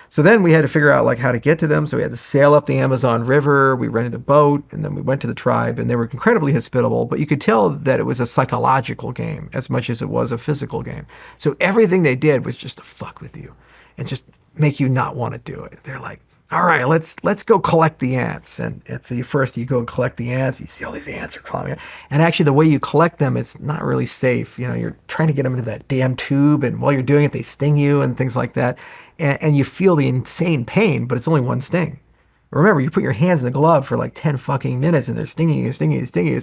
So then we had to figure out like how to get to them. So we had to sail up the Amazon River. We rented a boat, and then we went to the tribe, and they were incredibly hospitable, but you could tell that it was a psychological game as much as it was a physical game. So everything they did was just to fuck with you and just make you not want to do it. They're like, all right, let's go collect the ants. And so you go and collect the ants. You see all these ants are crawling. And actually, the way you collect them, it's not really safe. You're trying to get them into that damn tube, and while you're doing it, they sting you and things like that. And you feel the insane pain, but it's only one sting. Remember, you put your hands in the glove for like 10 fucking minutes, and they're stinging you. So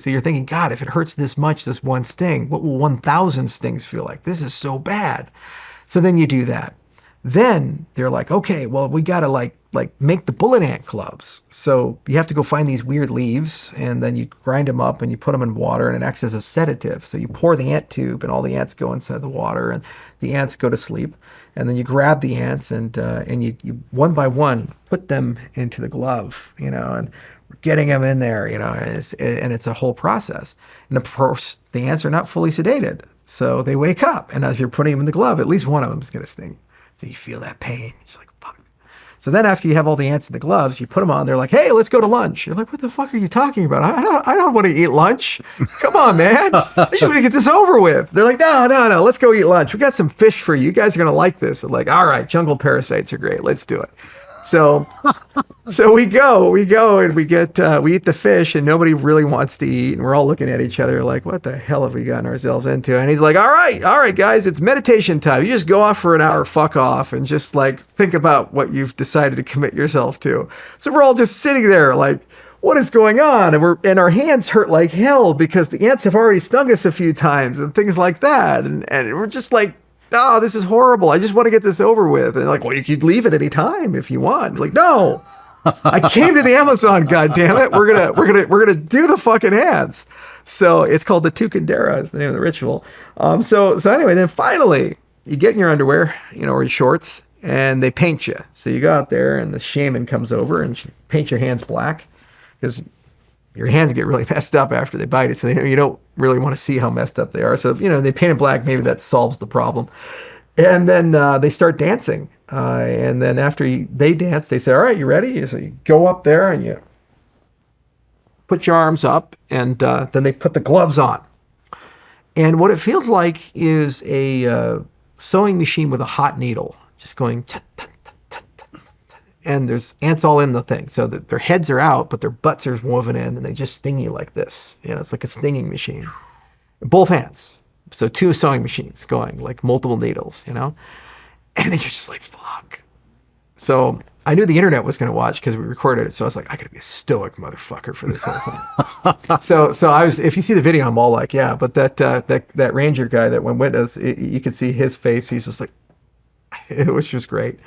you're thinking, God, if it hurts this much, this one sting, what will 1,000 stings feel like? This is so bad. So then you do that. Then they're like, okay, well, we got to like make the bullet ant clubs. So you have to go find these weird leaves, and then you grind them up and you put them in water, and it acts as a sedative. So you pour the ant tube, and all the ants go inside the water, and the ants go to sleep. And then you grab the ants, and you one by one put them into the glove, and we're getting them in there, and it's a whole process. And of course, the ants are not fully sedated. So they wake up, and as you're putting them in the glove, at least one of them is going to sting you. So you feel that pain. It's like, fuck. So then after you have all the ants in the gloves, you put them on, they're like, hey, let's go to lunch. You're like, what the fuck are you talking about? I don't want to eat lunch. Come on, man. I just want to get this over with. They're like, no, let's go eat lunch. We got some fish for you. You guys are going to like this. I'm like, all right, jungle parasites are great. Let's do it. So we go and we eat the fish, and nobody really wants to eat. And we're all looking at each other like, what the hell have we gotten ourselves into? And he's like, all right, guys, it's meditation time. You just go off for an hour, fuck off, and just like think about what you've decided to commit yourself to. So we're all just sitting there like, what is going on? And our hands hurt like hell because the ants have already stung us a few times and things like that. And we're just like, oh, this is horrible. I just want to get this over with. And like, well, you could leave at any time if you want. Like, no, I came to the Amazon, God damn it. We're gonna do the fucking ants. So it's called the Tukandera is the name of the ritual. So anyway, then finally you get in your underwear, or your shorts, and they paint you. So you go out there and the shaman comes over and she paints your hands black because your hands get really messed up after they bite it. So you don't really want to see how messed up they are. So, they paint it black, maybe that solves the problem. And then they start dancing. And then after they dance, they say, all right, you ready? So you go up there and you put your arms up, and then they put the gloves on. And what it feels like is a sewing machine with a hot needle, just going and there's ants all in the thing. So their heads are out, but their butts are woven in, and they just sting you like this. It's like a stinging machine. Both hands. So 2 sewing machines going, like multiple needles, And you're just like, fuck. So I knew the internet was going to watch because we recorded it. So I was like, I got to be a stoic motherfucker for this whole thing. so I was, if you see the video, I'm all like, yeah. But that ranger guy that went with us, you could see his face. He's just like, which was great.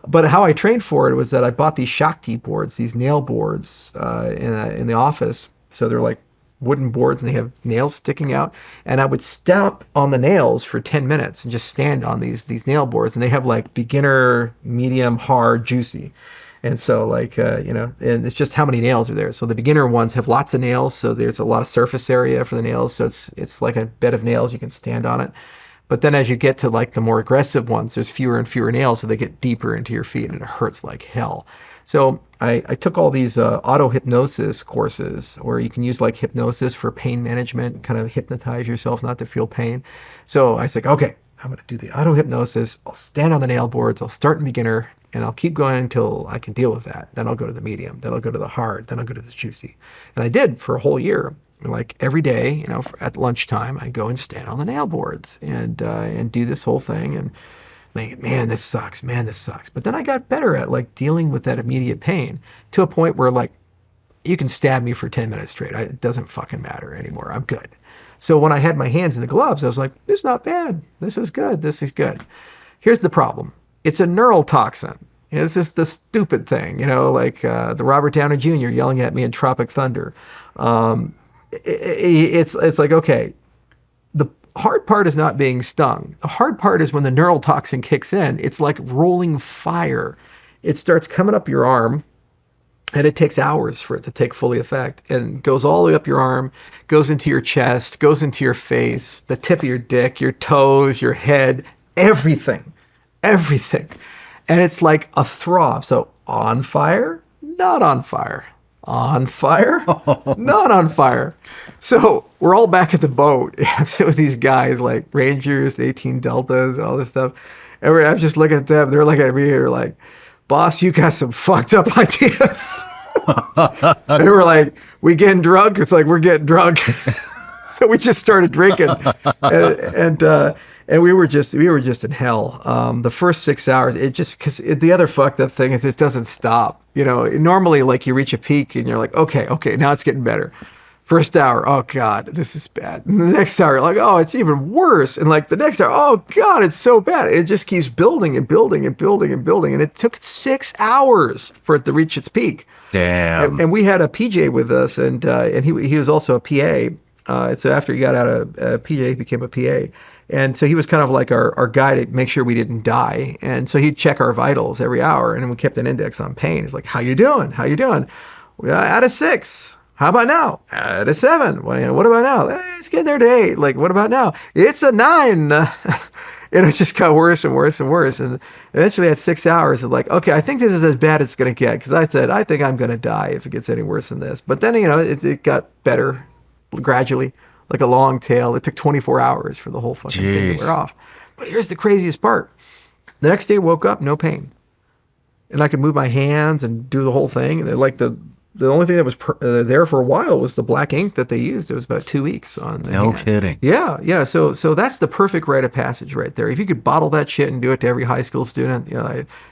But how I trained for it was that I bought these Shakti boards, these nail boards in the office. So they're like wooden boards and they have nails sticking out. And I would stamp on the nails for 10 minutes and just stand on these nail boards. And they have like beginner, medium, hard, juicy. And so and it's just how many nails are there. So the beginner ones have lots of nails. So there's a lot of surface area for the nails. So it's like a bed of nails. You can stand on it. But then as you get to like the more aggressive ones, there's fewer and fewer nails, so they get deeper into your feet and it hurts like hell. So I took all these auto-hypnosis courses where you can use like hypnosis for pain management, kind of hypnotize yourself not to feel pain. So I was like, okay, I'm going to do the auto-hypnosis. I'll stand on the nail boards. I'll start in beginner and I'll keep going until I can deal with that. Then I'll go to the medium. Then I'll go to the hard. Then I'll go to the juicy. And I did for a whole year. Like every day, at lunchtime, I go and stand on the nail boards and do this whole thing. And man, this sucks. But then I got better at like dealing with that immediate pain to a point where like you can stab me for 10 minutes straight. It doesn't fucking matter anymore. I'm good. So when I had my hands in the gloves, I was like, this is not bad. This is good. Here's the problem. It's a neural toxin. This is the stupid thing, like the Robert Downey Jr. yelling at me in Tropic Thunder. It's like, okay, the hard part is not being stung. The hard part is when the neural toxin kicks in, it's like rolling fire. It starts coming up your arm, and it takes hours for it to take fully effect, and goes all the way up your arm, goes into your chest, goes into your face, the tip of your dick, your toes, your head, everything. And it's like a throb. So on fire, not on fire. On fire, not on fire. So we're all back at the boat with these guys like Rangers, 18 Deltas, all this stuff. And I'm just looking at them. They're looking at me. They're like, boss, you got some fucked up ideas. They were like, we getting drunk? It's like, we're getting drunk. So we just started drinking. And we were just in hell. The first 6 hours, because the other fucked up thing is it doesn't stop. Normally like you reach a peak and you're like, okay, now it's getting better. First hour, oh God, this is bad. And the next hour, like, oh, it's even worse. And like the next hour, oh God, it's so bad. And it just keeps building and building and building and building. And it took 6 hours for it to reach its peak. Damn. And we had a PJ with us, and he was also a PA. So after he got out of PJ, he became a PA. And so he was kind of like our guy to make sure we didn't die. And so he'd check our vitals every hour, and we kept an index on pain. He's like, how you doing? Out of 6. How about now? Out of 7. What about now? It's getting there to 8. Like, what about now? It's a 9. And it just got worse and worse and worse. And eventually at 6 hours, it's like, okay, I think this is as bad as it's going to get. Because I said, I think I'm going to die if it gets any worse than this. But then, it got better gradually, like a long tail. It took 24 hours for the whole fucking thing to wear off. But here's the craziest part. The next day, woke up, no pain. And I could move my hands and do the whole thing. And they're like the only thing that was there for a while was the black ink that they used. It was about 2 weeks on the No hand. kidding. Yeah. So that's the perfect rite of passage right there. If you could bottle that shit and do it to every high school student,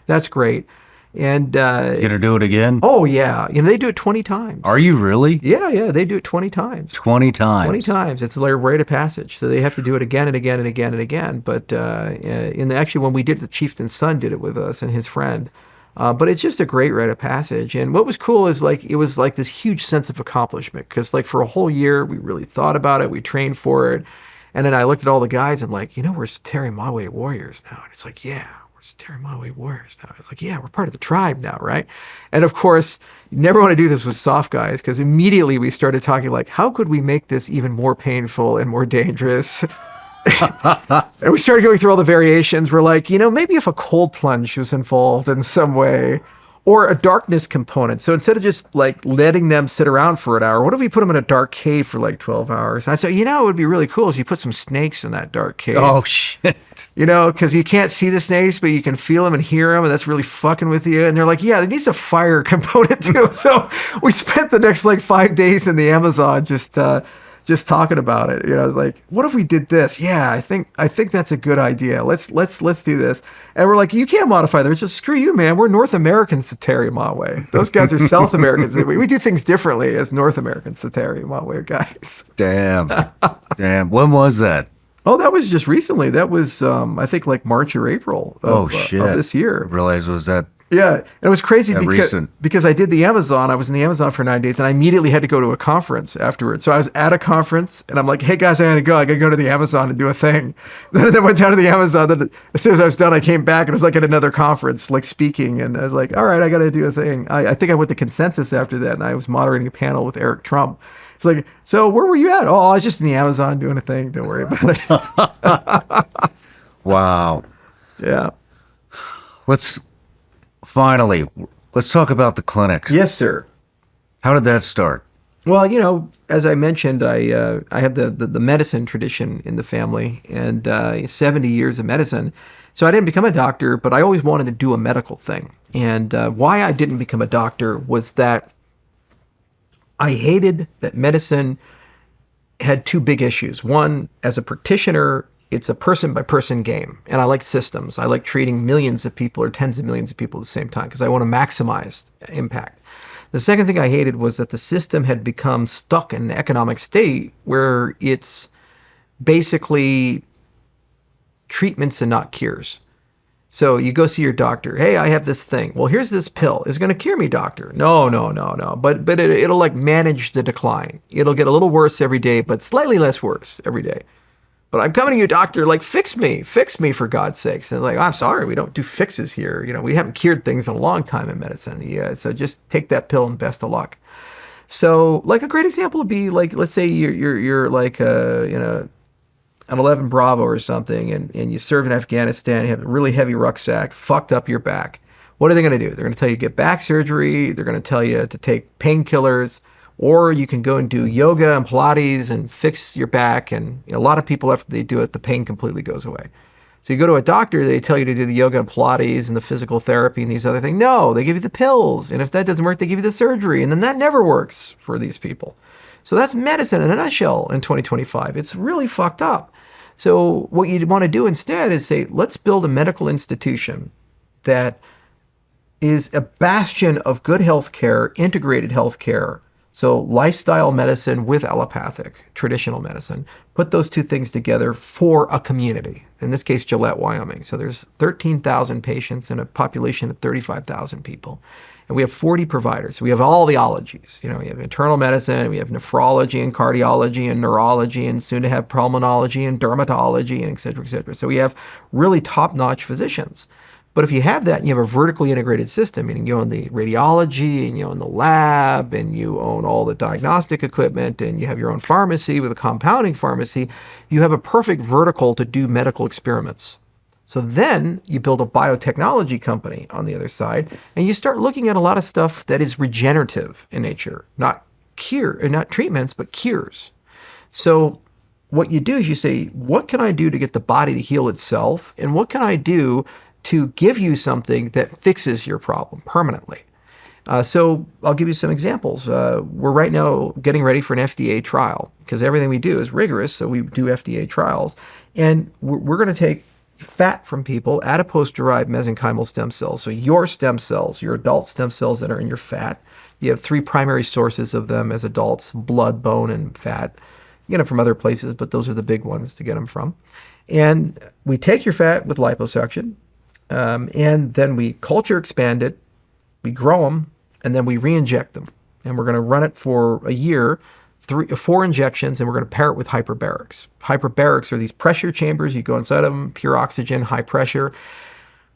that's great. And You gonna do it again? oh yeah, they do it 20 times. Are you really? Yeah, they do it 20 times. 20 times. 20 times. It's their rite of passage. So they have to do it again and again and again and again. But actually, when we did it, the chieftain's son did it with us and his friend. But it's just a great rite of passage. And what was cool is it was like this huge sense of accomplishment because for a whole year, we really thought about it. We trained for it. And then I looked at all the guys. I'm like, we're Sateri Mawe warriors now. And it's like, yeah, we're Sateri Mawe warriors now. It's like, yeah, we're part of the tribe now, right? And of course, you never want to do this with soft guys because immediately we started talking like, how could we make this even more painful and more dangerous? And we started going through all the variations. We're like, maybe if a cold plunge was involved in some way or a darkness component. So instead of just letting them sit around for an hour, what if we put them in a dark cave for 12 hours? And I said, it would be really cool if you put some snakes in that dark cave. Oh, shit. Because you can't see the snakes, but you can feel them and hear them. And that's really fucking with you. And they're like, yeah, there needs a fire component too. So we spent the next 5 days in the Amazon just talking about it. What if we did this? Yeah, I think that's a good idea. Let's do this. And we're like, you can't modify them. It's just screw you, man. We're North American Sateri Mawe. Those guys are South Americans. We do things differently as North American Sateri Mawe guys. Damn. When was that? Oh, that was just recently. That was I think March or April of this year. I realized it was that. Yeah, and it was crazy recent. because I did the Amazon. I was in the Amazon for 9 days, and I immediately had to go to a conference afterwards. So I was at a conference, and I'm like, hey, guys, I got to go. I got to go to the Amazon and do a thing. Then I went down to the Amazon. Then as soon as I was done, I came back, and it was at another conference, speaking. And I was like, all right, I got to do a thing. I think I went to Consensus after that, and I was moderating a panel with Eric Trump. It's like, so where were you at? Oh, I was just in the Amazon doing a thing. Don't worry about it. Wow. Yeah. Finally, let's talk about the clinic. Yes, sir. How did that start? Well, as I mentioned, I have the medicine tradition in the family and 70 years of medicine. So I didn't become a doctor, but I always wanted to do a medical thing. And why I didn't become a doctor was that I hated that medicine had two big issues. One, as a practitioner, it's a person-by-person game, and I like systems. I like treating millions of people or tens of millions of people at the same time because I want to maximize impact. The second thing I hated was that the system had become stuck in an economic state where it's basically treatments and not cures. So you go see your doctor. Hey, I have this thing. Well, here's this pill. Is it going to cure me, doctor? No. But it'll manage the decline. It'll get a little worse every day, but slightly less worse every day. But I'm coming to you, doctor, fix me for God's sakes. And I'm sorry, we don't do fixes here. We haven't cured things in a long time in medicine. Yeah, so just take that pill and best of luck. So a great example would be let's say you're an 11 Bravo or something, and you serve in Afghanistan, you have a really heavy rucksack, fucked up your back. What are they going to do? They're going to tell you to get back surgery. They're going to tell you to take painkillers. Or you can go and do yoga and Pilates and fix your back. And a lot of people, after they do it, the pain completely goes away. So you go to a doctor, they tell you to do the yoga and Pilates and the physical therapy and these other things. No, they give you the pills. And if that doesn't work, they give you the surgery. And then that never works for these people. So that's medicine in a nutshell in 2025. It's really fucked up. So what you want to do instead is say, let's build a medical institution that is a bastion of good healthcare, integrated healthcare. So lifestyle medicine with allopathic, traditional medicine, put those two things together for a community. In this case, Gillette, Wyoming. So there's 13,000 patients and a population of 35,000 people. And we have 40 providers. We have all the ologies. We have internal medicine, we have nephrology and cardiology and neurology, and soon to have pulmonology and dermatology, and et cetera, et cetera. So we have really top-notch physicians. But if you have that and you have a vertically integrated system, meaning you own the radiology and you own the lab and you own all the diagnostic equipment and you have your own pharmacy with a compounding pharmacy, you have a perfect vertical to do medical experiments. So then you build a biotechnology company on the other side, and you start looking at a lot of stuff that is regenerative in nature, not treatments, but cures. So what you do is you say, what can I do to get the body to heal itself? And what can I do to give you something that fixes your problem permanently? So I'll give you some examples. We're right now getting ready for an FDA trial because everything we do is rigorous. So we do FDA trials, and we're going to take fat from people, adipose-derived mesenchymal stem cells. So your stem cells, your adult stem cells that are in your fat. You have three primary sources of them as adults: blood, bone, and fat. You get them from other places, but those are the big ones to get them from. And we take your fat with liposuction, and then we culture expand it, we grow them, and then we re-inject them. And we're going to run it for a year, 4 injections, and we're going to pair it with hyperbarics. Hyperbarics are these pressure chambers. You go inside of them, pure oxygen, high pressure.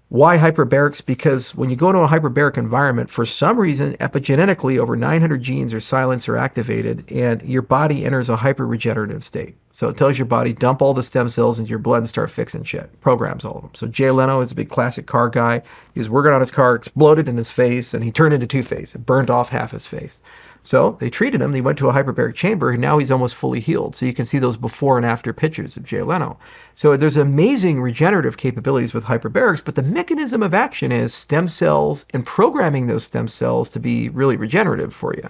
Why hyperbarics? Because when you go into a hyperbaric environment, for some reason, epigenetically, over 900 genes are silenced or activated, and your body enters a hyper-regenerative state. So it tells your body, dump all the stem cells into your blood and start fixing shit. Programs all of them. So Jay Leno is a big classic car guy. He was working on his car, exploded in his face, and he turned into Two-Face. It burned off half his face. So they treated him. He went to a hyperbaric chamber, and now he's almost fully healed. So you can see those before and after pictures of Jay Leno. So there's amazing regenerative capabilities with hyperbarics, but the mechanism of action is stem cells and programming those stem cells to be really regenerative for you.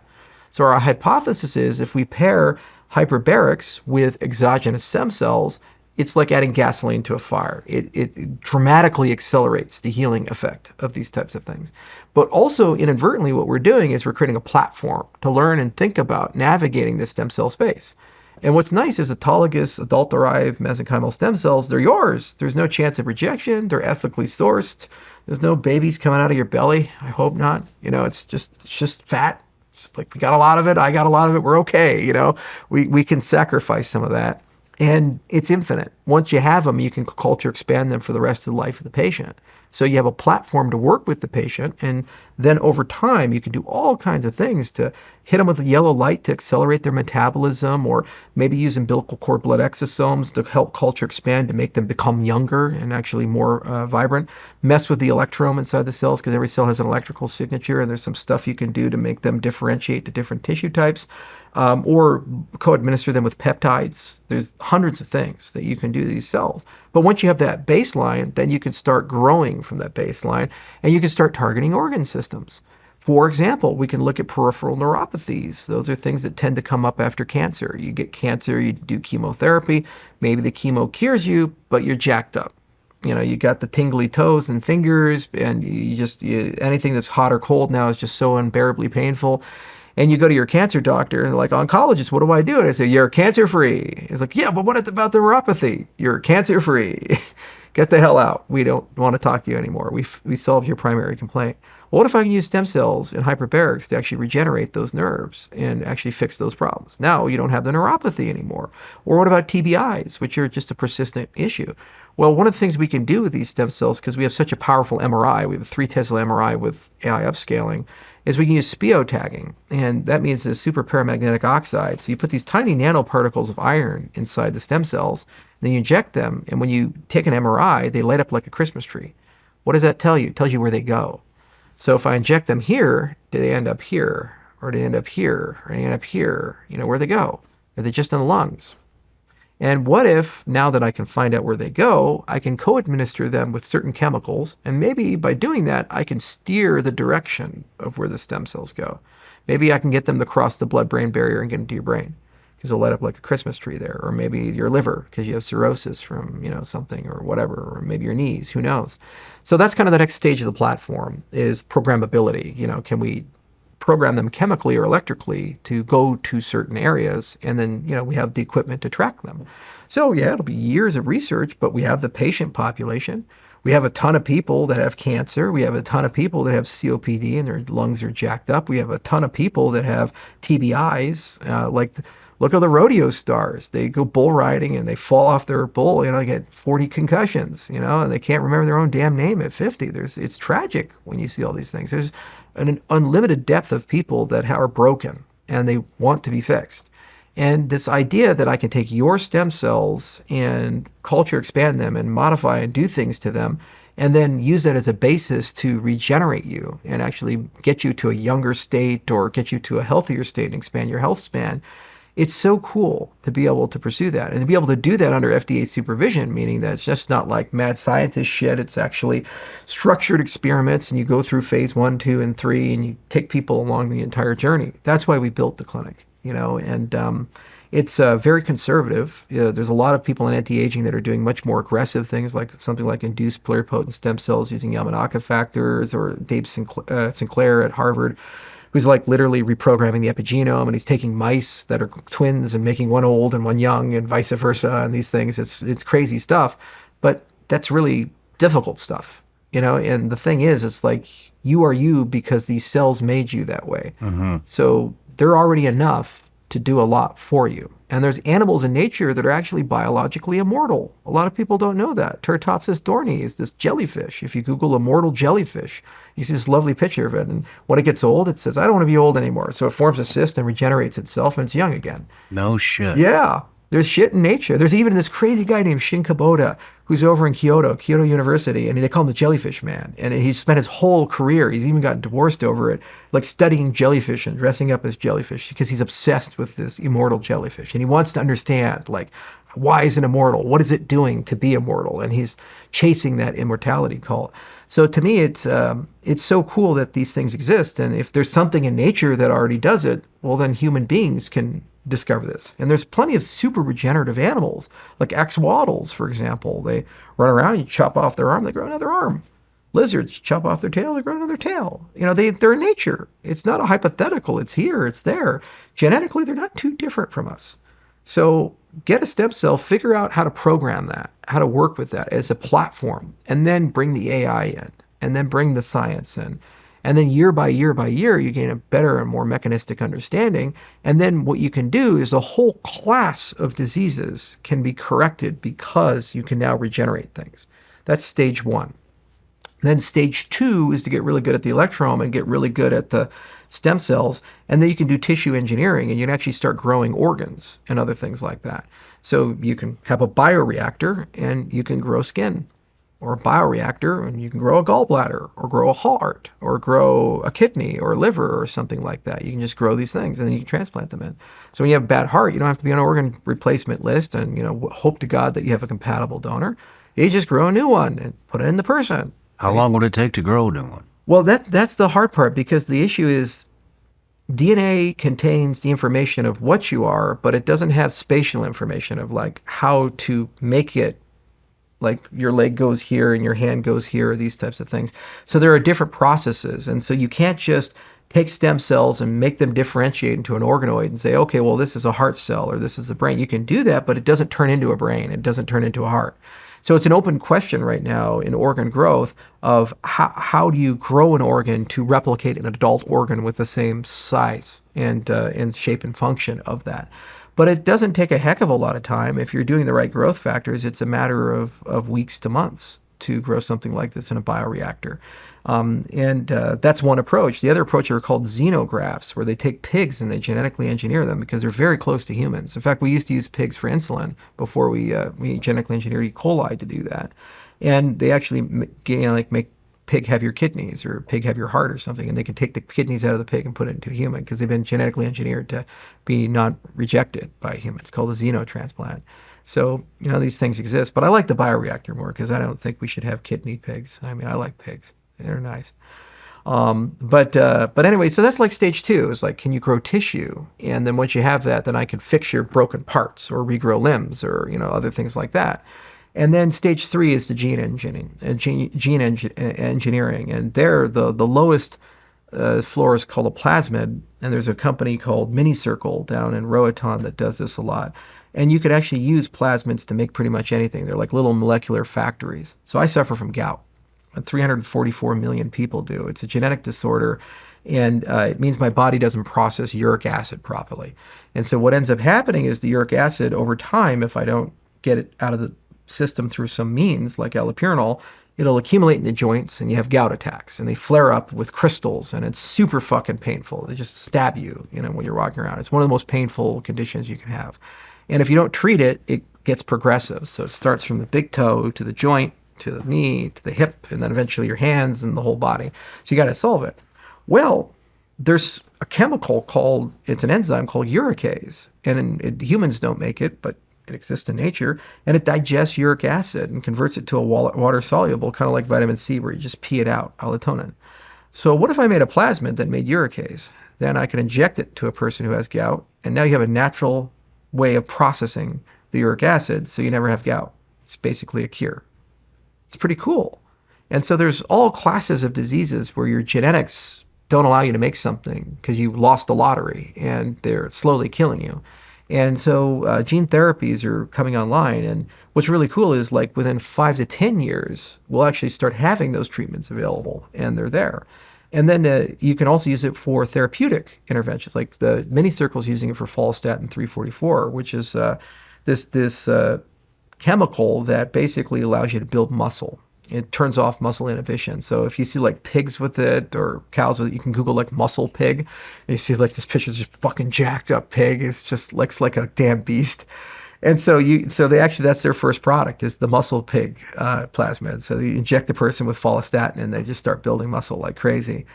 So our hypothesis is if we pair hyperbarics with exogenous stem cells, it's like adding gasoline to a fire. It dramatically accelerates the healing effect of these types of things. But also, inadvertently, what we're doing is we're creating a platform to learn and think about navigating the stem cell space. And what's nice is autologous, adult-derived mesenchymal stem cells, they're yours. There's no chance of rejection. They're ethically sourced. There's no babies coming out of your belly. I hope not. It's just fat. It's like, we got a lot of it. I got a lot of it. We're okay. We can sacrifice some of that. And it's infinite. Once you have them, you can culture expand them for the rest of the life of the patient. So you have a platform to work with the patient, and then over time, you can do all kinds of things to hit them with a yellow light to accelerate their metabolism, or maybe use umbilical cord blood exosomes to help culture expand to make them become younger and actually more vibrant. Mess with the electrome inside the cells, because every cell has an electrical signature, and there's some stuff you can do to make them differentiate to different tissue types. Or co-administer them with peptides. There's hundreds of things that you can do to these cells. But once you have that baseline, then you can start growing from that baseline, and you can start targeting organ systems. For example, we can look at peripheral neuropathies. Those are things that tend to come up after cancer. You get cancer, you do chemotherapy, maybe the chemo cures you, but you're jacked up. You got the tingly toes and fingers, and anything that's hot or cold now is just so unbearably painful. And you go to your cancer doctor and like, oncologist, what do I do? And I say, you're cancer free. He's like, yeah, but what about the neuropathy? You're cancer free. Get the hell out. We don't want to talk to you anymore. We solved your primary complaint. Well, what if I can use stem cells and hyperbarics to actually regenerate those nerves and actually fix those problems? Now you don't have the neuropathy anymore. Or what about TBIs, which are just a persistent issue? Well, one of the things we can do with these stem cells, because we have such a powerful MRI, we have a 3 Tesla MRI with AI upscaling, is we can use SPIO tagging, and that means the super paramagnetic oxide. So you put these tiny nanoparticles of iron inside the stem cells, and then you inject them, and when you take an MRI, they light up like a Christmas tree. What does that tell you? It tells you where they go. So if I inject them here, do they end up here? Or do they end up here? Or do they end up here? Where they go? Are they just in the lungs? And what if, now that I can find out where they go, I can co-administer them with certain chemicals, and maybe by doing that, I can steer the direction of where the stem cells go. Maybe I can get them to cross the blood-brain barrier and get into your brain, because they'll light up like a Christmas tree there. Or maybe your liver, because you have cirrhosis from, something or whatever, or maybe your knees, who knows? So that's kind of the next stage of the platform, is programmability. Can we program them chemically or electrically to go to certain areas, and then we have the equipment to track them. So yeah, it'll be years of research, but we have the patient population. We have a ton of people that have cancer. We have a ton of people that have COPD and their lungs are jacked up. We have a ton of people that have TBIs. Look at the rodeo stars. They go bull riding and they fall off their bull, they get 40 concussions, and they can't remember their own damn name at 50. It's tragic when you see all these things. There's an unlimited depth of people that are broken and they want to be fixed. And this idea that I can take your stem cells and culture expand them and modify and do things to them, and then use that as a basis to regenerate you and actually get you to a younger state or get you to a healthier state and expand your health span. It's so cool to be able to pursue that and to be able to do that under FDA supervision, meaning that it's just not like mad scientist shit. It's actually structured experiments, and you go through phase 1, 2, and 3, and you take people along the entire journey. That's why we built the clinic, and it's very conservative. There's a lot of people in anti-aging that are doing much more aggressive things, like something like induced pluripotent stem cells using Yamanaka factors, or Dave Sinclair at Harvard, who's like literally reprogramming the epigenome, and he's taking mice that are twins and making one old and one young and vice versa, and these things. It's crazy stuff, but that's really difficult stuff, and the thing is, it's like you are you because these cells made you that way. So they're already enough to do a lot for you. And there's animals in nature that are actually biologically immortal. A lot of people don't know that. Turritopsis dohrnii is this jellyfish. If you Google immortal jellyfish, you see this lovely picture of it. And when it gets old, it says, I don't want to be old anymore. So it forms a cyst and regenerates itself, and it's young again. No shit. Yeah. There's shit in nature. There's even this crazy guy named Shin Kubota who's over in Kyoto University, and they call him the Jellyfish Man. And he's spent his whole career, he's even gotten divorced over it, like studying jellyfish and dressing up as jellyfish because he's obsessed with this immortal jellyfish. And he wants to understand, like, why is it immortal? What is it doing to be immortal? And he's chasing that immortality cult. So to me, it's so cool that these things exist. And if there's something in nature that already does it, well, then human beings can discover this. And there's plenty of super regenerative animals, like axolotls, for example. They run around, you chop off their arm, they grow another arm. Lizards, chop off their tail, they grow another tail. They're in nature. It's not a hypothetical. It's here. It's there. Genetically, they're not too different from us. So get a stem cell, figure out how to program that, how to work with that as a platform, and then bring the AI in, and then bring the science in. And then year by year by year, you gain a better and more mechanistic understanding. And then what you can do is a whole class of diseases can be corrected because you can now regenerate things. That's stage 1. Then stage 2 is to get really good at the electrome and get really good at the stem cells. And then you can do tissue engineering, and you can actually start growing organs and other things like that. So you can have a bioreactor and you can grow skin, or a bioreactor and you can grow a gallbladder, or grow a heart, or grow a kidney or a liver or something like that. You can just grow these things and then you can transplant them in. So when you have a bad heart, you don't have to be on an organ replacement list and hope to God that you have a compatible donor. You just grow a new one and put it in the person. How long would it take to grow a new one? Well, that's the hard part, because the issue is DNA contains the information of what you are, but it doesn't have spatial information of like how to make it, like your leg goes here and your hand goes here, these types of things. So there are different processes. And so you can't just take stem cells and make them differentiate into an organoid and say, okay, well, this is a heart cell or this is a brain. You can do that, but it doesn't turn into a brain. It doesn't turn into a heart. So it's an open question right now in organ growth of how do you grow an organ to replicate an adult organ with the same size and shape and function of that. But it doesn't take a heck of a lot of time. If you're doing the right growth factors, it's a matter of weeks to months to grow something like this in a bioreactor. That's one approach. The other approach are called xenografts, where they take pigs and they genetically engineer them because they're very close to humans. In fact, we used to use pigs for insulin before we genetically engineered E. coli to do that. And they actually make pig have your kidneys or pig have your heart or something, and they can take the kidneys out of the pig and put it into a human because they've been genetically engineered to be not rejected by humans. It's called a xenotransplant. So, these things exist, but I like the bioreactor more because I don't think we should have kidney pigs. I mean, I like pigs. They're nice. But anyway, so that's like stage 2 is like, can you grow tissue? And then once you have that, then I can fix your broken parts or regrow limbs or, other things like that. And then stage 3 is the gene engineering. And there, the lowest floor is called a plasmid. And there's a company called Minicircle down in Roatan that does this a lot. And you could actually use plasmids to make pretty much anything. They're like little molecular factories. So I suffer from gout. 344 million people do. It's a genetic disorder, and it means my body doesn't process uric acid properly. And so what ends up happening is the uric acid over time, if I don't get it out of the system through some means like allopurinol, it'll accumulate in the joints and you have gout attacks and they flare up with crystals and it's super fucking painful. They just stab you, when you're walking around. It's one of the most painful conditions you can have. And if you don't treat it, it gets progressive. So it starts from the big toe to the joint, to the knee, to the hip, and then eventually your hands and the whole body. So you got to solve it. Well, there's a chemical it's an enzyme called uricase. And humans don't make it, but it exists in nature, and it digests uric acid and converts it to a water soluble, kind of like vitamin C, where you just pee it out, melatonin. So what if I made a plasmid that made uricase? Then I could inject it to a person who has gout, and now you have a natural way of processing the uric acid, so you never have gout. It's basically a cure. It's pretty cool. And so there's all classes of diseases where your genetics don't allow you to make something because you lost the lottery, and they're slowly killing you. And so gene therapies are coming online. And what's really cool is like within 5 to 10 years, we'll actually start having those treatments available, and they're there. And then you can also use it for therapeutic interventions, like the mini circles using it for follistatin 344, which is this chemical that basically allows you to build muscle. It turns off muscle inhibition. So if you see like pigs with it or cows with it, you can Google like muscle pig. And you see like this picture's just fucking jacked up pig. It's just looks like a damn beast. And so that's their first product is the muscle pig plasmid. So you inject the person with follistatin and they just start building muscle like crazy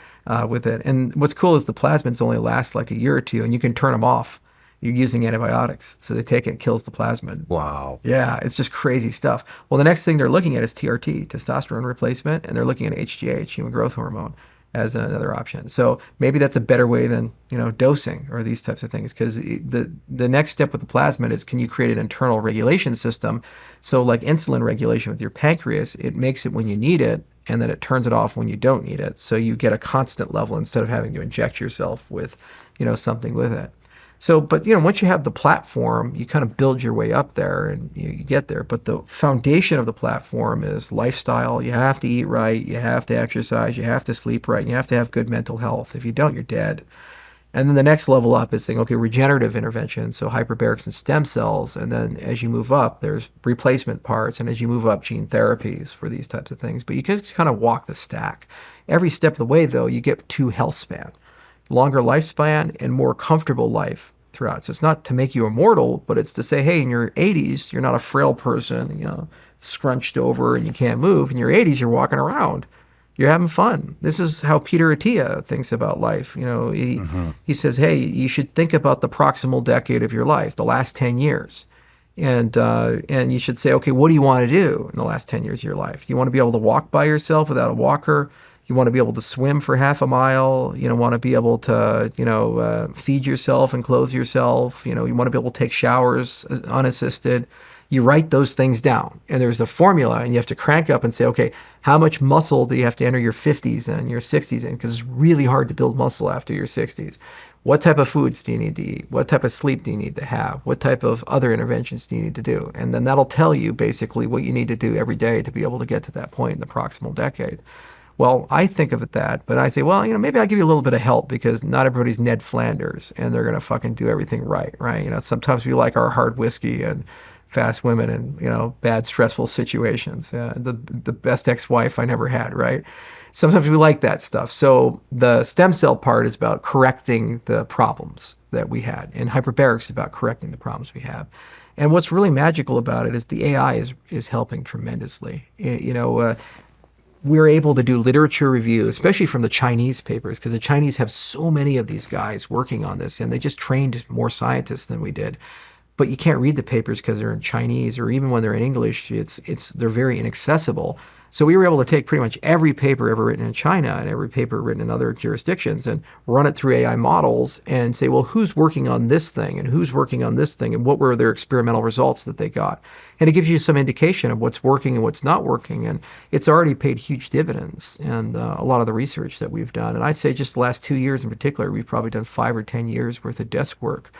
with it. And what's cool is the plasmids only last like a year or two, and you can turn them off. You're using antibiotics. So they take it and kills the plasmid. Wow. Yeah, it's just crazy stuff. Well, the next thing they're looking at is TRT, testosterone replacement, and they're looking at HGH, human growth hormone, as another option. So maybe that's a better way than, dosing or these types of things, because the next step with the plasmid is, can you create an internal regulation system? So like insulin regulation with your pancreas, it makes it when you need it, and then it turns it off when you don't need it. So you get a constant level instead of having to inject yourself with, something with it. So, but once you have the platform, you kind of build your way up there and you get there. But the foundation of the platform is lifestyle. You have to eat right. You have to exercise. You have to sleep right. And you have to have good mental health. If you don't, you're dead. And then the next level up is saying, okay, regenerative intervention, so hyperbarics and stem cells. And then as you move up, there's replacement parts. And as you move up, gene therapies for these types of things. But you can just kind of walk the stack. Every step of the way, though, you get to health span. Longer lifespan and more comfortable life throughout. So it's not to make you immortal, but it's to say, hey, in your 80s, you're not a frail person, scrunched over and you can't move. In your 80s, you're walking around. You're having fun. This is how Peter Attia thinks about life. He says, hey, you should think about the proximal decade of your life, the last 10 years. And you should say, okay, what do you want to do in the last 10 years of your life? You want to be able to walk by yourself without a walker? You want to be able to swim for half a mile. You want to be able to, feed yourself and clothe yourself. You want to be able to take showers unassisted. You write those things down, and there's a formula, and you have to crank up and say, okay, how much muscle do you have to enter your 50s and your 60s in? Because it's really hard to build muscle after your 60s. What type of foods do you need to eat? What type of sleep do you need to have? What type of other interventions do you need to do? And then that'll tell you basically what you need to do every day to be able to get to that point in the proximal decade. Well, I think of it that, but I say, well, maybe I'll give you a little bit of help because not everybody's Ned Flanders and they're going to fucking do everything right? Sometimes we like our hard whiskey and fast women and, bad, stressful situations. The best ex-wife I never had, right? Sometimes we like that stuff. So the stem cell part is about correcting the problems that we had, and hyperbarics is about correcting the problems we have. And what's really magical about it is the AI is helping tremendously. We're able to do literature review, especially from the Chinese papers, because the Chinese have so many of these guys working on this, and they just trained more scientists than we did. But you can't read the papers because they're in Chinese, or even when they're in English, they're very inaccessible. So we were able to take pretty much every paper ever written in China and every paper written in other jurisdictions and run it through AI models and say, well, who's working on this thing and who's working on this thing and what were their experimental results that they got? And it gives you some indication of what's working and what's not working. And it's already paid huge dividends and a lot of the research that we've done. And I'd say just the last 2 years in particular, we've probably done 5 or 10 years worth of desk work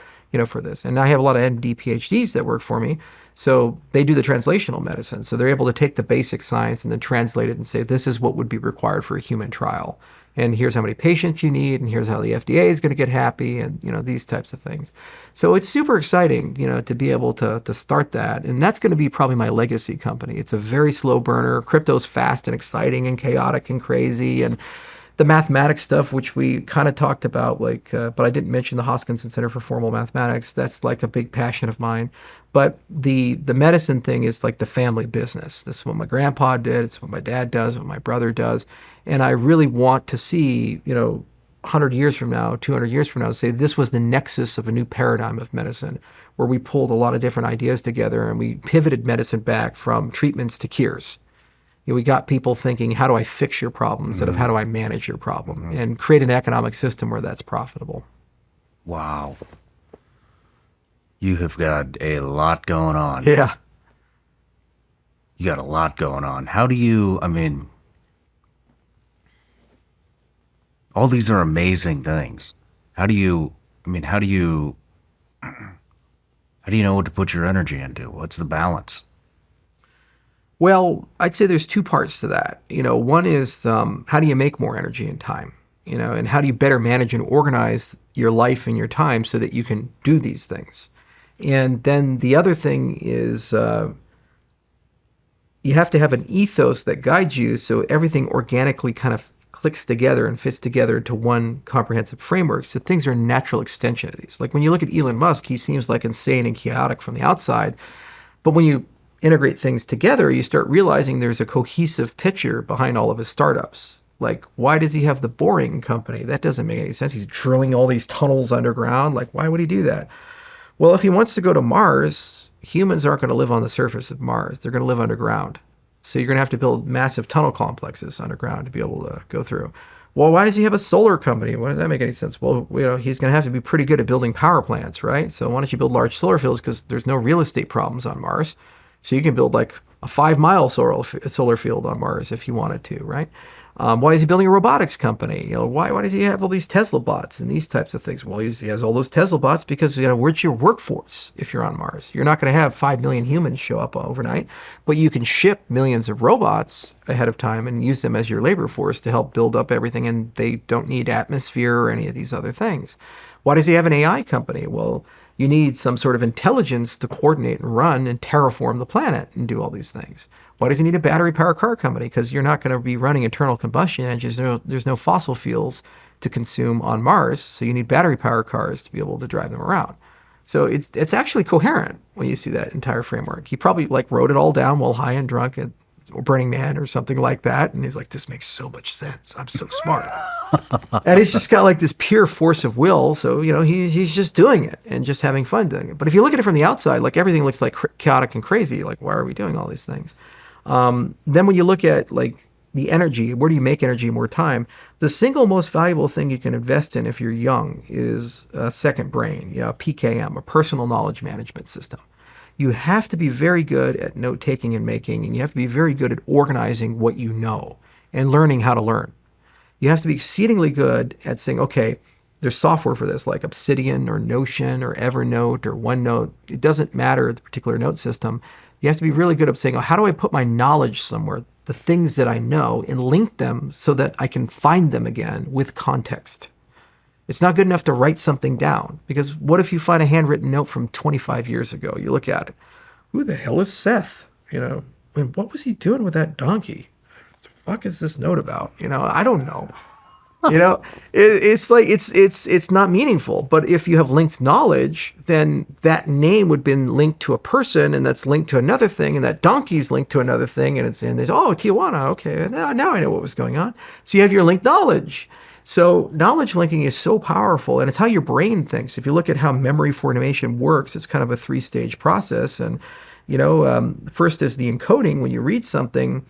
for this. And I have a lot of MD PhDs that work for me. So they do the translational medicine. So they're able to take the basic science and then translate it and say, this is what would be required for a human trial. And here's how many patients you need, and here's how the FDA is going to get happy, and these types of things. So it's super exciting, to be able to start that. And that's going to be probably my legacy company. It's a very slow burner. Crypto's fast and exciting and chaotic and crazy. And the mathematics stuff, which we kind of talked about, but I didn't mention the Hoskinson Center for Formal Mathematics. That's like a big passion of mine. But the medicine thing is like the family business. This is what my grandpa did. It's what my dad does, what my brother does. And I really want to see, 100 years from now, 200 years from now, say this was the nexus of a new paradigm of medicine, where we pulled a lot of different ideas together and we pivoted medicine back from treatments to cures. We got people thinking, how do I fix your problem instead of how do I manage your problem, and create an economic system where that's profitable. Wow. You have got a lot going on. Yeah. You got a lot going on. How do you, all these are amazing things. How do you know what to put your energy into? What's the balance? Well, I'd say there's two parts to that. One is how do you make more energy and time? And how do you better manage and organize your life and your time so that you can do these things? And then the other thing is you have to have an ethos that guides you so everything organically kind of clicks together and fits together into one comprehensive framework. So things are a natural extension of these. Like when you look at Elon Musk, he seems like insane and chaotic from the outside. But when you integrate things together, you start realizing there's a cohesive picture behind all of his startups. Like, why does he have the boring company? That doesn't make any sense. He's drilling all these tunnels underground. Like, why would he do that? Well, if he wants to go to Mars, humans aren't going to live on the surface of Mars. They're going to live underground. So you're going to have to build massive tunnel complexes underground to be able to go through. Well, why does he have a solar company? Why does that make any sense? Well, he's going to have to be pretty good at building power plants, right? So why don't you build large solar fields? Because there's no real estate problems on Mars. So you can build like a 5-mile solar field on Mars if you wanted to, right? Why is he building a robotics company? Why does he have all these Tesla bots and these types of things? Well, he has all those Tesla bots because, where's your workforce if you're on Mars? You're not going to have 5 million humans show up overnight, but you can ship millions of robots ahead of time and use them as your labor force to help build up everything, and they don't need atmosphere or any of these other things. Why does he have an AI company? Well, you need some sort of intelligence to coordinate and run and terraform the planet and do all these things. Why does he need a battery power car company? Because you're not going to be running internal combustion engines. There's no fossil fuels to consume on Mars, so you need battery power cars to be able to drive them around. So it's actually coherent when you see that entire framework. He probably wrote it all down while high and drunk at Burning Man or something like that, and he's like, this makes so much sense. I'm so smart. And he's just got this pure force of will. So, he's just doing it and just having fun doing it. But if you look at it from the outside, everything looks chaotic and crazy. Why are we doing all these things? Then when you look at the energy, where do you make energy more time? The single most valuable thing you can invest in if you're young is a second brain, PKM, a personal knowledge management system. You have to be very good at note-taking and making, and you have to be very good at organizing what you know and learning how to learn. You have to be exceedingly good at saying, okay, there's software for this, like Obsidian or Notion or Evernote or OneNote. It doesn't matter the particular note system. You have to be really good at saying, how do I put my knowledge somewhere, the things that I know, and link them so that I can find them again with context. It's not good enough to write something down, because what if you find a handwritten note from 25 years ago? You look at it. Who the hell is Seth? What was he doing with that donkey? What the fuck is this note about? I don't know. It's not meaningful. But if you have linked knowledge, then that name would have been linked to a person, and that's linked to another thing, and that donkey's linked to another thing, and Tijuana. Okay, now I know what was going on. So you have your linked knowledge. So knowledge linking is so powerful, and it's how your brain thinks. If you look at how memory formation works, it's kind of a 3-stage process. And, first is the encoding. When you read something,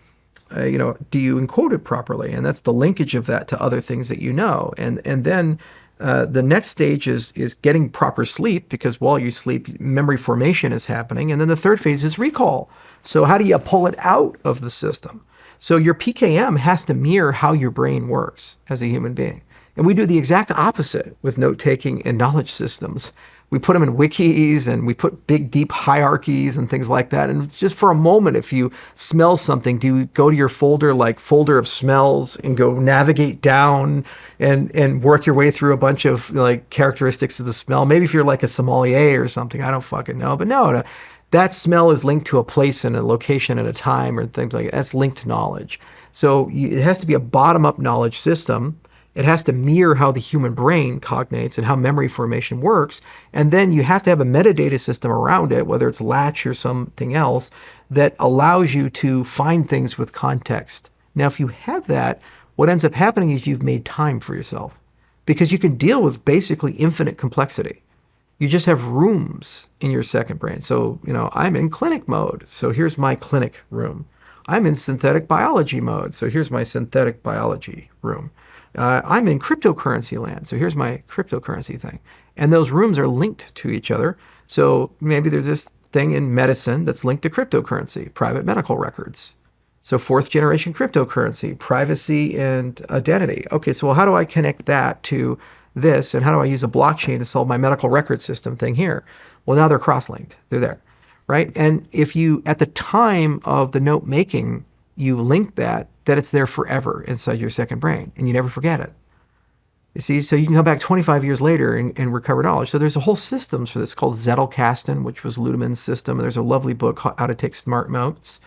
do you encode it properly? And that's the linkage of that to other things that you know. And then the next stage is getting proper sleep, because while you sleep, memory formation is happening. And then the third phase is recall. So how do you pull it out of the system? So your PKM has to mirror how your brain works as a human being. And we do the exact opposite with note-taking and knowledge systems. we put them in wikis and we put big, deep hierarchies and things like that. And just for a moment, if you smell something, do you go to your folder, like folder of smells, and go navigate down and work your way through a bunch of like characteristics of the smell? Maybe if you're like a sommelier or something, I don't fucking know. But no, that smell is linked to a place and a location and a time or things like that. That's linked to knowledge. So it has to be a bottom-up knowledge system. It has to mirror how the human brain cognates and how memory formation works. And then you have to have a metadata system around it, whether it's Latch or something else, that allows you to find things with context. Now, if you have that, what ends up happening is you've made time for yourself, because you can deal with basically infinite complexity. You just have rooms in your second brain. So, I'm in clinic mode. So here's my clinic room. I'm in synthetic biology mode. So here's my synthetic biology room. I'm in cryptocurrency land, so here's my cryptocurrency thing. And those rooms are linked to each other. So maybe there's this thing in medicine that's linked to cryptocurrency, private medical records. So fourth generation cryptocurrency, privacy and identity. Okay, so how do I connect that to this? And how do I use a blockchain to solve my medical record system thing here? Well, now they're cross-linked. They're there, right? And if you, at the time of the note making, you link that it's there forever inside your second brain, and you never forget it. You see, so you can come back 25 years later and recover knowledge. So there's a whole systems for this called Zettelkasten, which was Ludemann's system. And there's a lovely book, How to Take Smart Notes,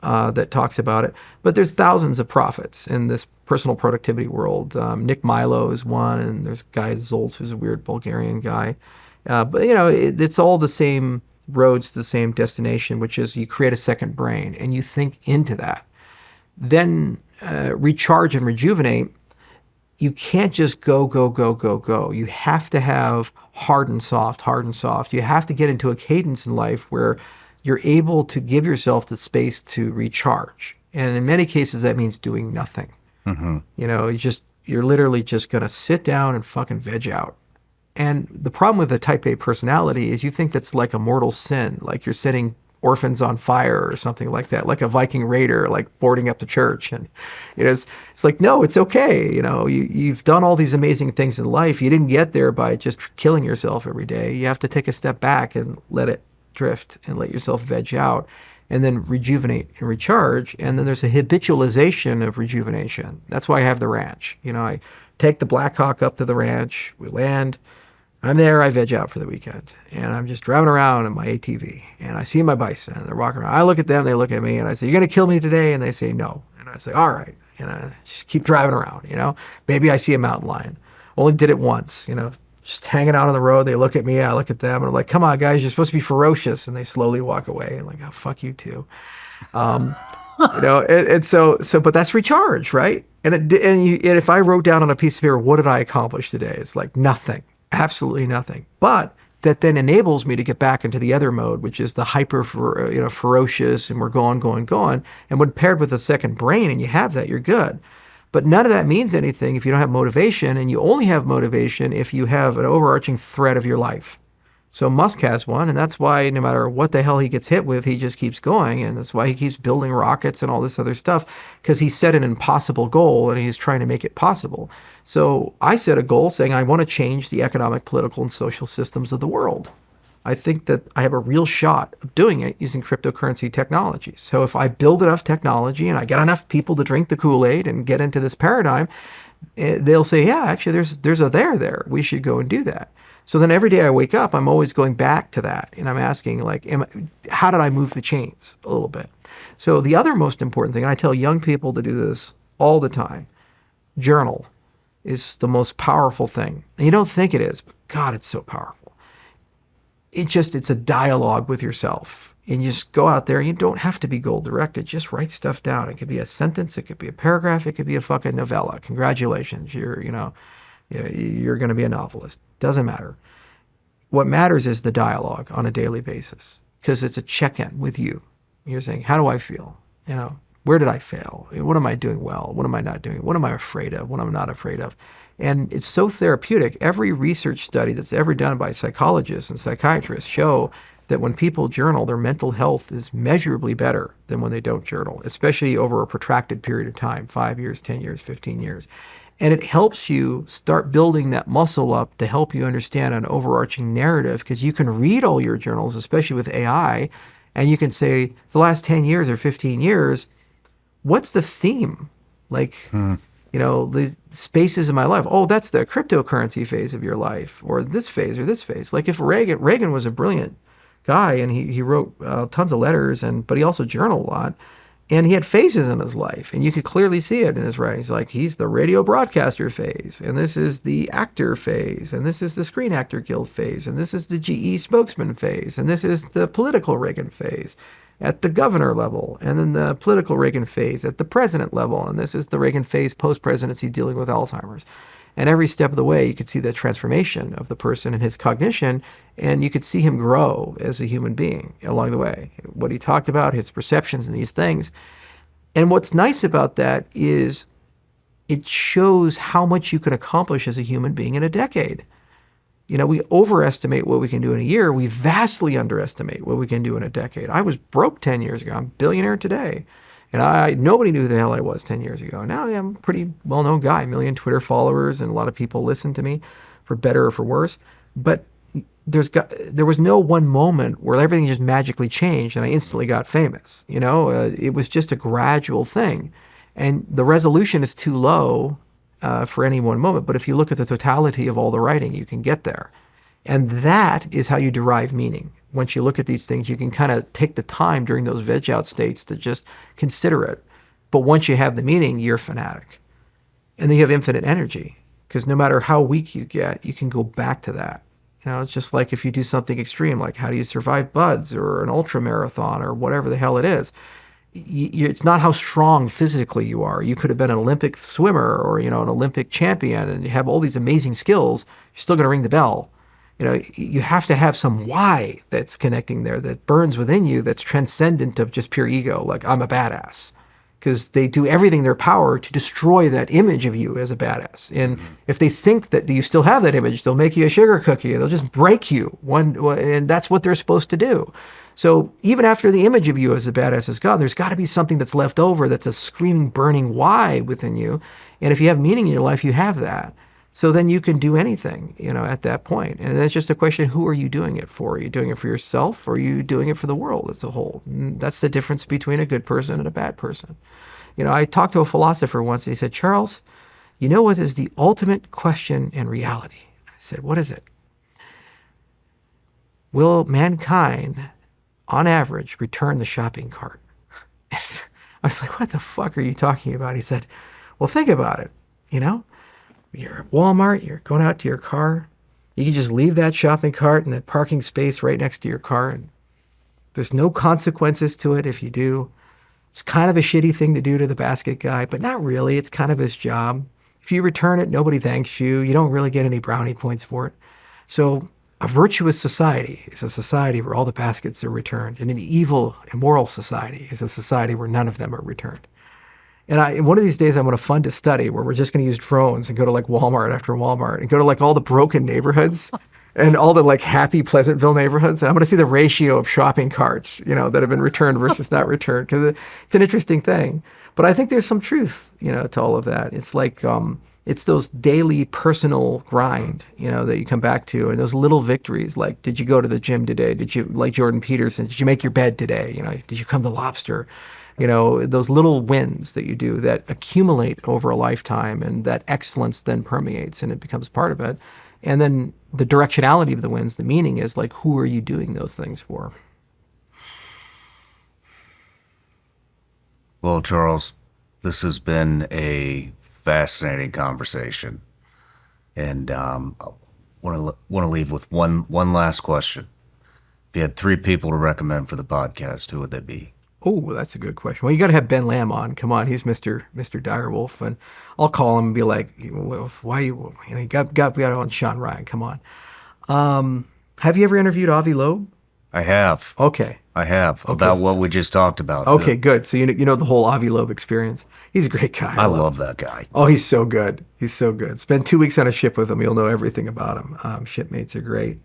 that talks about it. But there's thousands of prophets in this personal productivity world. Nick Milo is one, and there's Guy Zoltz, who's a weird Bulgarian guy. But it's all the same roads to the same destination, which is you create a second brain and you think into that. Then recharge and rejuvenate. You can't just go. You have to have hard and soft. You have to get into a cadence in life where you're able to give yourself the space to recharge. And in many cases, that means doing nothing. Mm-hmm. You're literally just going to sit down and fucking veg out. And the problem with the type A personality is you think that's like a mortal sin, like you're setting orphans on fire or something like that, like a Viking raider, like boarding up the church. And it's like, no, it's okay. You've done all these amazing things in life. You didn't get there by just killing yourself every day. You have to take a step back and let it drift and let yourself veg out and then rejuvenate and recharge. And then there's a habitualization of rejuvenation. That's why I have the ranch. I take the Black Hawk up to the ranch, we land, I'm there, I veg out for the weekend, and I'm just driving around in my ATV, and I see my bison, they're walking around. I look at them, they look at me, and I say, "You're going to kill me today?" And they say, "No." And I say, "All right." And I just keep driving around, Maybe I see a mountain lion. Only did it once, just hanging out on the road. They look at me, I look at them, and I'm like, "Come on, guys, you're supposed to be ferocious." And they slowly walk away, and like, "Oh, fuck you too." But that's recharge, right? And if I wrote down on a piece of paper, what did I accomplish today? It's like nothing. Absolutely nothing. But that then enables me to get back into the other mode, which is the hyper, ferocious, and we're going. And when paired with a second brain and you have that, you're good. But none of that means anything if you don't have motivation, and you only have motivation if you have an overarching thread of your life. So Musk has one, and that's why no matter what the hell he gets hit with, he just keeps going, and that's why he keeps building rockets and all this other stuff, because he set an impossible goal, and he's trying to make it possible. So I set a goal saying I want to change the economic, political, and social systems of the world. I think that I have a real shot of doing it using cryptocurrency technology. So if I build enough technology and I get enough people to drink the Kool-Aid and get into this paradigm, they'll say, yeah, actually, there's a there. We should go and do that. So then every day I wake up, I'm always going back to that. And I'm asking, how did I move the chains a little bit? So the other most important thing, and I tell young people to do this all the time, journal is the most powerful thing. And you don't think it is, but God, it's so powerful. It's a dialogue with yourself. And you just go out there, you don't have to be goal-directed. Just write stuff down. It could be a sentence, it could be a paragraph, it could be a fucking novella. Congratulations, you're going to be a novelist. Doesn't matter. What matters is the dialogue on a daily basis, because it's a check-in with you. You're saying, how do I feel? Where did I fail? What am I doing well? What am I not doing? What am I afraid of? What am I not afraid of? And it's so therapeutic. Every research study that's ever done by psychologists and psychiatrists show that when people journal, their mental health is measurably better than when they don't journal, especially over a protracted period of time, 5 years, 10 years, 15 years. And it helps you start building that muscle up to help you understand an overarching narrative, because you can read all your journals, especially with AI, and you can say, the last 10 years or 15 years, what's the theme? Like, the spaces in my life. Oh, that's the cryptocurrency phase of your life, or this phase or this phase. Like if Reagan was a brilliant guy, and he wrote tons of letters, but he also journaled a lot. And he had phases in his life, and you could clearly see it in his writings. Like, he's the radio broadcaster phase, and this is the actor phase, and this is the Screen Actor Guild phase, and this is the GE spokesman phase, and this is the political Reagan phase at the governor level, and then the political Reagan phase at the president level, and this is the Reagan phase post-presidency dealing with Alzheimer's. And every step of the way, you could see the transformation of the person and his cognition, and you could see him grow as a human being along the way. What he talked about, his perceptions and these things. And what's nice about that is it shows how much you can accomplish as a human being in a decade. We overestimate what we can do in a year. We vastly underestimate what we can do in a decade. I was broke 10 years ago. I'm a billionaire today. And nobody knew who the hell I was 10 years ago. Now I'm a pretty well-known guy, 1 million Twitter followers, and a lot of people listen to me, for better or for worse. But there was no one moment where everything just magically changed and I instantly got famous. It was just a gradual thing. And the resolution is too low for any one moment. But if you look at the totality of all the writing, you can get there. And that is how you derive meaning. Once you look at these things, you can kind of take the time during those veg out states to just consider it. But once you have the meaning, you're a fanatic. And then you have infinite energy, because no matter how weak you get, you can go back to that. It's just like if you do something extreme, like how do you survive buds or an ultra marathon or whatever the hell it is. It's not how strong physically you are. You could have been an Olympic swimmer or, an Olympic champion, and you have all these amazing skills. You're still going to ring the bell. You have to have some why that's connecting there, that burns within you, that's transcendent of just pure ego, like I'm a badass. Because they do everything in their power to destroy that image of you as a badass. And if they think that you still have that image, they'll make you a sugar cookie. They'll just break you. And that's what they're supposed to do. So even after the image of you as a badass is gone, there's got to be something that's left over that's a screaming, burning why within you. And if you have meaning in your life, you have that. So then you can do anything, at that point. And it's just a question, who are you doing it for? Are you doing it for yourself, or are you doing it for the world as a whole? And that's the difference between a good person and a bad person. I talked to a philosopher once, and he said, Charles, you know what is the ultimate question in reality? I said, what is it? Will mankind, on average, return the shopping cart? I was like, what the fuck are you talking about? He said, well, think about it, You're at Walmart, you're going out to your car. You can just leave that shopping cart in the parking space right next to your car, and there's no consequences to it if you do. It's kind of a shitty thing to do to the basket guy, but not really. It's kind of his job. If you return it, nobody thanks you. You don't really get any brownie points for it. So a virtuous society is a society where all the baskets are returned, and an evil, immoral society is a society where none of them are returned. And one of these days, I'm going to fund a study where we're just going to use drones and go to like Walmart after Walmart and go to like all the broken neighborhoods and all the like happy Pleasantville neighborhoods. And I'm going to see the ratio of shopping carts, that have been returned versus not returned, because it's an interesting thing. But I think there's some truth, to all of that. It's like, it's those daily personal grind, that you come back to, and those little victories, like, did you go to the gym today? Did you, like Jordan Peterson, did you make your bed today? Did you come to Lobster? Those little wins that you do that accumulate over a lifetime, and that excellence then permeates and it becomes part of it. And then the directionality of the wins, the meaning is like, who are you doing those things for? Well, Charles, this has been a fascinating conversation. And I want to leave with one last question. If you had 3 people to recommend for the podcast, who would they be? Oh, that's a good question. Well, you got to have Ben Lamb on. Come on, he's Mr. Direwolf, and I'll call him and be like, "Why you got on Shawn Ryan? Come on." Have you ever interviewed Avi Loeb? I have. Okay. I have, about what we just talked about. Okay, good. So you know the whole Avi Loeb experience. He's a great guy. I love that guy. Oh, he's so good. He's so good. Spend 2 weeks on a ship with him. You'll know everything about him. Shipmates are great.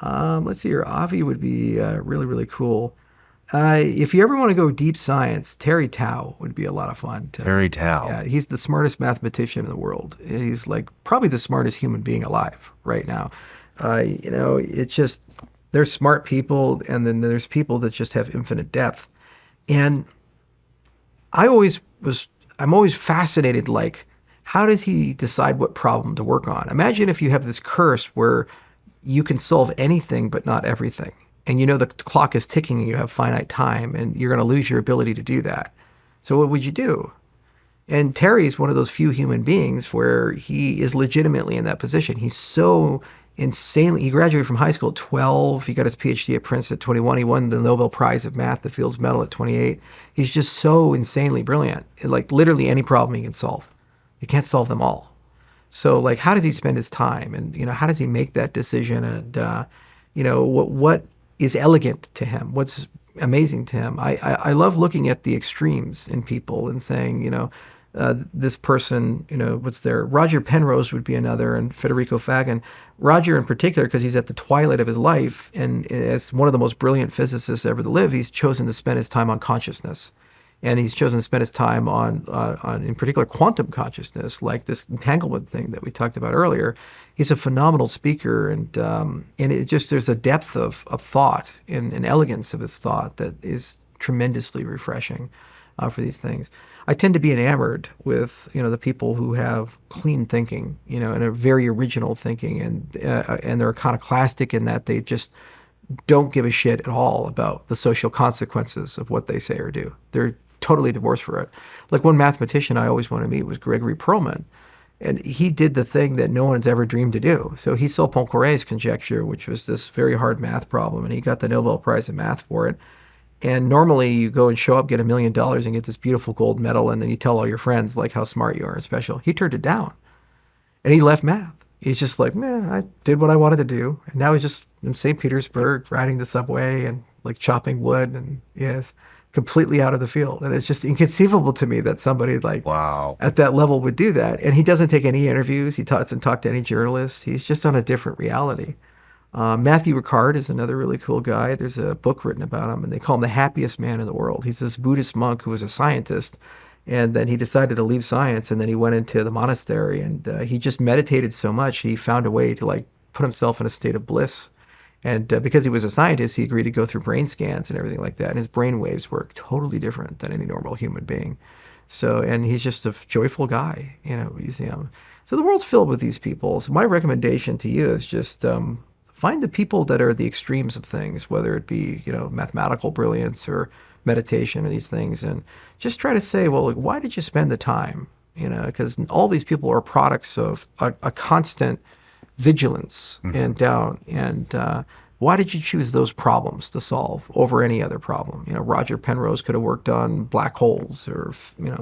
Let's see here. Avi would be really, really cool. If you ever want to go deep science, Terry Tao would be a lot of fun. Terry Tao. Yeah, he's the smartest mathematician in the world. He's like probably the smartest human being alive right now. It's just there's smart people, and then there's people that just have infinite depth. And I'm always fascinated, like, how does he decide what problem to work on? Imagine if you have this curse where you can solve anything but not everything. And you know the clock is ticking and you have finite time and you're going to lose your ability to do that. So what would you do? And Terry's one of those few human beings where he is legitimately in that position. He's so insanely, he graduated from high school at 12. He got his PhD at Princeton at 21. He won the Nobel Prize of Math, the Fields Medal at 28. He's just so insanely brilliant. Like literally any problem he can solve. He can't solve them all. So like, how does he spend his time? And, how does he make that decision? And, what is elegant to him? What's amazing to him? I love looking at the extremes in people and saying, this person, what's there? Roger Penrose would be another, and Federico Fagan. Roger in particular, because he's at the twilight of his life, and as one of the most brilliant physicists ever to live, he's chosen to spend his time on consciousness. And he's chosen to spend his time on in particular, quantum consciousness, like this entanglement thing that we talked about earlier. He's a phenomenal speaker, and it just, there's a depth of thought and an elegance of his thought that is tremendously refreshing for these things. I tend to be enamored with the people who have clean thinking, and a very original thinking, and they're iconoclastic in that they just don't give a shit at all about the social consequences of what they say or do. They're totally divorced for it. Like one mathematician I always wanted to meet was Gregory Perelman. And he did the thing that no one's ever dreamed to do. So he solved Poincaré's conjecture, which was this very hard math problem, and he got the Nobel Prize in math for it. And normally you go and show up, get $1 million and get this beautiful gold medal, and then you tell all your friends like how smart you are and special. He turned it down. And he left math. He's just like, I did what I wanted to do. And now he's just in St. Petersburg riding the subway and like chopping wood, and yes, completely out of the field. And it's just inconceivable to me that somebody like at that level would do that. And he doesn't take any interviews. He doesn't talk to any journalists. He's just on a different reality. Matthew Ricard is another really cool guy. There's a book written about him, and they call him the happiest man in the world. He's this Buddhist monk who was a scientist, and then he decided to leave science, and then he went into the monastery, and he just meditated so much, he found a way to like put himself in a state of bliss. And because he was a scientist, he agreed to go through brain scans and everything like that. And his brain waves were totally different than any normal human being. So, and he's just a joyful guy, So the world's filled with these people. So my recommendation to you is just find the people that are the extremes of things, whether it be, mathematical brilliance or meditation or these things. And just try to say, well, why did you spend the time? Because all these people are products of a constant vigilance and doubt. And why did you choose those problems to solve over any other problem? Roger Penrose could have worked on black holes or,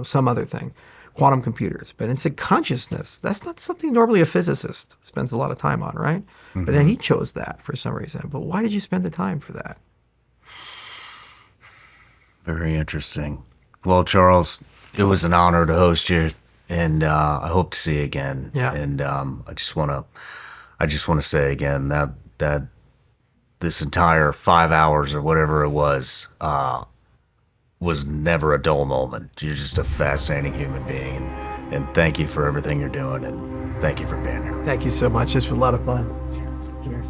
some other thing, quantum computers. But instant consciousness, that's not something normally a physicist spends a lot of time on, right? But then he chose that for some reason. But why did you spend the time for that? Very interesting. Well, Charles, it was an honor to host you, and I hope to see you again. Yeah. And I just want to say again that this entire 5 hours or whatever it was never a dull moment. You're just a fascinating human being, and thank you for everything you're doing, and thank you for being here. Thank you so much. This was a lot of fun. Cheers.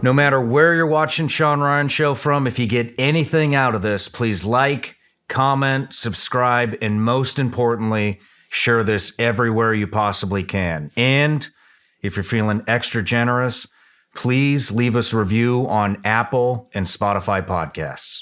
No matter where you're watching Shawn Ryan Show from, if you get anything out of this, please like, comment, subscribe, and most importantly, share this everywhere you possibly can. And if you're feeling extra generous, please leave us a review on Apple and Spotify podcasts.